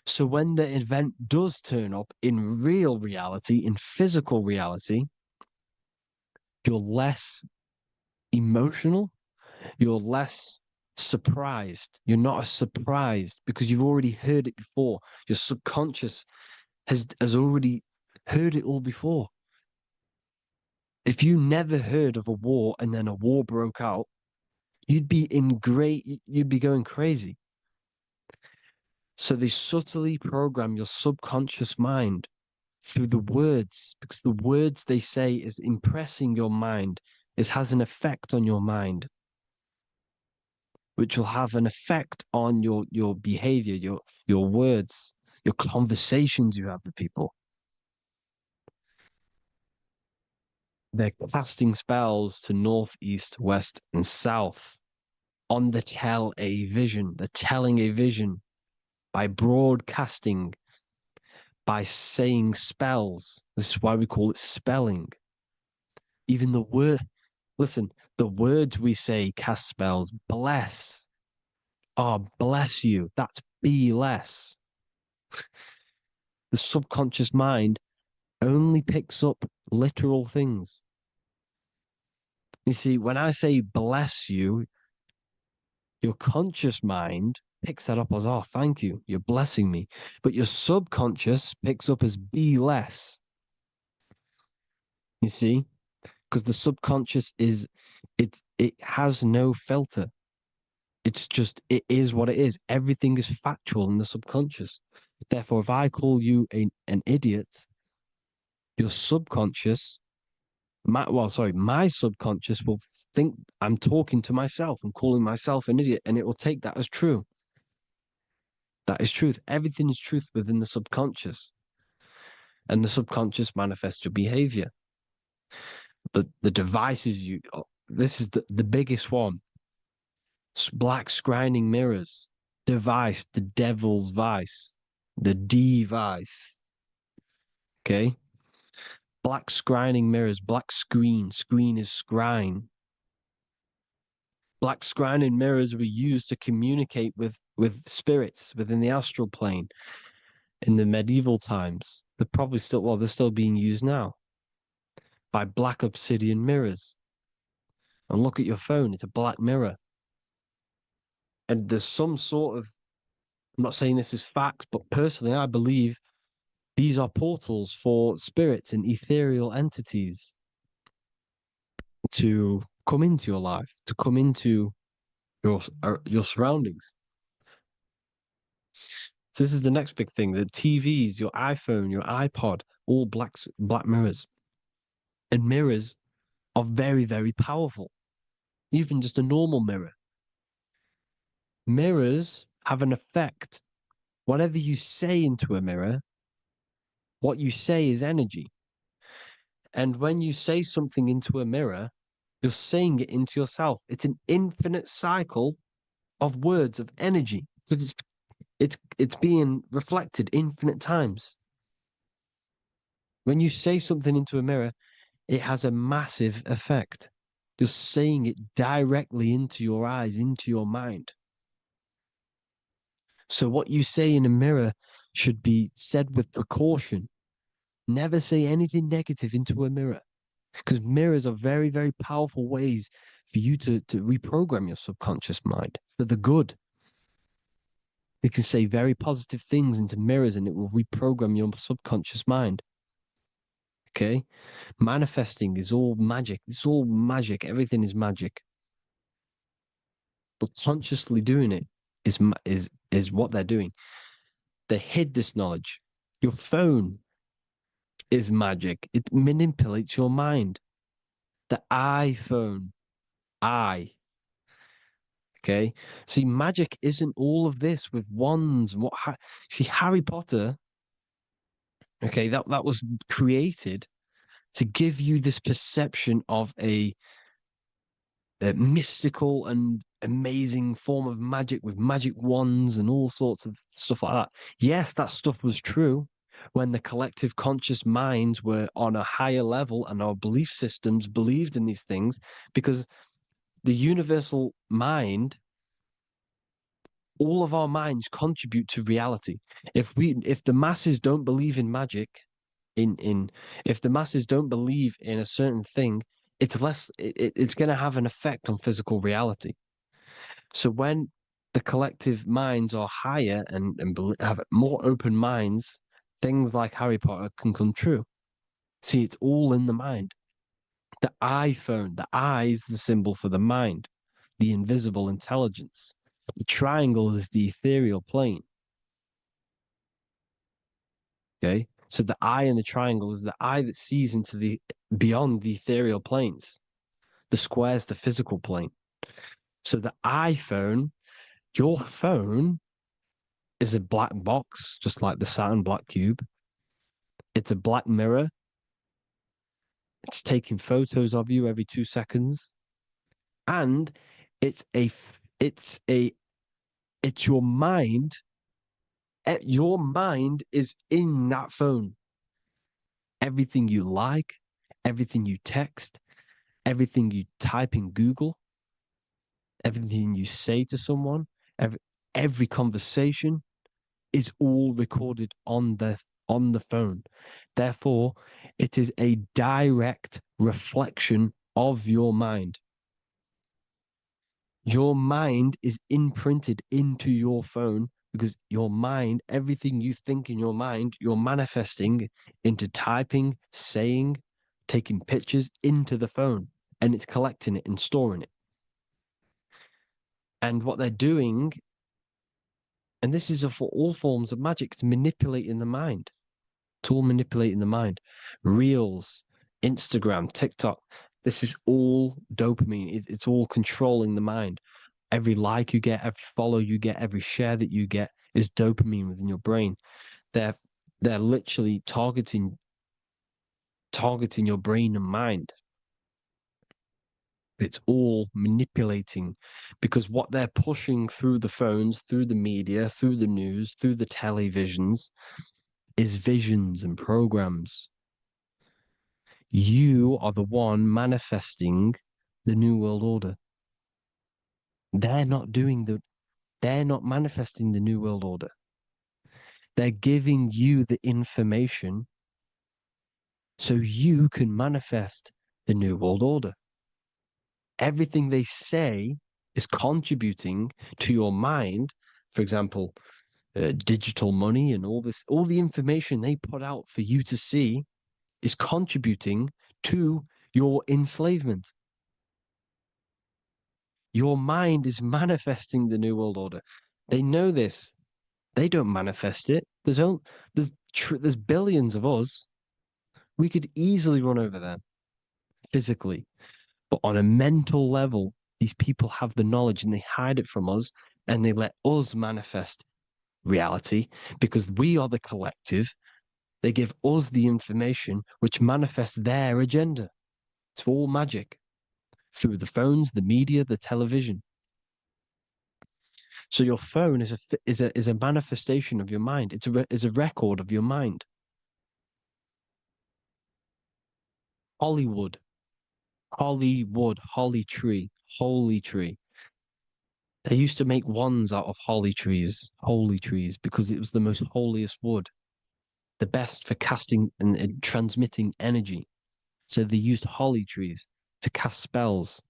So when the event does turn up in real reality, in physical reality, you're less emotional, you're less surprised. You're not as surprised because you've already heard it before. Your subconscious has already heard it all before. If you never heard of a war and then a war broke out, you'd be going crazy. So they subtly program your subconscious mind through the words, because the words they say is impressing your mind. It has an effect on your mind, which will have an effect on your behavior, your words, your conversations you have with people. They're casting spells to north, east, west, and south on the tell a vision. They're telling a vision by broadcasting, by saying spells. This is why we call it spelling. Even the word, listen, the words we say cast spells. Bless. Oh, bless you. That's be less. The subconscious mind only picks up literal things. You see, when I say bless you, your conscious mind picks that up as, oh, thank you, you're blessing me. But your subconscious picks up as be less. You see? Because the subconscious it has no filter. It's just, it is what it is. Everything is factual in the subconscious. Therefore, if I call you an idiot, your subconscious, my subconscious will think I'm talking to myself and calling myself an idiot, and it will take that as true. That is truth. Everything is truth within the subconscious. And the subconscious manifests your behavior. The devices this is the biggest one. Black scrying mirrors, device, the devil's vice, the device. Okay? Black scrying mirrors, black screen is scrying. Black scrying mirrors were used to communicate with spirits within the astral plane in the medieval times. They're still being used now by black obsidian mirrors. And look at your phone, it's a black mirror. And there's some sort of, I'm not saying this is facts, but personally, I believe these are portals for spirits and ethereal entities to come into your life, to come into your surroundings. So this is the next big thing: the TVs, your iPhone, your iPod, all black mirrors. And mirrors are very, very powerful. Even just a normal mirror. Mirrors have an effect. Whatever you say into a mirror, what you say is energy. And when you say something into a mirror, you're saying it into yourself. It's an infinite cycle of words of energy because it's being reflected infinite times. When you say something into a mirror, it has a massive effect. You're saying it directly into your eyes, into your mind. So what you say in a mirror should be said with precaution. Never say anything negative into a mirror, because mirrors are very, very powerful ways for you to reprogram your subconscious mind for the good. You can say very positive things into mirrors and it will reprogram your subconscious mind. Okay? Manifesting is all magic. It's all magic. Everything is magic. But consciously doing it is what they're doing. They hid this knowledge. Your phone is magic. It manipulates your mind. The iPhone, okay. See, magic isn't all of this with wands. See, Harry Potter, okay, that was created to give you this perception of a mystical and amazing form of magic with magic wands and all sorts of stuff like that. Yes, that stuff was true when the collective conscious minds were on a higher level and our belief systems believed in these things, because the universal mind, all of our minds contribute to reality. If the masses don't believe in magic, if the masses don't believe in a certain thing, it's going to have an effect on physical reality. So when the collective minds are higher and have more open minds, things like Harry Potter can come true. See, it's all in the mind. The iPhone, the I is the symbol for the mind, the invisible intelligence. The triangle is the ethereal plane. Okay. So the eye in the triangle is the eye that sees into the beyond the ethereal planes. The square is the physical plane. So the iPhone, your phone is a black box, just like the Saturn black cube. It's a black mirror. It's taking photos of you every 2 seconds. And it's your mind. Your mind is in that phone. Everything you like, everything you text, everything you type in Google, everything you say to someone, every conversation is all recorded on the phone. Therefore, it is a direct reflection of your mind. Your mind is imprinted into your phone because your mind, everything you think in your mind, you're manifesting into typing, saying, taking pictures into the phone, and it's collecting it and storing it. And what they're doing, and this is for all forms of magic, it's manipulating the mind. It's all manipulating the mind. Reels, Instagram, TikTok, this is all dopamine. It's all controlling the mind. Every like you get, every follow you get, every share that you get is dopamine within your brain. They're literally targeting your brain and mind. It's all manipulating, because what they're pushing through the phones, through the media, through the news, through the televisions is visions and programs. You are the one manifesting the New World Order. They're not manifesting the New World Order. They're giving you the information so you can manifest the New World Order. Everything they say is contributing to your mind. For example, digital money and all the information they put out for you to see is contributing to your enslavement. Your mind is manifesting the New World Order. They know this. They don't manifest it. There's billions of us. We could easily run over them physically. But on a mental level, these people have the knowledge and they hide it from us, and they let us manifest reality because we are the collective. They give us the information which manifests their agenda. It's all magic through the phones, the media, the television. So your phone is a manifestation of your mind. It's a record of your mind. Hollywood, holly tree, holy tree. They used to make wands out of holy trees, because it was the most holiest wood, the best for casting and transmitting energy. So they used holly trees to cast spells.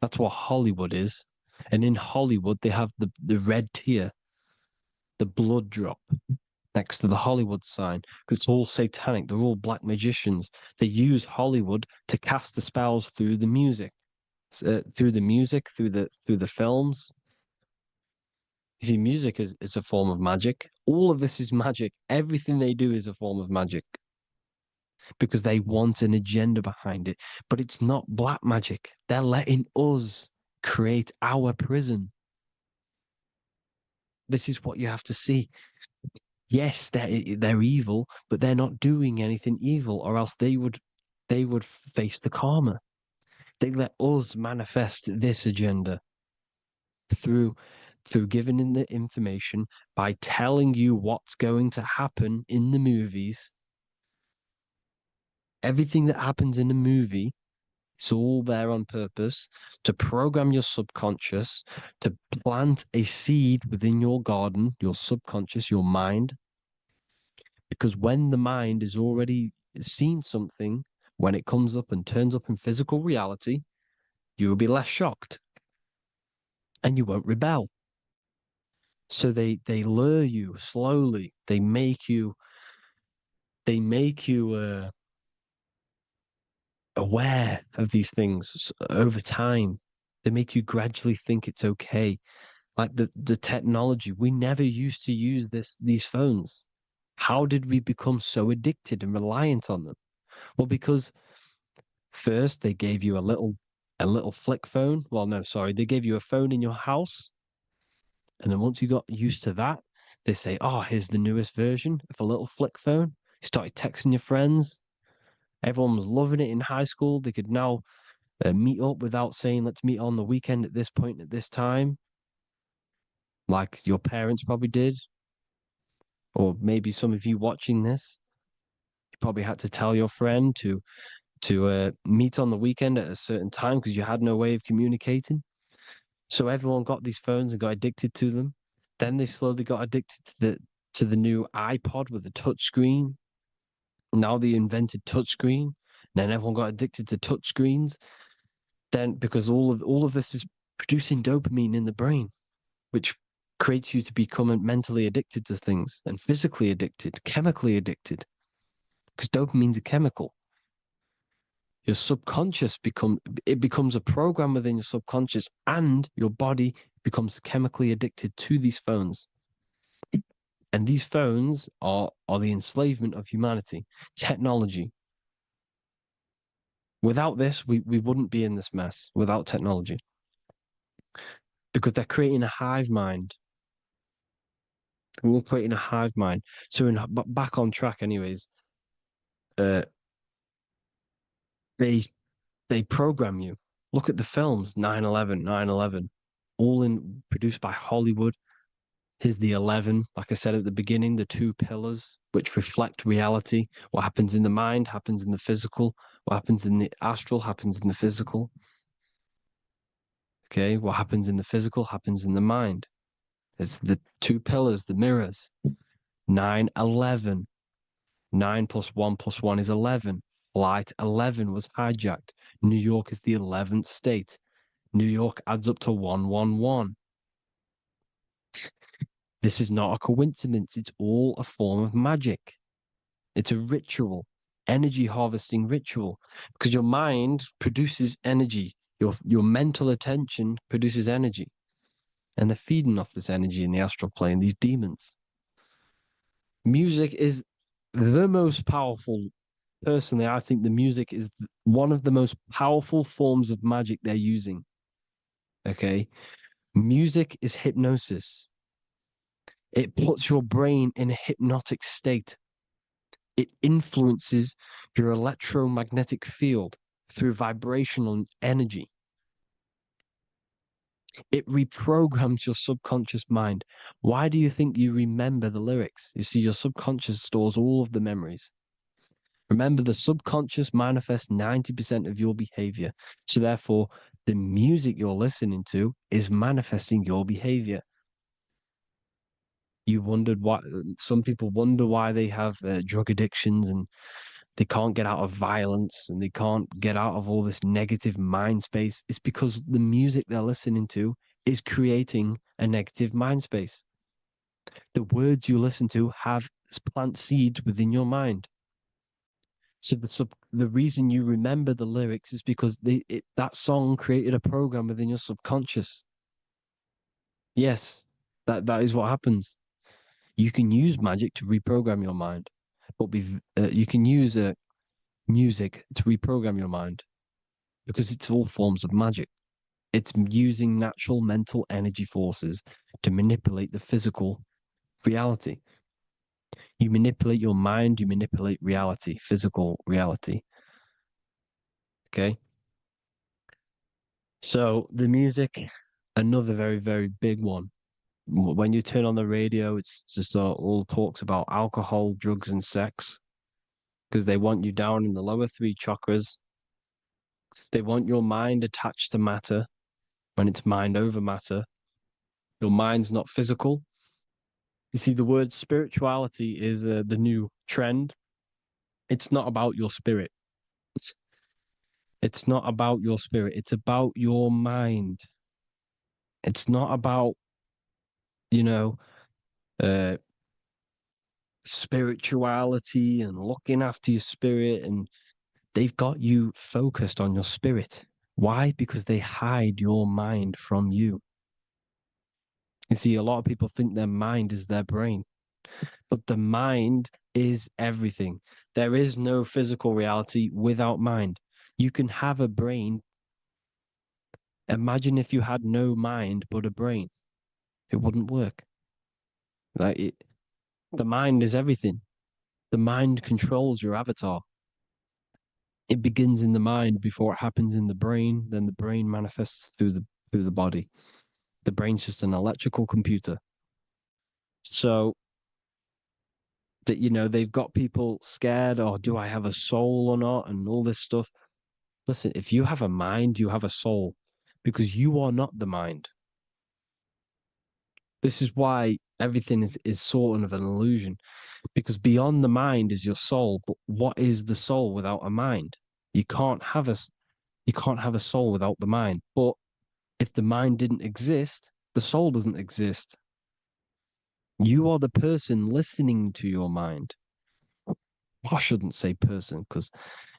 That's what Hollywood is. And in Hollywood, they have the red tear, the blood drop. next to the Hollywood sign, because it's all satanic. They're all black magicians. They use Hollywood to cast the spells through the music, through the films. You see, music is a form of magic. All of this is magic. Everything they do is a form of magic because they want an agenda behind it. But it's not black magic. They're letting us create our prison. This is what you have to see. Yes, they're evil, but they're not doing anything evil, or else they would face the karma. They let us manifest this agenda through giving in the information, by telling you what's going to happen in the movies. Everything that happens in a movie, it's all there on purpose to program your subconscious, to plant a seed within your garden, your subconscious, your mind. Because when the mind is already seen something, when it comes up and turns up in physical reality, you will be less shocked and you won't rebel. So they lure you slowly. They make you aware of these things over time. They make you gradually think it's okay. Like the technology, we never used to use these phones. How did we become so addicted and reliant on them? Well, because first they gave you a little flick phone. Well, no, sorry, they gave you a phone in your house, and then once you got used to that, they say, "Oh, here's the newest version of a little flick phone." You started texting your friends. Everyone was loving it in high school. They could now meet up without saying, "Let's meet on the weekend at this point at this time," like your parents probably did, or maybe some of you watching this, you probably had to tell your friend to meet on the weekend at a certain time because you had no way of communicating. So everyone got these phones and got addicted to them. Then they slowly got addicted to the new iPod with the touch screen. Now they invented touch screen. Then everyone got addicted to touch screens. Then because all of this is producing dopamine in the brain, which creates you to become mentally addicted to things and physically addicted, chemically addicted. Because dopamine's a chemical. Your subconscious becomes a program within your subconscious, and your body becomes chemically addicted to these phones. And these phones are the enslavement of humanity, technology. Without this, we wouldn't be in this mess without technology. Because they're creating a hive mind. We're creating a hive mind. So back on track anyways, they program you. Look at the films, 9/11, 9/11, all produced by Hollywood. Here's the 11, like I said at the beginning, the two pillars which reflect reality. What happens in the mind happens in the physical. What happens in the astral happens in the physical. Okay, what happens in the physical happens in the mind. It's the two pillars, the mirrors. 9/11. 9 plus 1 plus 1 is 11. Flight 11 was hijacked. New York is the 11th state. New York adds up to 111. This is not a coincidence. It's all a form of magic. It's a ritual, energy harvesting ritual, because your mind produces energy. Your mental attention produces energy, and they're feeding off this energy in the astral plane, these demons. Music is the most powerful. Personally, I think the music is one of the most powerful forms of magic they're using. Okay? Music is hypnosis. It puts your brain in a hypnotic state. It influences your electromagnetic field through vibrational energy. It reprograms your subconscious mind. Why do you think you remember the lyrics? You see, your subconscious stores all of the memories. Remember, the subconscious manifests 90% of your behavior. So therefore, the music you're listening to is manifesting your behavior. You wondered why some people wonder why they have drug addictions and they can't get out of violence and they can't get out of all this negative mind space. It's because the music they're listening to is creating a negative mind space. The words you listen to have plant seeds within your mind. So the reason you remember the lyrics is because that song created a program within your subconscious. Yes, that is what happens. You can use magic to reprogram your mind, but you can use music to reprogram your mind because it's all forms of magic. It's using natural mental energy forces to manipulate the physical reality. You manipulate your mind, you manipulate reality, physical reality. Okay. So the music, another very, very big one. When you turn on the radio, it's just all talks about alcohol, drugs, and sex because they want you down in the lower three chakras. They want your mind attached to matter when it's mind over matter. Your mind's not physical. You see, the word spirituality is the new trend. It's not about your spirit. It's not about your spirit. It's about your mind. It's not about, you know, uh, spirituality and looking after your spirit. And they've got you focused on your spirit. Why? Because they hide your mind from you. You see, a lot of people think their mind is their brain, but the mind is everything. There is no physical reality without mind. You can have a brain. Imagine if you had no mind but a brain. It wouldn't work. The mind is everything. The mind controls your avatar. It begins in the mind before it happens in the brain. Then the brain manifests through the body. The brain's just an electrical computer. So that they've got people scared. Oh, do I have a soul or not? And all this stuff. Listen, if you have a mind, you have a soul, because you are not the mind. This is why everything is sort of an illusion, because beyond the mind is your soul. But what is the soul without a mind? You can't have a soul without the mind. But if the mind didn't exist, the soul doesn't exist. You are the person listening to your mind. I shouldn't say person because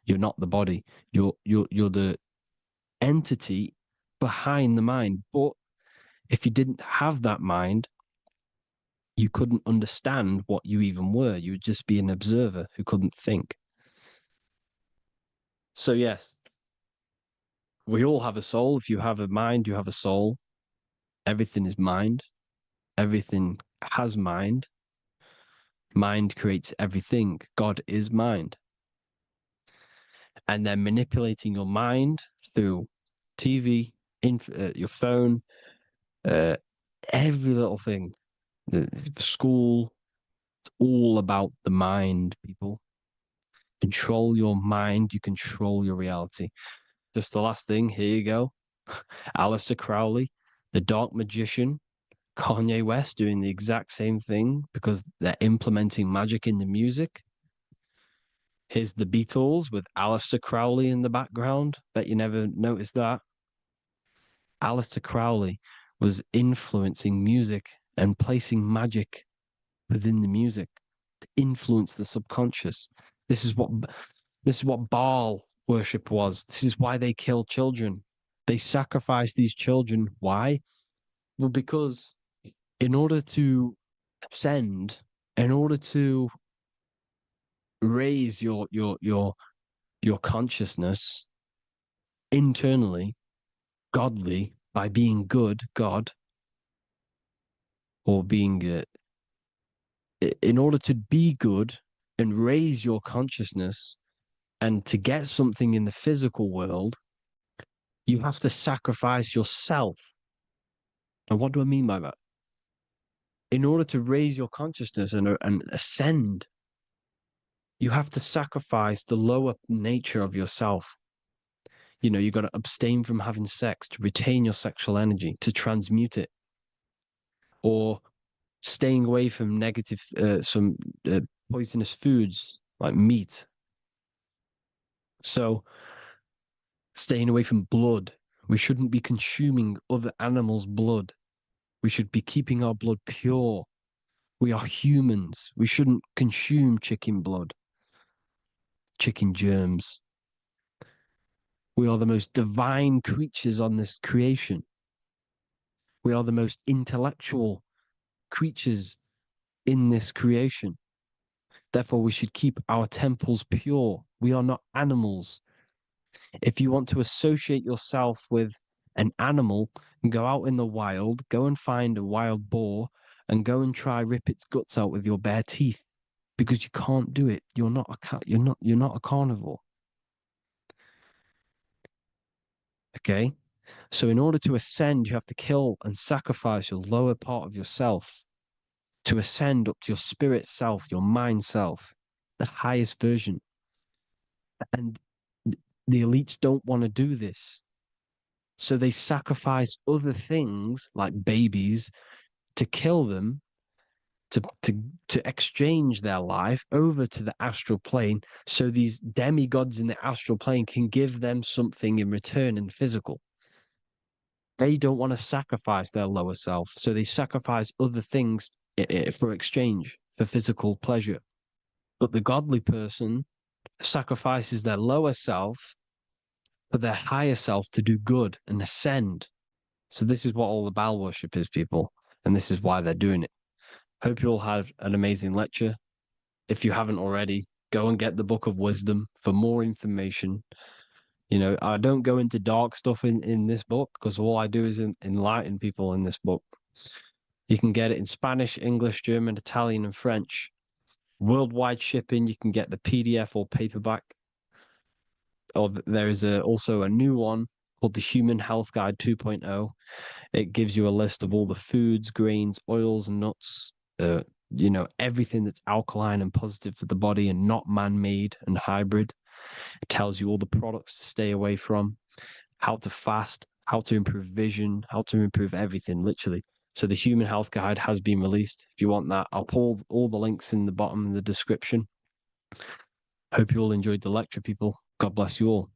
you're not the body. You're the entity behind the mind. But if you didn't have that mind, you couldn't understand what you even were. You would just be an observer who couldn't think. So yes, we all have a soul. If you have a mind, you have a soul. Everything is mind. Everything has mind. Mind creates everything. God is mind. And they're manipulating your mind through TV, your phone, every little thing. The school, it's all about the mind, people. Control your mind, you control your reality. Just the last thing, here you go. Aleister Crowley, the dark magician, Kanye West doing the exact same thing because they're implementing magic in the music. Here's the Beatles with Aleister Crowley in the background. Bet you never noticed that. Aleister Crowley was influencing music and placing magic within the music to influence the subconscious. This is what Baal worship was. This is why they kill children. They sacrifice these children. Why? Well, because in order to ascend, in order to raise your consciousness internally, godly, by being good, God, or being in order to be good and raise your consciousness and to get something in the physical world, you have to sacrifice yourself. And what do I mean by that? In order to raise your consciousness and ascend, you have to sacrifice the lower nature of yourself. You got to abstain from having sex to retain your sexual energy, to transmute it, or staying away from some poisonous foods like meat. So staying away from blood. We shouldn't be consuming other animals' blood. We should be keeping our blood pure. We are humans. We shouldn't consume chicken blood, chicken germs. We are the most divine creatures on this creation. We are the most intellectual creatures in this creation. Therefore, we should keep our temples pure. We are not animals. If you want to associate yourself with an animal, go out in the wild, go and find a wild boar and go and try rip its guts out with your bare teeth, because you can't do it. You're not a carnivore. Okay? So in order to ascend, you have to kill and sacrifice your lower part of yourself to ascend up to your spirit self, your mind self, the highest version. And the elites don't want to do this. So they sacrifice other things like babies to kill them, to exchange their life over to the astral plane, so these demigods in the astral plane can give them something in return in physical. They don't want to sacrifice their lower self, so they sacrifice other things for exchange, for physical pleasure. But the godly person sacrifices their lower self for their higher self to do good and ascend. So this is what all the Baal worship is, people, and this is why they're doing it. Hope you all had an amazing lecture. If you haven't already, go and get the Book of Wisdom for more information. You know, I don't go into dark stuff in this book, because all I do is enlighten people in this book. You can get it in Spanish, English, German, Italian, and French. Worldwide shipping. You can get the PDF or paperback. Or there is also a new one called the Human Health Guide 2.0. It gives you a list of all the foods, grains, oils, nuts, you know, everything that's alkaline and positive for the body and not man-made and hybrid. It tells you all the products to stay away from, how to fast, how to improve vision, how to improve everything, literally. So the Human Health Guide has been released. If you want that, I'll pull all the links in the bottom in the description. Hope you all enjoyed the lecture, people. God bless you all.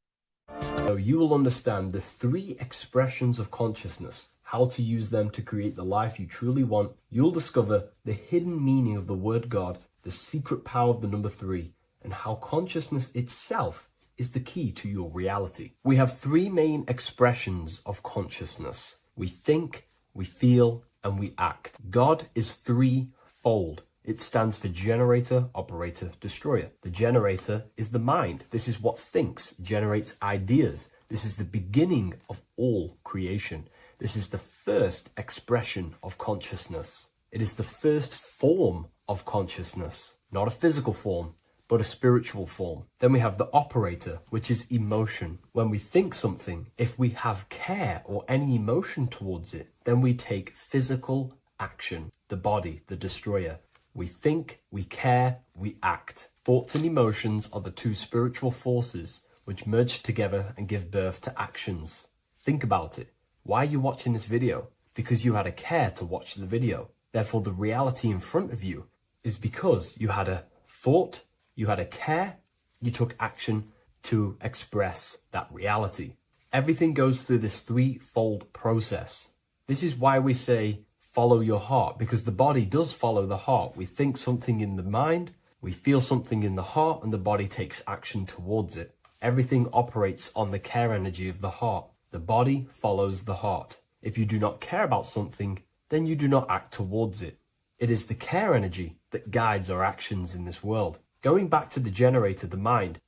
So you will understand the 3 expressions of consciousness, how to use them to create the life you truly want. You'll discover the hidden meaning of the word God, the secret power of the number 3, and how consciousness itself is the key to your reality. We have 3 main expressions of consciousness. We think, we feel, and we act. God is 3-fold. It stands for generator, operator, destroyer. The generator is the mind. This is what thinks, generates ideas. This is the beginning of all creation. This is the first expression of consciousness. It is the first form of consciousness, not a physical form, but a spiritual form. Then we have the operator, which is emotion. When we think something, if we have care or any emotion towards it, then we take physical action. The body, the destroyer. We think, we care, we act. Thoughts and emotions are the 2 spiritual forces which merge together and give birth to actions. Think about it. Why are you watching this video? Because you had a care to watch the video. Therefore, the reality in front of you is because you had a thought, you had a care, you took action to express that reality. Everything goes through this 3-fold process. This is why we say, follow your heart, because the body does follow the heart. We think something in the mind, we feel something in the heart, and the body takes action towards it. Everything operates on the care energy of the heart. The body follows the heart. If you do not care about something, then you do not act towards it. It is the care energy that guides our actions in this world. Going back to the generator, the mind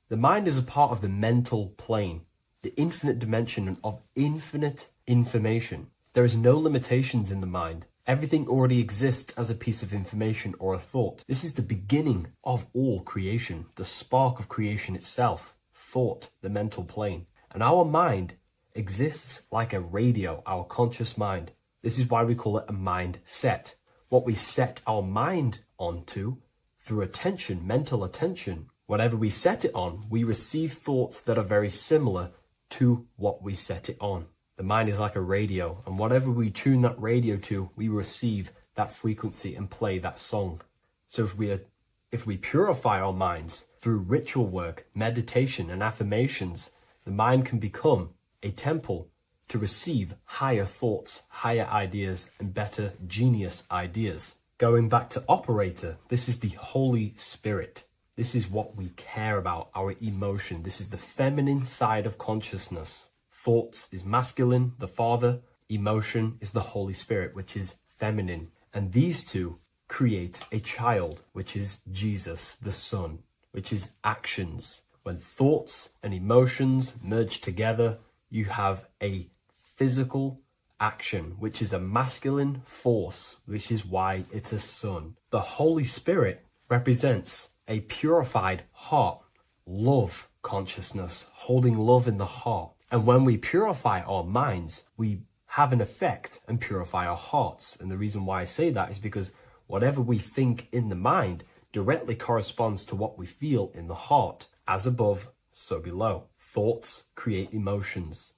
is a part of the mental plane, the infinite dimension of infinite information. There is no limitations in the mind. Everything already exists as a piece of information or a thought. This is the beginning of all creation, the spark of creation itself, thought, the mental plane. And our mind exists like a radio, our conscious mind. This is why we call it a mindset. What we set our mind onto through attention, mental attention, whatever we set it on, we receive thoughts that are very similar to what we set it on. The mind is like a radio, and whatever we tune that radio to, we receive that frequency and play that song. So if we purify our minds through ritual work, meditation, and affirmations, the mind can become a temple to receive higher thoughts, higher ideas, and better genius ideas. Going back to operator, this is the Holy Spirit. This is what we care about, our emotion. This is the feminine side of consciousness. Thoughts is masculine, the Father. Emotion is the Holy Spirit, which is feminine. And these two create a child, which is Jesus, the Son, which is actions. When thoughts and emotions merge together, you have a physical action, which is a masculine force, which is why it's a son. The Holy Spirit represents a purified heart, love consciousness, holding love in the heart. And when we purify our minds, we have an effect and purify our hearts. And the reason why I say that is because whatever we think in the mind directly corresponds to what we feel in the heart. As above, so below. Thoughts create emotions.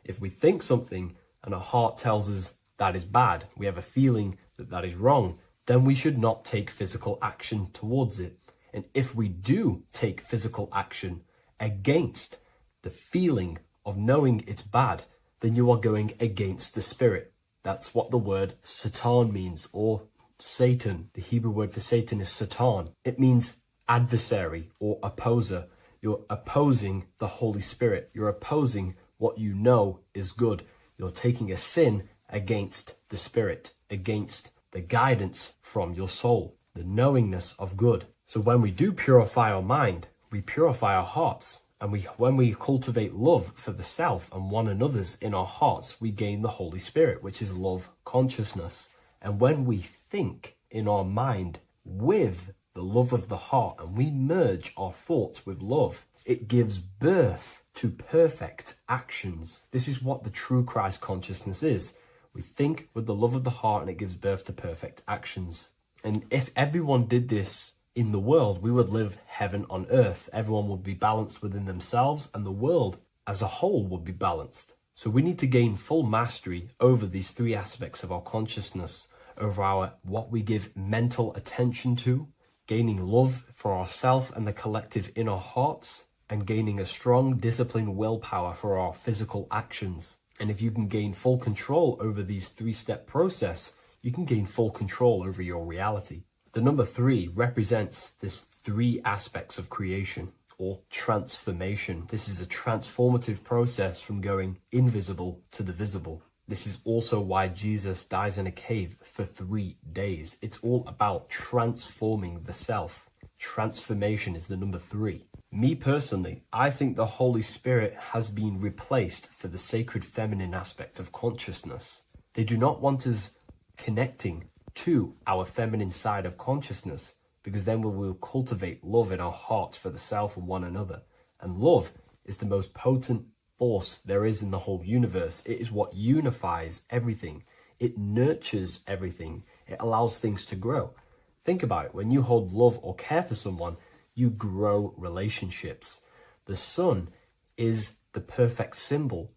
If we think something and our heart tells us that is bad, we have a feeling that that is wrong, then we should not take physical action towards it. And if we do take physical action against the feeling of knowing it's bad, then you are going against the spirit. That's what the word Satan means, or Satan. The Hebrew word for Satan is Satan. It means adversary or opposer. You're opposing the Holy Spirit. You're opposing what you know is good. You're taking a sin against the Spirit, against the guidance from your soul, the knowingness of good. So when we do purify our mind, we purify our hearts. And when we cultivate love for the self and one another's in our hearts, we gain the Holy Spirit, which is love consciousness. And when we think in our mind with the love of the heart and we merge our thoughts with love, it gives birth to perfect actions. This is what the true Christ consciousness is. We think with the love of the heart and it gives birth to perfect actions. And if everyone did this in the world, we would live heaven on earth. Everyone would be balanced within themselves and the world as a whole would be balanced. So we need to gain full mastery over these three aspects of our consciousness, over our what we give mental attention to, gaining love for ourselves and the collective in our hearts, and gaining a strong disciplined willpower for our physical actions. And if you can gain full control over these three-step process, you can gain full control over your reality. The number 3 represents this 3 aspects of creation or transformation. This is a transformative process from going invisible to the visible. This is also why Jesus dies in a cave for 3 days. It's all about transforming the self. Transformation is the number 3. Me personally, I think the Holy Spirit has been replaced for the sacred feminine aspect of consciousness. They do not want us connecting to our feminine side of consciousness, because then we will cultivate love in our hearts for the self and one another. And love is the most potent force there is in the whole universe. It is what unifies everything. It nurtures everything. It allows things to grow. Think about it. When you hold love or care for someone, you grow relationships. The sun is the perfect symbol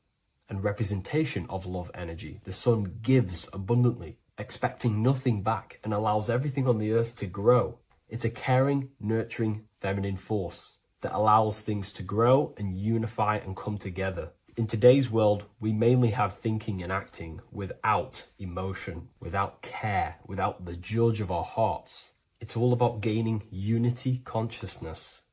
and representation of love energy. The sun gives abundantly, expecting nothing back, and allows everything on the earth to grow. It's a caring, nurturing, feminine force that allows things to grow and unify and come together. In today's world, we mainly have thinking and acting without emotion, without care, without the judge of our hearts. It's all about gaining unity consciousness.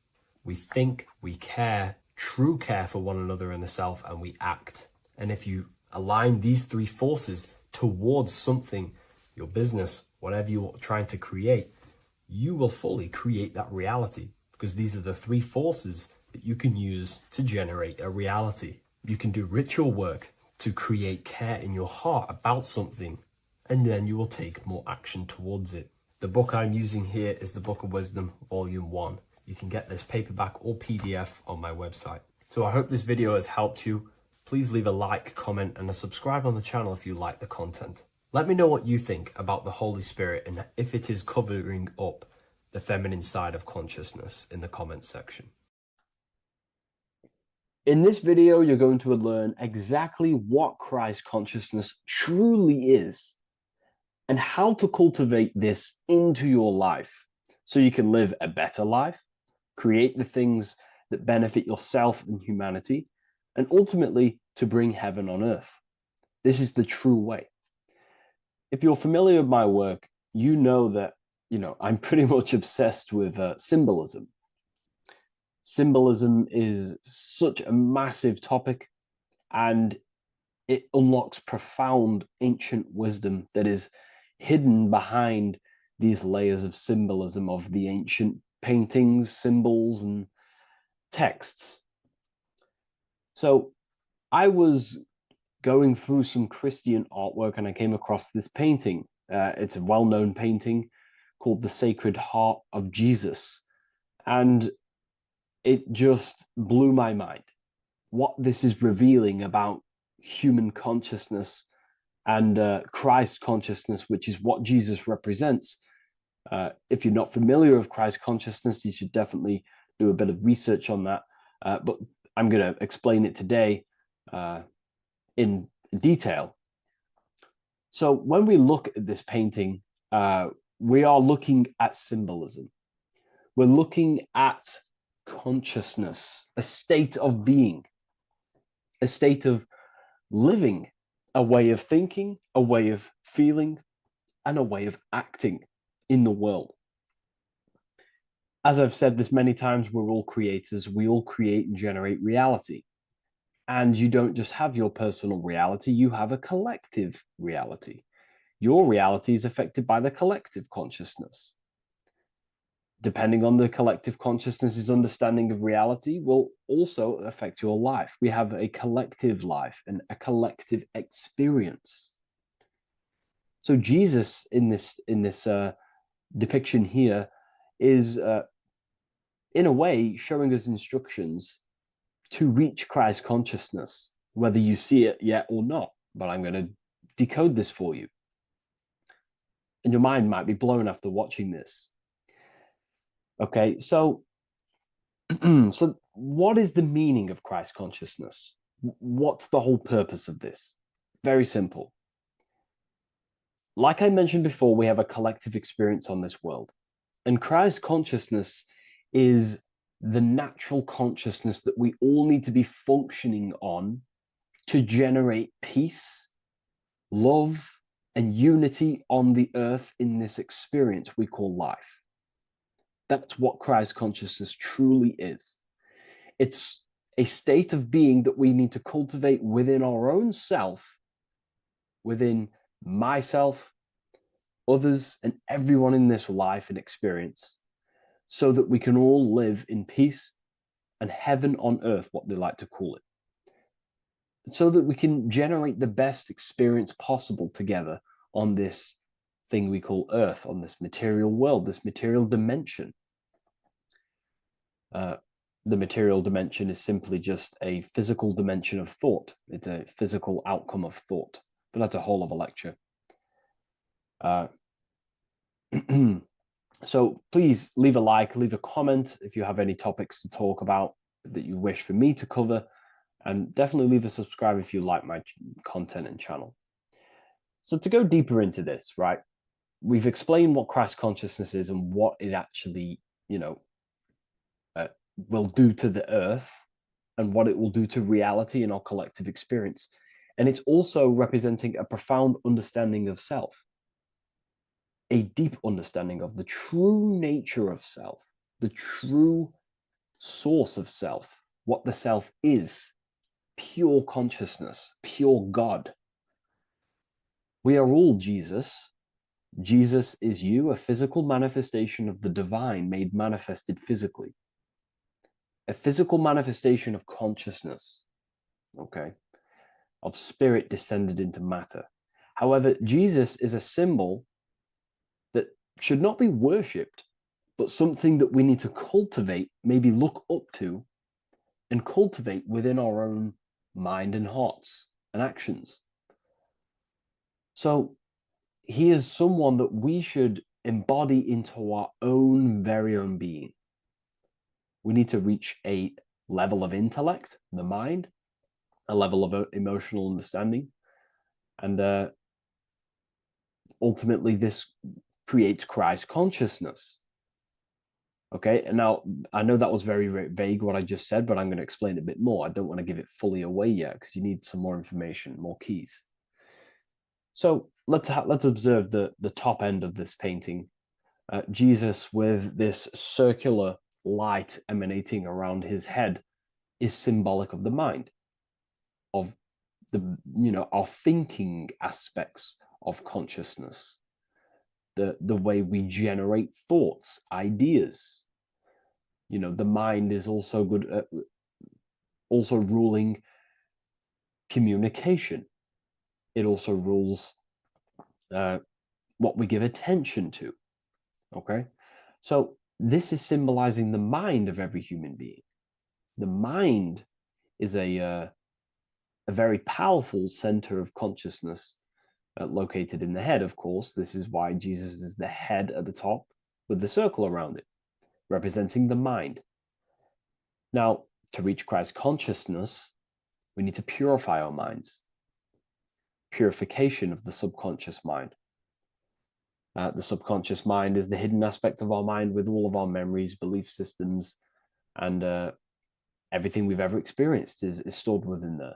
We think, we care, true care for one another and the self, and we act. And if you align these 3 forces towards something, your business, whatever you're trying to create, you will fully create that reality, because these are the 3 forces that you can use to generate a reality. You can do ritual work to create care in your heart about something, and then you will take more action towards it. The book I'm using here is the Book of Wisdom, Volume 1. You can get this paperback or PDF on my website. So I hope this video has helped you. Please leave a like, comment, and a subscribe on the channel if you like the content. Let me know what you think about the Holy Spirit and if it is covering up the feminine side of consciousness in the comments section. In this video, you're going to learn exactly what Christ consciousness truly is and how to cultivate this into your life so you can live a better life, create the things that benefit yourself and humanity, and ultimately to bring heaven on earth. This is the true way. If you're familiar with my work, you know that, I'm pretty much obsessed with symbolism. Symbolism is such a massive topic, and it unlocks profound ancient wisdom that is hidden behind these layers of symbolism of the ancient paintings, symbols, and texts. So I was going through some Christian artwork and I came across this painting. It's a well-known painting called The Sacred Heart of Jesus. And it just blew my mind. What this is revealing about human consciousness and Christ consciousness, which is what Jesus represents. If you're not familiar with Christ consciousness, you should definitely do a bit of research on that. But I'm going to explain it today in detail. So when we look at this painting, we are looking at symbolism. We're looking at consciousness, a state of being, a state of living, a way of thinking, a way of feeling, and a way of acting in the world. As I've said this many times, we're all creators. We all create and generate reality. And you don't just have your personal reality, you have a collective reality. Your reality is affected by the collective consciousness. Depending on the collective consciousness's understanding of reality will also affect your life. We have a collective life and a collective experience. So Jesus in this depiction here is in a way showing us instructions to reach Christ consciousness, whether you see it yet or not. But I'm going to decode this for you. And your mind might be blown after watching this. Okay, so so what is the meaning of Christ consciousness? What's the whole purpose of this? Very simple. Like I mentioned before, we have a collective experience on this world. And Christ consciousness is the natural consciousness that we all need to be functioning on to generate peace, love, and unity on the earth in this experience we call life. That's what Christ consciousness truly is. It's a state of being that we need to cultivate within our own self, within myself, others, and everyone in this life and experience, so that we can all live in peace and heaven on earth, what they like to call it, so that we can generate the best experience possible together on this thing we call earth, on this material world, this material dimension. The material dimension is simply just a physical dimension of thought. It's a physical outcome of thought, but that's a whole other lecture. So please leave a like, leave a comment if you have any topics to talk about that you wish for me to cover, and definitely leave a subscribe if you like my content and channel. So to go deeper into this, right, we've explained what Christ consciousness is and what it actually, will do to the earth and what it will do to reality in our collective experience. And it's also representing a profound understanding of self, a deep understanding of the true nature of self, the true source of self, what the self is, pure consciousness, pure God. We are all Jesus. Jesus is you, a physical manifestation of the divine made manifested physically. A physical manifestation of consciousness, okay, of spirit descended into matter. However, Jesus is a symbol that should not be worshipped, but something that we need to cultivate, maybe look up to, and cultivate within our own mind and hearts and actions. So he is someone that we should embody into our own very own being. We need to reach a level of intellect, the mind, a level of emotional understanding, and ultimately this creates Christ consciousness. Okay, and now I know that was very, very vague what I just said, but I'm going to explain it a bit more. I don't want to give it fully away yet because you need some more information, more keys. So let's observe the top end of this painting. Jesus with this circular light emanating around his head is symbolic of the mind, of our thinking aspects of consciousness, the way we generate thoughts, ideas. The mind is also good at also ruling communication. It also rules what we give attention to. Okay, so this is symbolizing the mind of every human being. The mind is a very powerful center of consciousness located in the head, of course. This is why Jesus is the head at the top with the circle around it, representing the mind. Now, to reach Christ consciousness, we need to purify our minds. Purification of the subconscious mind. The subconscious mind is the hidden aspect of our mind with all of our memories, belief systems, and everything we've ever experienced is stored within there.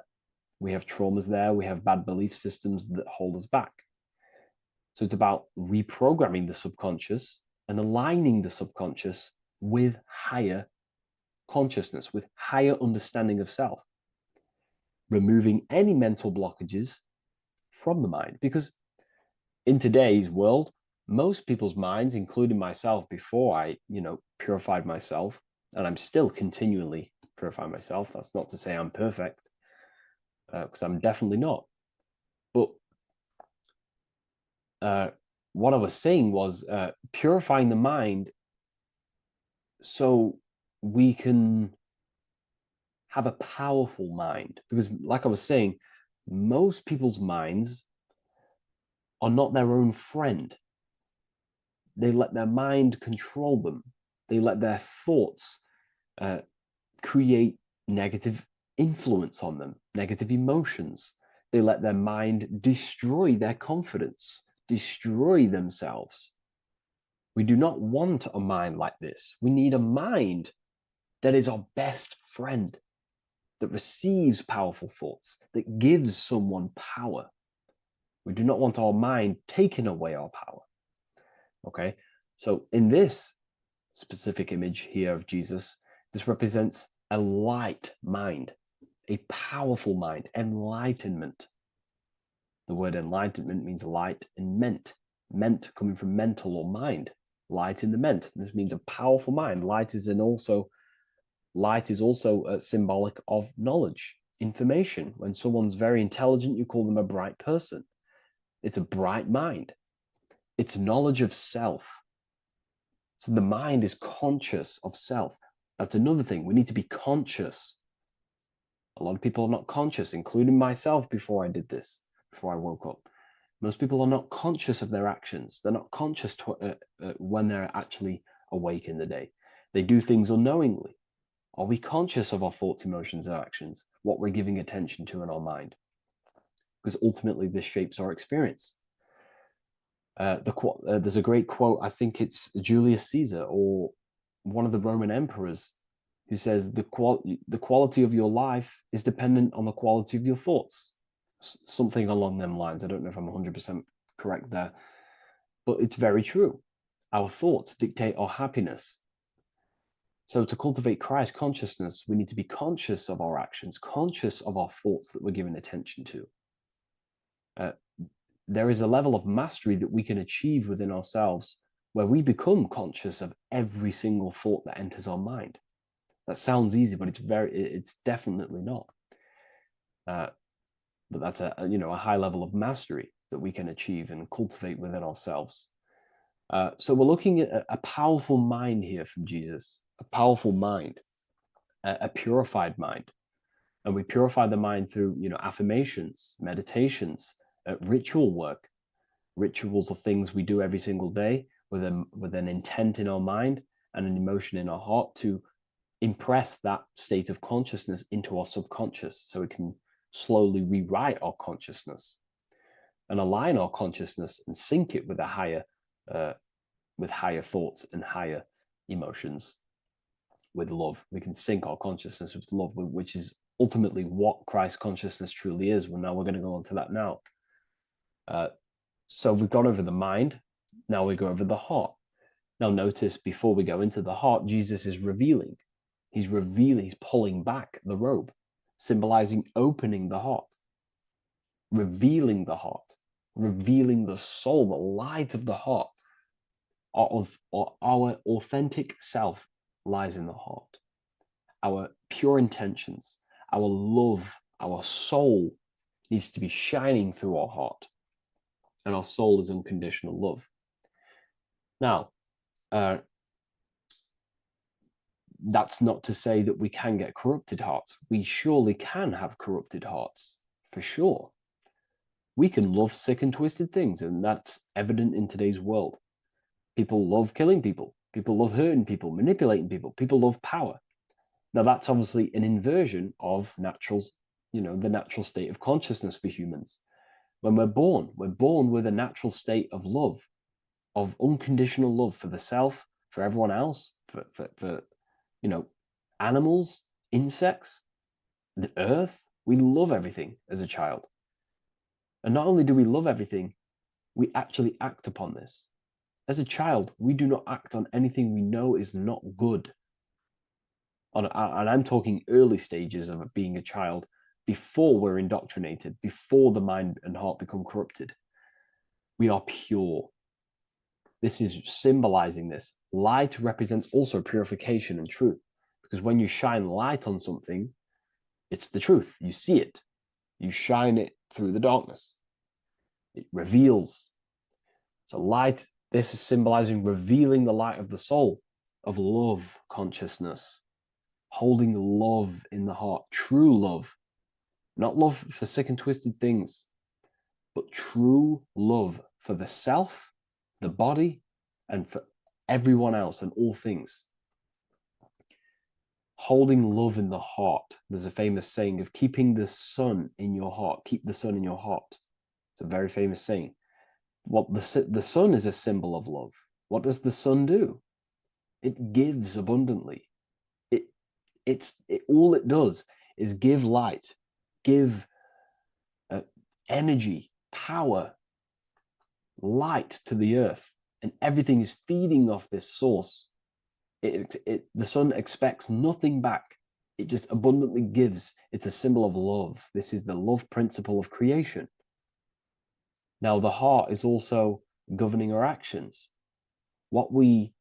We have traumas there, we have bad belief systems that hold us back. So it's about reprogramming the subconscious and aligning the subconscious with higher consciousness, with higher understanding of self. Removing any mental blockages from the mind. Because in today's world, most people's minds, including myself before I, purified myself, and I'm still continually purifying myself. That's not to say I'm perfect, because I'm definitely not. But what I was saying was purifying the mind so we can have a powerful mind. Because like I was saying, most people's minds are not their own friend. They let their mind control them. They let their thoughts create negative influence on them, negative emotions. They let their mind destroy their confidence, destroy themselves. We do not want a mind like this. We need a mind that is our best friend, that receives powerful thoughts, that gives someone power. We do not want our mind taking away our power. Okay, so in this specific image here of Jesus, this represents a light mind, a powerful mind, enlightenment. The word enlightenment means light and ment coming from mental or mind, light in the ment. This means a powerful mind. Light is also symbolic of knowledge, information. When someone's very intelligent, you call them a bright person. It's a bright mind. It's knowledge of self. So the mind is conscious of self. That's another thing. We need to be conscious. A lot of people are not conscious, including myself before I did this, before I woke up. Most people are not conscious of their actions. They're not conscious when they're actually awake in the day. They do things unknowingly. Are we conscious of our thoughts, emotions, and actions, what we're giving attention to in our mind? Because ultimately this shapes our experience. There's a great quote, I think it's Julius Caesar or one of the Roman emperors, who says the quality of your life is dependent on the quality of your thoughts. Something along them lines. I don't know if I'm 100% correct there, but it's very true. Our thoughts dictate our happiness. So to cultivate Christ consciousness, we need to be conscious of our actions, conscious of our thoughts that we're giving attention to. There is a level of mastery that we can achieve within ourselves where we become conscious of every single thought that enters our mind. That sounds easy, but it's definitely not. But that's a high level of mastery that we can achieve and cultivate within ourselves. So we're looking at a powerful mind here from Jesus, a powerful mind, a purified mind. And we purify the mind through, affirmations, meditations, ritual work. Rituals are things we do every single day with an intent in our mind and an emotion in our heart to impress that state of consciousness into our subconscious, so it can slowly rewrite our consciousness and align our consciousness and sync it with higher thoughts and higher emotions, with love. We can sync our consciousness with love, which is ultimately what Christ consciousness truly is. Well, now we're going to go on to that now. So we've gone over the mind. Now we go over the heart. Now notice before we go into the heart, Jesus is revealing. He's revealing, he's pulling back the robe, symbolizing opening the heart, revealing the heart, revealing the soul, the light of the heart. Our authentic self lies in the heart. Our pure intentions, our love, our soul needs to be shining through our heart. And our soul is unconditional love. Now, that's not to say that we can get corrupted hearts. We surely can have corrupted hearts, for sure. We can love sick and twisted things, and that's evident in today's world. People love killing people. People love hurting people, manipulating people. People love power. Now, that's obviously an inversion of natural, the natural state of consciousness for humans. When we're born with a natural state of love, of unconditional love for the self, for everyone else, for animals, insects, the earth. We love everything as a child. And not only do we love everything, we actually act upon this. As a child, we do not act on anything we know is not good. And I'm talking early stages of being a child, before we're indoctrinated, before the mind and heart become corrupted. We are pure. This is symbolizing this. Light represents also purification and truth, because when you shine light on something, it's the truth. You see it. You shine it through the darkness. It reveals. So light, this is symbolizing revealing the light of the soul, of love consciousness, holding love in the heart, true love, not love for sick and twisted things, but true love for the self, the body, and for everyone else and all things. Holding love in the heart. There's a famous saying of keeping the sun in your heart. Keep the sun in your heart. It's a very famous saying. The sun is a symbol of love. What does the sun do? It gives abundantly. All it does is give light, give energy, power, light to the earth, and everything is feeding off this source. The sun expects nothing back. It just abundantly gives. It's a symbol of love. This is the love principle of creation. Now, the heart is also governing our actions. What we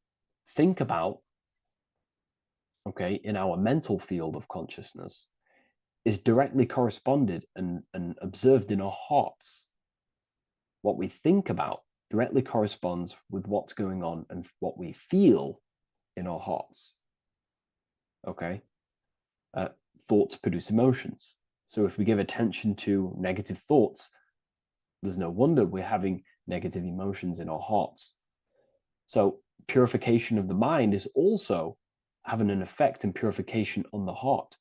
think about, okay, in our mental field of consciousness is directly corresponded and observed in our hearts. What we think about directly corresponds with what's going on and what we feel in our hearts. Okay? Thoughts produce emotions. So if we give attention to negative thoughts, there's no wonder we're having negative emotions in our hearts. So purification of the mind is also having an effect in purification on the heart.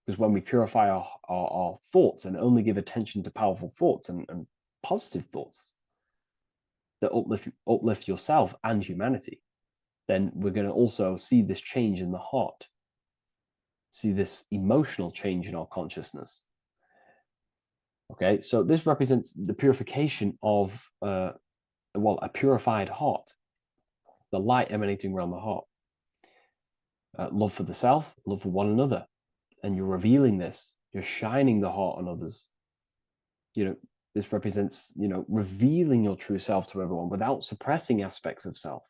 Because when we purify our thoughts and only give attention to powerful thoughts and positive thoughts that uplift yourself and humanity, then we're going to also see this change in the heart, see this emotional change in our consciousness. Okay, so this represents the purification of, a purified heart, the light emanating around the heart. Love for the self, love for one another. And you're revealing this, you're shining the heart on others. This represents, revealing your true self to everyone without suppressing aspects of self.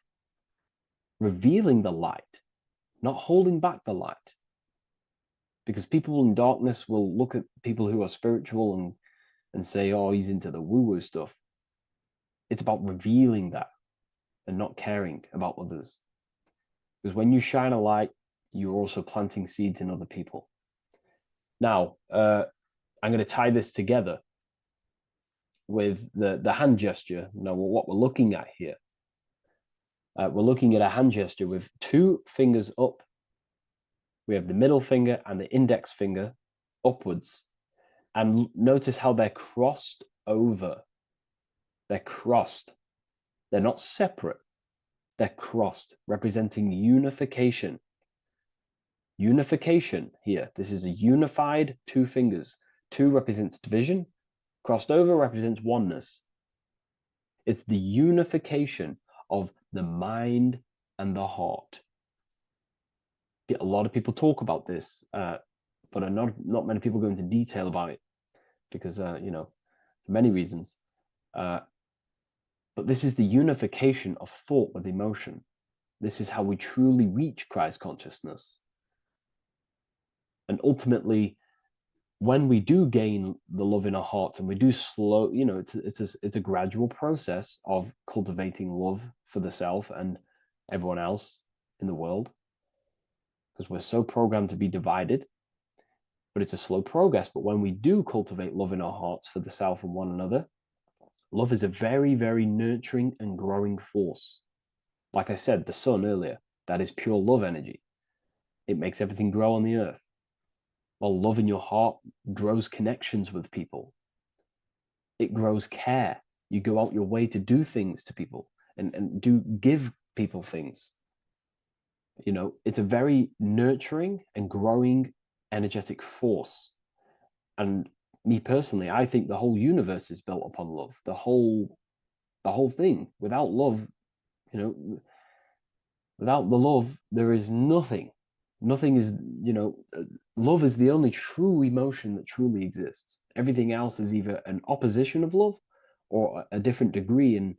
Revealing the light, not holding back the light. Because people in darkness will look at people who are spiritual and say, oh, he's into the woo-woo stuff. It's about revealing that and not caring about others. Because when you shine a light, you're also planting seeds in other people. Now, I'm going to tie this together with the hand gesture. Now, what we're looking at here, we're looking at a hand gesture with two fingers up. We have the middle finger and the index finger upwards. And notice how they're crossed over. They're crossed. They're not separate. They're crossed, representing unification. Unification here. This is a unified two fingers. Two represents division. Crossed over represents oneness. It's the unification of the mind and the heart. A lot of people talk about this, but not many people go into detail about it because, you know, for many reasons. But this is the unification of thought with emotion. This is how we truly reach Christ consciousness. And ultimately, when we do gain the love in our hearts and we do slow, you know, it's a gradual process of cultivating love for the self and everyone else in the world, because we're so programmed to be divided. But it's a slow progress. But when we do cultivate love in our hearts for the self and one another, love is a very, very nurturing and growing force. Like I said, the sun earlier, that is pure love energy. It makes everything grow on the earth. While love in your heart grows connections with people. It grows care. You go out your way to do things to people and do give people things. You know, it's a very nurturing and growing energetic force. And me personally, I think the whole universe is built upon love. The whole thing. Without love, you know, without the love, there is nothing. Nothing is, you know, love is the only true emotion that truly exists. Everything else is either an opposition of love or a different degree and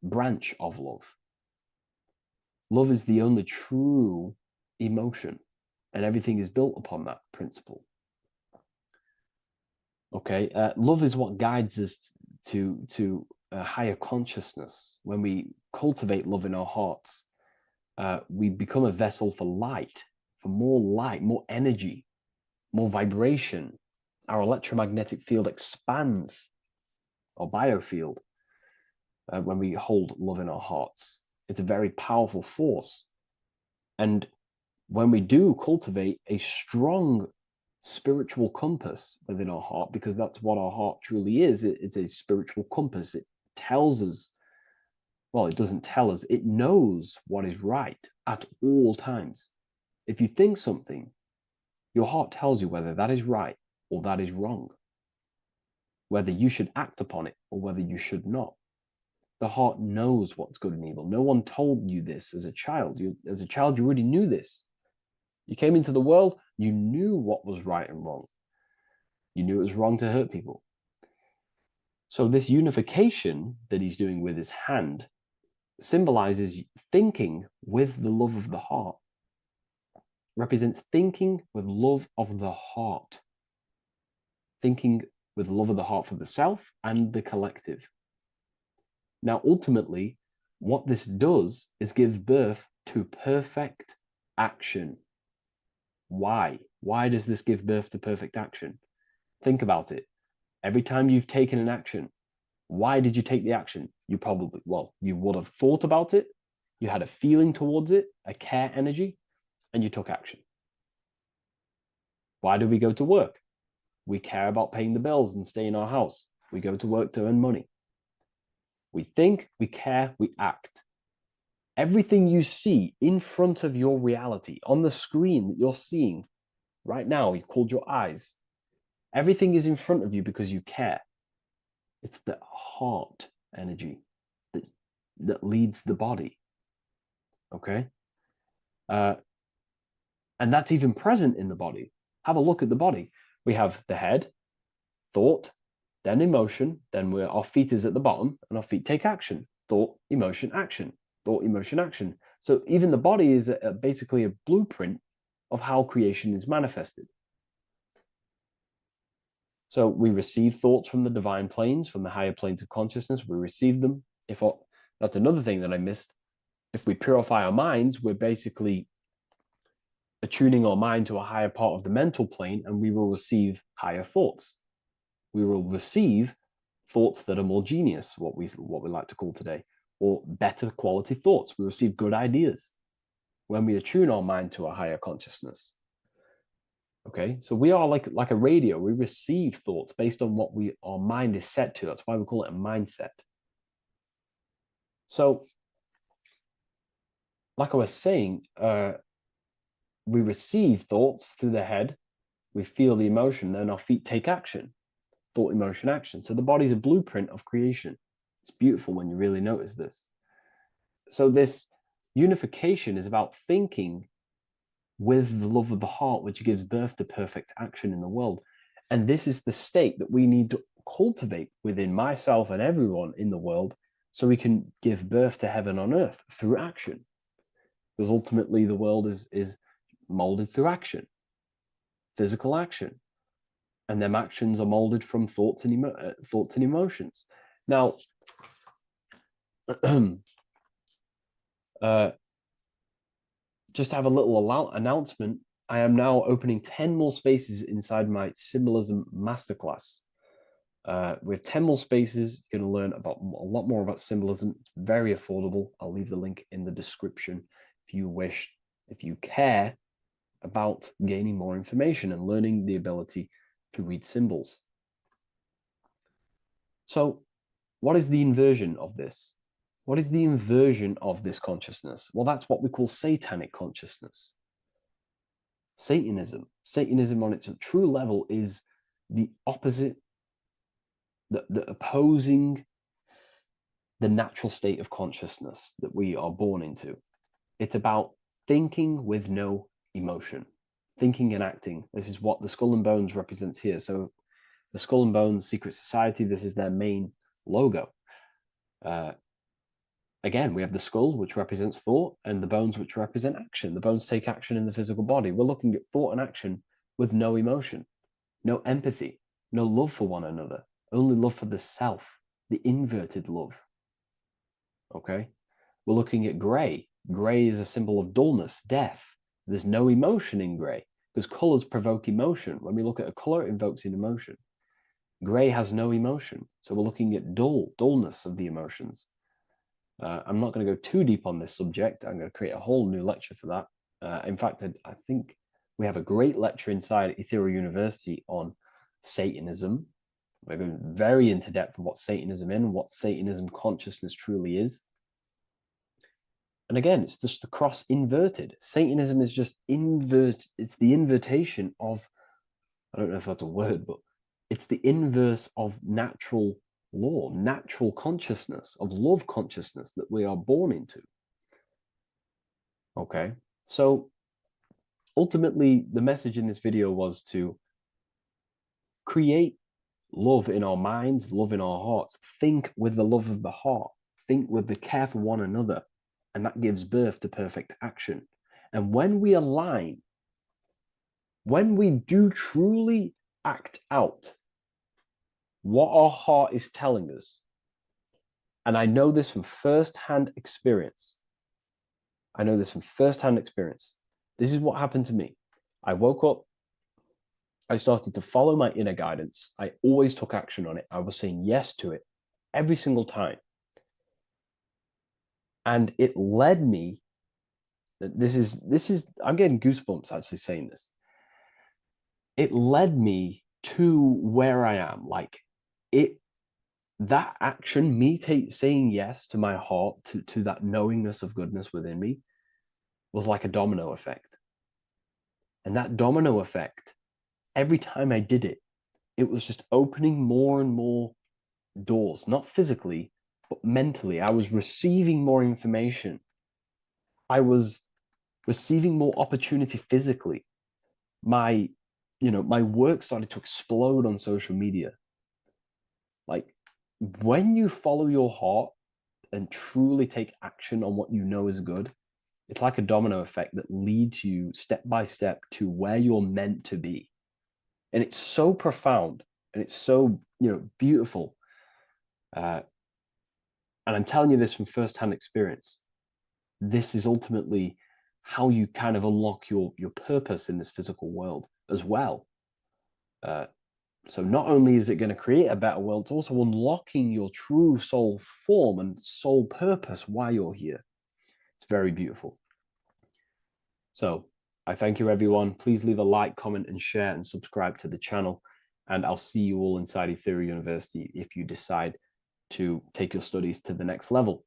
branch of love. Love is the only true emotion, and everything is built upon that principle. Okay, love is what guides us to a higher consciousness. When we cultivate love in our hearts, we become a vessel for light, more energy, more vibration. Our electromagnetic field expands, or biofield, when we hold love in our hearts. It's a very powerful force. And when we do cultivate a strong spiritual compass within our heart, because that's what our heart truly is, it's a spiritual compass. It tells us, well, it doesn't tell us, it knows what is right at all times. If you think something, your heart tells you whether that is right or that is wrong, whether you should act upon it or whether you should not. The heart knows what's good and evil. No one told you this as a child. As a child, you already knew this. You came into the world, you knew what was right and wrong. You knew it was wrong to hurt people. So this unification that he's doing with his hand symbolizes thinking with the love of the heart, represents thinking with love of the heart, thinking with love of the heart for the self and the collective. Now, ultimately, what this does is give birth to perfect action. Why? Why does this give birth to perfect action? Think about it. Every time you've taken an action, why did you take the action? You probably, well, you would have thought about it, you had a feeling towards it, a care energy, and you took action. Why do we go to work? We care about paying the bills and staying in our house. We go to work to earn money. We think, we care, we act. Everything you see in front of your reality, on the screen that you're seeing right now, you've called your eyes. Everything is in front of you because you care. It's the heart energy that leads the body. Okay? And that's even present in the body. Have a look at the body. We have the head, thought, then emotion, then our feet is at the bottom, and our feet take action. Thought, emotion, action. Thought, emotion, action. So even the body is basically a blueprint of how creation is manifested. So we receive thoughts from the divine planes, from the higher planes of consciousness. We receive them. That's another thing that I missed. If we purify our minds, we're basically attuning our mind to a higher part of the mental plane, and we will receive higher thoughts. We will receive thoughts that are more genius, what we like to call today, or better quality thoughts. We receive good ideas when we attune our mind to a higher consciousness. Okay, so we are like a radio. We receive thoughts based on what our mind is set to. That's why we call it a mindset. So, like I was saying, we receive thoughts through the head. We feel the emotion, then our feet take action. Thought, emotion, action. So the body's a blueprint of creation. It's beautiful when you really notice this. So this unification is about thinking with the love of the heart, which gives birth to perfect action in the world. And this is the state that we need to cultivate within myself and everyone in the world so we can give birth to heaven on earth through action. Because ultimately the world is molded through action, physical action. And them actions are molded from thoughts and emotions. Now, just to have a little announcement, I am now opening 10 more spaces inside my symbolism masterclass. With 10 more spaces, you're going to learn about a lot more about symbolism. It's very affordable. I'll leave the link in the description if you wish, if you care about gaining more information and learning the ability to read symbols. So what is the inversion of this? What is the inversion of this consciousness? Well, that's what we call satanic consciousness. Satanism. Satanism on its true level is the opposite, the opposing the natural state of consciousness that we are born into. It's about thinking with no emotion, thinking and acting. This is what the Skull and Bones represents here. So the Skull and Bones Secret Society, this is their main logo. Again, we have the skull, which represents thought, and the bones, which represent action. The bones take action in the physical body. We're looking at thought and action with no emotion, no empathy, no love for one another, only love for the self, the inverted love. Okay? We're looking at gray. Gray is a symbol of dullness, death. There's no emotion in gray because colors provoke emotion. When we look at a color, it invokes an emotion. Gray has no emotion. So we're looking at dullness of the emotions. I'm not going to go too deep on this subject. I'm going to create a whole new lecture for that. In fact, I think we have a great lecture inside Ethereal University on Satanism. We're going very into depth of what Satanism is and what Satanism consciousness truly is. And again, it's just the cross inverted. Satanism is just it's the invertation of, I don't know if that's a word, but it's the inverse of natural law, natural consciousness, of love consciousness that we are born into. Okay, so ultimately the message in this video was to create love in our minds, love in our hearts, think with the love of the heart, think with the care for one another, and that gives birth to perfect action. And when we align, when we do truly act out what our heart is telling us, and I know this from first-hand experience. I know this from first-hand experience. This is what happened to me. I woke up. I started to follow my inner guidance. I always took action on it. I was saying yes to it every single time. And it led me, this is, I'm getting goosebumps actually saying this. It led me to where I am. Like that action, me saying yes to my heart, to that knowingness of goodness within me, was like a domino effect. And that domino effect, every time I did it, it was just opening more and more doors, not physically, but mentally. I was receiving more information. I was receiving more opportunity physically. My work started to explode on social media. Like, when you follow your heart and truly take action on what you know is good, it's like a domino effect that leads you step by step to where you're meant to be. And it's so profound and it's so, beautiful. And I'm telling you this from firsthand experience. This is ultimately how you kind of unlock your purpose in this physical world as well. So not only is it going to create a better world, it's also unlocking your true soul form and soul purpose while you're here. It's very beautiful. So I thank you, everyone. Please leave a like, comment, and share, and subscribe to the channel. And I'll see you all inside Ethereal University if you decide to take your studies to the next level.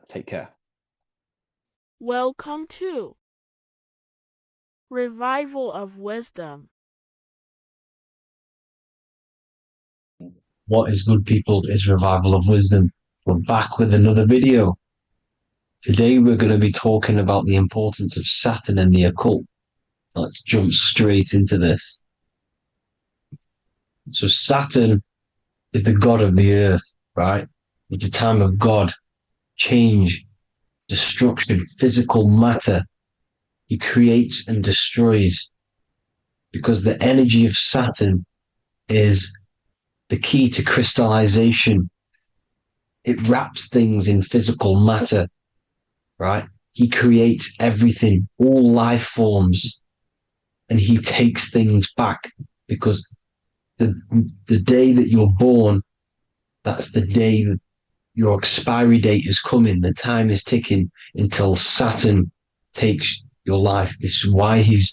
Take care. Welcome to Revival of Wisdom. What is good, people? Is Revival of Wisdom. We're back with another video. Today we're going to be talking about the importance of Saturn and the occult. Let's jump straight into this. So Saturn is the god of the earth, right? It's the time of God, change, destruction, physical matter. He creates and destroys because the energy of Saturn is the key to crystallization. It wraps things in physical matter, right? He creates everything, all life forms, and he takes things back because the day that you're born, that's the day that your expiry date is coming. The time is ticking until Saturn takes your life. This is why he's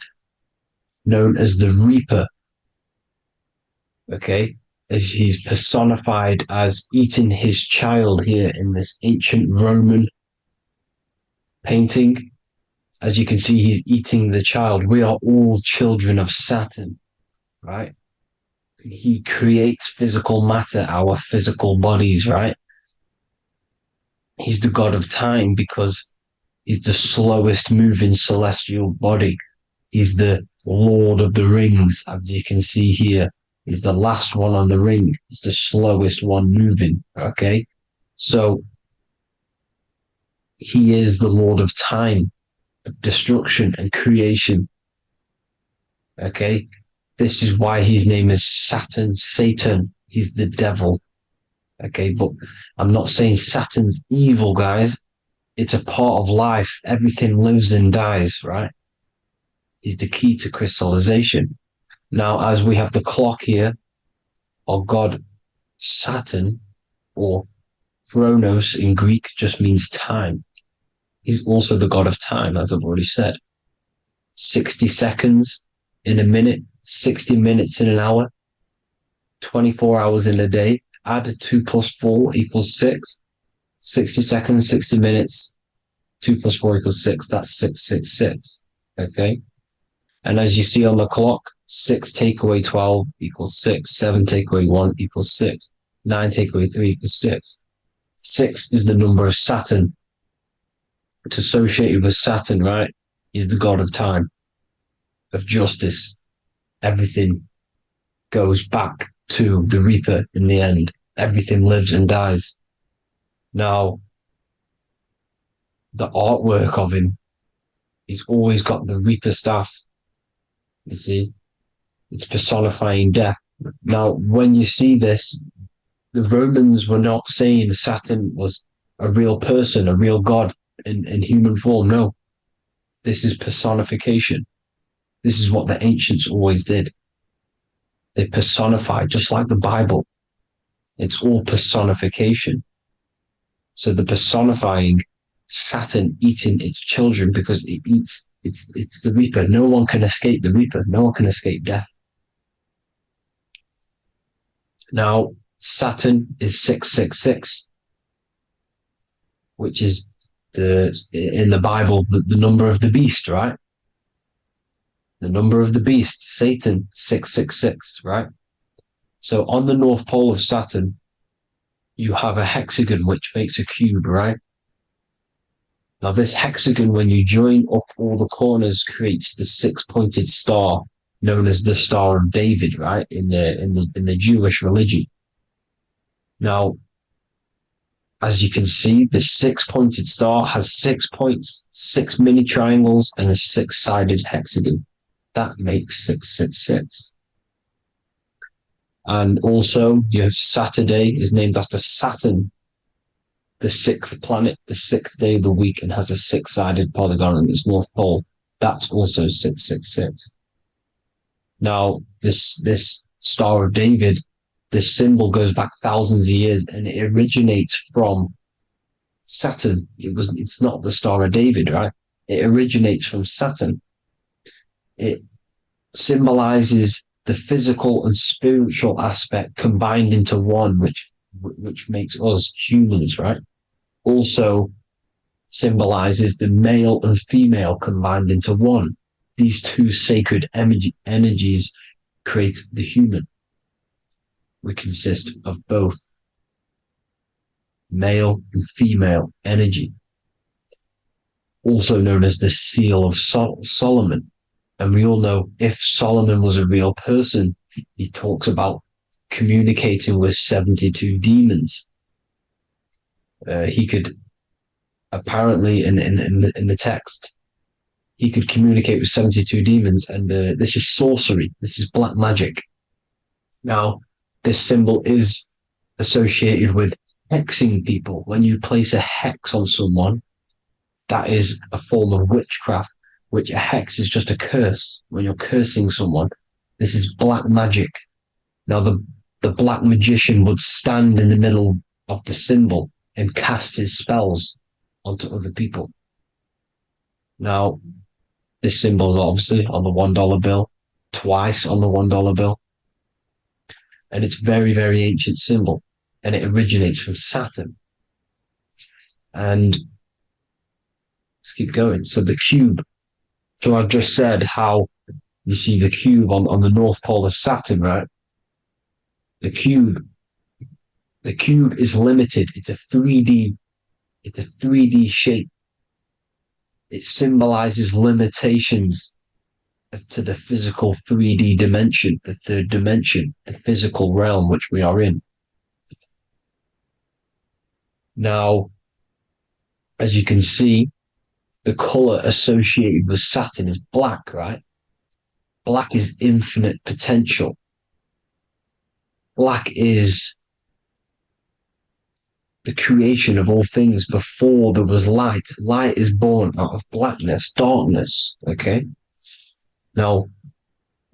known as the Reaper. Okay? As he's personified as eating his child here in this ancient Roman painting. As you can see, he's eating the child. We are all children of Saturn, right? He creates physical matter, our physical bodies, right? He's the god of time because he's the slowest moving celestial body. He's the Lord of the Rings, as you can see here. He's the last one on the ring. He's the slowest one moving, okay? So he is the Lord of time, of destruction and creation, okay? This is why his name is Satan. He's the devil. Okay, but I'm not saying Saturn's evil, guys. It's a part of life. Everything lives and dies, right? He's the key to crystallization. Now, as we have the clock here, our god Saturn, or Chronos in Greek, just means time. He's also the god of time, as I've already said. 60 seconds in a minute, 60 minutes in an hour, 24 hours in a day. Add 2 plus 4 equals 6. 60 seconds, 60 minutes, 2 plus 4 equals 6. That's 666. Okay? And as you see on the clock, 6 take away 12 equals 6. 7 take away 1 equals 6. 9 take away 3 equals 6. 6 is the number of Saturn. It's associated with Saturn, right? He's the god of time, of justice. Everything goes back to the Reaper in the end. Everything lives and dies. Now, the artwork of him, he's always got the Reaper staff. You see, it's personifying death. Now, when you see this, the Romans were not saying Saturn was a real person, a real god in human form. No, this is personification. This is what the ancients always did. They personify, just like the Bible. It's all personification. So the personifying Saturn eating its children because it eats, it's the Reaper. No one can escape the Reaper. No one can escape death. Now, Saturn is 666, which is in the Bible, the number of the beast, right? The number of the beast, Satan, 666, right? So on the North Pole of Saturn, you have a hexagon, which makes a cube, right? Now this hexagon, when you join up all the corners, creates the 6-pointed star, known as the Star of David, right? In the Jewish religion. Now, as you can see, the 6-pointed star has 6 points, 6 mini triangles, and a 6-sided hexagon. That makes 666. And also, you have Saturday is named after Saturn, the 6th planet, the 6th day of the week, and has a 6-sided polygon on its north pole. That's also 666. Now, this Star of David, this symbol goes back thousands of years, and it originates from Saturn. It's not the Star of David, right? It originates from Saturn. It symbolizes the physical and spiritual aspect combined into one, which makes us humans, right? Also symbolizes the male and female combined into one. These two sacred energies create the human. we consist of both male and female energy, also known as the Seal of Solomon. And we all know if Solomon was a real person, he talks about communicating with 72 demons. He could apparently, in the text, he could communicate with 72 demons, and this is sorcery. This is black magic. Now, this symbol is associated with hexing people. When you place a hex on someone, that is a form of witchcraft, which a hex is just a curse. When you're cursing someone, this is black magic. Now, the black magician would stand in the middle of the symbol and cast his spells onto other people. Now, this symbol is obviously on the $1 bill, twice on the $1 bill. And it's very, very ancient symbol. And it originates from Saturn. And let's keep going. So the cube. So I've just said how you see the cube on the North Pole of Saturn, right? The cube is limited. It's a 3D shape. It symbolizes limitations to the physical 3D dimension, the third dimension, the physical realm which we are in. Now, as you can see, the color associated with Saturn is black, right? Black is infinite potential. Black is the creation of all things before there was light. Light is born out of blackness, darkness, okay? Now,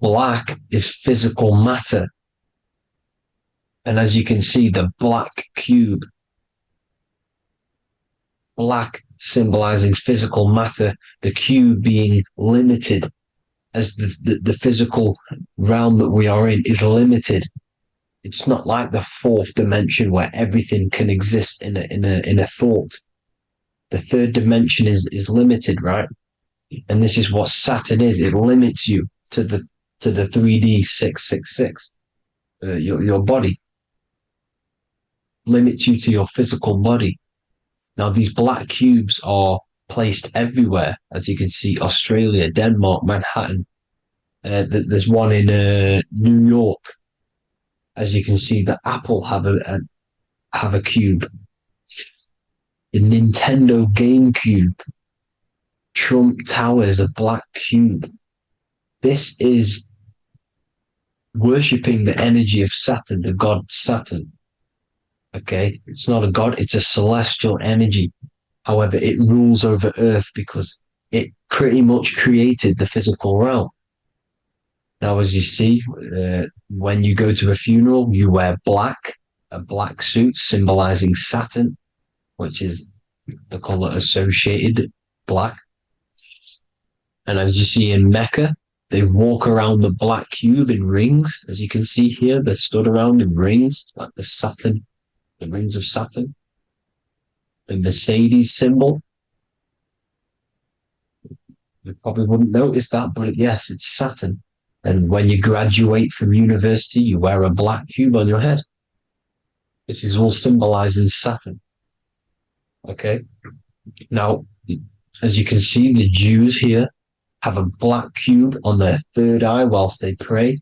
black is physical matter. And as you can see, the black cube, black symbolizing physical matter, the cube being limited, as the physical realm that we are in is limited. It's not like the fourth dimension where everything can exist in a thought. The third dimension is limited, right? And this is what Saturn is. It limits you to the 3D 666. Your body limits you to your physical body. Now, these black cubes are placed everywhere. As you can see, Australia, Denmark, Manhattan. There's one in New York. As you can see, the Apple have a cube. The Nintendo GameCube. Trump Tower is a black cube. This is worshipping the energy of Saturn, the god Saturn. Okay, it's not a god, it's a celestial energy. However, it rules over Earth because it pretty much created the physical realm. Now, as you see, when you go to a funeral, you wear black, a black suit symbolizing Saturn, which is the color associated, black. And as you see in Mecca, they walk around the black cube in rings. As you can see here, they're stood around in rings, like the Saturn, the rings of Saturn. The Mercedes symbol. You probably wouldn't notice that, but yes, it's Saturn. And when you graduate from university, you wear a black cube on your head. This is all symbolizing Saturn. Okay. Now, as you can see, the Jews here have a black cube on their third eye whilst they pray.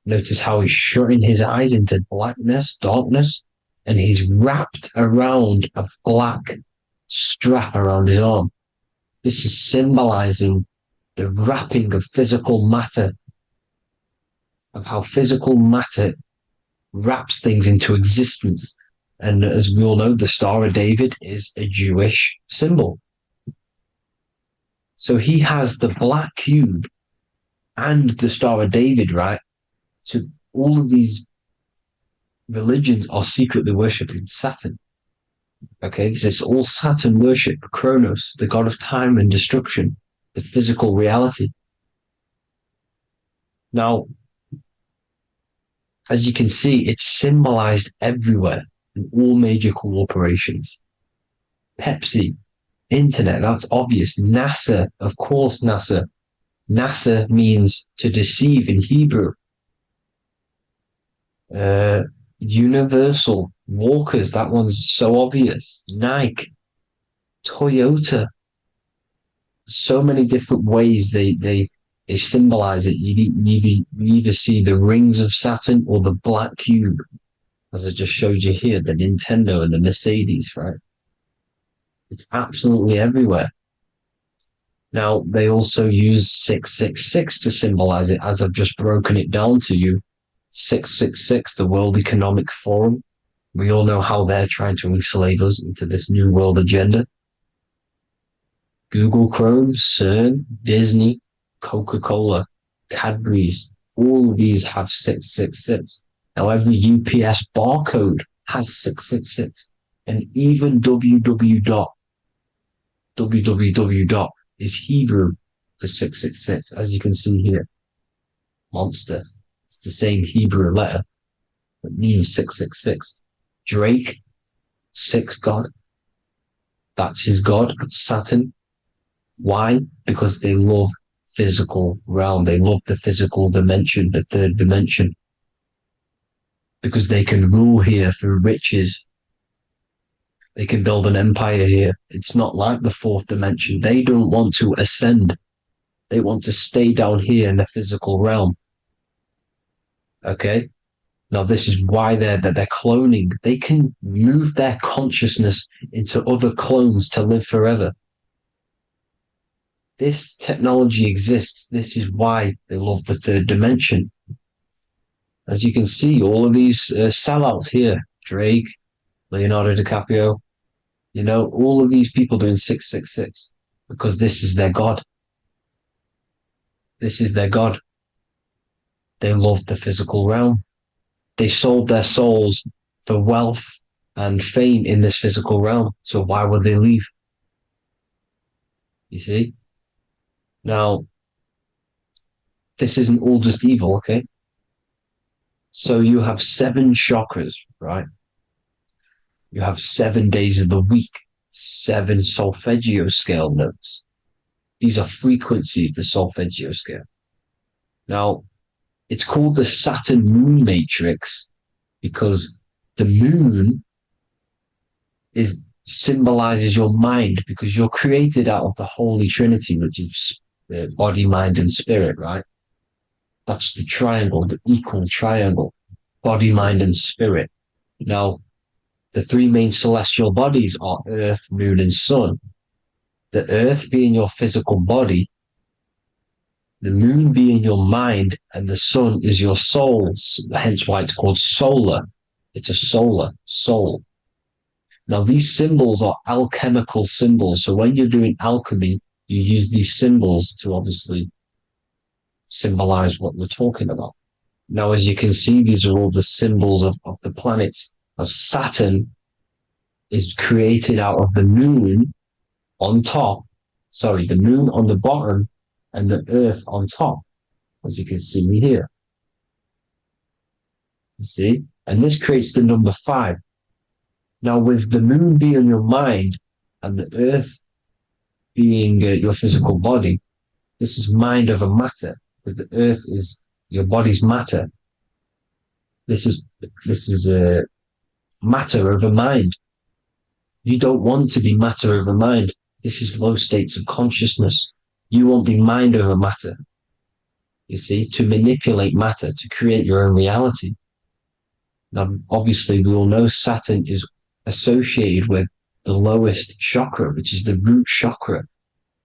Notice how he's shutting his eyes into blackness, darkness, and he's wrapped around a black strap around his arm. This is symbolizing the wrapping of physical matter, of how physical matter wraps things into existence. And as we all know, the Star of David is a Jewish symbol. So he has the black cube and the Star of David, right? So all of these religions are secretly worshipping Saturn. Okay, this is all Saturn worship, Kronos, the god of time and destruction, the physical reality. Now, as you can see, it's symbolized everywhere in all major corporations. Pepsi, internet, that's obvious. NASA, of course, NASA. NASA means to deceive in Hebrew. Universal, Walkers, that one's so obvious. Nike, Toyota, so many different ways they symbolize it. You either see the rings of Saturn or the black cube, as I just showed you here, the Nintendo and the Mercedes, right? It's absolutely everywhere. Now, they also use 666 to symbolize it, as I've just broken it down to you. 666, the World Economic Forum. We all know how they're trying to enslave us into this new world agenda. Google Chrome, CERN, Disney, Coca-Cola, Cadbury's, all of these have 666. Now, every UPS barcode has 666. And even www. Is Hebrew for 666, as you can see here. Monster. It's the same Hebrew letter that means 666. Drake, 6 God. That's his God, Saturn. Why? Because they love physical realm. They love the physical dimension, the third dimension. Because they can rule here through riches. They can build an empire here. It's not like the fourth dimension. They don't want to ascend. They want to stay down here in the physical realm. Okay? Now, this is why they're cloning. They can move their consciousness into other clones to live forever. This technology exists. This is why they love the third dimension. As you can see, all of these sellouts here, Drake, Leonardo DiCaprio, you know, all of these people doing 666 because this is their God. This is their God. They love the physical realm. They sold their souls for wealth and fame in this physical realm. So why would they leave? You see? Now, this isn't all just evil, okay? So you have 7 chakras, right? You have 7 days of the week, 7 solfeggio scale notes. These are frequencies, the solfeggio scale. Now, it's called the Saturn moon matrix because the moon symbolizes your mind, because you're created out of the Holy Trinity, which is body, mind, and spirit, right? That's the triangle, the equal triangle, body, mind, and spirit. Now, the 3 main celestial bodies are Earth, Moon, and Sun. The Earth being your physical body, the Moon being your mind, and the Sun is your soul, hence why it's called solar. It's a solar soul. Now, these symbols are alchemical symbols. So when you're doing alchemy, you use these symbols to obviously symbolize what we're talking about. Now, as you can see, these are all the symbols of the planets. Of Saturn is created out of the moon on top, the moon on the bottom and the earth on top, as you can see here. You see? And this creates the number 5. Now, with the moon being your mind and the earth being your physical body, this is mind over matter, because the earth is your body's matter. This is matter over mind. You don't want to be matter over mind. This is low states of consciousness. You won't be mind over matter. You see, to manipulate matter, to create your own reality. Now, obviously, we all know Saturn is associated with the lowest chakra, which is the root chakra.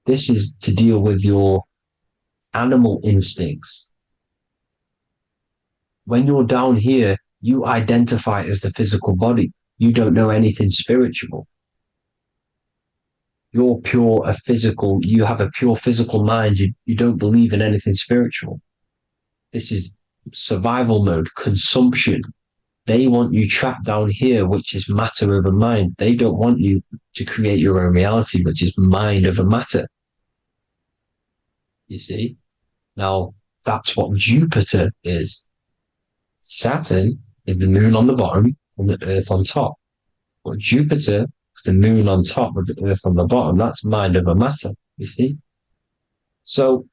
This is to deal with your animal instincts. When you're down here, you identify as the physical body. You don't know anything spiritual. You're you have a pure physical mind. You don't believe in anything spiritual. This is survival mode, consumption. They want you trapped down here, which is matter over mind. They don't want you to create your own reality, which is mind over matter. You see? Now, that's what Jupiter is. Saturn is the moon on the bottom and the earth on top. But Jupiter is the moon on top with the earth on the bottom. That's mind over matter, you see? So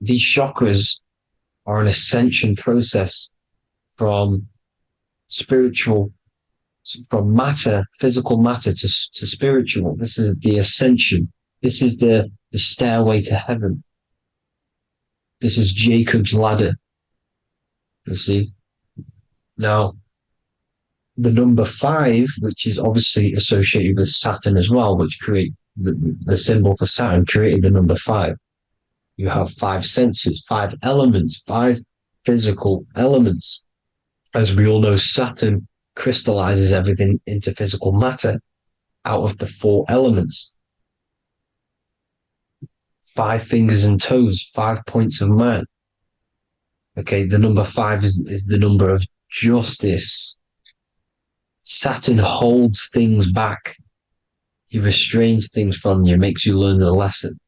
these chakras are an ascension process from spiritual, from matter, physical matter to spiritual. This is the ascension. This is the stairway to heaven. This is Jacob's ladder. You see? Now, the number 5, which is obviously associated with Saturn as well, which create the symbol for Saturn, created the number 5. You have 5 senses, 5 elements, 5 physical elements. As we all know, Saturn crystallizes everything into physical matter out of the 4 elements. 5 fingers and toes, 5 points of man. Okay, the number 5 is the number of justice. Saturn holds things back. He restrains things from you, makes you learn the lesson.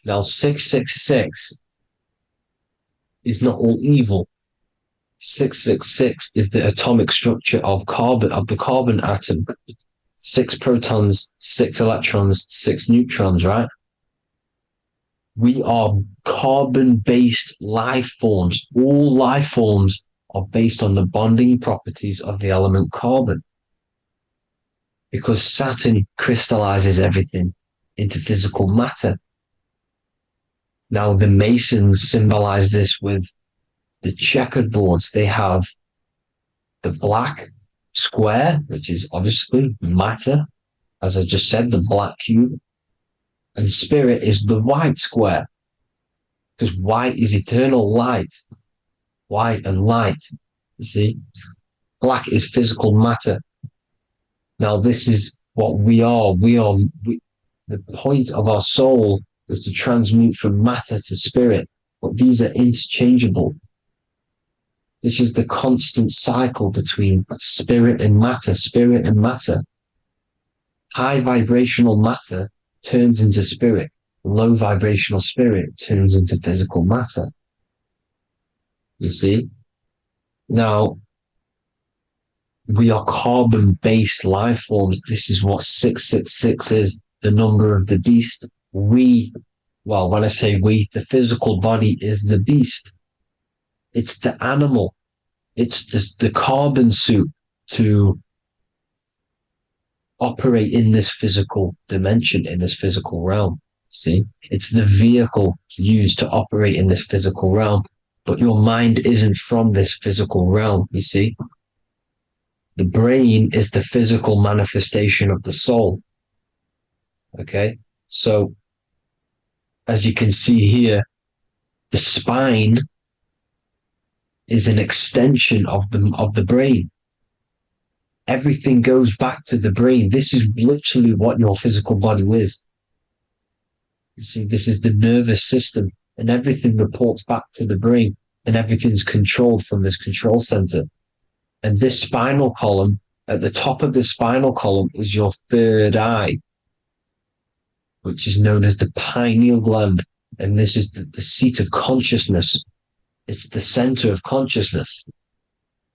Now, 666 is not all evil. 666 is the atomic structure of the carbon atom. 6 protons, 6 electrons, 6 neutrons, right? We are carbon-based life forms. All life forms are based on the bonding properties of the element carbon. Because Saturn crystallizes everything into physical matter. Now, the Masons symbolize this with the checkered boards. They have the black square, which is obviously matter, as I just said, the black cube, and spirit is the white square, because white is eternal light. White and light, you see. Black is physical matter. Now, this is what we are. The point of our soul is to transmute from matter to spirit, but these are interchangeable. This is the constant cycle between spirit and matter, spirit and matter. High vibrational matter turns into spirit. Low vibrational spirit turns into physical matter. You see? Now, we are carbon-based life forms. This is what 666 is, the number of the beast. When I say we, the physical body is the beast. It's the animal. It's the carbon suit to operate in this physical dimension, in this physical realm. See? It's the vehicle used to operate in this physical realm. But your mind isn't from this physical realm, you see? The brain is the physical manifestation of the soul. Okay? So, as you can see here, the spine is an extension of the brain. Everything goes back to the brain. This is literally what your physical body is. You see, this is the nervous system, and everything reports back to the brain, and everything's controlled from this control center. And this spinal column, at the top of the spinal column, is your third eye, which is known as the pineal gland. And this is the seat of consciousness. It's the center of consciousness.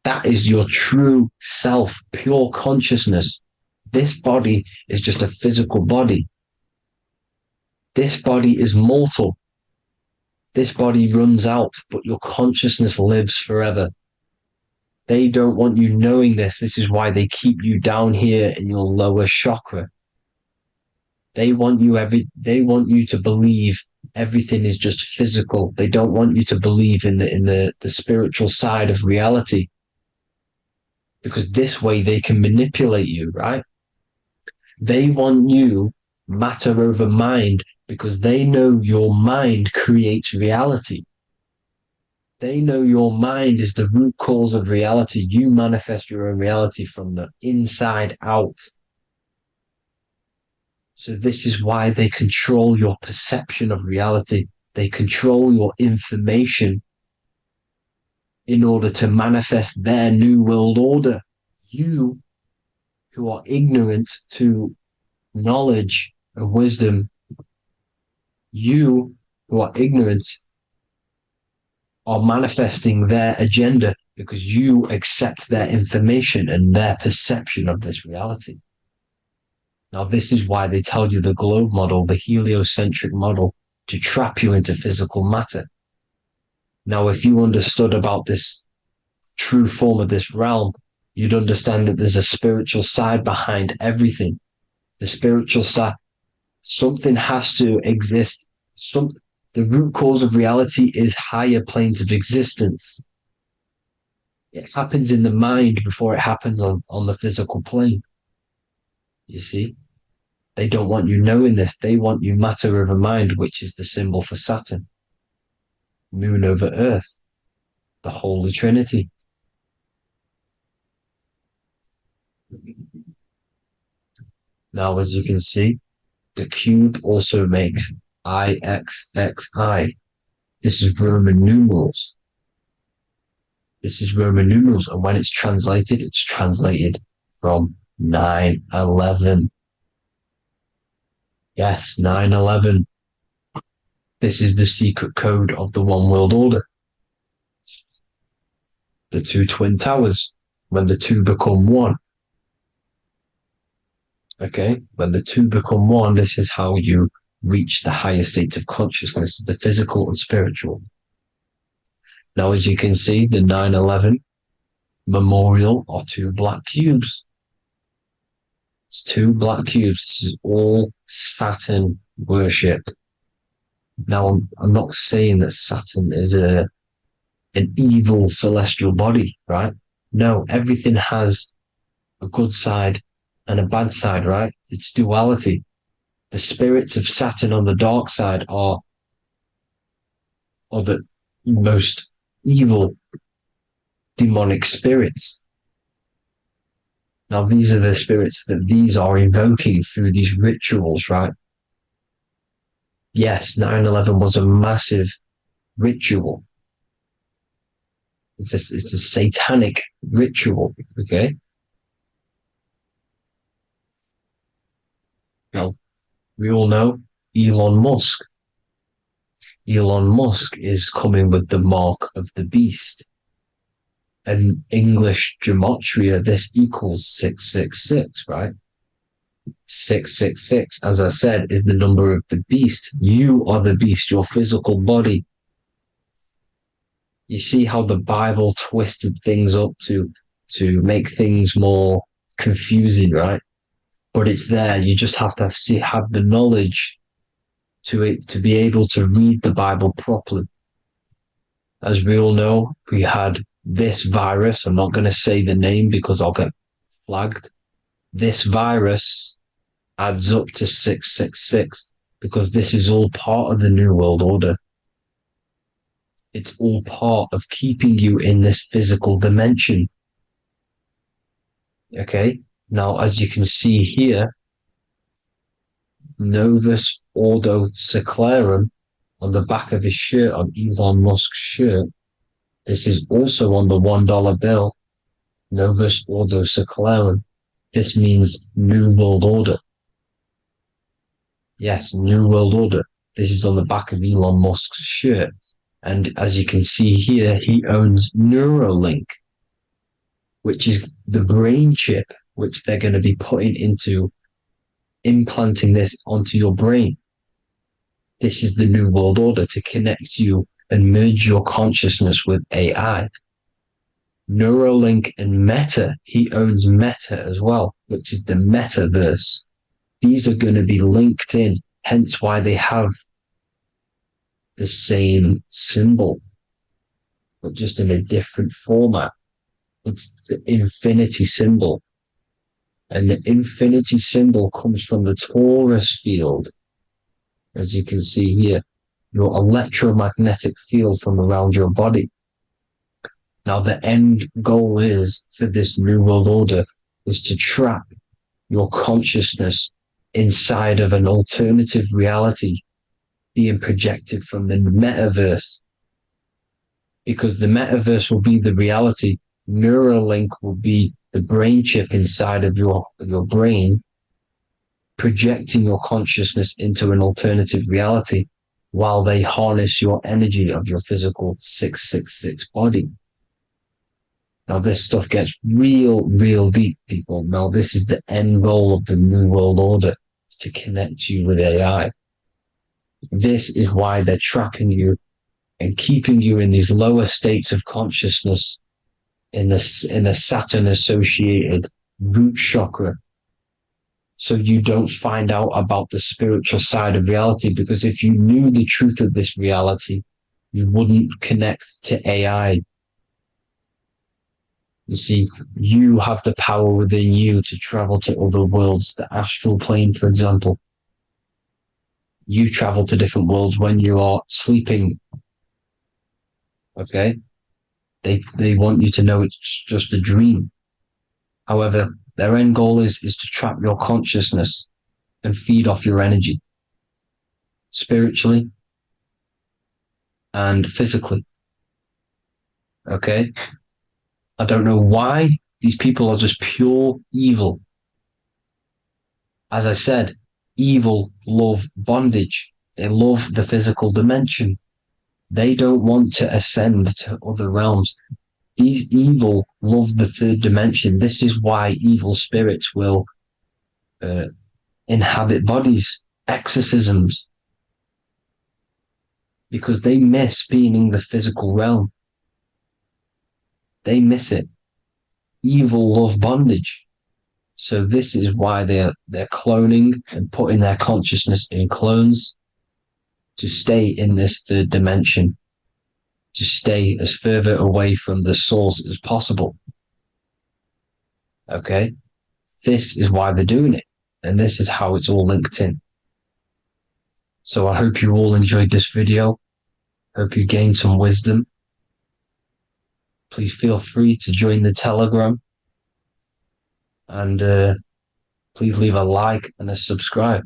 That is your true self, pure consciousness. This body is just a physical body. This body is mortal. This body runs out, but your consciousness lives forever. They don't want you knowing this. This is why they keep you down here in your lower chakra. They want you to believe everything is just physical. They don't want you to believe in the spiritual side of reality. Because this way they can manipulate you, right? They want you matter over mind because they know your mind creates reality. They know your mind is the root cause of reality. You manifest your own reality from the inside out. So this is why they control your perception of reality. They control your information in order to manifest their new world order. You, who are ignorant to knowledge and wisdom, you who are ignorant are manifesting their agenda because you accept their information and their perception of this reality. Now, this is why they tell you the globe model, the heliocentric model, to trap you into physical matter. Now, if you understood about this true form of this realm, you'd understand that there's a spiritual side behind everything. The spiritual side, something has to exist. The root cause of reality is higher planes of existence. It happens in the mind before it happens on the physical plane. You see? They don't want you knowing this. They want you matter over mind, which is the symbol for Saturn. Moon over Earth. The Holy Trinity. Now, as you can see, the cube also makes IXXI. This is Roman numerals. This is Roman numerals, and when it's translated from 9/11. Yes, 9/11. This is the secret code of the One World Order. The two twin towers, when the two become one. Okay, when the two become one, this is how you reach the higher states of consciousness, the physical and spiritual. Now, as you can see, the 9/11 memorial are two black cubes. It's two black cubes. This is all Saturn worship. Now, I'm not saying that Saturn is an evil celestial body, right? No, everything has a good side and a bad side, right? It's duality. The spirits of Saturn on the dark side are the most evil demonic spirits. Now, these are the spirits that these are invoking through these rituals, right? Yes, 9/11 was a massive ritual. It's a satanic ritual, okay? Now, we all know Elon Musk. Elon Musk is coming with the mark of the beast. In English gematria, this equals 666, right? 666, as I said, is the number of the beast. You are the beast, your physical body. You see how the Bible twisted things up to make things more confusing, right? But it's there. You just have to have the knowledge to be able to read the Bible properly. As we all know, we had this virus. I'm not going to say the name because I'll get flagged. This virus adds up to 666 because this is all part of the New World Order. It's all part of keeping you in this physical dimension. Okay? Now, as you can see here, Novus Ordo Seclorum on the back of his shirt, on Elon Musk's shirt, this is also on the $1 bill, Novus Ordo Seclorum. This means New World Order. Yes, New World Order. This is on the back of Elon Musk's shirt. And as you can see here, he owns Neuralink, which is the brain chip which they're going to be putting into implanting this onto your brain. This is the New World Order to connect you and merge your consciousness with AI. Neuralink and Meta, he owns Meta as well, which is the metaverse. These are going to be linked in, hence why they have the same symbol, but just in a different format. It's the infinity symbol. And the infinity symbol comes from the torus field, as you can see here, your electromagnetic field from around your body. Now, the end goal is for this New World Order is to trap your consciousness inside of an alternative reality being projected from the metaverse. Because the metaverse will be the reality. Neuralink will be the brain chip inside of your brain, projecting your consciousness into an alternative reality while they harness your energy of your physical 666 body. Now, this stuff gets real deep, people. Now, this is the end goal of the New World Order, is to connect you with AI. This is why they're trapping you and keeping you in these lower states of consciousness in the Saturn associated root chakra, so you don't find out about the spiritual side of reality. Because if you knew the truth of this reality, you wouldn't connect to AI. You see, you have the power within you to travel to other worlds, the astral plane, for example. You travel to different worlds when you are sleeping. Okay? They want you to know it's just a dream. However, their end goal is to trap your consciousness and feed off your energy, spiritually and physically. Okay? I don't know why these people are just pure evil. As I said, evil love bondage. They love the physical dimension. They don't want to ascend to other realms. These evil love the third dimension. This is why evil spirits will inhabit bodies, exorcisms, because they miss being in the physical realm. They miss it. Evil love bondage. So this is why they're cloning and putting their consciousness in clones to stay in this third dimension, to stay as further away from the source as possible. Okay? This is why they're doing it. And this is how it's all linked in. So I hope you all enjoyed this video. Hope you gained some wisdom. Please feel free to join the Telegram. And please leave a like and a subscribe.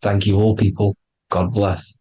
Thank you all, people. God bless.